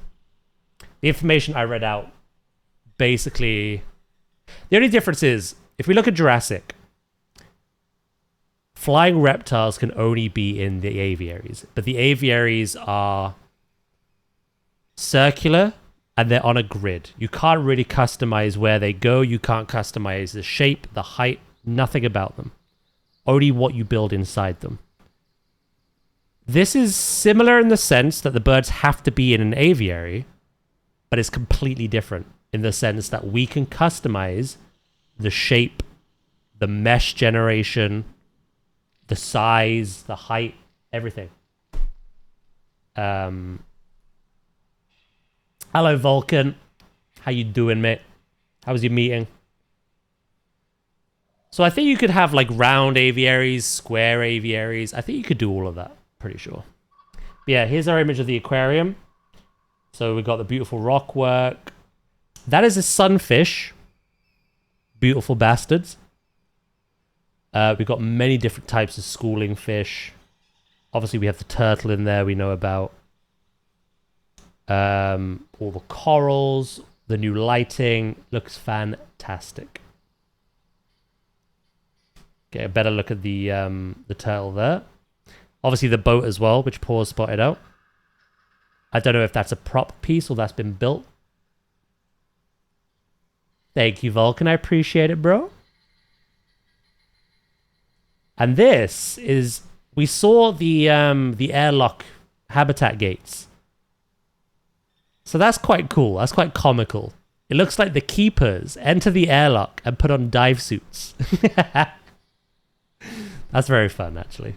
The information I read out, basically... The only difference is, if we look at Jurassic, flying reptiles can only be in the aviaries, but the aviaries are circular and they're on a grid. You can't really customize where they go. You can't customize the shape, the height, nothing about them. Only what you build inside them. This is similar in the sense that the birds have to be in an aviary, but it's completely different in the sense that we can customize the shape, the mesh generation, the size, the height, everything. Hello, Vulcan. How you doing, mate? How was your meeting? So I think you could have like round aviaries, square aviaries. I think you could do all of that, pretty sure. But yeah, here's our image of the aquarium. So we've got the beautiful rock work. That is a sunfish. Beautiful bastards. We've got many different types of schooling fish. Obviously, we have the turtle in there we know about. All the corals, the new lighting. Looks fantastic. Get a better look at the turtle there. Obviously, the boat as well, which Paul spotted out. I don't know if that's a prop piece or that's been built. Thank you, Vulcan. I appreciate it, bro. And this is... We saw the airlock habitat gates. So that's quite cool. That's quite comical. It looks like the keepers enter the airlock and put on dive suits. That's very fun, actually.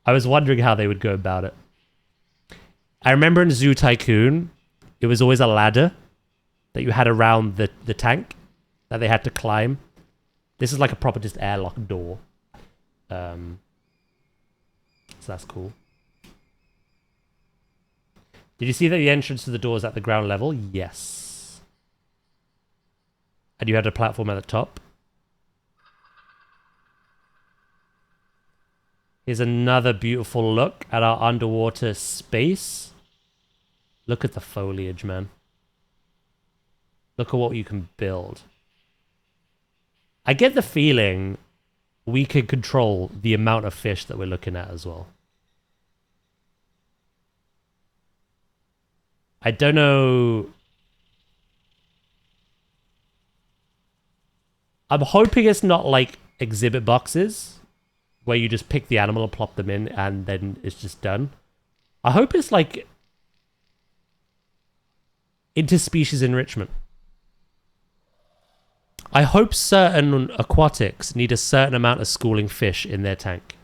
I was wondering how they would go about it. I remember in Zoo Tycoon, it was always a ladder that you had around the tank that they had to climb. This is like a proper just airlock door. So that's cool. Did you see that the entrance to the door is at the ground level? Yes. And you had a platform at the top. Here's another beautiful look at our underwater space. Look at the foliage, man. Look at what you can build. I get the feeling we can control the amount of fish that we're looking at as well. I don't know. I'm hoping it's not like exhibit boxes where you just pick the animal and plop them in and then it's just done. I hope it's like interspecies enrichment. I hope certain aquatics need a certain amount of schooling fish in their tank.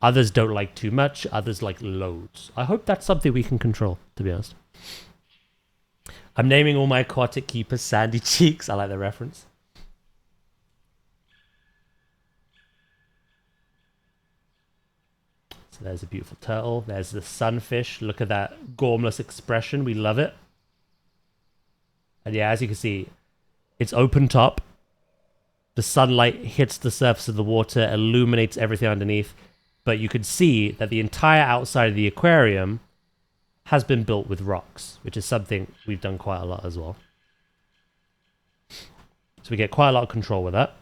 Others don't like too much. Others like loads. I hope that's something we can control, to be honest. I'm naming all my aquatic keepers Sandy Cheeks. I like the reference. So there's a beautiful turtle. There's the sunfish. Look at that gormless expression. We love it. And yeah, as you can see, it's open top. The sunlight hits the surface of the water, illuminates everything underneath. But you can see that the entire outside of the aquarium has been built with rocks, which is something we've done quite a lot as well. So we get quite a lot of control with that.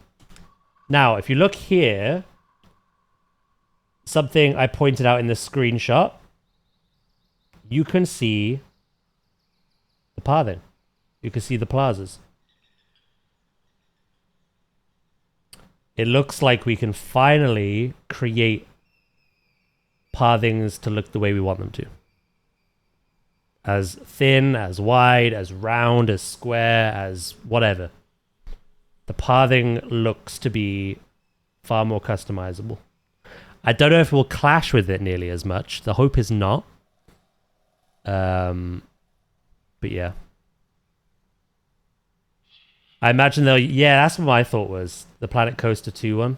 Now, if you look here, something I pointed out in the screenshot, you can see the pathing. You can see the plazas. It looks like we can finally create pathings to look the way we want them to. As thin, as wide, as round, as square, as whatever. The pathing looks to be far more customizable. I don't know if it will clash with it nearly as much. The hope is not. But yeah. I imagine they'll... Yeah, that's what my thought was. The Planet Coaster 2 one.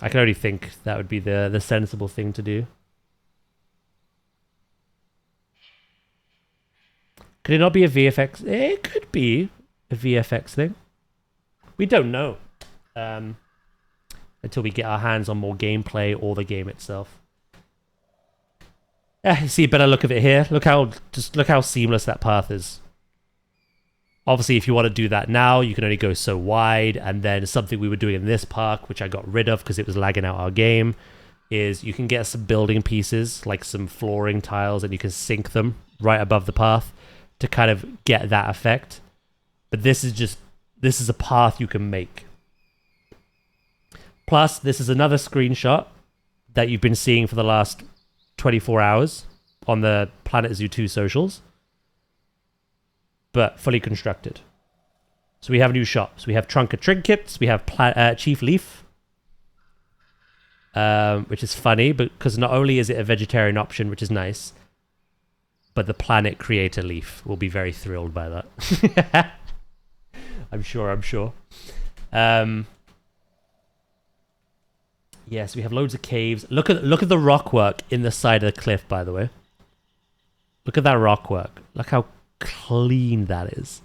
I can only think that would be the sensible thing to do. Could it not be a VFX? It could be a VFX thing. We don't know. Until we get our hands on more gameplay or the game itself. You see a better look of it here. Look how seamless that path is. Obviously, if you want to do that now, you can only go so wide. And then something we were doing in this park, which I got rid of because it was lagging out our game, is you can get some building pieces, like some flooring tiles, and you can sink them right above the path to kind of get that effect. But this is a path you can make. Plus, this is another screenshot that you've been seeing for the last 24 hours on the planetzoo 2 socials. But fully constructed. So we have new shops. We have Trunker Trinkets. We have Chief Leaf. Which is funny, because not only is it a vegetarian option, which is nice, but the Planet Creator Leaf will be very thrilled by that. I'm sure. Yes, we have loads of caves. Look at the rock work in the side of the cliff, by the way. Look at that rock work. Look how clean that is.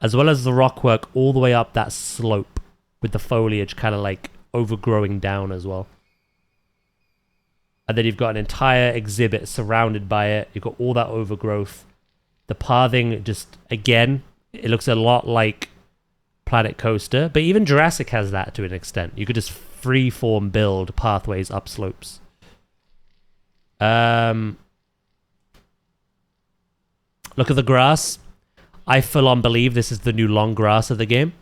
As well as the rock work all the way up that slope with the foliage kind of like overgrowing down as well. And then you've got an entire exhibit surrounded by it. You've got all that overgrowth. The pathing just, again, it looks a lot like Planet Coaster, but even Jurassic has that to an extent. You could just free-form build pathways up slopes. Look at the grass. I full-on believe this is the new long grass of the game.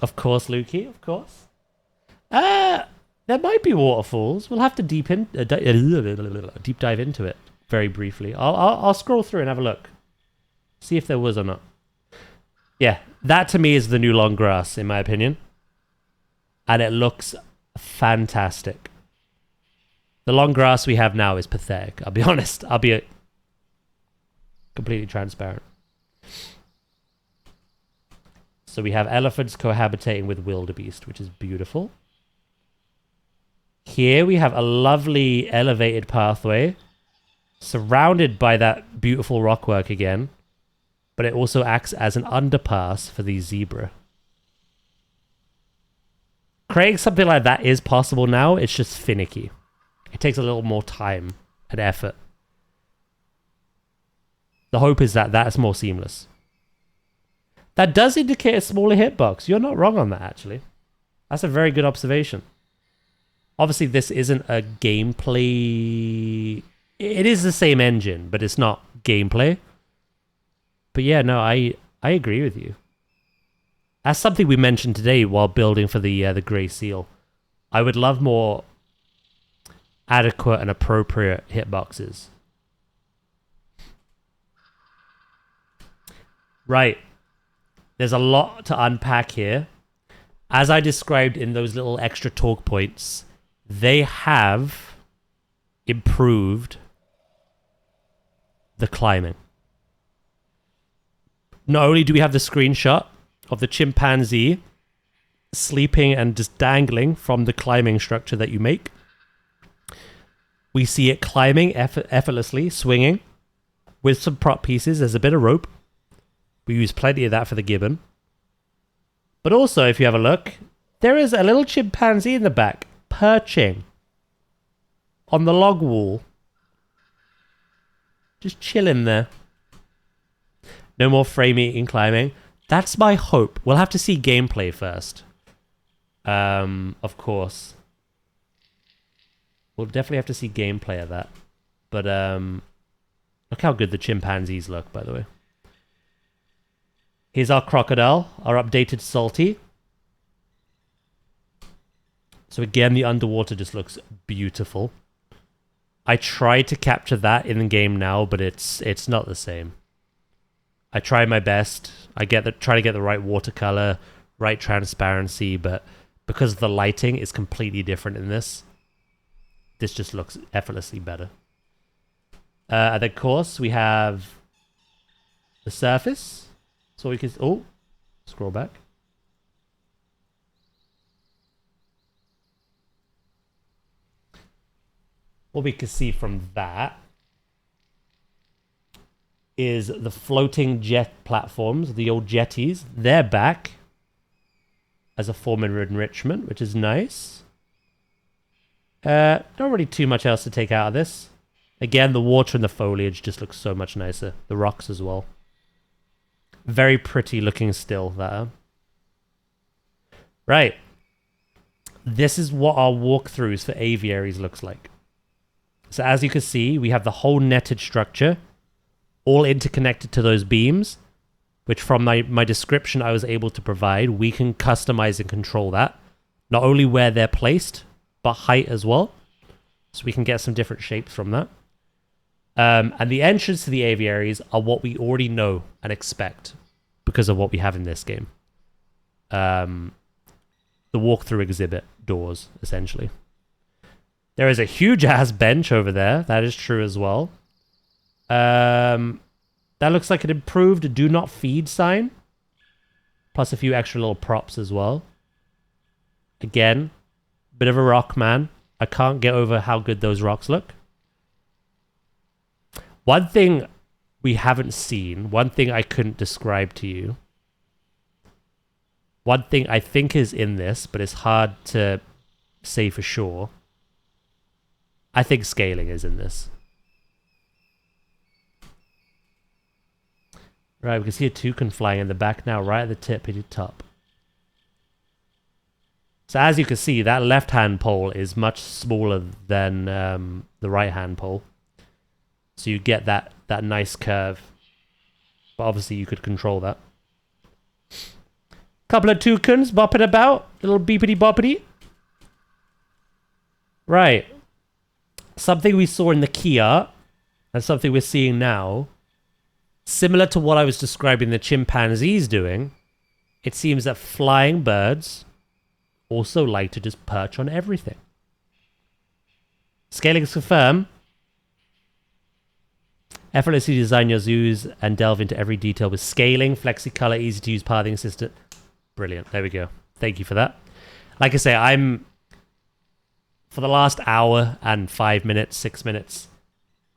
Of course, Lukey, of course. There might be waterfalls. We'll have to deep dive into it very briefly. I'll scroll through and have a look. See if there was or not. Yeah, that to me is the new long grass, in my opinion. And it looks fantastic. The long grass we have now is pathetic. I'll be honest. I'll be completely transparent. So we have elephants cohabitating with wildebeest, which is beautiful. Here we have a lovely elevated pathway surrounded by that beautiful rockwork again, but it also acts as an underpass for the zebra. Creating something like that is possible now. It's just finicky. It takes a little more time and effort. The hope is that that's more seamless. That does indicate a smaller hitbox. You're not wrong on that, actually. That's a very good observation. Obviously, this isn't a gameplay... It is the same engine, but it's not gameplay. But yeah, no, I agree with you. That's something we mentioned today while building for the Grey Seal. I would love more adequate and appropriate hitboxes. Right. There's a lot to unpack here. as I described in those little extra talk points, they have improved the climbing. Not only do we have the screenshot of the chimpanzee sleeping and just dangling from the climbing structure that you make, we see it climbing effortlessly, swinging with some prop pieces. There's a bit of rope. We use plenty of that for the gibbon. But also, if you have a look, there is a little chimpanzee in the back, perching on the log wall. Just chilling there. No more frame eating climbing. That's my hope. We'll have to see gameplay first. Of course. We'll definitely have to see gameplay of that. But, look how good the chimpanzees look, by the way. Here's our crocodile, our updated Salty. So again, the underwater just looks beautiful. I tried to capture that in the game now, but it's not the same. I try my best. I try to get the right watercolor, right transparency, but because the lighting is completely different in this just looks effortlessly better. And of course, we have the surface. So we can... Oh, scroll back. What we can see from that is the floating jet platforms, the old jetties. They're back as a form of enrichment, which is nice. Not really too much else to take out of this. Again, the water and the foliage just looks so much nicer. The rocks as well. Very pretty looking still there. Right. This is what our walkthroughs for aviaries looks like. So as you can see, we have the whole netted structure all interconnected to those beams, which from my description I was able to provide. We can customize and control that. Not only where they're placed, but height as well. So we can get some different shapes from that. And the entrance to the aviaries are what we already know and expect because of what we have in this game. The walkthrough exhibit doors, essentially. There is a huge-ass bench over there. That is true as well. That looks like an improved do not feed sign. Plus a few extra little props as well. Again, bit of a rock, man. I can't get over how good those rocks look. One thing we haven't seen, one thing I couldn't describe to you, one thing I think is in this, but it's hard to say for sure. I think scaling is in this. Right, we can see a toucan flying in the back now, right at the tippity top. So as you can see, that left-hand pole is much smaller than the right-hand pole. So you get that nice curve. But obviously you could control that. Couple of toucans bopping about. Little beepity boppity. Right. Something we saw in the key art, and something we're seeing now, similar to what I was describing the chimpanzees doing, it seems that flying birds also like to just perch on everything. Scaling is confirmed. Effortlessly design your zoos and delve into every detail with scaling, flexi-color, easy-to-use pathing system. Brilliant. There we go. Thank you for that. Like I say, for the last hour and 5 minutes, 6 minutes,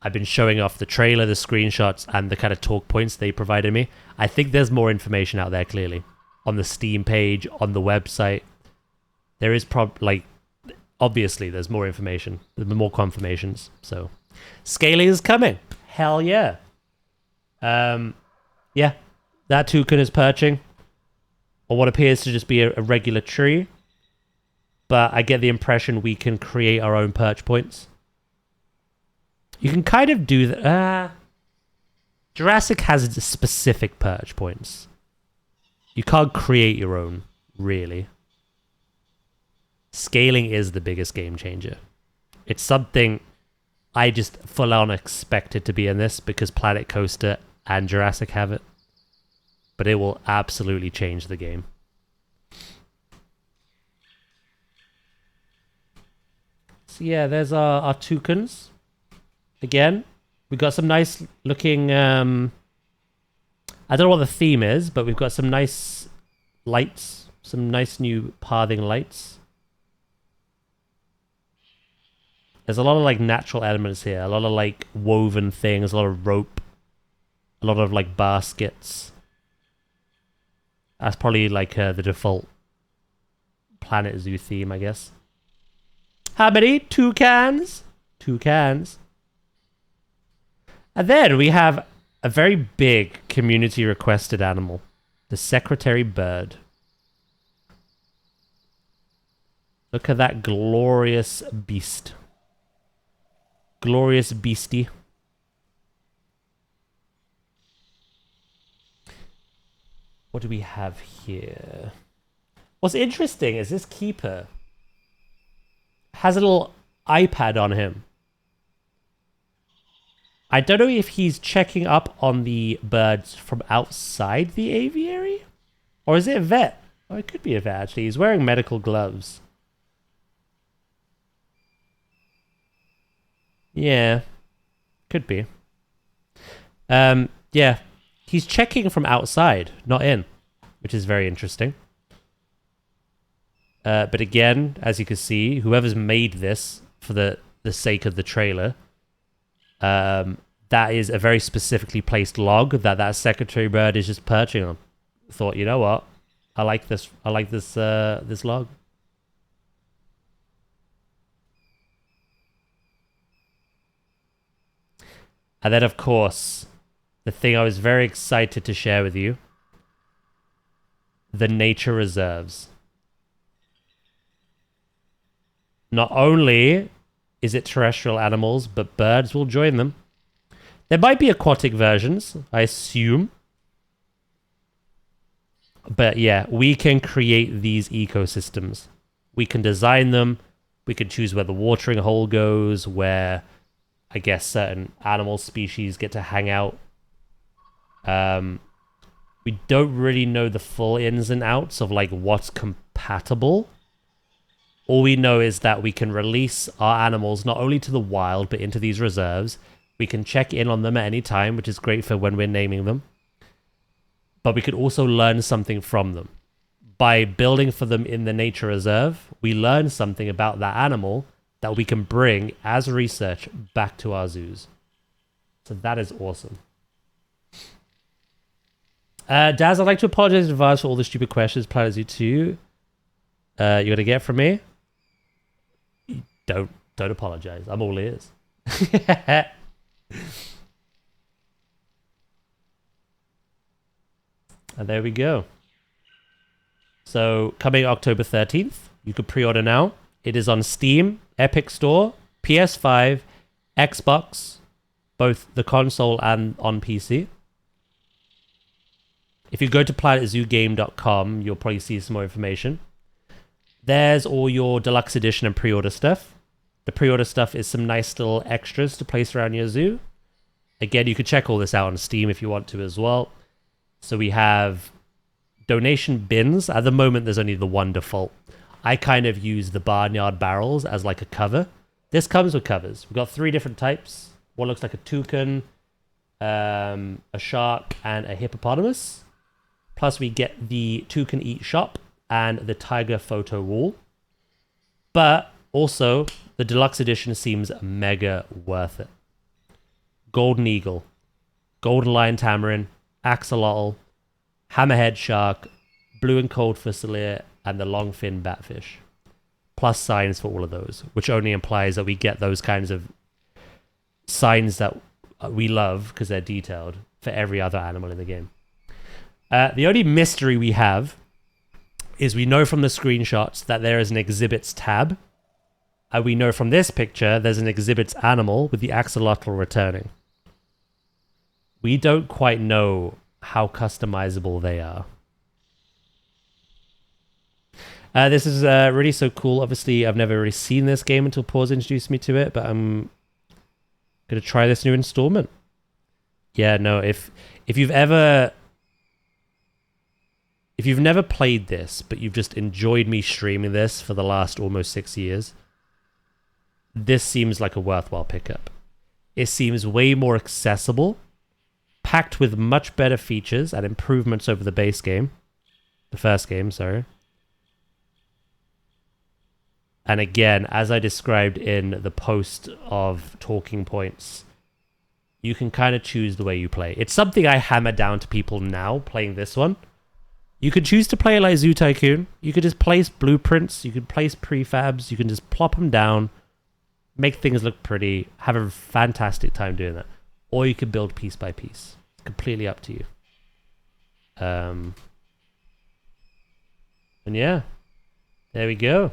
I've been showing off the trailer, the screenshots, and the kind of talk points they provided me. I think there's more information out there, clearly. On the Steam page, on the website. There is obviously there's more information. There's more confirmations. So, scaling is coming. Hell yeah. Yeah. That toucan is perching on what appears to just be a regular tree. But I get the impression we can create our own perch points. You can kind of do that. Jurassic has specific perch points. You can't create your own, really. Scaling is the biggest game changer. It's something I just full on expected to be in this because Planet Coaster and Jurassic have it. But it will absolutely change the game. yeah, there's our toucans. Again, we got some nice looking. I don't know what the theme is, but we've got some nice lights, some nice new pathing lights. There's a lot of like natural elements here, a lot of like woven things, a lot of rope, a lot of like baskets. That's probably like the default Planet Zoo theme, I guess. How many? 2 cans? 2 cans. And then we have a very big community requested animal, the secretary bird. Look at that glorious beast. Glorious beastie. What do we have here? What's interesting is this keeper has a little iPad on him. I don't know if he's checking up on the birds from outside the aviary? Or is it a vet? Oh, it could be a vet, actually. He's wearing medical gloves. Yeah, could be. Yeah, he's checking from outside, not in, which is very interesting. But again, as you can see, whoever's made this for the sake of the trailer, that is a very specifically placed log that secretary bird is just perching on. Thought, you know what? I like this. I like this this log. And then, of course, the thing I was very excited to share with you, the nature reserves. Not only is it terrestrial animals, but birds will join them. There might be aquatic versions, I assume. But yeah, we can create these ecosystems. We can design them. We can choose where the watering hole goes, where I guess certain animal species get to hang out. We don't really know the full ins and outs of like what's compatible. All we know is that we can release our animals not only to the wild, but into these reserves. We can check in on them at any time, which is great for when we're naming them. But we could also learn something from them. By building for them in the nature reserve, we learn something about that animal that we can bring as research back to our zoos. So that is awesome. Daz, I'd like to apologize in advance for all the stupid questions Planet Zoo 2 you're going to get from me. Don't apologize. I'm all ears. And there we go. So coming October 13th, you can pre-order now. It is on Steam, Epic Store, PS5, Xbox, both the console and on PC. If you go to planetzoo.game.com, you'll probably see some more information. There's all your deluxe edition and pre-order stuff. The pre-order stuff is some nice little extras to place around your zoo. Again, you can check all this out on Steam if you want to as well. So we have donation bins. At the moment, there's only the one default. I kind of use the barnyard barrels as like a cover. This comes with covers. We've got 3 different types. One looks like a toucan, a shark, and a hippopotamus. Plus, we get the toucan eat shop and the tiger photo wall. But also, the deluxe edition seems mega worth it. Golden eagle, golden lion tamarin, axolotl, hammerhead shark, blue and cold fusileer, and the longfin batfish. Plus signs for all of those, which only implies that we get those kinds of signs that we love because they're detailed for every other animal in the game. The only mystery we have is we know from the screenshots that there is an exhibits tab. And we know from this picture there's an exhibits animal with the axolotl returning. We don't quite know how customizable they are. This is really so cool. Obviously, I've never really seen this game until Paws introduced me to it, but I'm going to try this new installment. Yeah, no, if you've never played this, but you've just enjoyed me streaming this for the last almost 6 years, this seems like a worthwhile pickup. It seems way more accessible, packed with much better features and improvements over the base game. The first game, sorry. And again, as I described in the post of talking points, you can kind of choose the way you play. It's something I hammer down to people now playing this one. You could choose to play like Zoo Tycoon. You could just place blueprints. You could place prefabs. You can just plop them down, make things look pretty, have a fantastic time doing that. Or you could build piece by piece. It's completely up to you. And yeah, there we go.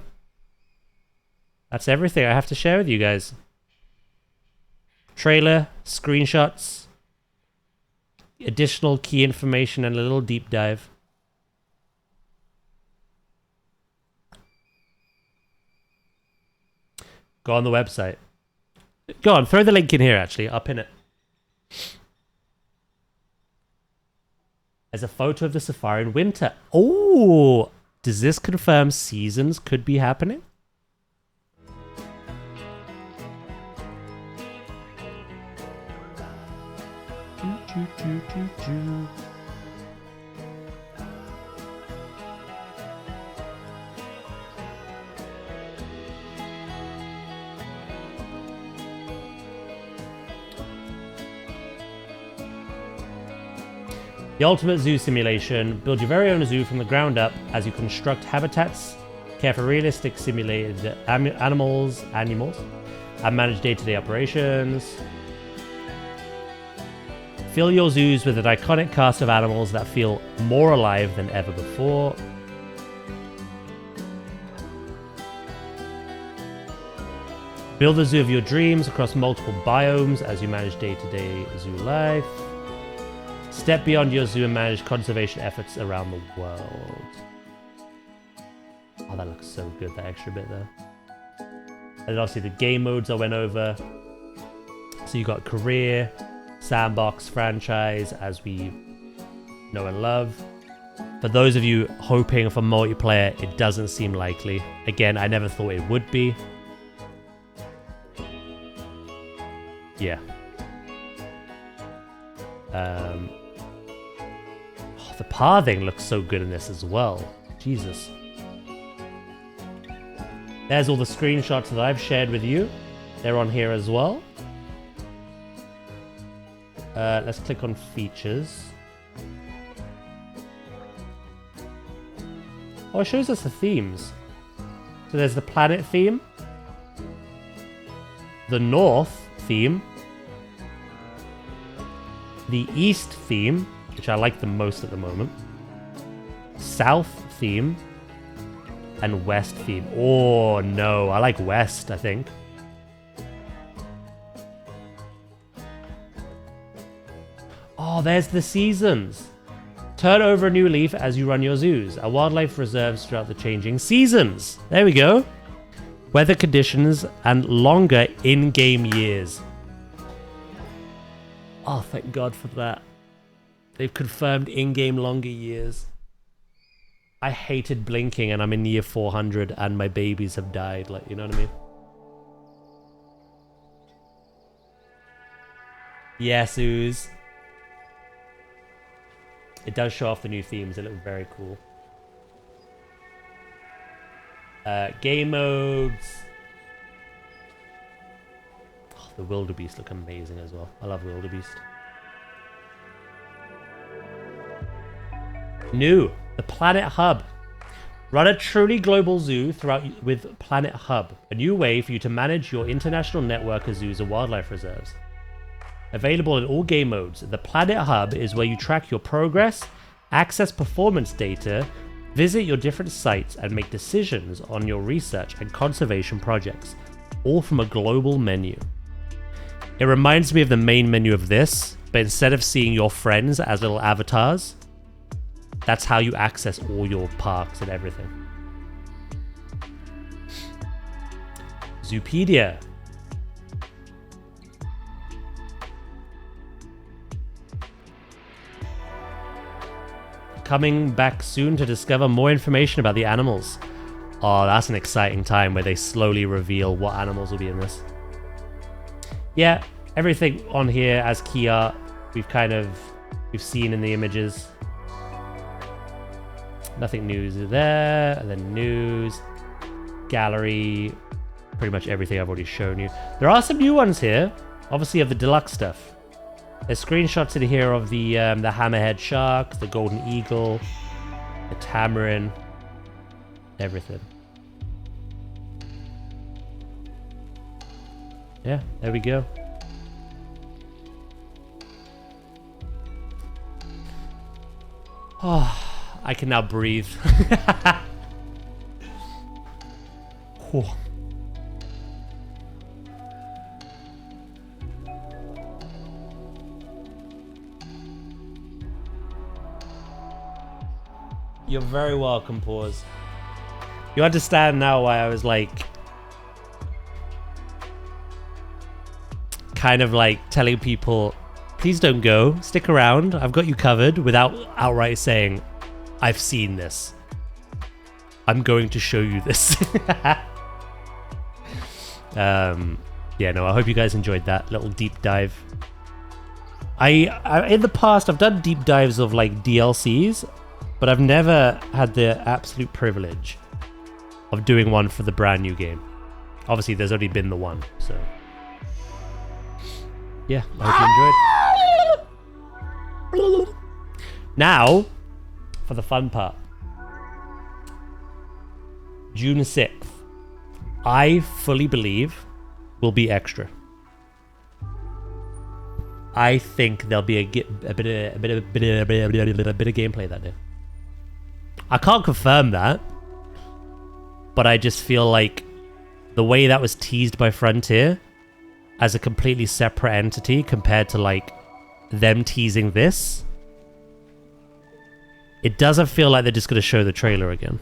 That's everything I have to share with you guys. Trailer, screenshots, additional key information, and a little deep dive. Go on the website. Go on, throw the link in here, actually. I'll pin it. There's a photo of the safari in winter. Oh, does this confirm seasons could be happening? The ultimate zoo simulation. Build your very own zoo from the ground up as you construct habitats, care for realistic simulated animals, and manage day-to-day operations. Fill your zoos with an iconic cast of animals that feel more alive than ever before. Build the zoo of your dreams across multiple biomes as you manage day-to-day zoo life. Step beyond your zoo and manage conservation efforts around the world. Oh, that looks so good, that extra bit there. And then obviously the game modes I went over. So you got career, sandbox, franchise, as we know and love. For those of you hoping for multiplayer, it doesn't seem likely. Again, I never thought it would be. Yeah. The pathing looks so good in this as well. Jesus. There's all the screenshots that I've shared with you. They're on here as well. Let's click on features. Oh, it shows us the themes. So there's the planet theme, the north theme, the east theme, which I like the most at the moment, south theme, and west theme. Oh no, I like west, I think. Oh, there's the seasons. Turn over a new leaf as you run your zoos. A wildlife reserves throughout the changing seasons. There we go. Weather conditions and longer in-game years. Oh, thank God for that. They've confirmed in-game longer years. I hated blinking and I'm in year 400 and my babies have died. Like, you know what I mean? Yes, Ooze. It does show off the new themes. They look very cool. Game modes. Oh, the wildebeest look amazing as well. I love wildebeest. New, the Planet Hub. Run a truly global zoo with Planet Hub, a new way for you to manage your international network of zoos and wildlife reserves. Available in all game modes, the Planet Hub is where you track your progress, access performance data, visit your different sites, and make decisions on your research and conservation projects, all from a global menu. It reminds me of the main menu of this, but instead of seeing your friends as little avatars, that's how you access all your parks and everything. Zoopedia. Coming back soon to discover more information about the animals. Oh, that's an exciting time where they slowly reveal what animals will be in this. Yeah, everything on here as key art, we've seen in the images. Nothing new is there, and then news, gallery, pretty much everything I've already shown you. There are some new ones here, obviously of the deluxe stuff. There's screenshots in here of the hammerhead shark, the golden eagle, the tamarin, everything. Yeah, there we go. Oh, I can now breathe. Whew. You're very welcome, Pause. You understand now why I was like... kind of like telling people, please don't go, stick around, I've got you covered, without outright saying, I've seen this. I'm going to show you this. Yeah, no, I hope you guys enjoyed that little deep dive. I in the past, I've done deep dives of like DLCs, but I've never had the absolute privilege of doing one for the brand new game. Obviously, there's only been the one, so... yeah, I hope you enjoyed. Now, for the fun part. June 6th. I fully believe will be extra. I think there'll be a bit of gameplay that day. I can't confirm that, but I just feel like the way that was teased by Frontier as a completely separate entity compared to like them teasing this, it doesn't feel like they're just going to show the trailer again.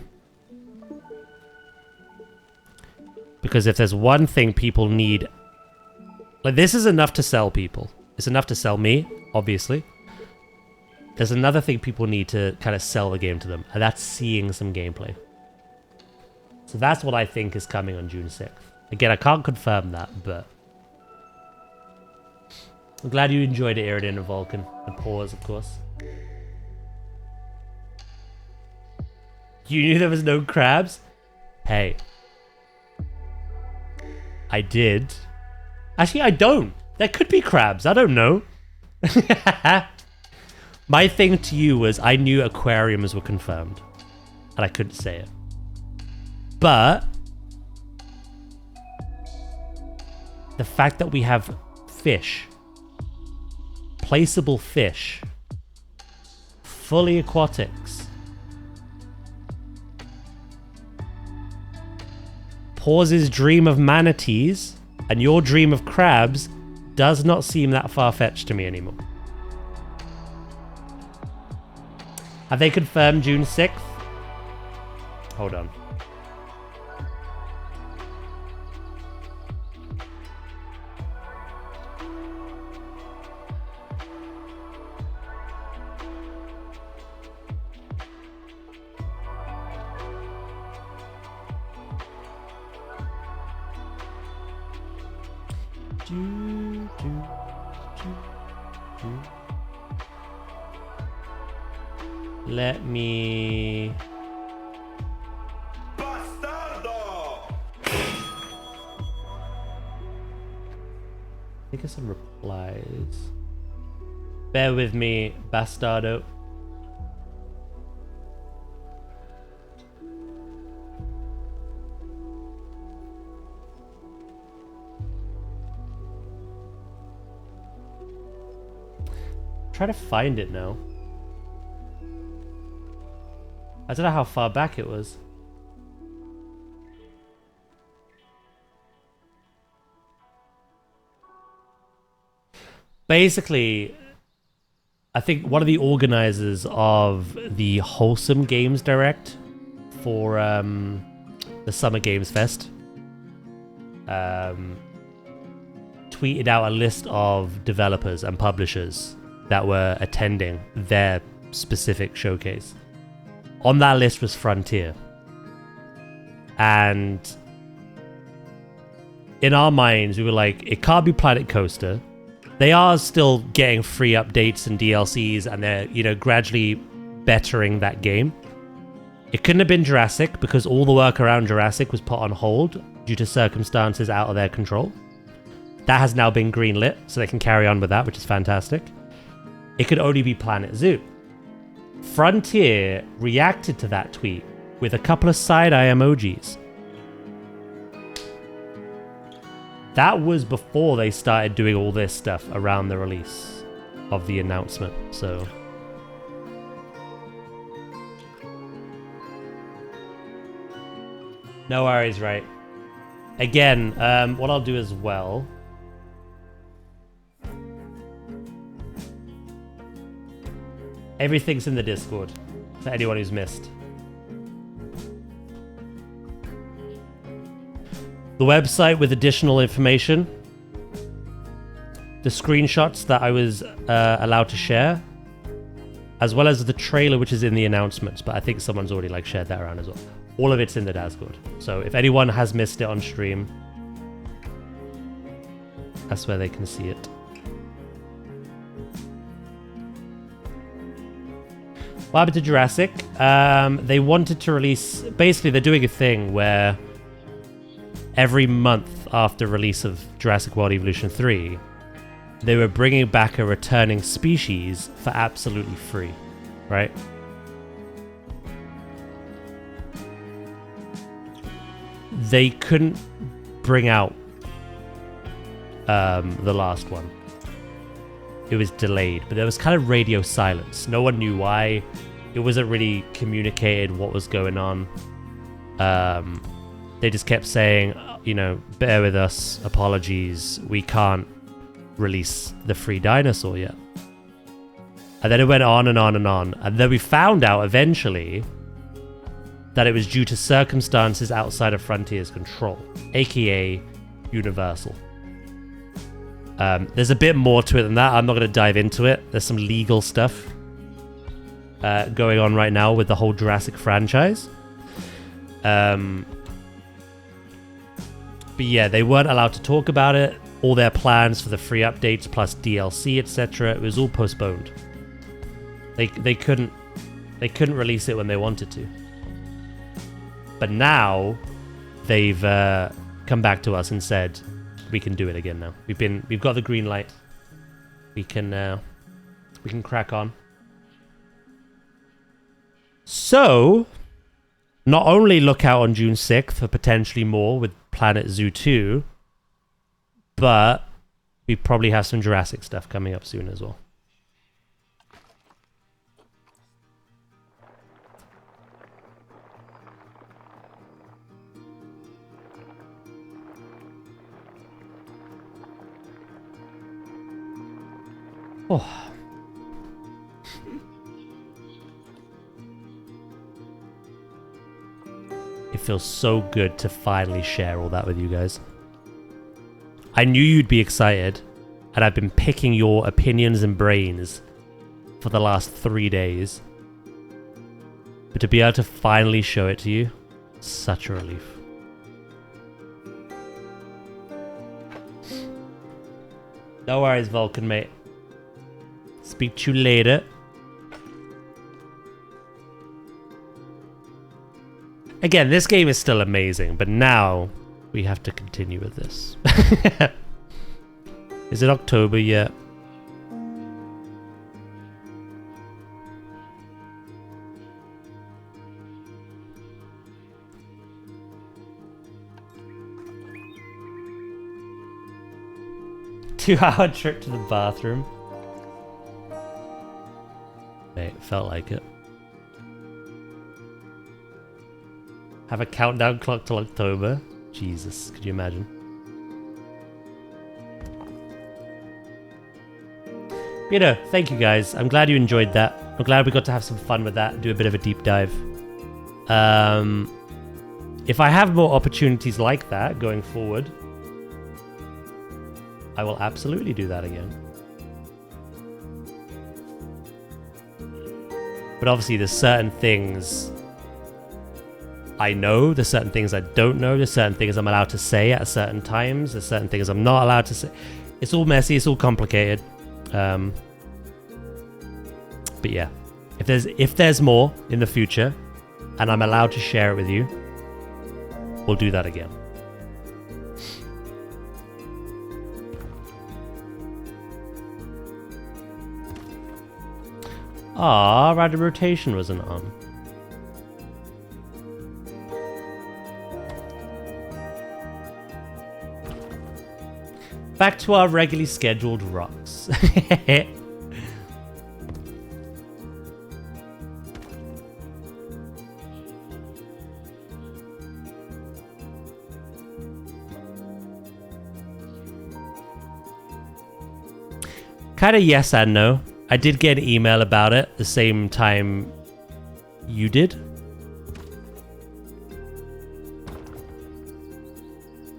Because if there's one thing people need, like this is enough to sell people. It's enough to sell me, obviously. There's another thing people need to kind of sell the game to them, and that's seeing some gameplay. So that's what I think is coming on June 6th. Again, I can't confirm that, but I'm glad you enjoyed it, Iridian and Vulcan. And Pause, of course. You knew there was no crabs? Hey. I did. Actually, I don't. There could be crabs. I don't know. My thing to you was I knew aquariums were confirmed. And I couldn't say it. But the fact that we have fish, placeable fish, fully aquatics, Pause's dream of manatees, and your dream of crabs does not seem that far-fetched to me anymore. Have they confirmed June 6th? Hold on. Let me... Bastardo! think of some replies. Bear with me, Bastardo. Try to find it now. I don't know how far back it was. Basically, I think one of the organizers of the Wholesome Games Direct for the Summer Games Fest tweeted out a list of developers and publishers that were attending their specific showcase. On that list was Frontier. And in our minds, we were like, it can't be Planet Coaster. They are still getting free updates and DLCs, and they're, you know, gradually bettering that game. It couldn't have been Jurassic because all the work around Jurassic was put on hold due to circumstances out of their control. That has now been greenlit, so they can carry on with that, which is fantastic. It could only be Planet Zoo. Frontier reacted to that tweet with a couple of side-eye emojis. That was before they started doing all this stuff around the release of the announcement, so... No worries, right. Again, what I'll do as well... Everything's in the Discord, for anyone who's missed. The website with additional information. The screenshots that I was allowed to share. As well as the trailer, which is in the announcements, but I think someone's already like shared that around as well. All of it's in the Discord. So if anyone has missed it on stream, that's where they can see it. What happened to Jurassic? They wanted to release... Basically, they're doing a thing where every month after release of Jurassic World Evolution 3, they were bringing back a returning species for absolutely free, right? They couldn't bring out the last one. It was delayed, but there was kind of radio silence. No one knew why. It wasn't really communicated what was going on. They just kept saying, you know, bear with us, apologies, we can't release the free dinosaur yet. And then it went on and on and on. And then we found out eventually that it was due to circumstances outside of Frontier's control, aka Universal. There's a bit more to it than that. I'm not going to dive into it. There's some legal stuff going on right now with the whole Jurassic franchise. But yeah, they weren't allowed to talk about it. All their plans for the free updates plus DLC, etc., it was all postponed. They couldn't release it when they wanted to. But now they've come back to us and said we can do it again now. We've got the green light. We can crack on. So, not only look out on June 6th for potentially more with Planet Zoo 2, but we probably have some Jurassic stuff coming up soon as well. Oh. It feels so good to finally share all that with you guys. I knew you'd be excited, and I've been picking your opinions and brains for the last 3 days. But to be able to finally show it to you, such a relief. No worries, Vulcan, mate. Speak to you later. Again, this game is still amazing, but now we have to continue with this. Is it October yet? Two-hour trip to the bathroom. Mate, felt like it. Have a countdown clock till October. Jesus, could you imagine? You know, thank you guys. I'm glad you enjoyed that. I'm glad we got to have some fun with that, do a bit of a deep dive. If I have more opportunities like that going forward, I will absolutely do that again. But obviously there's certain things I know, there's certain things I don't know, there's certain things I'm allowed to say at certain times, there's certain things I'm not allowed to say. It's all messy, it's all complicated. But yeah, if there's more in the future and I'm allowed to share it with you, we'll do that again. Ah, random rotation wasn't on. Back to our regularly scheduled rocks. Kind of yes and no. I did get an email about it the same time you did.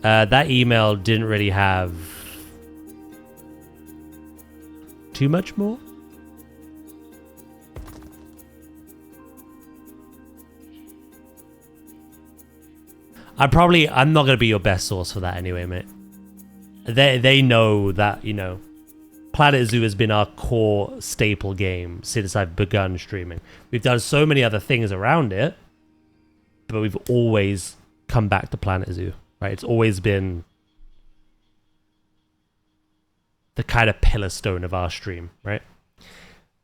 That email didn't really have too much more. I'm not gonna be your best source for that anyway, mate. They know that, you know, planetzoo has been our core staple game since I've begun streaming. We've done so many other things around it, but we've always come back to planetzoo, right? It's always been the kind of pillar stone of our stream, right?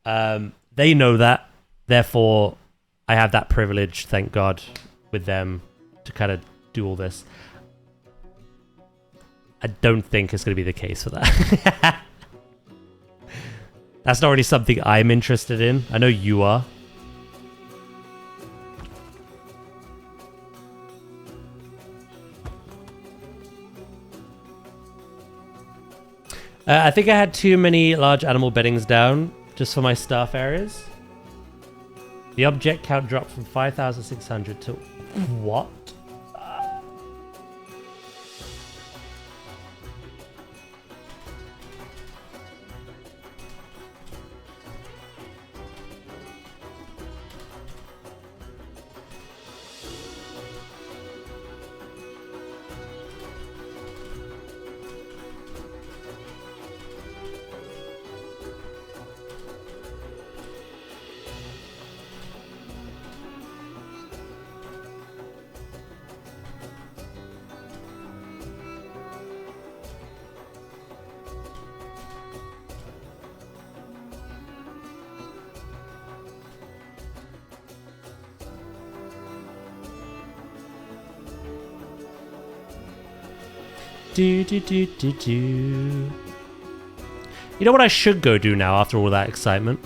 They know that, therefore I have that privilege, thank God, with them to kind of do all this. I don't think it's going to be the case for that. That's not really something I'm interested in. I know you are. I think I had too many large animal beddings down just for my staff areas. The object count dropped from 5,600 to... What? Do. You know what I should go do now after all that excitement?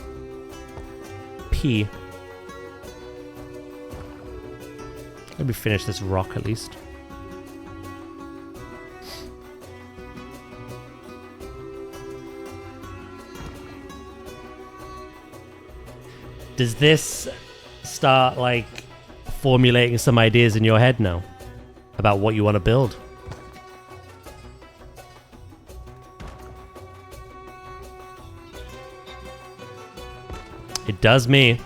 Pee. Let me finish this rock at least. Does this start like formulating some ideas in your head now about what you want to build? It does me.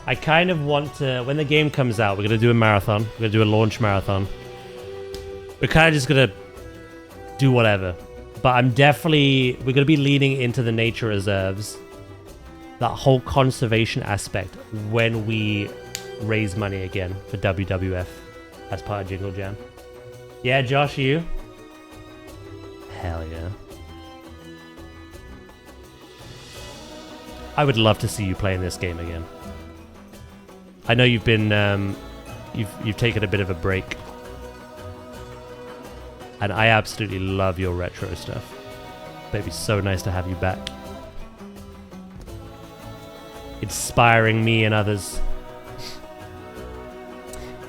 I kind of want to, when the game comes out, we're going to do a marathon. We're going to do a launch marathon. We're kind of just going to do whatever. But we're going to be leaning into the nature reserves. That whole conservation aspect when we raise money again for WWF as part of Jingle Jam. Yeah, Josh, you? Hell yeah. I would love to see you playing this game again. I know you've been, you've taken a bit of a break. And I absolutely love your retro stuff. It'd be so nice to have you back. Inspiring me and others.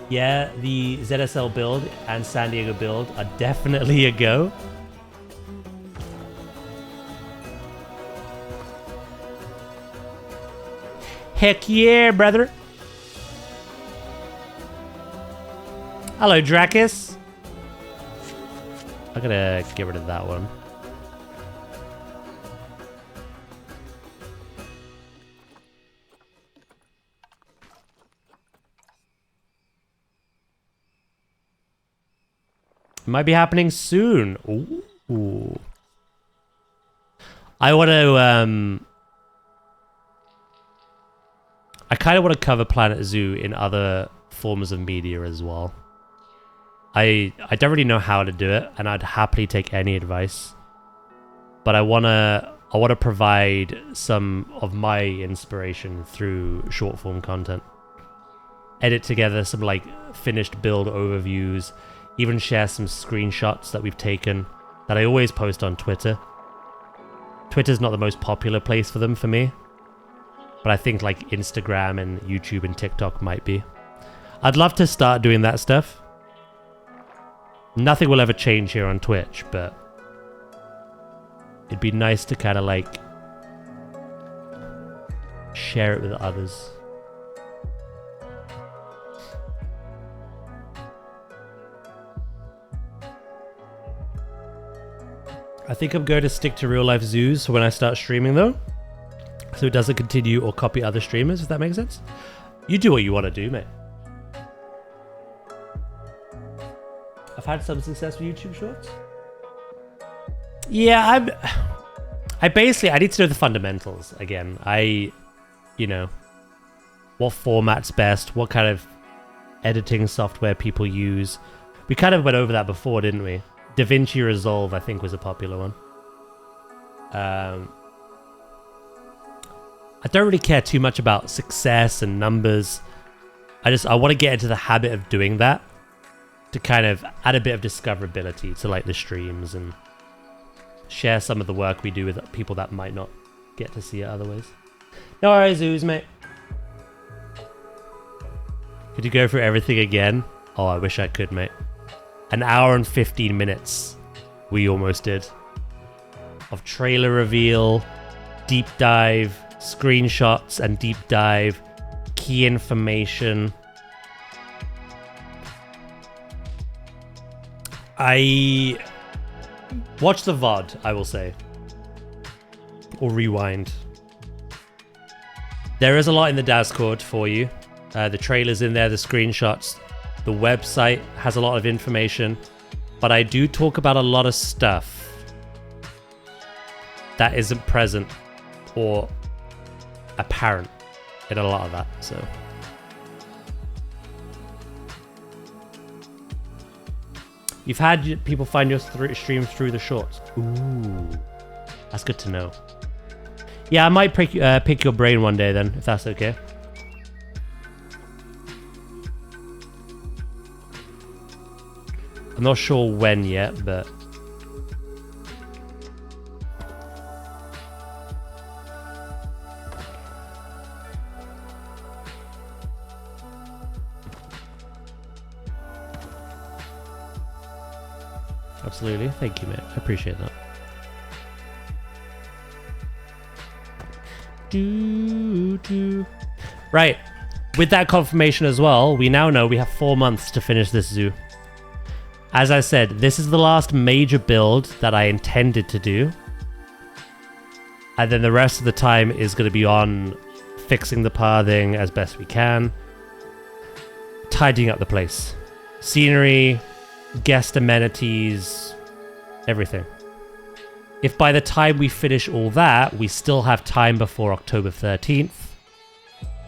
Yeah, the ZSL build and San Diego build are definitely a go. Heck yeah, brother. Hello, Dracus. I'm gonna get rid of that one. Might be happening soon. Ooh. I want to, I kind of want to cover planetzoo in other forms of media as well. I don't really know how to do it, and I'd happily take any advice. But I wanna provide some of my inspiration through short form content. Edit together some like finished build overviews, even share some screenshots that we've taken that I always post on Twitter. Twitter's not the most popular place for them for me, but I think like Instagram and YouTube and TikTok might be. I'd love to start doing that stuff. Nothing will ever change here on Twitch, but it'd be nice to kind of like share it with others. I think I'm going to stick to real life zoos when I start streaming though, so it doesn't continue or copy other streamers, if that makes sense. You do what you want to do, mate. I've had some success with YouTube Shorts. Yeah, I need to know the fundamentals again. You know, what format's best, what kind of editing software people use. We kind of went over that before, didn't we? DaVinci Resolve, I think, was a popular one. I don't really care too much about success and numbers. I want to get into the habit of doing that to kind of add a bit of discoverability to like the streams and share some of the work we do with people that might not get to see it otherwise. No worries, zoos, mate. Could you go through everything again? Oh, I wish I could, mate. An hour and 15 minutes we almost did of trailer reveal, deep dive, screenshots and deep dive, key information. I watch the VOD, I will say, or rewind. There is a lot in the Discord for you. The trailers in there, the screenshots. The website has a lot of information, but I do talk about a lot of stuff that isn't present or apparent in a lot of that, so. You've had people find your stream through the shorts. Ooh, that's good to know. Yeah, I might pick your brain one day then, if that's okay. I'm not sure when yet, but absolutely. Thank you, mate. I appreciate that. Right. With that confirmation as well, we now know we have 4 months to finish this zoo. As I said, this is the last major build that I intended to do. And then the rest of the time is going to be on fixing the pathing as best we can. Tidying up the place. Scenery, guest amenities, everything. If by the time we finish all that, we still have time before October 13th,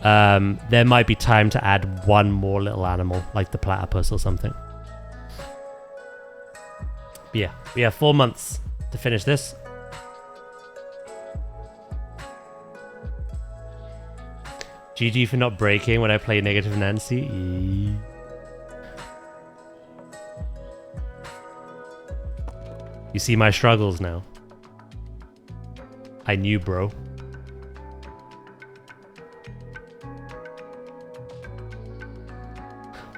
there might be time to add one more little animal, like the platypus or something. But yeah, we have 4 months to finish this. GG for not breaking when I play Negative Nancy. You see my struggles now. I knew, bro.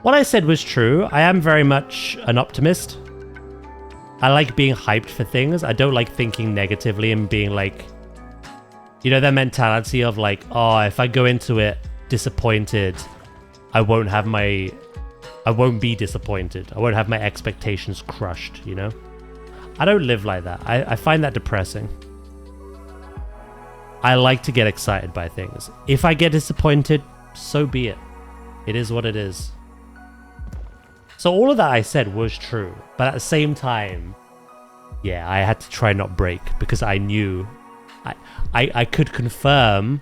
What I said was true. I am very much an optimist. I like being hyped for things. I don't like thinking negatively and being like, you know, that mentality of like, oh, if I go into it disappointed, I won't be disappointed. I won't have my expectations crushed, you know? I don't live like that. I find that depressing. I like to get excited by things. If I get disappointed, so be it. It is what it is. So all of that I said was true, but at the same time, yeah, I had to try not break because I knew I could confirm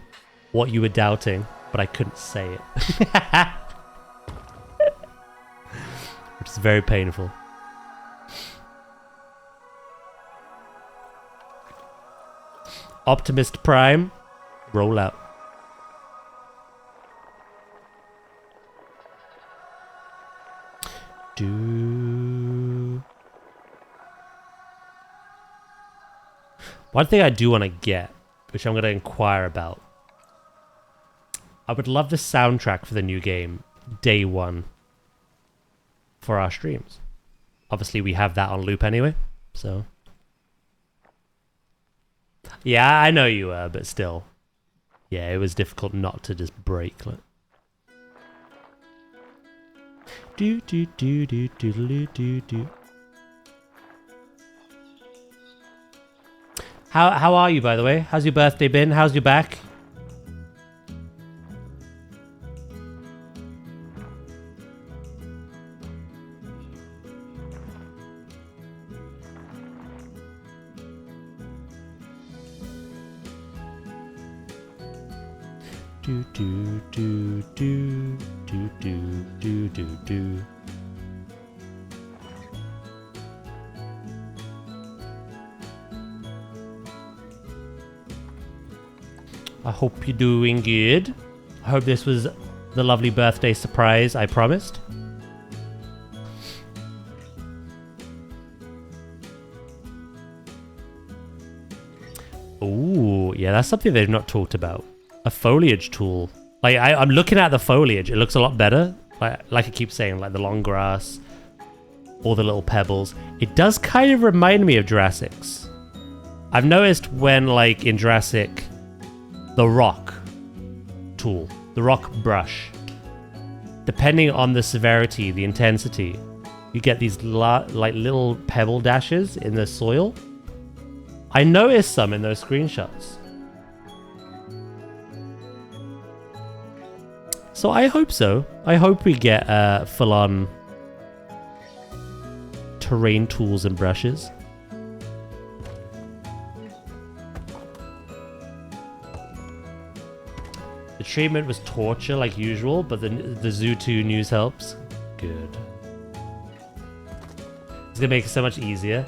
what you were doubting, but I couldn't say it. Which is very painful. Optimist Prime, roll out. One thing I do want to get, which I'm going to inquire about, I would love the soundtrack for the new game, day one, for our streams. Obviously, we have that on loop anyway, so... Yeah, I know you were, but still. Yeah, it was difficult not to just break. Like. Do do do do do do do do. How are you, by the way? How's your birthday been? How's your back? Do do do do do do do do do. I hope you're doing good. I hope this was the lovely birthday surprise I promised. Ooh, yeah, that's something they've not talked about. A foliage tool. Like, I'm looking at the foliage. It looks a lot better. Like I keep saying, like the long grass, all the little pebbles. It does kind of remind me of Jurassic's. I've noticed when, like, in Jurassic, the rock tool, the rock brush, depending on the severity, the intensity, you get these like little pebble dashes in the soil. I noticed some in those screenshots. So I hope so. I hope we get full-on terrain tools and brushes. The treatment was torture like usual, but the Zoo 2 news helps. Good. It's gonna make it so much easier.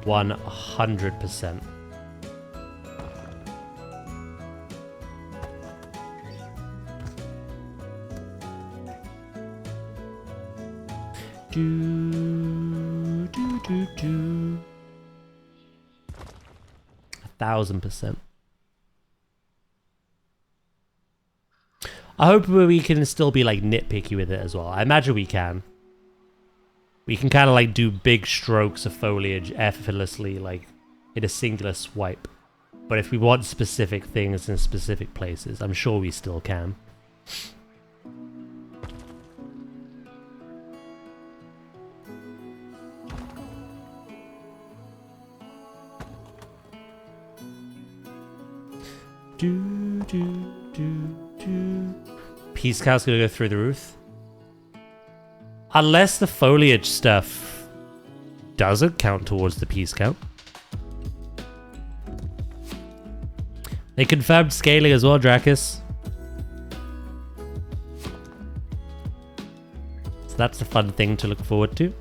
$100%. Do, do, do, do. 1,000%. I hope we can still be like nitpicky with it as well. I imagine we can. We can kind of like do big strokes of foliage effortlessly, like in a singular swipe. But if we want specific things in specific places, I'm sure we still can. Do, do, do, do. Peace Cow's gonna go through the roof. Unless the foliage stuff doesn't count towards the peace count. They confirmed scaling as well, Dracus. So that's a fun thing to look forward to.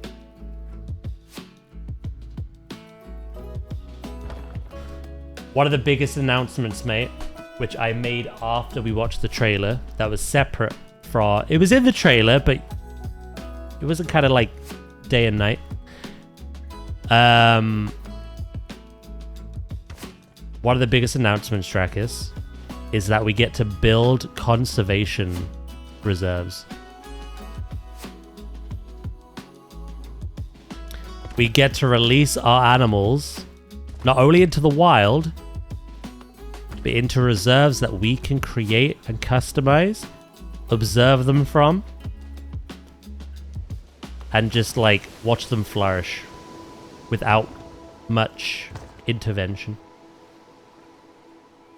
One of the biggest announcements, mate, which I made after we watched the trailer, that was separate from... It was in the trailer, but it wasn't kind of like day and night. One of the biggest announcements, Dracus, is that we get to build conservation reserves. We get to release our animals not only into the wild, but into reserves that we can create and customize, observe them from, and just like watch them flourish without much intervention.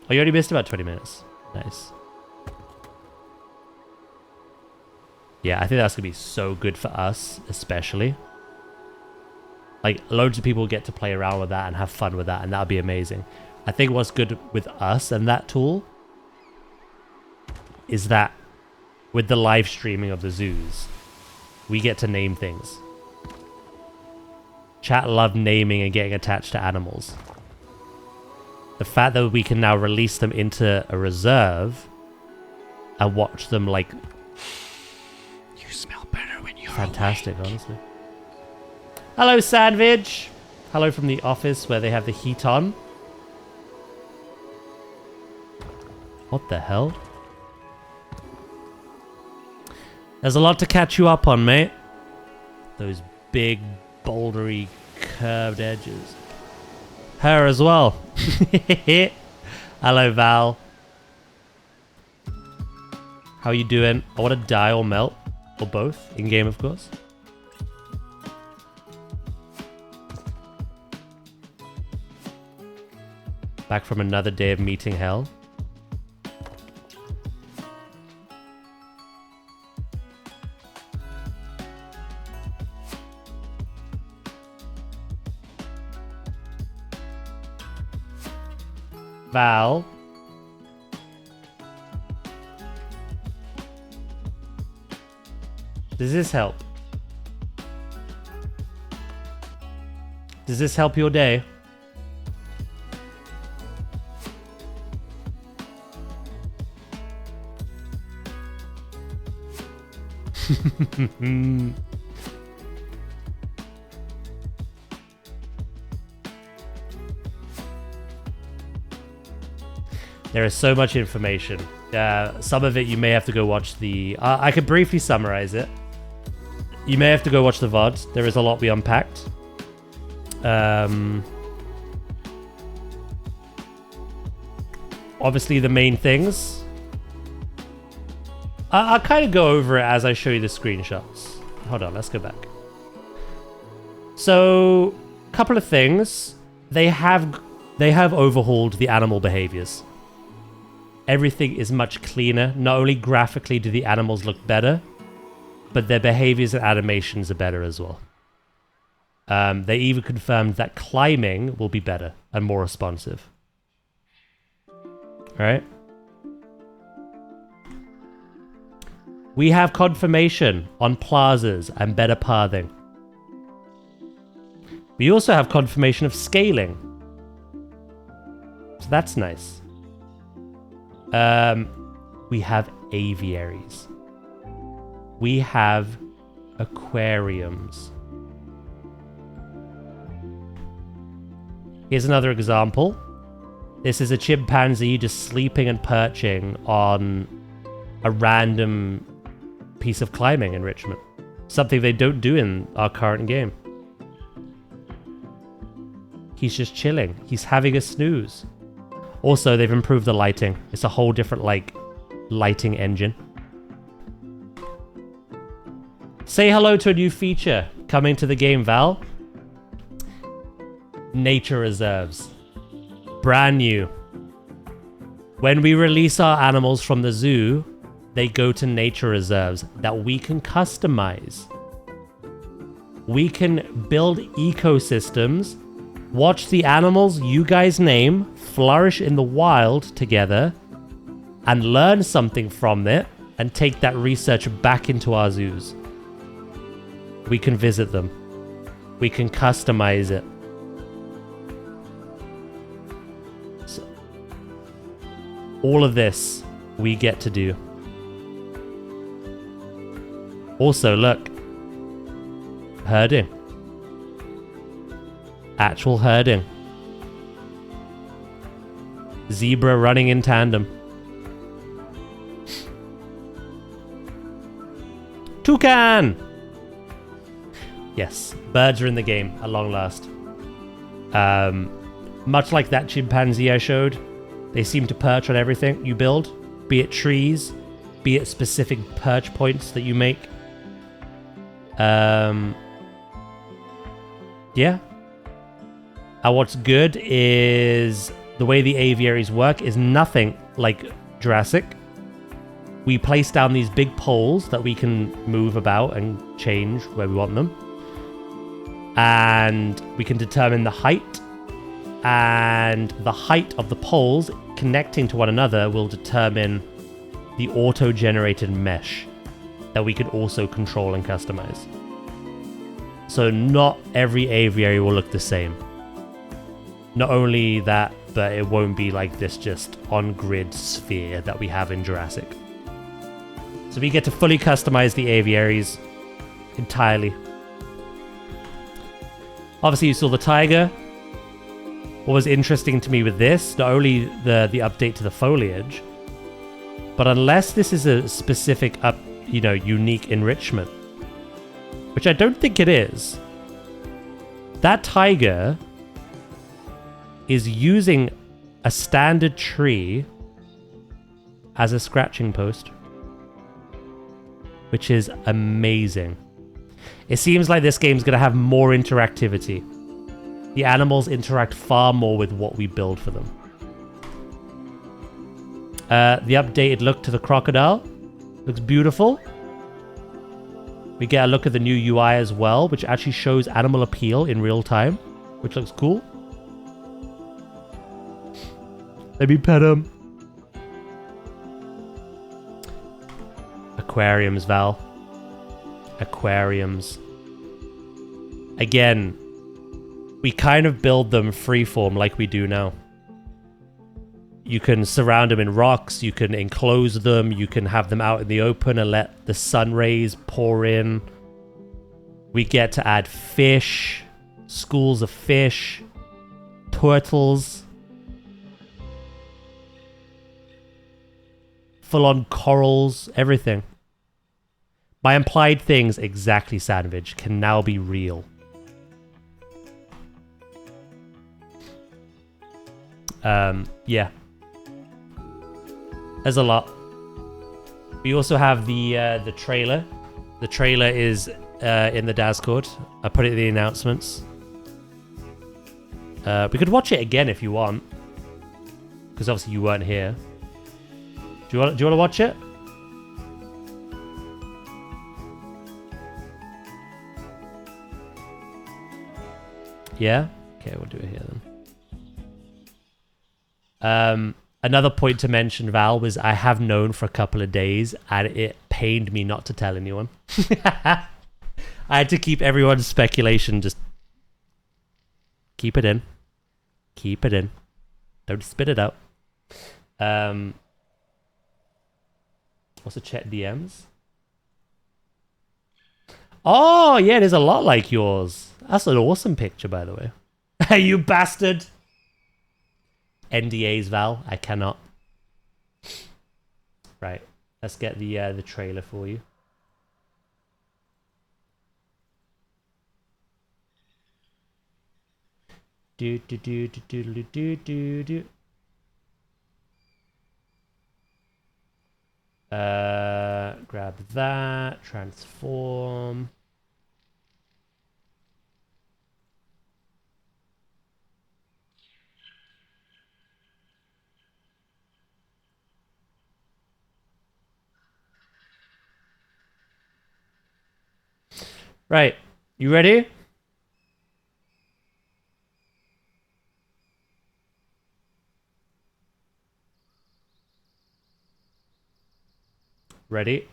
Oh, you already missed about 20 minutes. Nice. Yeah, I think that's going to be so good for us, especially. Like, loads of people get to play around with that and have fun with that, and that'll be amazing. I think what's good with us and that tool is that with the live streaming of the zoos, we get to name things. Chat love naming and getting attached to animals. The fact that we can now release them into a reserve and watch them, like... You smell better when you're Fantastic, awake. honestly. Hello, Sandwich. Hello from the office where they have the heat on. What the hell? There's a lot to catch you up on, mate. Those big, bouldery, curved edges. Her as well. Hello, Val. How you doing? I want to die or melt. Or both. In-game, of course. Back from another day of meeting hell. Val. Does this help? Does this help your day? There is so much information. Some of it you may have to go watch the... I could briefly summarize it. You may have to go watch the VOD. There is a lot we unpacked. Obviously the main things. I'll kind of go over it as I show you the screenshots. Hold on, let's go back. So, a couple of things. They have overhauled the animal behaviors. Everything is much cleaner. Not only graphically do the animals look better, but their behaviors and animations are better as well. They even confirmed that climbing will be better and more responsive. Alright? We have confirmation on plazas and better pathing. We also have confirmation of scaling. So that's nice. We have aviaries. We have aquariums. Here's another example. This is a chimpanzee just sleeping and perching on a random piece of climbing enrichment. Something they don't do in our current game. He's just chilling. He's having a snooze. Also, they've improved the lighting. It's a whole different, like, lighting engine. Say hello to a new feature coming to the game, Val. Nature reserves. Brand new. When we release our animals from the zoo, they go to nature reserves that we can customize. We can build ecosystems, watch the animals you guys name flourish in the wild together, and learn something from it and take that research back into our zoos. We can visit them. We can customize it. So, all of this we get to do. Also, look. Herding. Actual herding. Zebra running in tandem. Toucan! Yes, birds are in the game at long last. Much like that chimpanzee I showed, they seem to perch on everything you build, be it trees, be it specific perch points that you make. Yeah. And what's good is the way the aviaries work is nothing like Jurassic. we place down these big poles that we can move about and change where we want them. And we can determine the height. And the height of the poles connecting to one another will determine the auto-generated mesh that we can also control and customize. So not every aviary will look the same. Not only that, but it won't be like this just on-grid sphere that we have in Jurassic. So we get to fully customize the aviaries entirely. Obviously, you saw the tiger. What was interesting to me with this, not only the update to the foliage, but unless this is a specific unique enrichment, which I don't think it is, that tiger is using a standard tree as a scratching post, which is amazing. It seems like this game's going to have more interactivity. The animals interact far more with what we build for them. The updated look to the crocodile looks beautiful. We get a look at the new UI as well, which actually shows animal appeal in real time, which looks cool. Let me pet him. Aquariums, Val. Aquariums. Again, we kind of build them freeform like we do now. You can surround them in rocks, you can enclose them, you can have them out in the open and let the sun rays pour in. We get to add fish, schools of fish, turtles, full-on corals, everything. My implied things, exactly, Sandwich, can now be real. Yeah. There's a lot. We also have the trailer. The trailer is in the Discord. I put it in the announcements. We could watch it again if you want, because obviously you weren't here. Do you want to watch it? Yeah? Okay, we'll do it here then. Another point to mention, Val, was I have known for a couple of days and it pained me not to tell anyone. I had to keep everyone's speculation, just keep it in. Keep it in. Don't spit it out. Also check DMs. Oh, yeah, it is a lot like yours. That's an awesome picture, by the way. Hey, you bastard! NDAs, Val. I cannot. Right. Let's get the trailer for you. Do do do do do do do do do. Grab that. Transform. Right. You ready? Ready?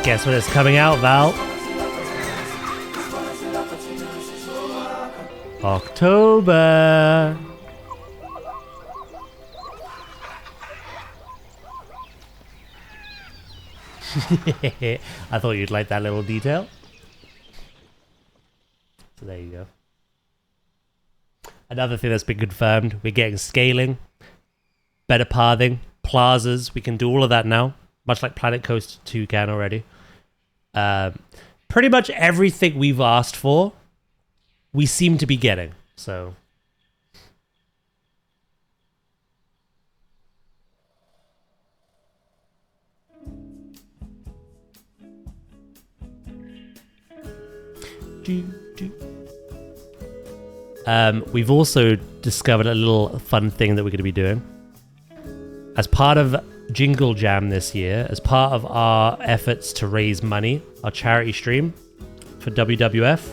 Guess when it's coming out, Val? October. I thought you'd like that little detail. So there you go. Another thing that's been confirmed, we're getting scaling, better pathing, plazas. We can do all of that now, much like Planet Coaster 2 can already. Pretty much everything we've asked for, we seem to be getting. So we've also discovered a little fun thing that we're going to be doing. As part of Jingle Jam this year, as part of our efforts to raise money, our charity stream for WWF,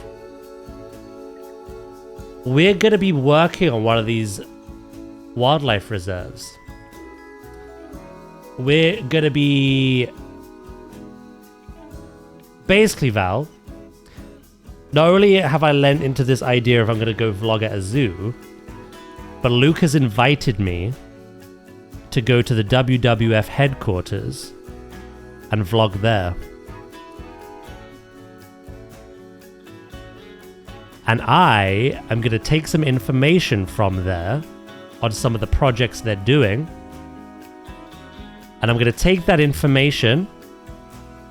we're going to be working on one of these wildlife reserves. We're going to be... Basically, Val, not only have I lent into this idea of I'm going to go vlog at a zoo, but Luke has invited me to go to the WWF headquarters and vlog there. And I am going to take some information from there on some of the projects they're doing. And I'm going to take that information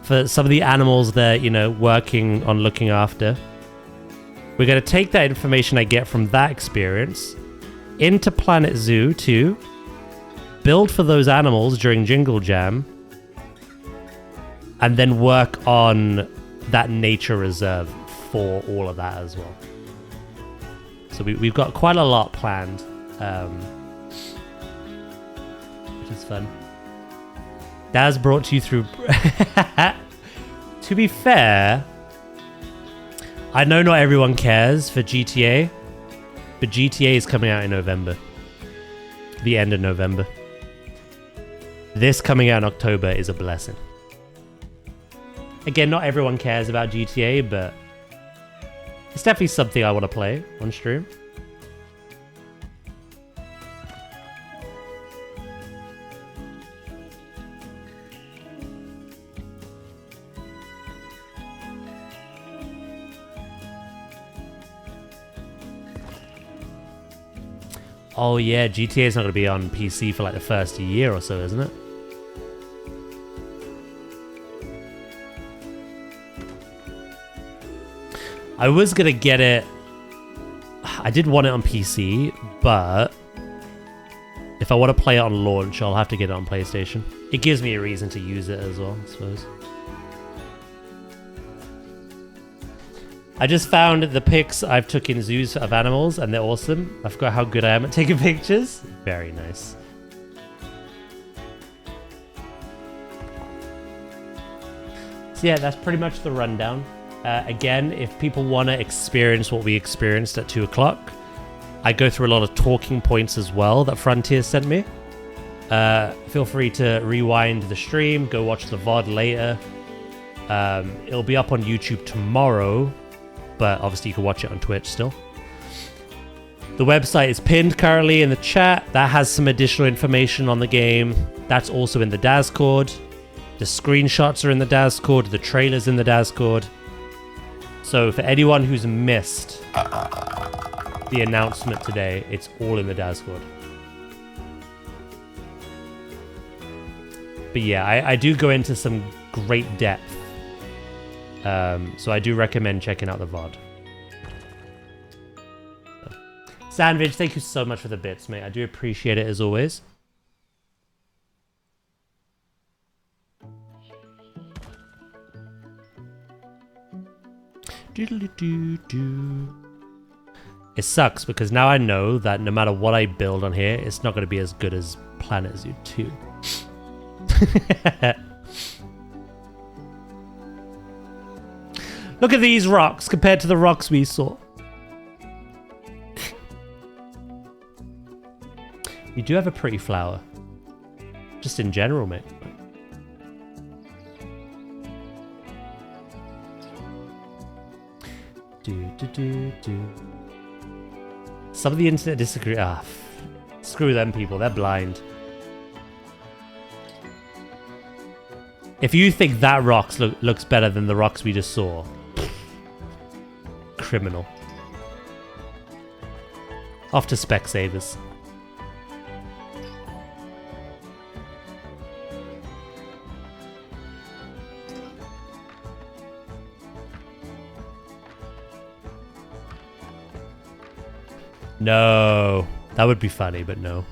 for some of the animals they're, you know, working on looking after. We're going to take that information I get from that experience into planetzoo to build for those animals during Jingle Jam, and then work on that nature reserve for all of that as well. So we've got quite a lot planned, which is fun. Daz brought to you through... To be fair, I know not everyone cares for GTA, but GTA is coming out in November. The end of November. This coming out in October is a blessing. Again, not everyone cares about GTA, but it's definitely something I want to play on stream. Oh yeah, GTA is not going to be on PC for like the first year or so, isn't it? I was going to get it... I did want it on PC, but if I want to play it on launch, I'll have to get it on PlayStation. It gives me a reason to use it as well, I suppose. I just found the pics I've took in zoos of animals, and they're awesome. I forgot how good I am at taking pictures. Very nice. So yeah, that's pretty much the rundown. Again, if people want to experience what we experienced at 2 o'clock, I go through a lot of talking points as well that Frontier sent me. Feel free to rewind the stream, go watch the VOD later. It'll be up on YouTube tomorrow, but obviously you can watch it on Twitch still. The website is pinned currently in the chat. That has some additional information on the game. That's also in the Discord. The screenshots are in the Discord. The trailer's in the Discord. So for anyone who's missed the announcement today, it's all in the Discord. But yeah, I do go into some great depth. So I do recommend checking out the VOD. So. Sandwich, thank you so much for the bits, mate. I do appreciate it as always. It sucks because now I know that no matter what I build on here, it's not going to be as good as planetzoo 2. Look at these rocks compared to the rocks we saw. You do have a pretty flower. Just in general, mate. Some of the internet disagree. Screw them people. They're blind. If you think that rocks looks better than the rocks we just saw, criminal. Off to Specsavers. No. That would be funny, but no.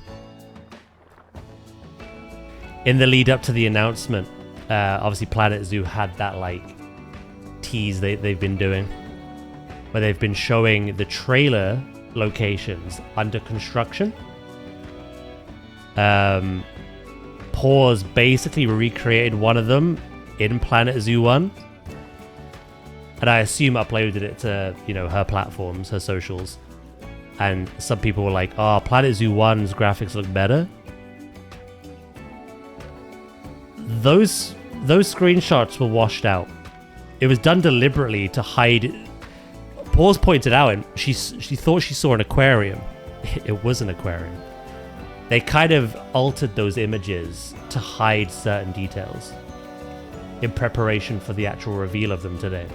In the lead up to the announcement, obviously planetzoo had that like tease they've been doing, where they've been showing the trailer locations under construction. Pause basically recreated one of them in planetzoo 1, and I assume uploaded it to, you know, her platforms, her socials. And some people were like, oh, planetzoo 1's graphics look better. Those screenshots were washed out. It was done deliberately to hide. Pause pointed out, and she thought she saw an aquarium. It was an aquarium. They kind of altered those images to hide certain details in preparation for the actual reveal of them today.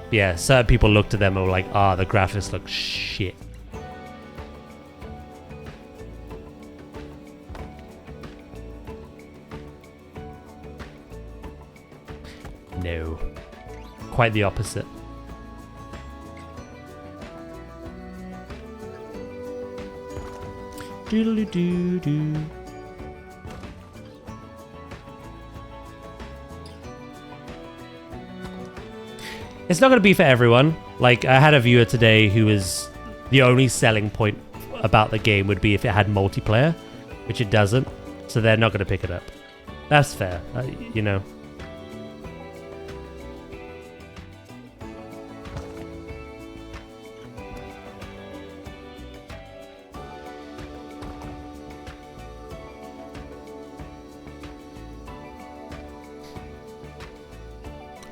Yeah, certain people looked at them and were like, the graphics look shit. No. Quite the opposite. Doodly-doo-doo. It's not going to be for everyone. Like, I had a viewer today who was the only selling point about the game would be if it had multiplayer, which it doesn't. So they're not going to pick it up. That's fair, you know.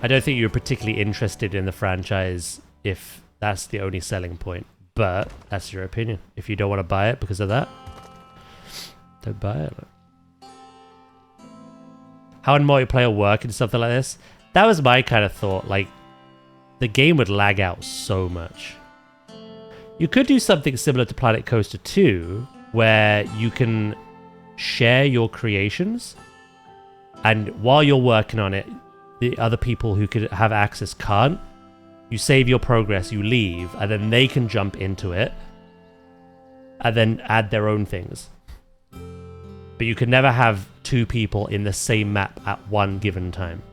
I don't think you're particularly interested in the franchise if that's the only selling point, but that's your opinion. If you don't want to buy it because of that, don't buy it. How would multiplayer work and something like this? That was my kind of thought. Like, the game would lag out so much. You could do something similar to Planet Coaster 2, where you can share your creations, and while you're working on it, the other people who could have access can't. You save your progress, you leave, and then they can jump into it and then add their own things. But you can never have two people in the same map at one given time.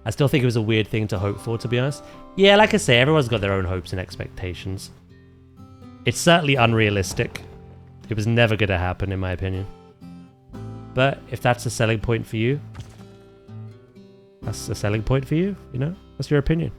I still think it was a weird thing to hope for, to be honest. Yeah, like I say, everyone's got their own hopes and expectations. It's certainly unrealistic. It was never going to happen, in my opinion. But if that's a selling point for you, that's a selling point for you, you know? That's your opinion.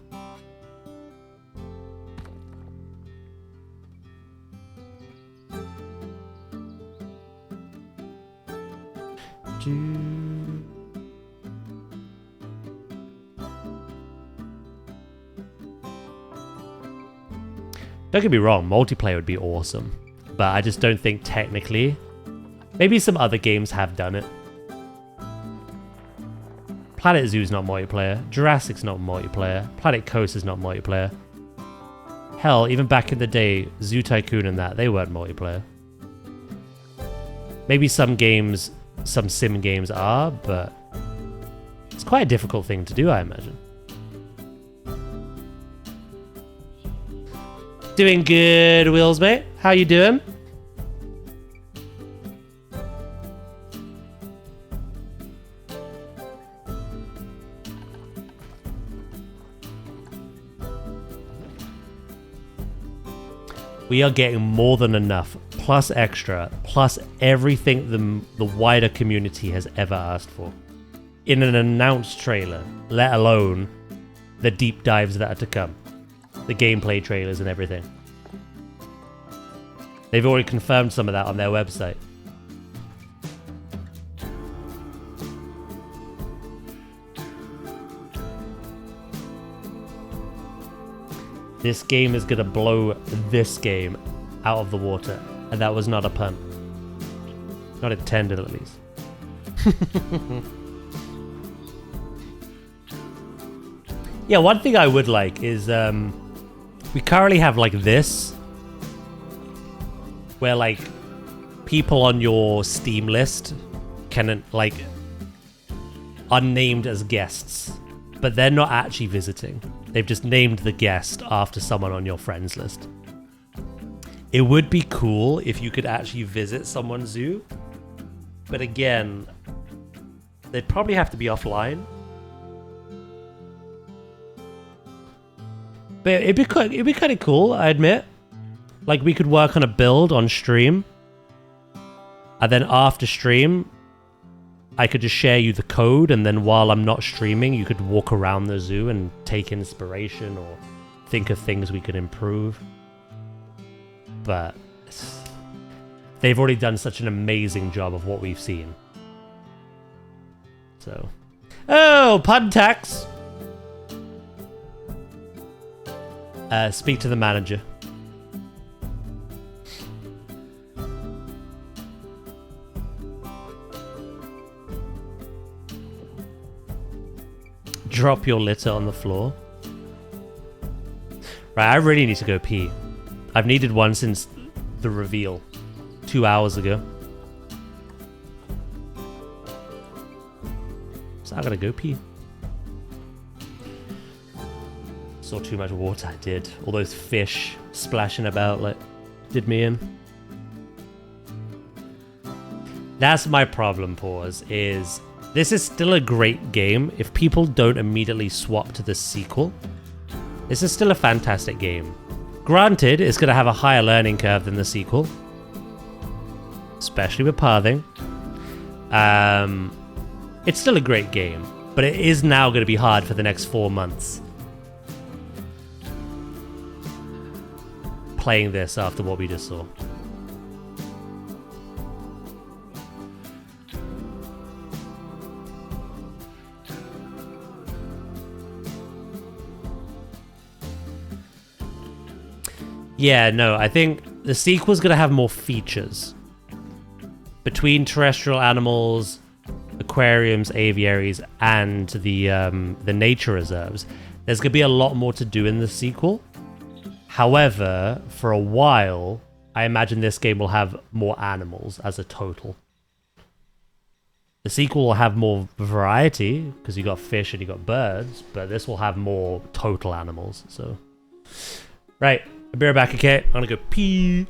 Don't get me wrong, multiplayer would be awesome. But I just don't think technically. Maybe some other games have done it. PlanetZoo's not multiplayer. Jurassic's not multiplayer. Planet Coaster's not multiplayer. Hell, even back in the day, Zoo Tycoon and that, they weren't multiplayer. Maybe some games, some sim games are, but it's quite a difficult thing to do, I imagine. Doing good, Wills, mate. How you doing? We are getting more than enough, plus extra, plus everything the wider community has ever asked for. In an announced trailer, let alone the deep dives that are to come. The gameplay trailers and everything. They've already confirmed some of that on their website. This game is gonna blow this game out of the water. And that was not a pun. Not intended, at least. Yeah, one thing I would like is we currently have like this, where like people on your Steam list can like unnamed as guests, but they're not actually visiting. They've just named the guest after someone on your friends list. It would be cool if you could actually visit someone's zoo, but again, they'd probably have to be offline. But it'd be kind of cool, I admit. Like, we could work on a build on stream, and then after stream, I could just share you the code, and then while I'm not streaming, you could walk around the zoo and take inspiration or think of things we could improve. But they've already done such an amazing job of what we've seen. So, oh, pun tax. Speak to the manager. Drop your litter on the floor. Right, I really need to go pee. I've needed one since the reveal 2 hours ago. So I gotta go pee. Saw too much water, I did. All those fish splashing about like did me in. That's my problem, Pause, is this is still a great game if people don't immediately swap to the sequel. This is still a fantastic game. Granted, it's going to have a higher learning curve than the sequel, especially with pathing. It's still a great game, but it is now going to be hard for the next 4 months. Playing this after what we just saw. Yeah, no, I think the sequel's gonna have more features. Between terrestrial animals, aquariums, aviaries, and the nature reserves, there's gonna be a lot more to do in the sequel. However, for a while, I imagine this game will have more animals as a total. The sequel will have more variety, because you got fish and you got birds, but this will have more total animals, so... Right. I'll be right back, okay? I'm gonna go pee.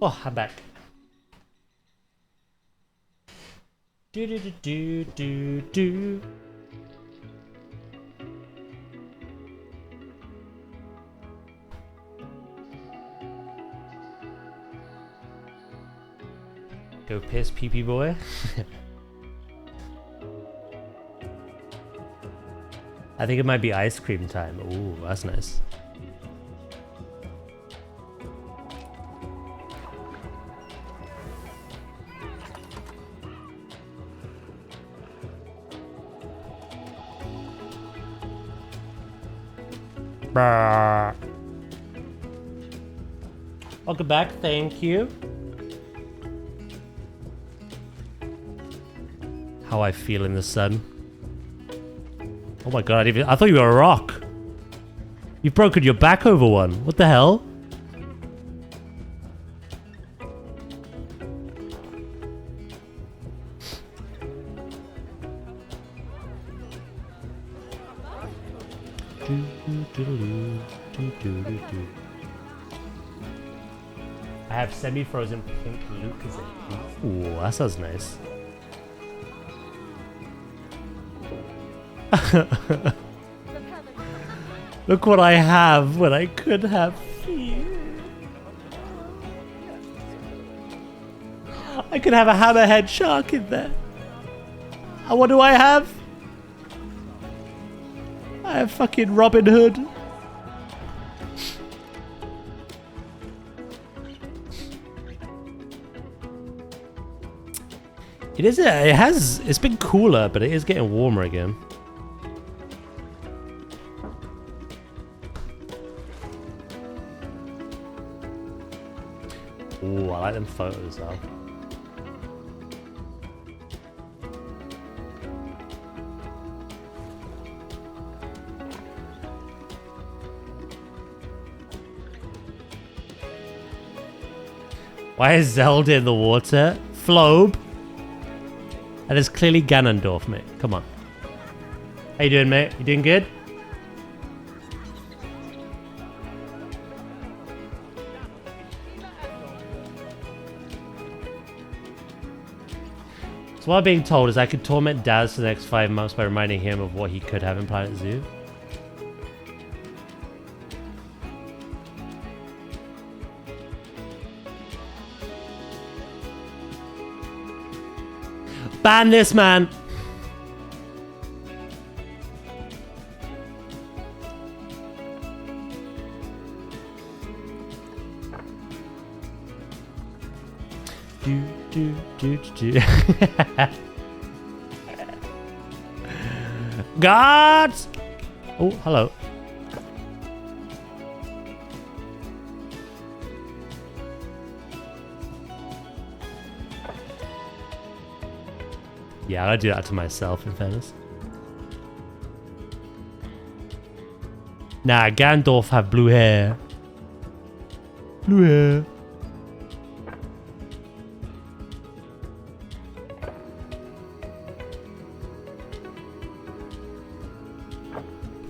Oh, I'm back. Do do do do do do. Go piss, pee pee boy. I think it might be ice cream time. Ooh, that's nice. Brrr. Welcome back, thank you. How I feel in the sun. Oh my god, I thought you were a rock. You've broken your back over one. What the hell? I have semi-frozen pink Lucozade. Ooh, that sounds nice. Look what I have when I could have fear. I could have a hammerhead shark in there. And what do I have? I have fucking Robin Hood. It's been cooler, but it is getting warmer again. Ooh, I like them photos though. Why is Zelda in the water? Flobe. And it's clearly Ganondorf, mate. Come on. How you doing, mate? You doing good? So what I'm being told is I could torment Daz for the next 5 months by reminding him of what he could have in Planet Zoo. Ban this man! Do. Gods! Oh, hello. Yeah, I'll do that to myself, in fairness. Nah, Gandalf have blue hair. Blue hair.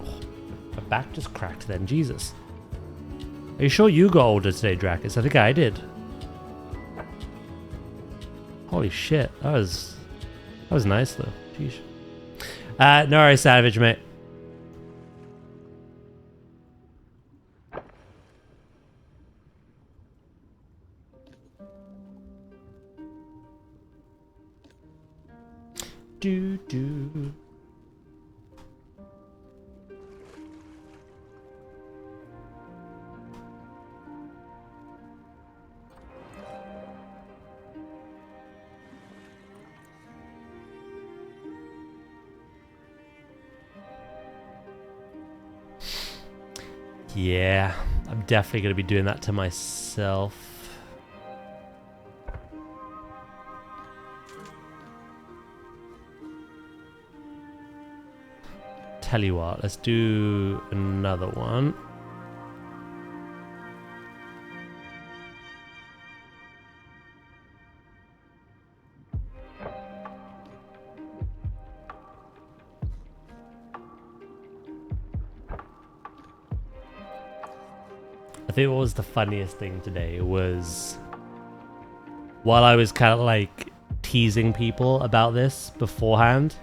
Oh, my back just cracked then, Jesus. Are you sure you got older today, Dracus? I think I did. Holy shit, that was nice though. Sheesh. No worries, Savage, mate. Do. Yeah, I'm definitely going to be doing that to myself. Tell you what, let's do another one. I think what was the funniest thing today was while I was kind of like teasing people about this beforehand,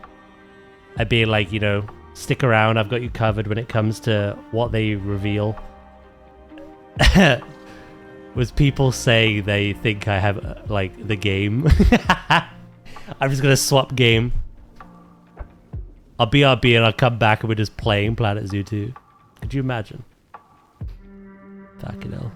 I'd be like, you know, stick around, I've got you covered when it comes to what they reveal. Was people saying they think I have like the game. I'm just gonna swap game. I'll BRB and I'll come back and we're just playing Planet Zoo 2. Could you imagine? Fucking hell.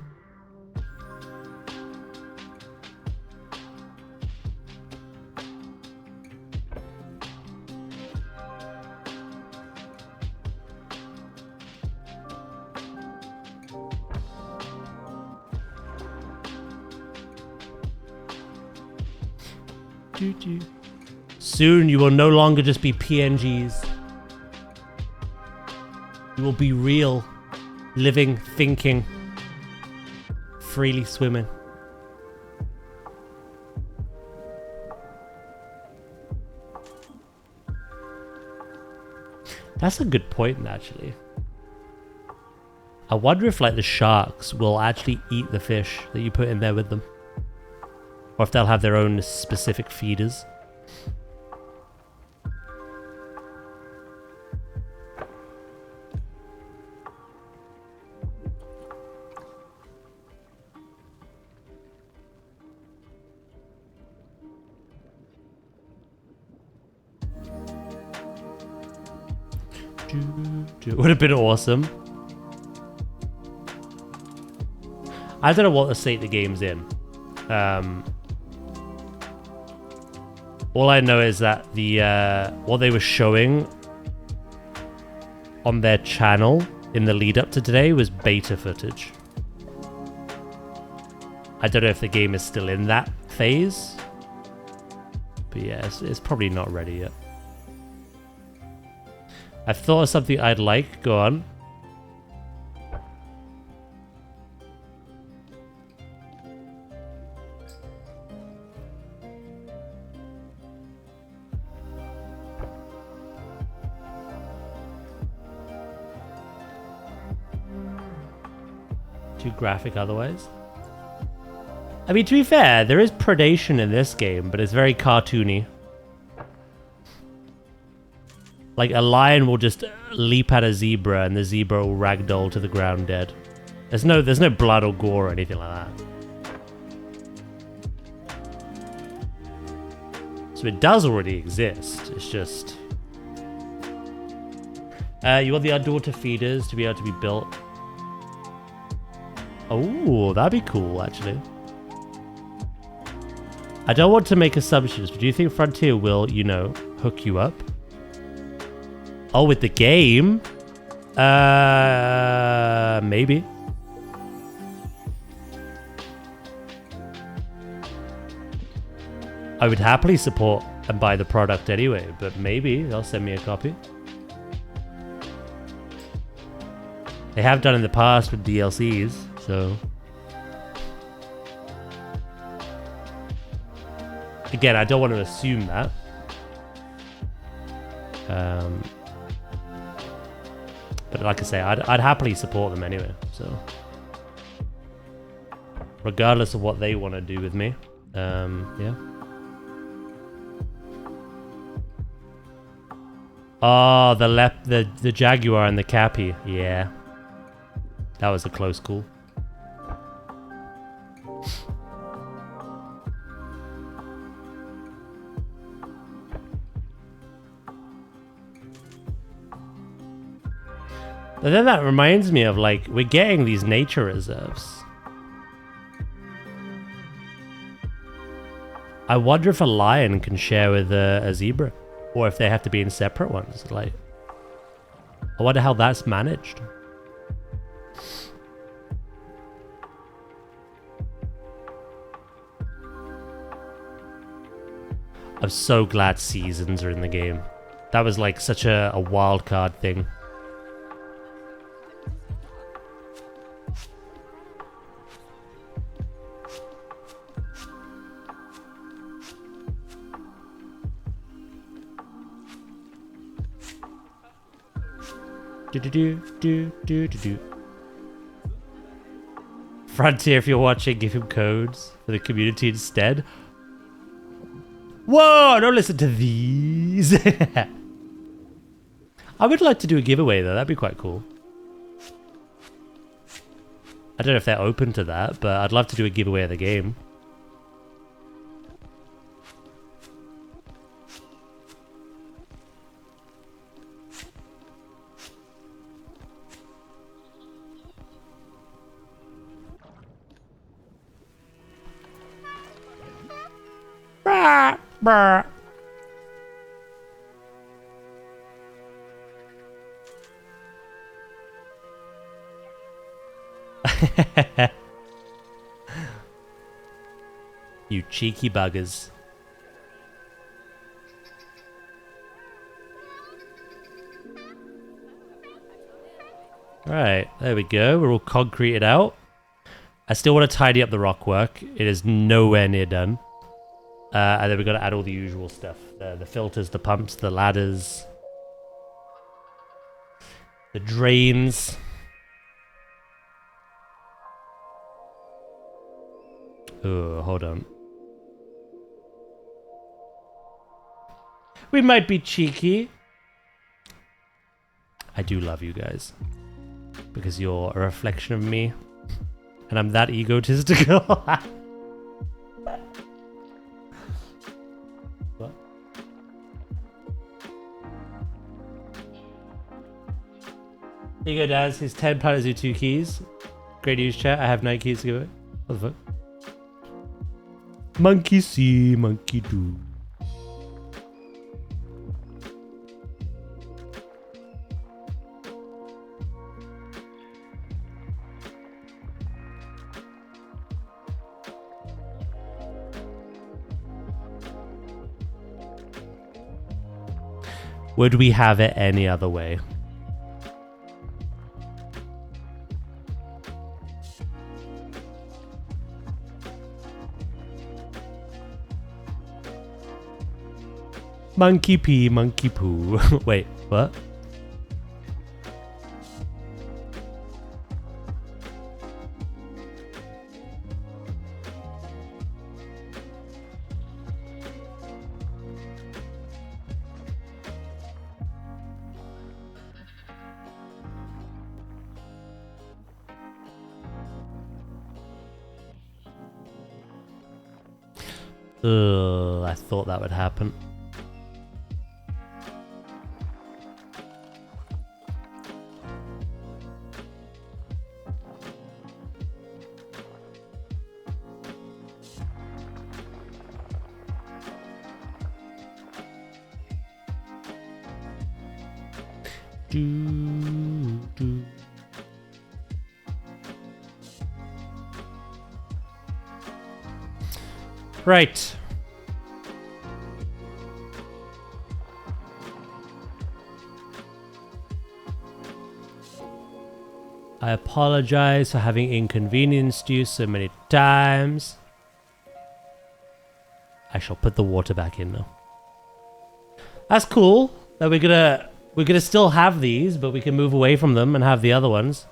Soon you will no longer just be PNGs. You will be real, living, thinking, freely swimming. That's a good point, actually. I wonder if like the sharks will actually eat the fish that you put in there with them. Or if they'll have their own specific feeders. Would have been awesome. I don't know what the state the game's in. All I know is that the what they were showing on their channel in the lead up to today was beta footage. I don't know if the game is still in that phase, but yeah, it's probably not ready yet. I've thought of something I'd like. Go on. Too graphic otherwise. I mean, to be fair, there is predation in this game, but it's very cartoony. Like, a lion will just leap at a zebra, and the zebra will ragdoll to the ground dead. There's no blood or gore or anything like that. So it does already exist. It's just... you want the underwater feeders to be able to be built. Oh, that'd be cool, actually. I don't want to make assumptions, but do you think Frontier will, you know, hook you up? Oh, with the game? Maybe. I would happily support and buy the product anyway, but maybe they'll send me a copy. They have done in the past with DLCs, so... Again, I don't want to assume that. But like I say, I'd happily support them anyway, so... Regardless of what they want to do with me, yeah. Oh, the Jaguar and the Cappy, yeah. That was a close call. But then that reminds me of, like, we're getting these nature reserves. I wonder if a lion can share with a zebra. Or if they have to be in separate ones. Like, I wonder how that's managed. I'm so glad seasons are in the game. That was like such a wild card thing. Frontier, if you're watching, give him codes for the community instead. Whoa, don't listen to these. I would like to do a giveaway though, that'd be quite cool. I don't know if they're open to that, but I'd love to do a giveaway of the game. Brr, brr. You cheeky buggers. Right, there we go. We're all concreted out. I still want to tidy up the rock work. It is nowhere near done. And then we've got to add all the usual stuff. The filters, the pumps, the ladders. The drains. Oh, hold on. We might be cheeky. I do love you guys. Because you're a reflection of me. And I'm that egotistical. What? Here you go, Daz. Here's 10 planetzoo 2 keys. Great news, chat. I have 9 keys to give it. What the fuck? Monkey see, monkey do. Would we have it any other way? Monkey pee, monkey poo. Wait, what? Ugh, I thought that would happen. Do. Right. I apologize for having inconvenienced you so many times. I shall put the water back in now. That's cool. That we're gonna still have these, but we can move away from them and have the other ones.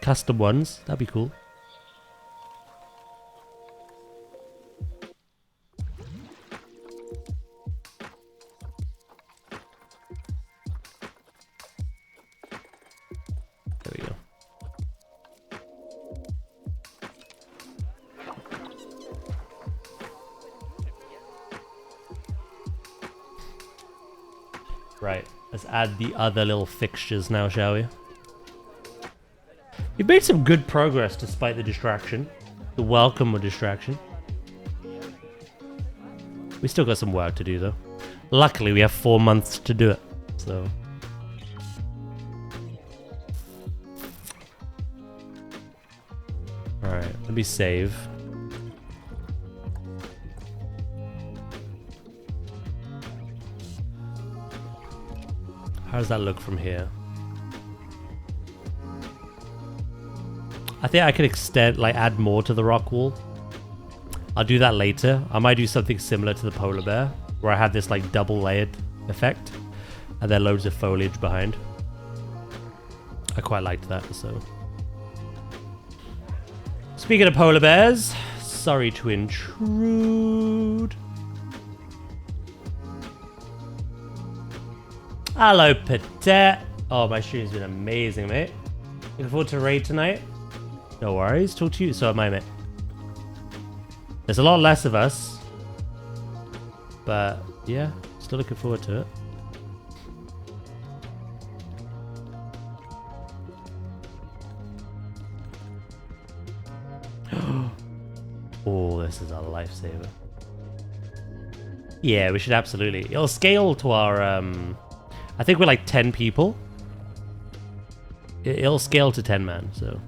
Custom ones. That'd be cool. There we go. Right, let's add the other little fixtures now, shall we? We've made some good progress despite the distraction. The welcome of distraction. We still got some work to do though. Luckily we have 4 months to do it, so... Alright, let me save. How does that look from here? I think I could extend, like add more to the rock wall. I'll do that later. I might do something similar to the polar bear, where I have this like double layered effect, and then loads of foliage behind. I quite liked that, so. Speaking of polar bears, sorry to intrude. Hello, Patet. Oh, my stream's been amazing, mate. Looking forward to raid tonight. No worries. Talk to you. So am I, mate. There's a lot less of us. But, yeah. Still looking forward to it. Oh, this is a lifesaver. Yeah, we should absolutely. It'll scale to our, I think we're like 10 people. It'll scale to 10 man, so.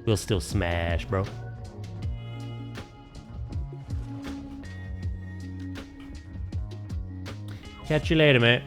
We'll still smash, bro. Catch you later, mate.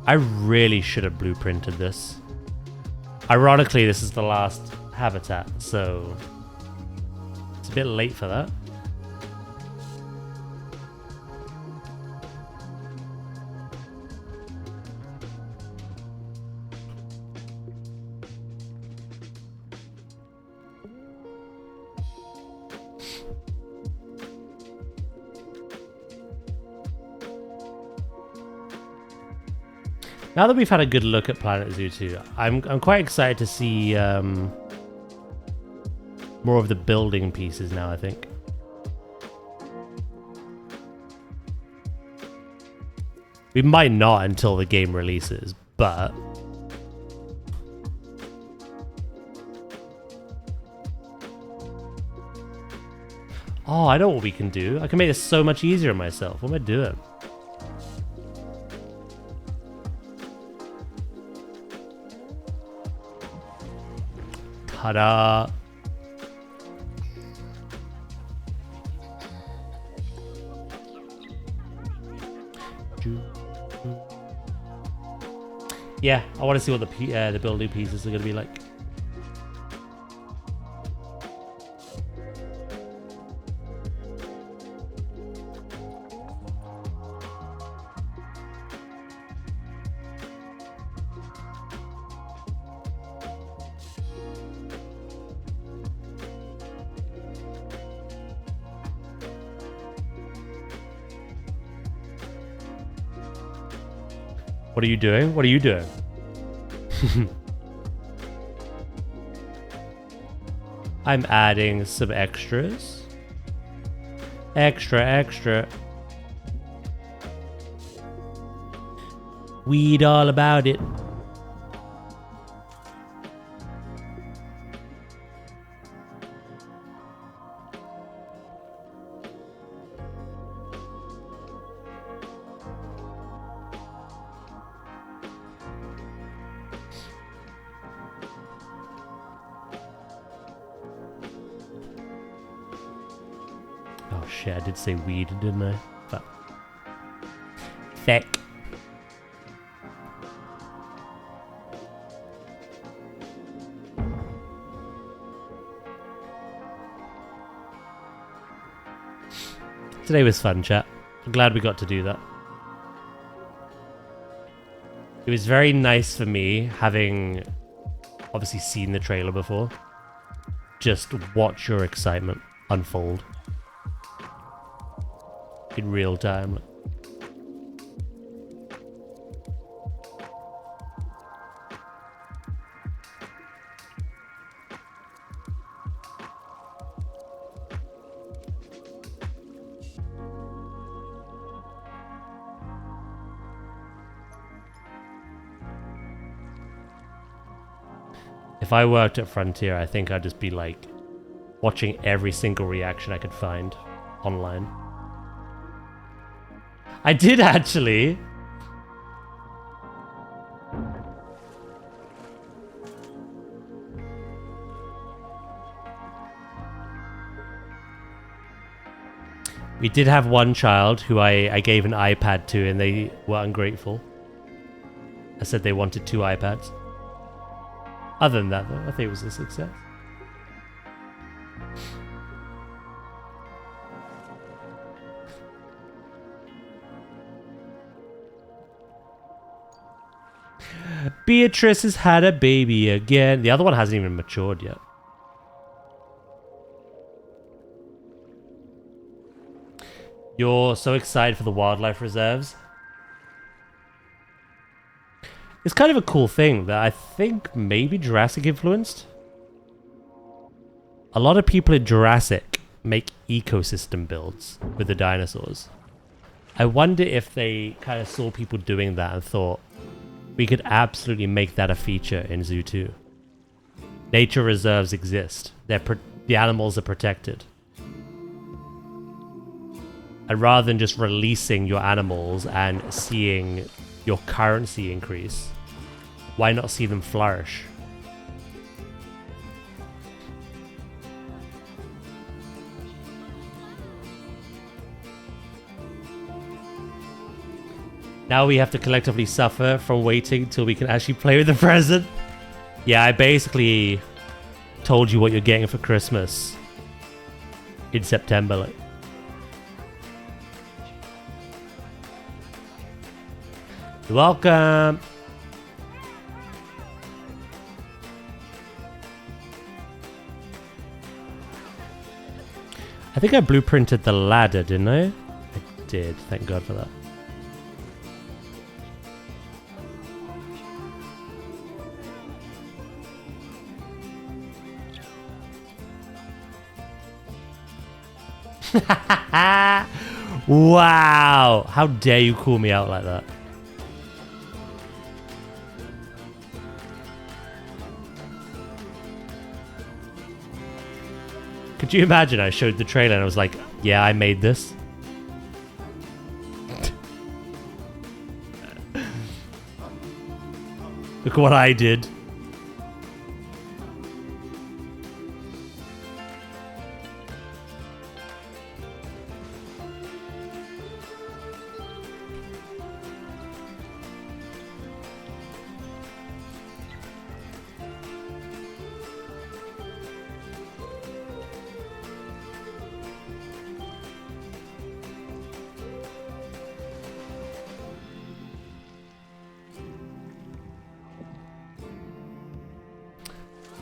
I really should have blueprinted this. Ironically, this is the last habitat, so it's a bit late for that. Now that we've had a good look at planetzoo 2, I'm quite excited to see more of the building pieces now, I think. We might not until the game releases, but... Oh, I know what we can do. I can make this so much easier on myself. What am I doing? Ta-da! Yeah, I want to see what the building pieces are going to be like. What are you doing? What are you doing? I'm adding some extras. Extra. Weed all about it. Oh shit, I did say weed, didn't I? But thick. Today was fun, chat. I'm glad we got to do that. It was very nice for me, having obviously seen the trailer before. Just watch your excitement unfold. In real time. If I worked at Frontier, I think I'd just be like watching every single reaction I could find online. I did actually. We did have one child who I gave an iPad to, and they were ungrateful. I said they wanted 2 iPads. Other than that, though, I think it was a success. Beatrice has had a baby again. The other one hasn't even matured yet. You're so excited for the wildlife reserves. It's kind of a cool thing that I think maybe Jurassic influenced. A lot of people in Jurassic make ecosystem builds with the dinosaurs. I wonder if they kind of saw people doing that and thought, we could absolutely make that a feature in Zoo 2. Nature reserves exist. The animals are protected. And rather than just releasing your animals and seeing your currency increase, why not see them flourish? Now we have to collectively suffer from waiting till we can actually play with the present. Yeah, I basically told you what you're getting for Christmas in September. Like. You're welcome. I think I blueprinted the ladder, didn't I? I did. Thank God for that. Wow! How dare you call me out like that? Could you imagine I showed the trailer and I was like, yeah, I made this? Look what I did.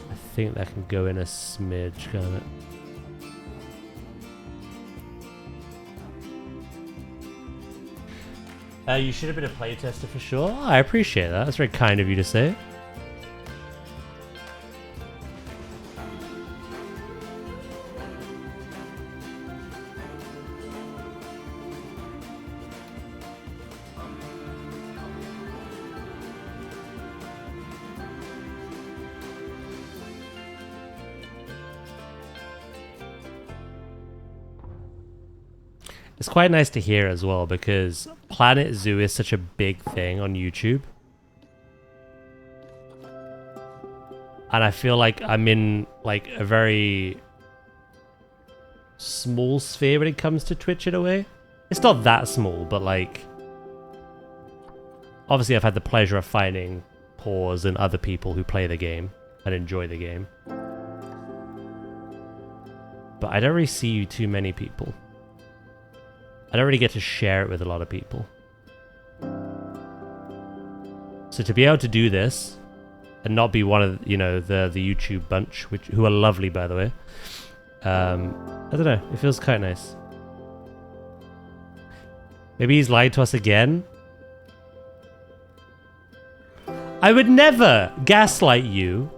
I think that can go in a smidge, can't it? You should have been a playtester for sure. Oh, I appreciate that. That's very kind of you to say. It's quite nice to hear as well because planetzoo is such a big thing on YouTube. And I feel like I'm in like a very small sphere when it comes to Twitch in a way. It's not that small, but like obviously I've had the pleasure of finding Paws and other people who play the game and enjoy the game. But I don't really see too many people. I don't really get to share it with a lot of people. So to be able to do this and not be one of, you know, the YouTube bunch, who are lovely, by the way. I don't know. It feels quite nice. Maybe he's lied to us again. I would never gaslight you.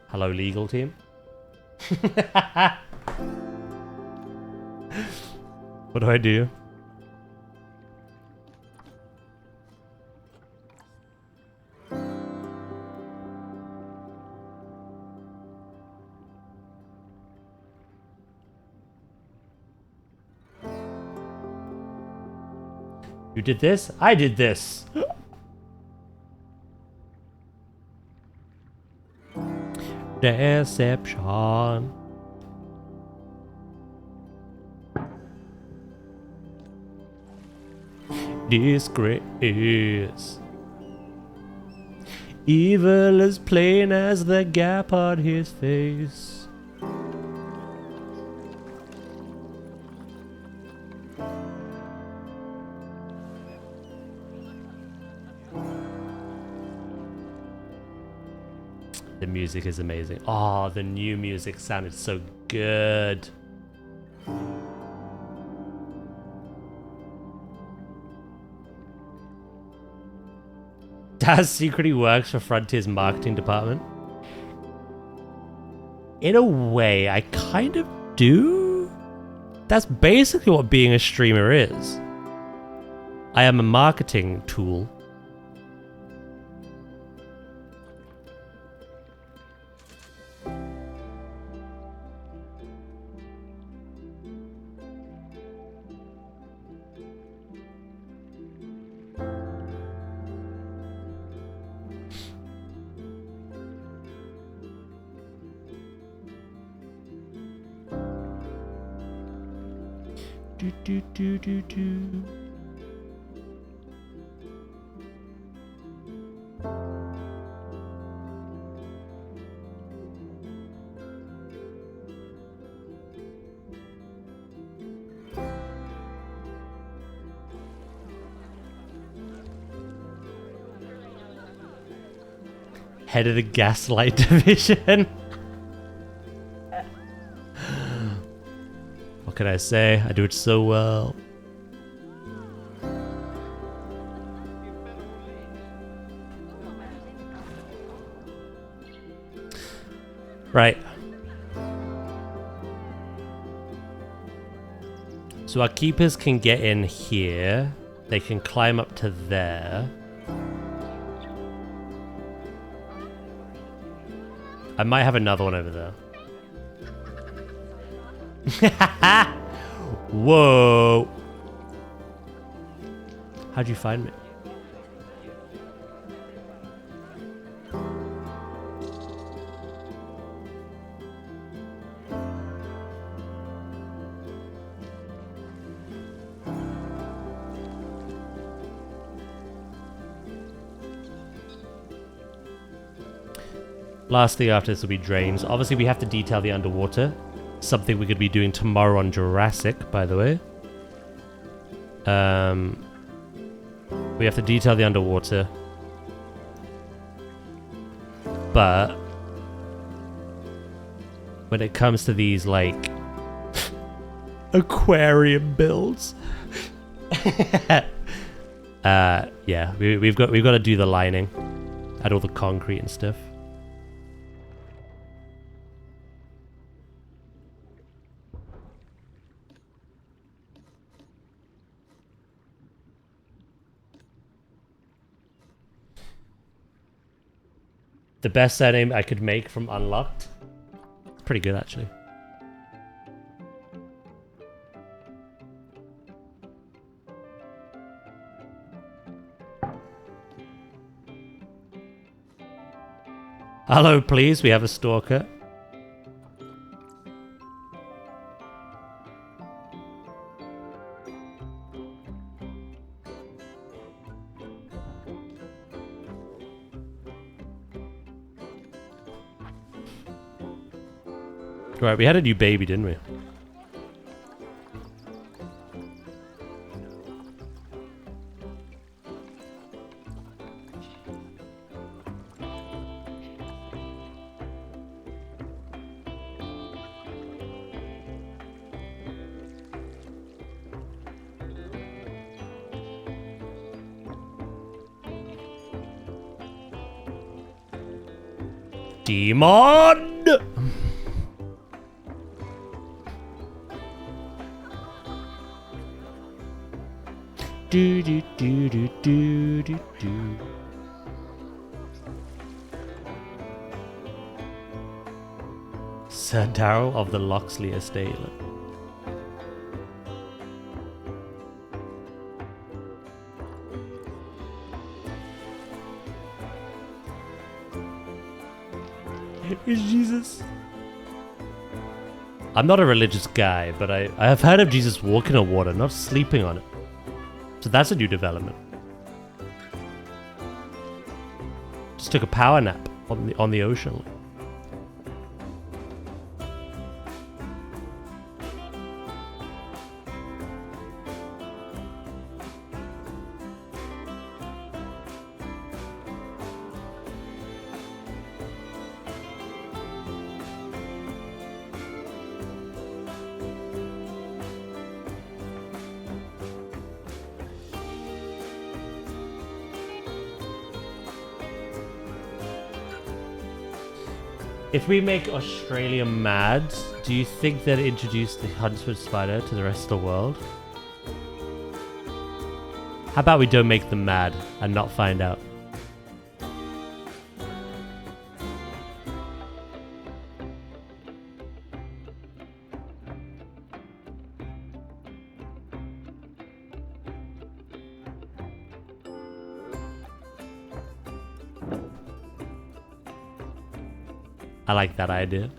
Hello, legal team. What do I do? You did this? I did this. Deception. disgrace. Evil as plain as the gap on his face. The music is amazing. Oh, the new music sounded so good. Daz secretly works for Frontier's marketing department. In a way, I kind of do. That's basically what being a streamer is. I am a marketing tool. Do, do, do, do, do. Head of the Gaslight Division. What can I say? I do it so well. Right. So our keepers can get in here. They can climb up to there. I might have another one over there. Whoa. How'd you find me? Last thing after this will be drains. Obviously we have to detail the underwater. Something we could be doing tomorrow on Jurassic, by the way. We have to detail the underwater. But when it comes to these, like, aquarium builds, yeah, we've got to do the lining, add all the concrete and stuff. The best surname I could make from Unlocked. It's pretty good, actually. Hello, please. We have a stalker. Right, we had a new baby, didn't we? Demon! Do do do do do do do. Sir Darrow of the Loxley Estate. Is Jesus? I'm not a religious guy, but I have heard of Jesus walking on water, not sleeping on it. So that's a new development. Just took a power nap on the ocean. If we make Australia mad, do you think they'd introduce the Huntsman spider to the rest of the world? How about we don't make them mad and not find out? I like that idea.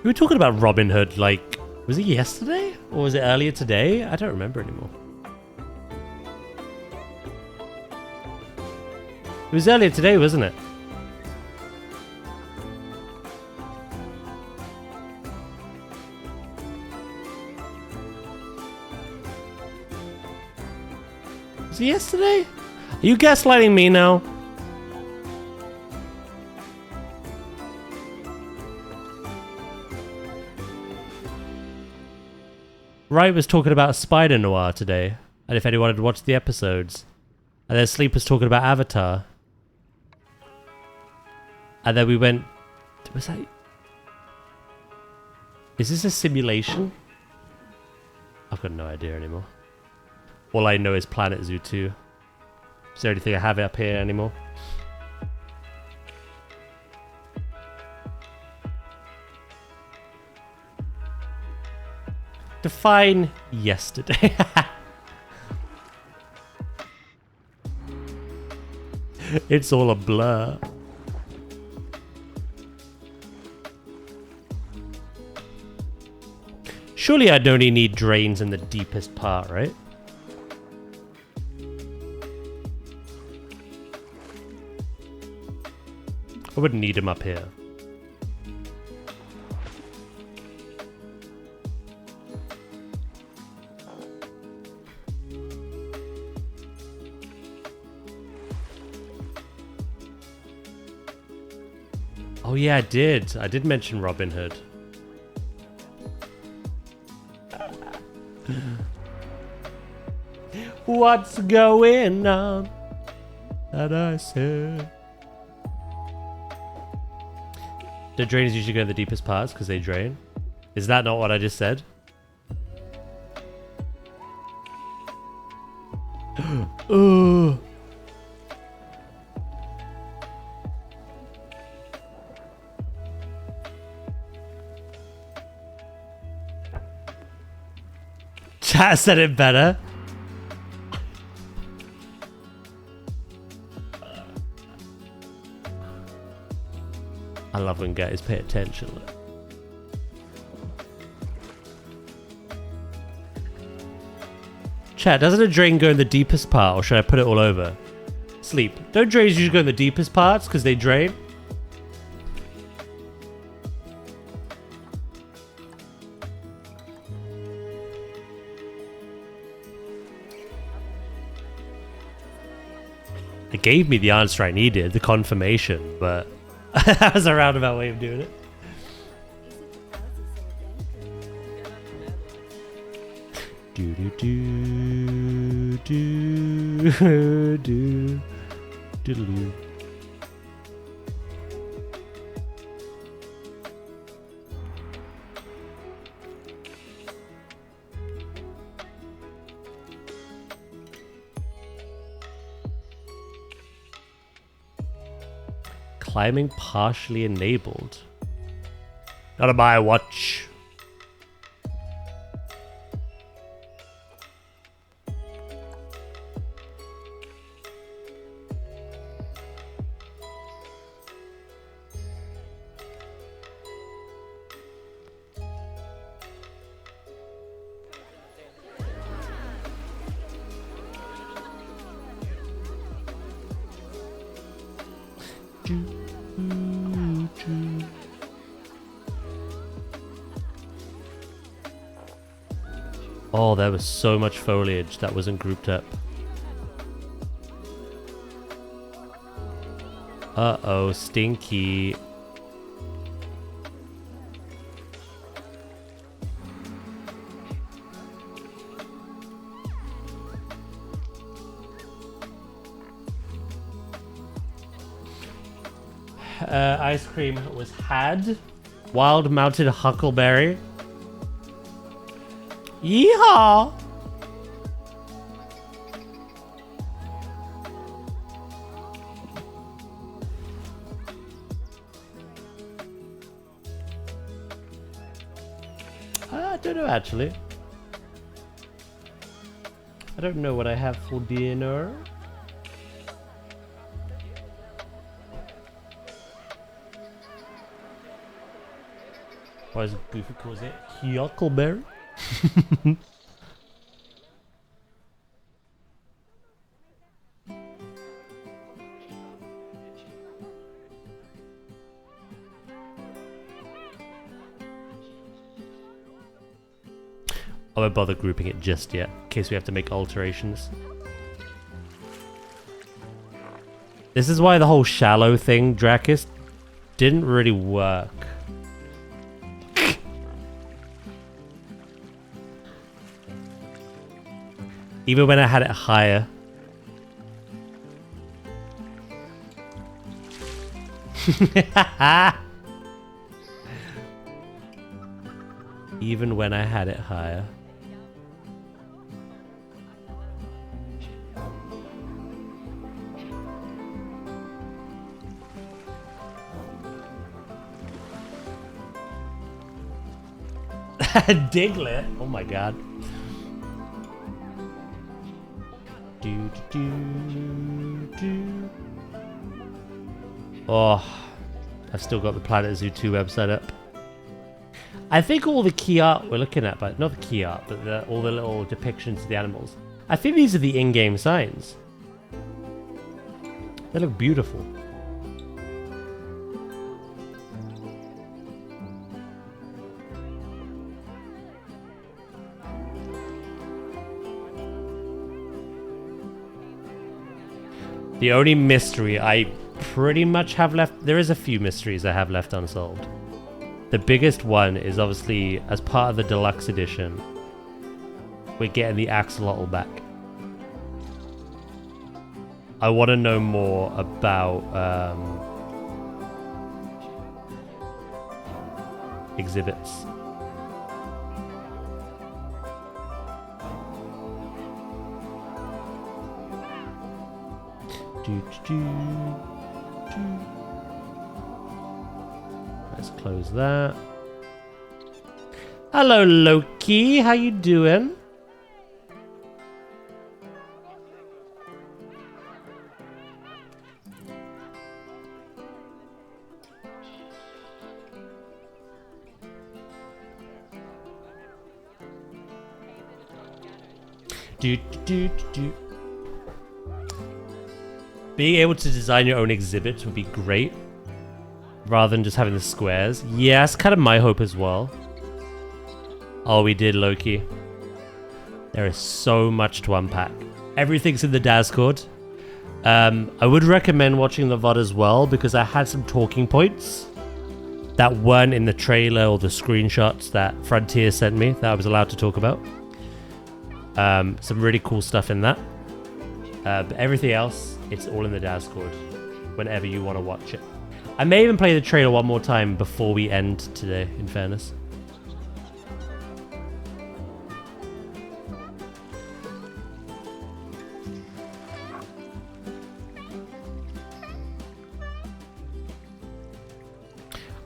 We were talking about Robin Hood, like, was it yesterday? Or was it earlier today? I don't remember anymore. It was earlier today, wasn't it? Was it yesterday? Are you gaslighting me now? Wright was talking about Spider Noir today, and if anyone had watched the episodes. And then Sleep was talking about Avatar. And then we went... Was that... Is this a simulation? I've got no idea anymore. All I know is planetzoo 2. Is there anything I have up here anymore? Define yesterday. It's all a blur. Surely I'd only need drains in the deepest part, right? I wouldn't need him up here. Oh yeah, I did. I did mention Robin Hood. What's going on? That I said. The drainers usually go in the deepest parts because they drain. Is that not what I just said? Ooh. Chat said it better. I love when guys pay attention. Chat, doesn't a drain go in the deepest part, or should I put it all over? Sleep. Don't drains usually go in the deepest parts because they drain? It gave me the answer I needed, the confirmation, but that was a roundabout way of doing it. Do do do do do do do. Climbing partially enabled. Not on my watch. Oh, there was so much foliage that wasn't grouped up. Uh-oh, stinky. Ice cream was had. Wild mountain huckleberry. Yeehaw! I don't know actually. I don't know what I have for dinner. Why is it Goofy calls it huckleberry? I won't bother grouping it just yet, in case we have to make alterations. This is why the whole shallow thing, Drakis, didn't really work. Even when I had it higher. Even when I had it higher. Diglett? Oh my god. Oh, I've still got the planetzoo 2 website up. I think all the key art we're looking at, but not the key art, but all the little depictions of the animals. I think these are the in-game signs. They look beautiful. The only mystery I pretty much have left... There is a few mysteries I have left unsolved. The biggest one is obviously, as part of the deluxe edition, we're getting the axolotl back. I want to know more about exhibits. Let's close that. Hello, Loki. How you doing? Being able to design your own exhibits would be great, rather than just having the squares. Yeah, that's kind of my hope as well. Oh, we did, Loki. There is so much to unpack. Everything's in the Discord. I would recommend watching the VOD as well, because I had some talking points that weren't in the trailer or the screenshots that Frontier sent me that I was allowed to talk about. Some really cool stuff in that. But everything else, it's all in the Discord whenever you want to watch it. I may even play the trailer one more time before we end today, in fairness.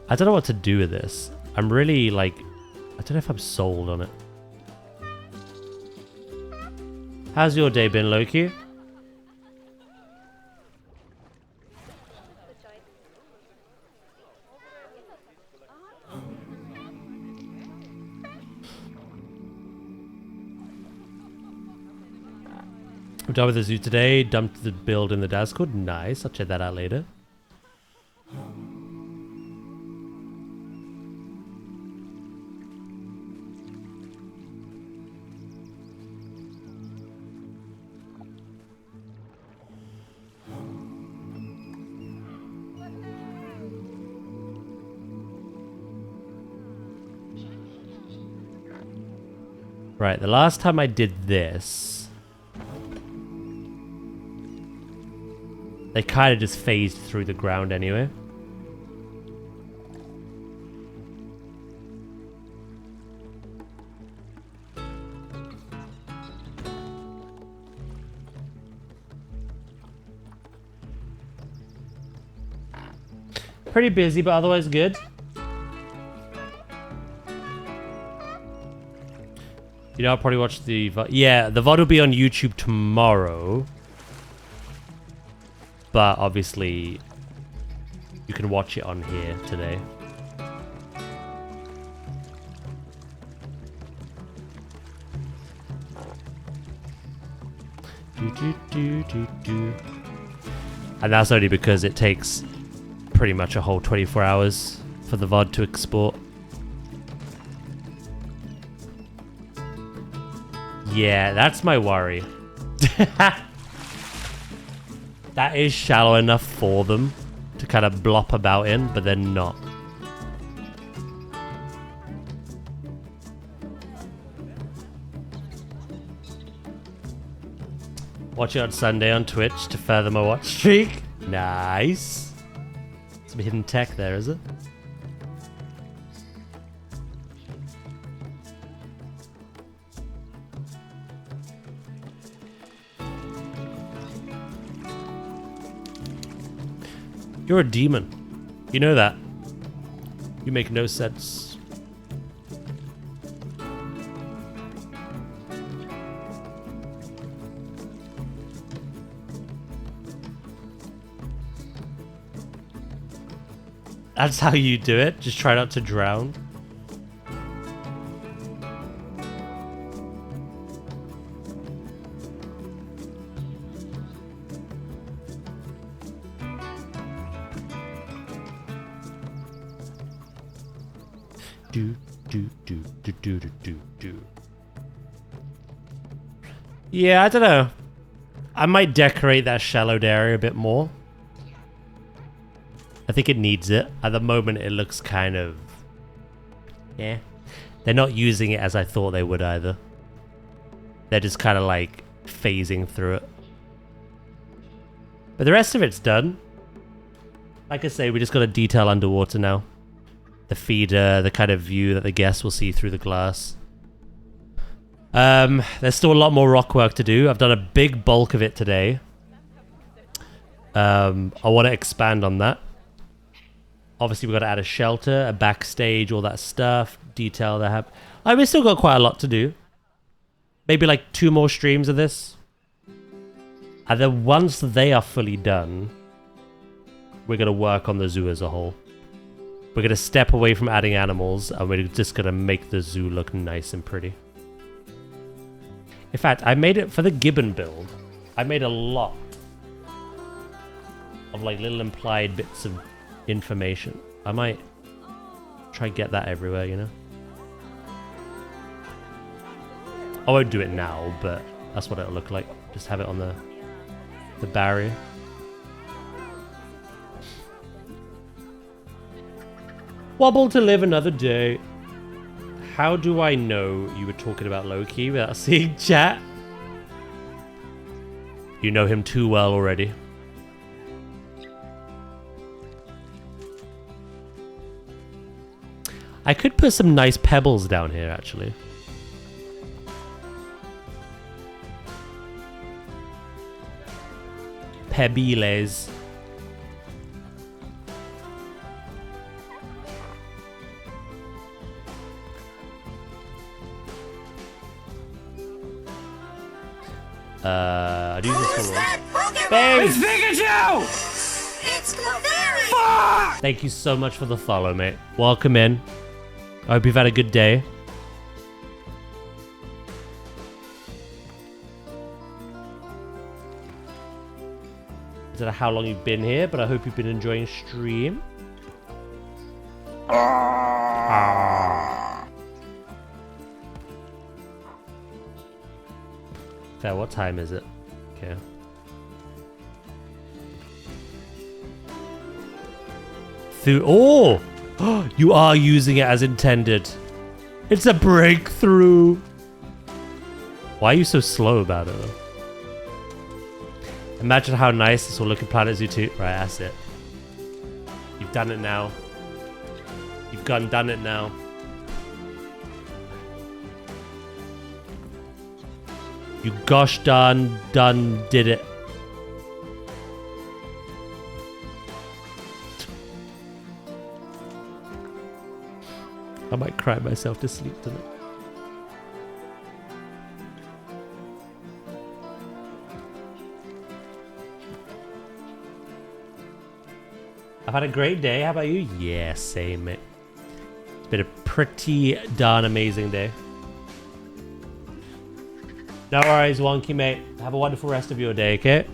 I don't know what to do with this. I'm really, like... I don't know if I'm sold on it. How's your day been, Loki? I'm done with the zoo today. Dumped the build in the Discord. Nice. I'll check that out later. Right, the last time I did this, they kind of just phased through the ground anyway. Pretty busy, but otherwise good. You know, I'll probably watch the VOD. Yeah, the VOD will be on YouTube tomorrow. But obviously, you can watch it on here today. And that's only because it takes pretty much a whole 24 hours for the VOD to export. Yeah, that's my worry. That is shallow enough for them to kind of blop about in, but they're not. Watch it on Sunday on Twitch to further my watch streak. Nice. Some hidden tech there, is it? You're a demon. You know that. You make no sense. That's how you do it? Just try not to drown? Yeah, I don't know. I might decorate that shallowed area a bit more. I think it needs it. At the moment, it looks kind of... yeah. They're not using it as I thought they would either. They're just kind of like phasing through it. But the rest of it's done. Like I say, we just got to detail underwater now. The feeder, the kind of view that the guests will see through the glass. There's still a lot more rock work to do. I've done a big bulk of it today. I want to expand on that. Obviously, we've got to add a shelter, a backstage, all that stuff. Detail the hub. We've still got quite a lot to do. Maybe like 2 more streams of this. And then once they are fully done, we're going to work on the zoo as a whole. We're going to step away from adding animals, and we're just going to make the zoo look nice and pretty. In fact, I made it for the gibbon build. I made a lot of like little implied bits of information. I might try and get that everywhere, you know? I won't do it now, but that's what it'll look like. Just have it on the barrier. Wobble to live another day. How do I know you were talking about Loki without seeing chat? You know him too well already. I could put some nice pebbles down here, actually. Pebbles. I do this one. Base! Pikachu! It's Clefairy! Fuck! Thank you so much for the follow, mate. Welcome in. I hope you've had a good day. I don't know how long you've been here, but I hope you've been enjoying stream. Fair, what time is it? Okay. Oh! You are using it as intended. It's a breakthrough. Why are you so slow about it, though? Imagine how nice this will look in Planet Zoo 2. Right, that's it. You've done it now. You've done it now. You gosh done did it. I might cry myself to sleep tonight. I've had a great day. How about you? Yeah, same, mate. It's been a pretty darn amazing day. No worries, Wonky, mate. Have a wonderful rest of your day, okay?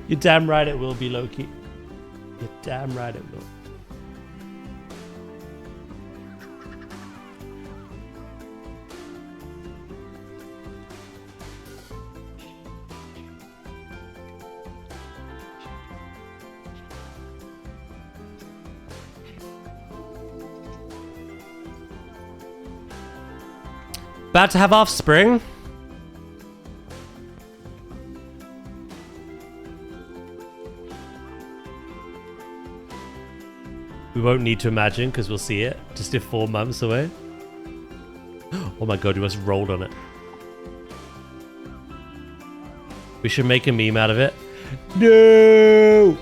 You're damn right it will be, Loki. You're damn right it will. About to have offspring? We won't need to imagine because we'll see it. Just in 4 months away. Oh my god, we must rolled on it. We should make a meme out of it. No!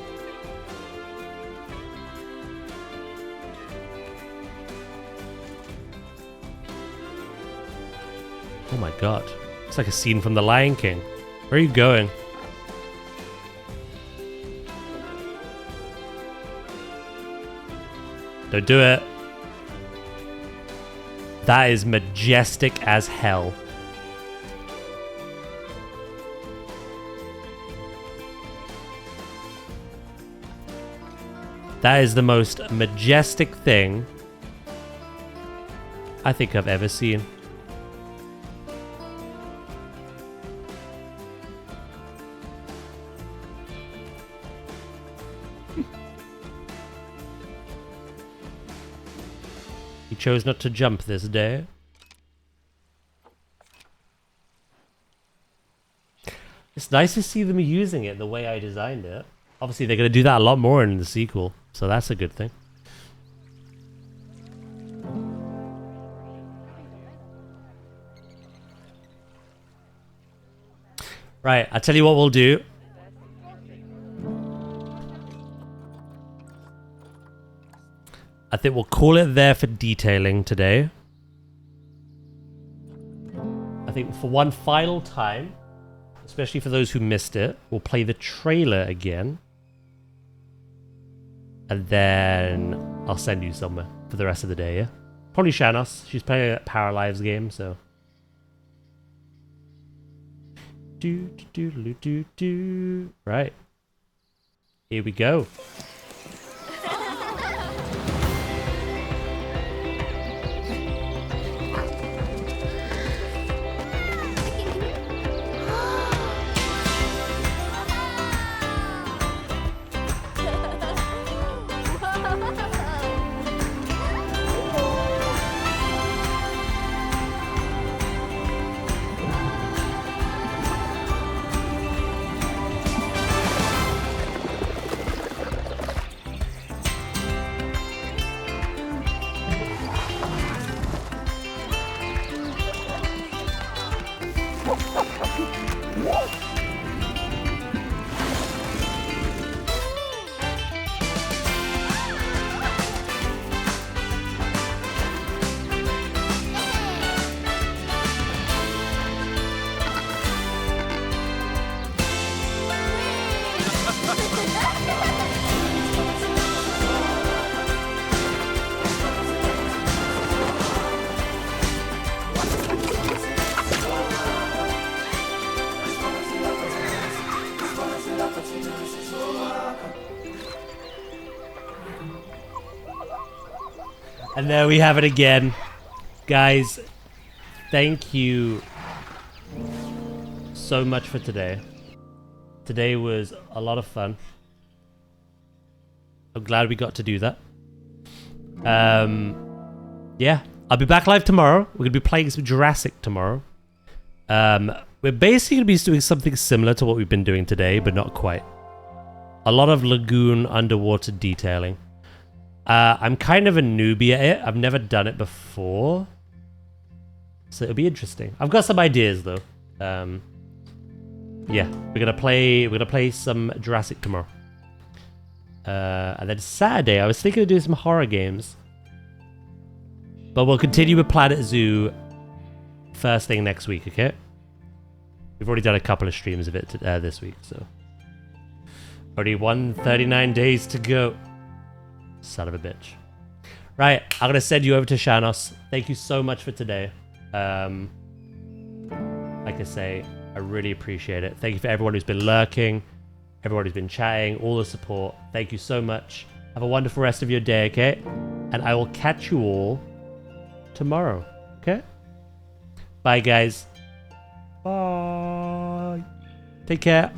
Oh my god. It's like a scene from The Lion King. Where are you going? Don't do it. That is majestic as hell. That is the most majestic thing I think I've ever seen. He chose not to jump this day. It's nice to see them using it the way I designed it. Obviously, they're going to do that a lot more in the sequel, so that's a good thing. Right, I'll tell you what we'll do. I think we'll call it there for detailing today. I think for one final time, especially for those who missed it, we'll play the trailer again. And then I'll send you somewhere for the rest of the day, yeah? Probably Shanos. She's playing a Power Lives game, so. Right. Here we go. And there we have it again. Guys, thank you so much for today. Today was a lot of fun. I'm glad we got to do that. Yeah, I'll be back live tomorrow. We're going to be playing some Jurassic tomorrow. We're basically going to be doing something similar to what we've been doing today, but not quite. A lot of lagoon underwater detailing. I'm kind of a newbie at it. I've never done it before. So it'll be interesting. I've got some ideas though. Yeah, we're gonna play some Jurassic tomorrow. And then Saturday, I was thinking of doing some horror games. But we'll continue with Planet Zoo first thing next week, okay? We've already done a couple of streams of it this week, so. Already 139 days to go. Son of a bitch. Right, I'm gonna send you over to Shanos. Thank you so much for today. Like I say, I really appreciate it. Thank you for everyone who's been lurking, everyone who's been chatting, all the support. Thank you so much. Have a wonderful rest of your day, okay? And I will catch you all tomorrow, okay? Bye, guys. Bye. Take care.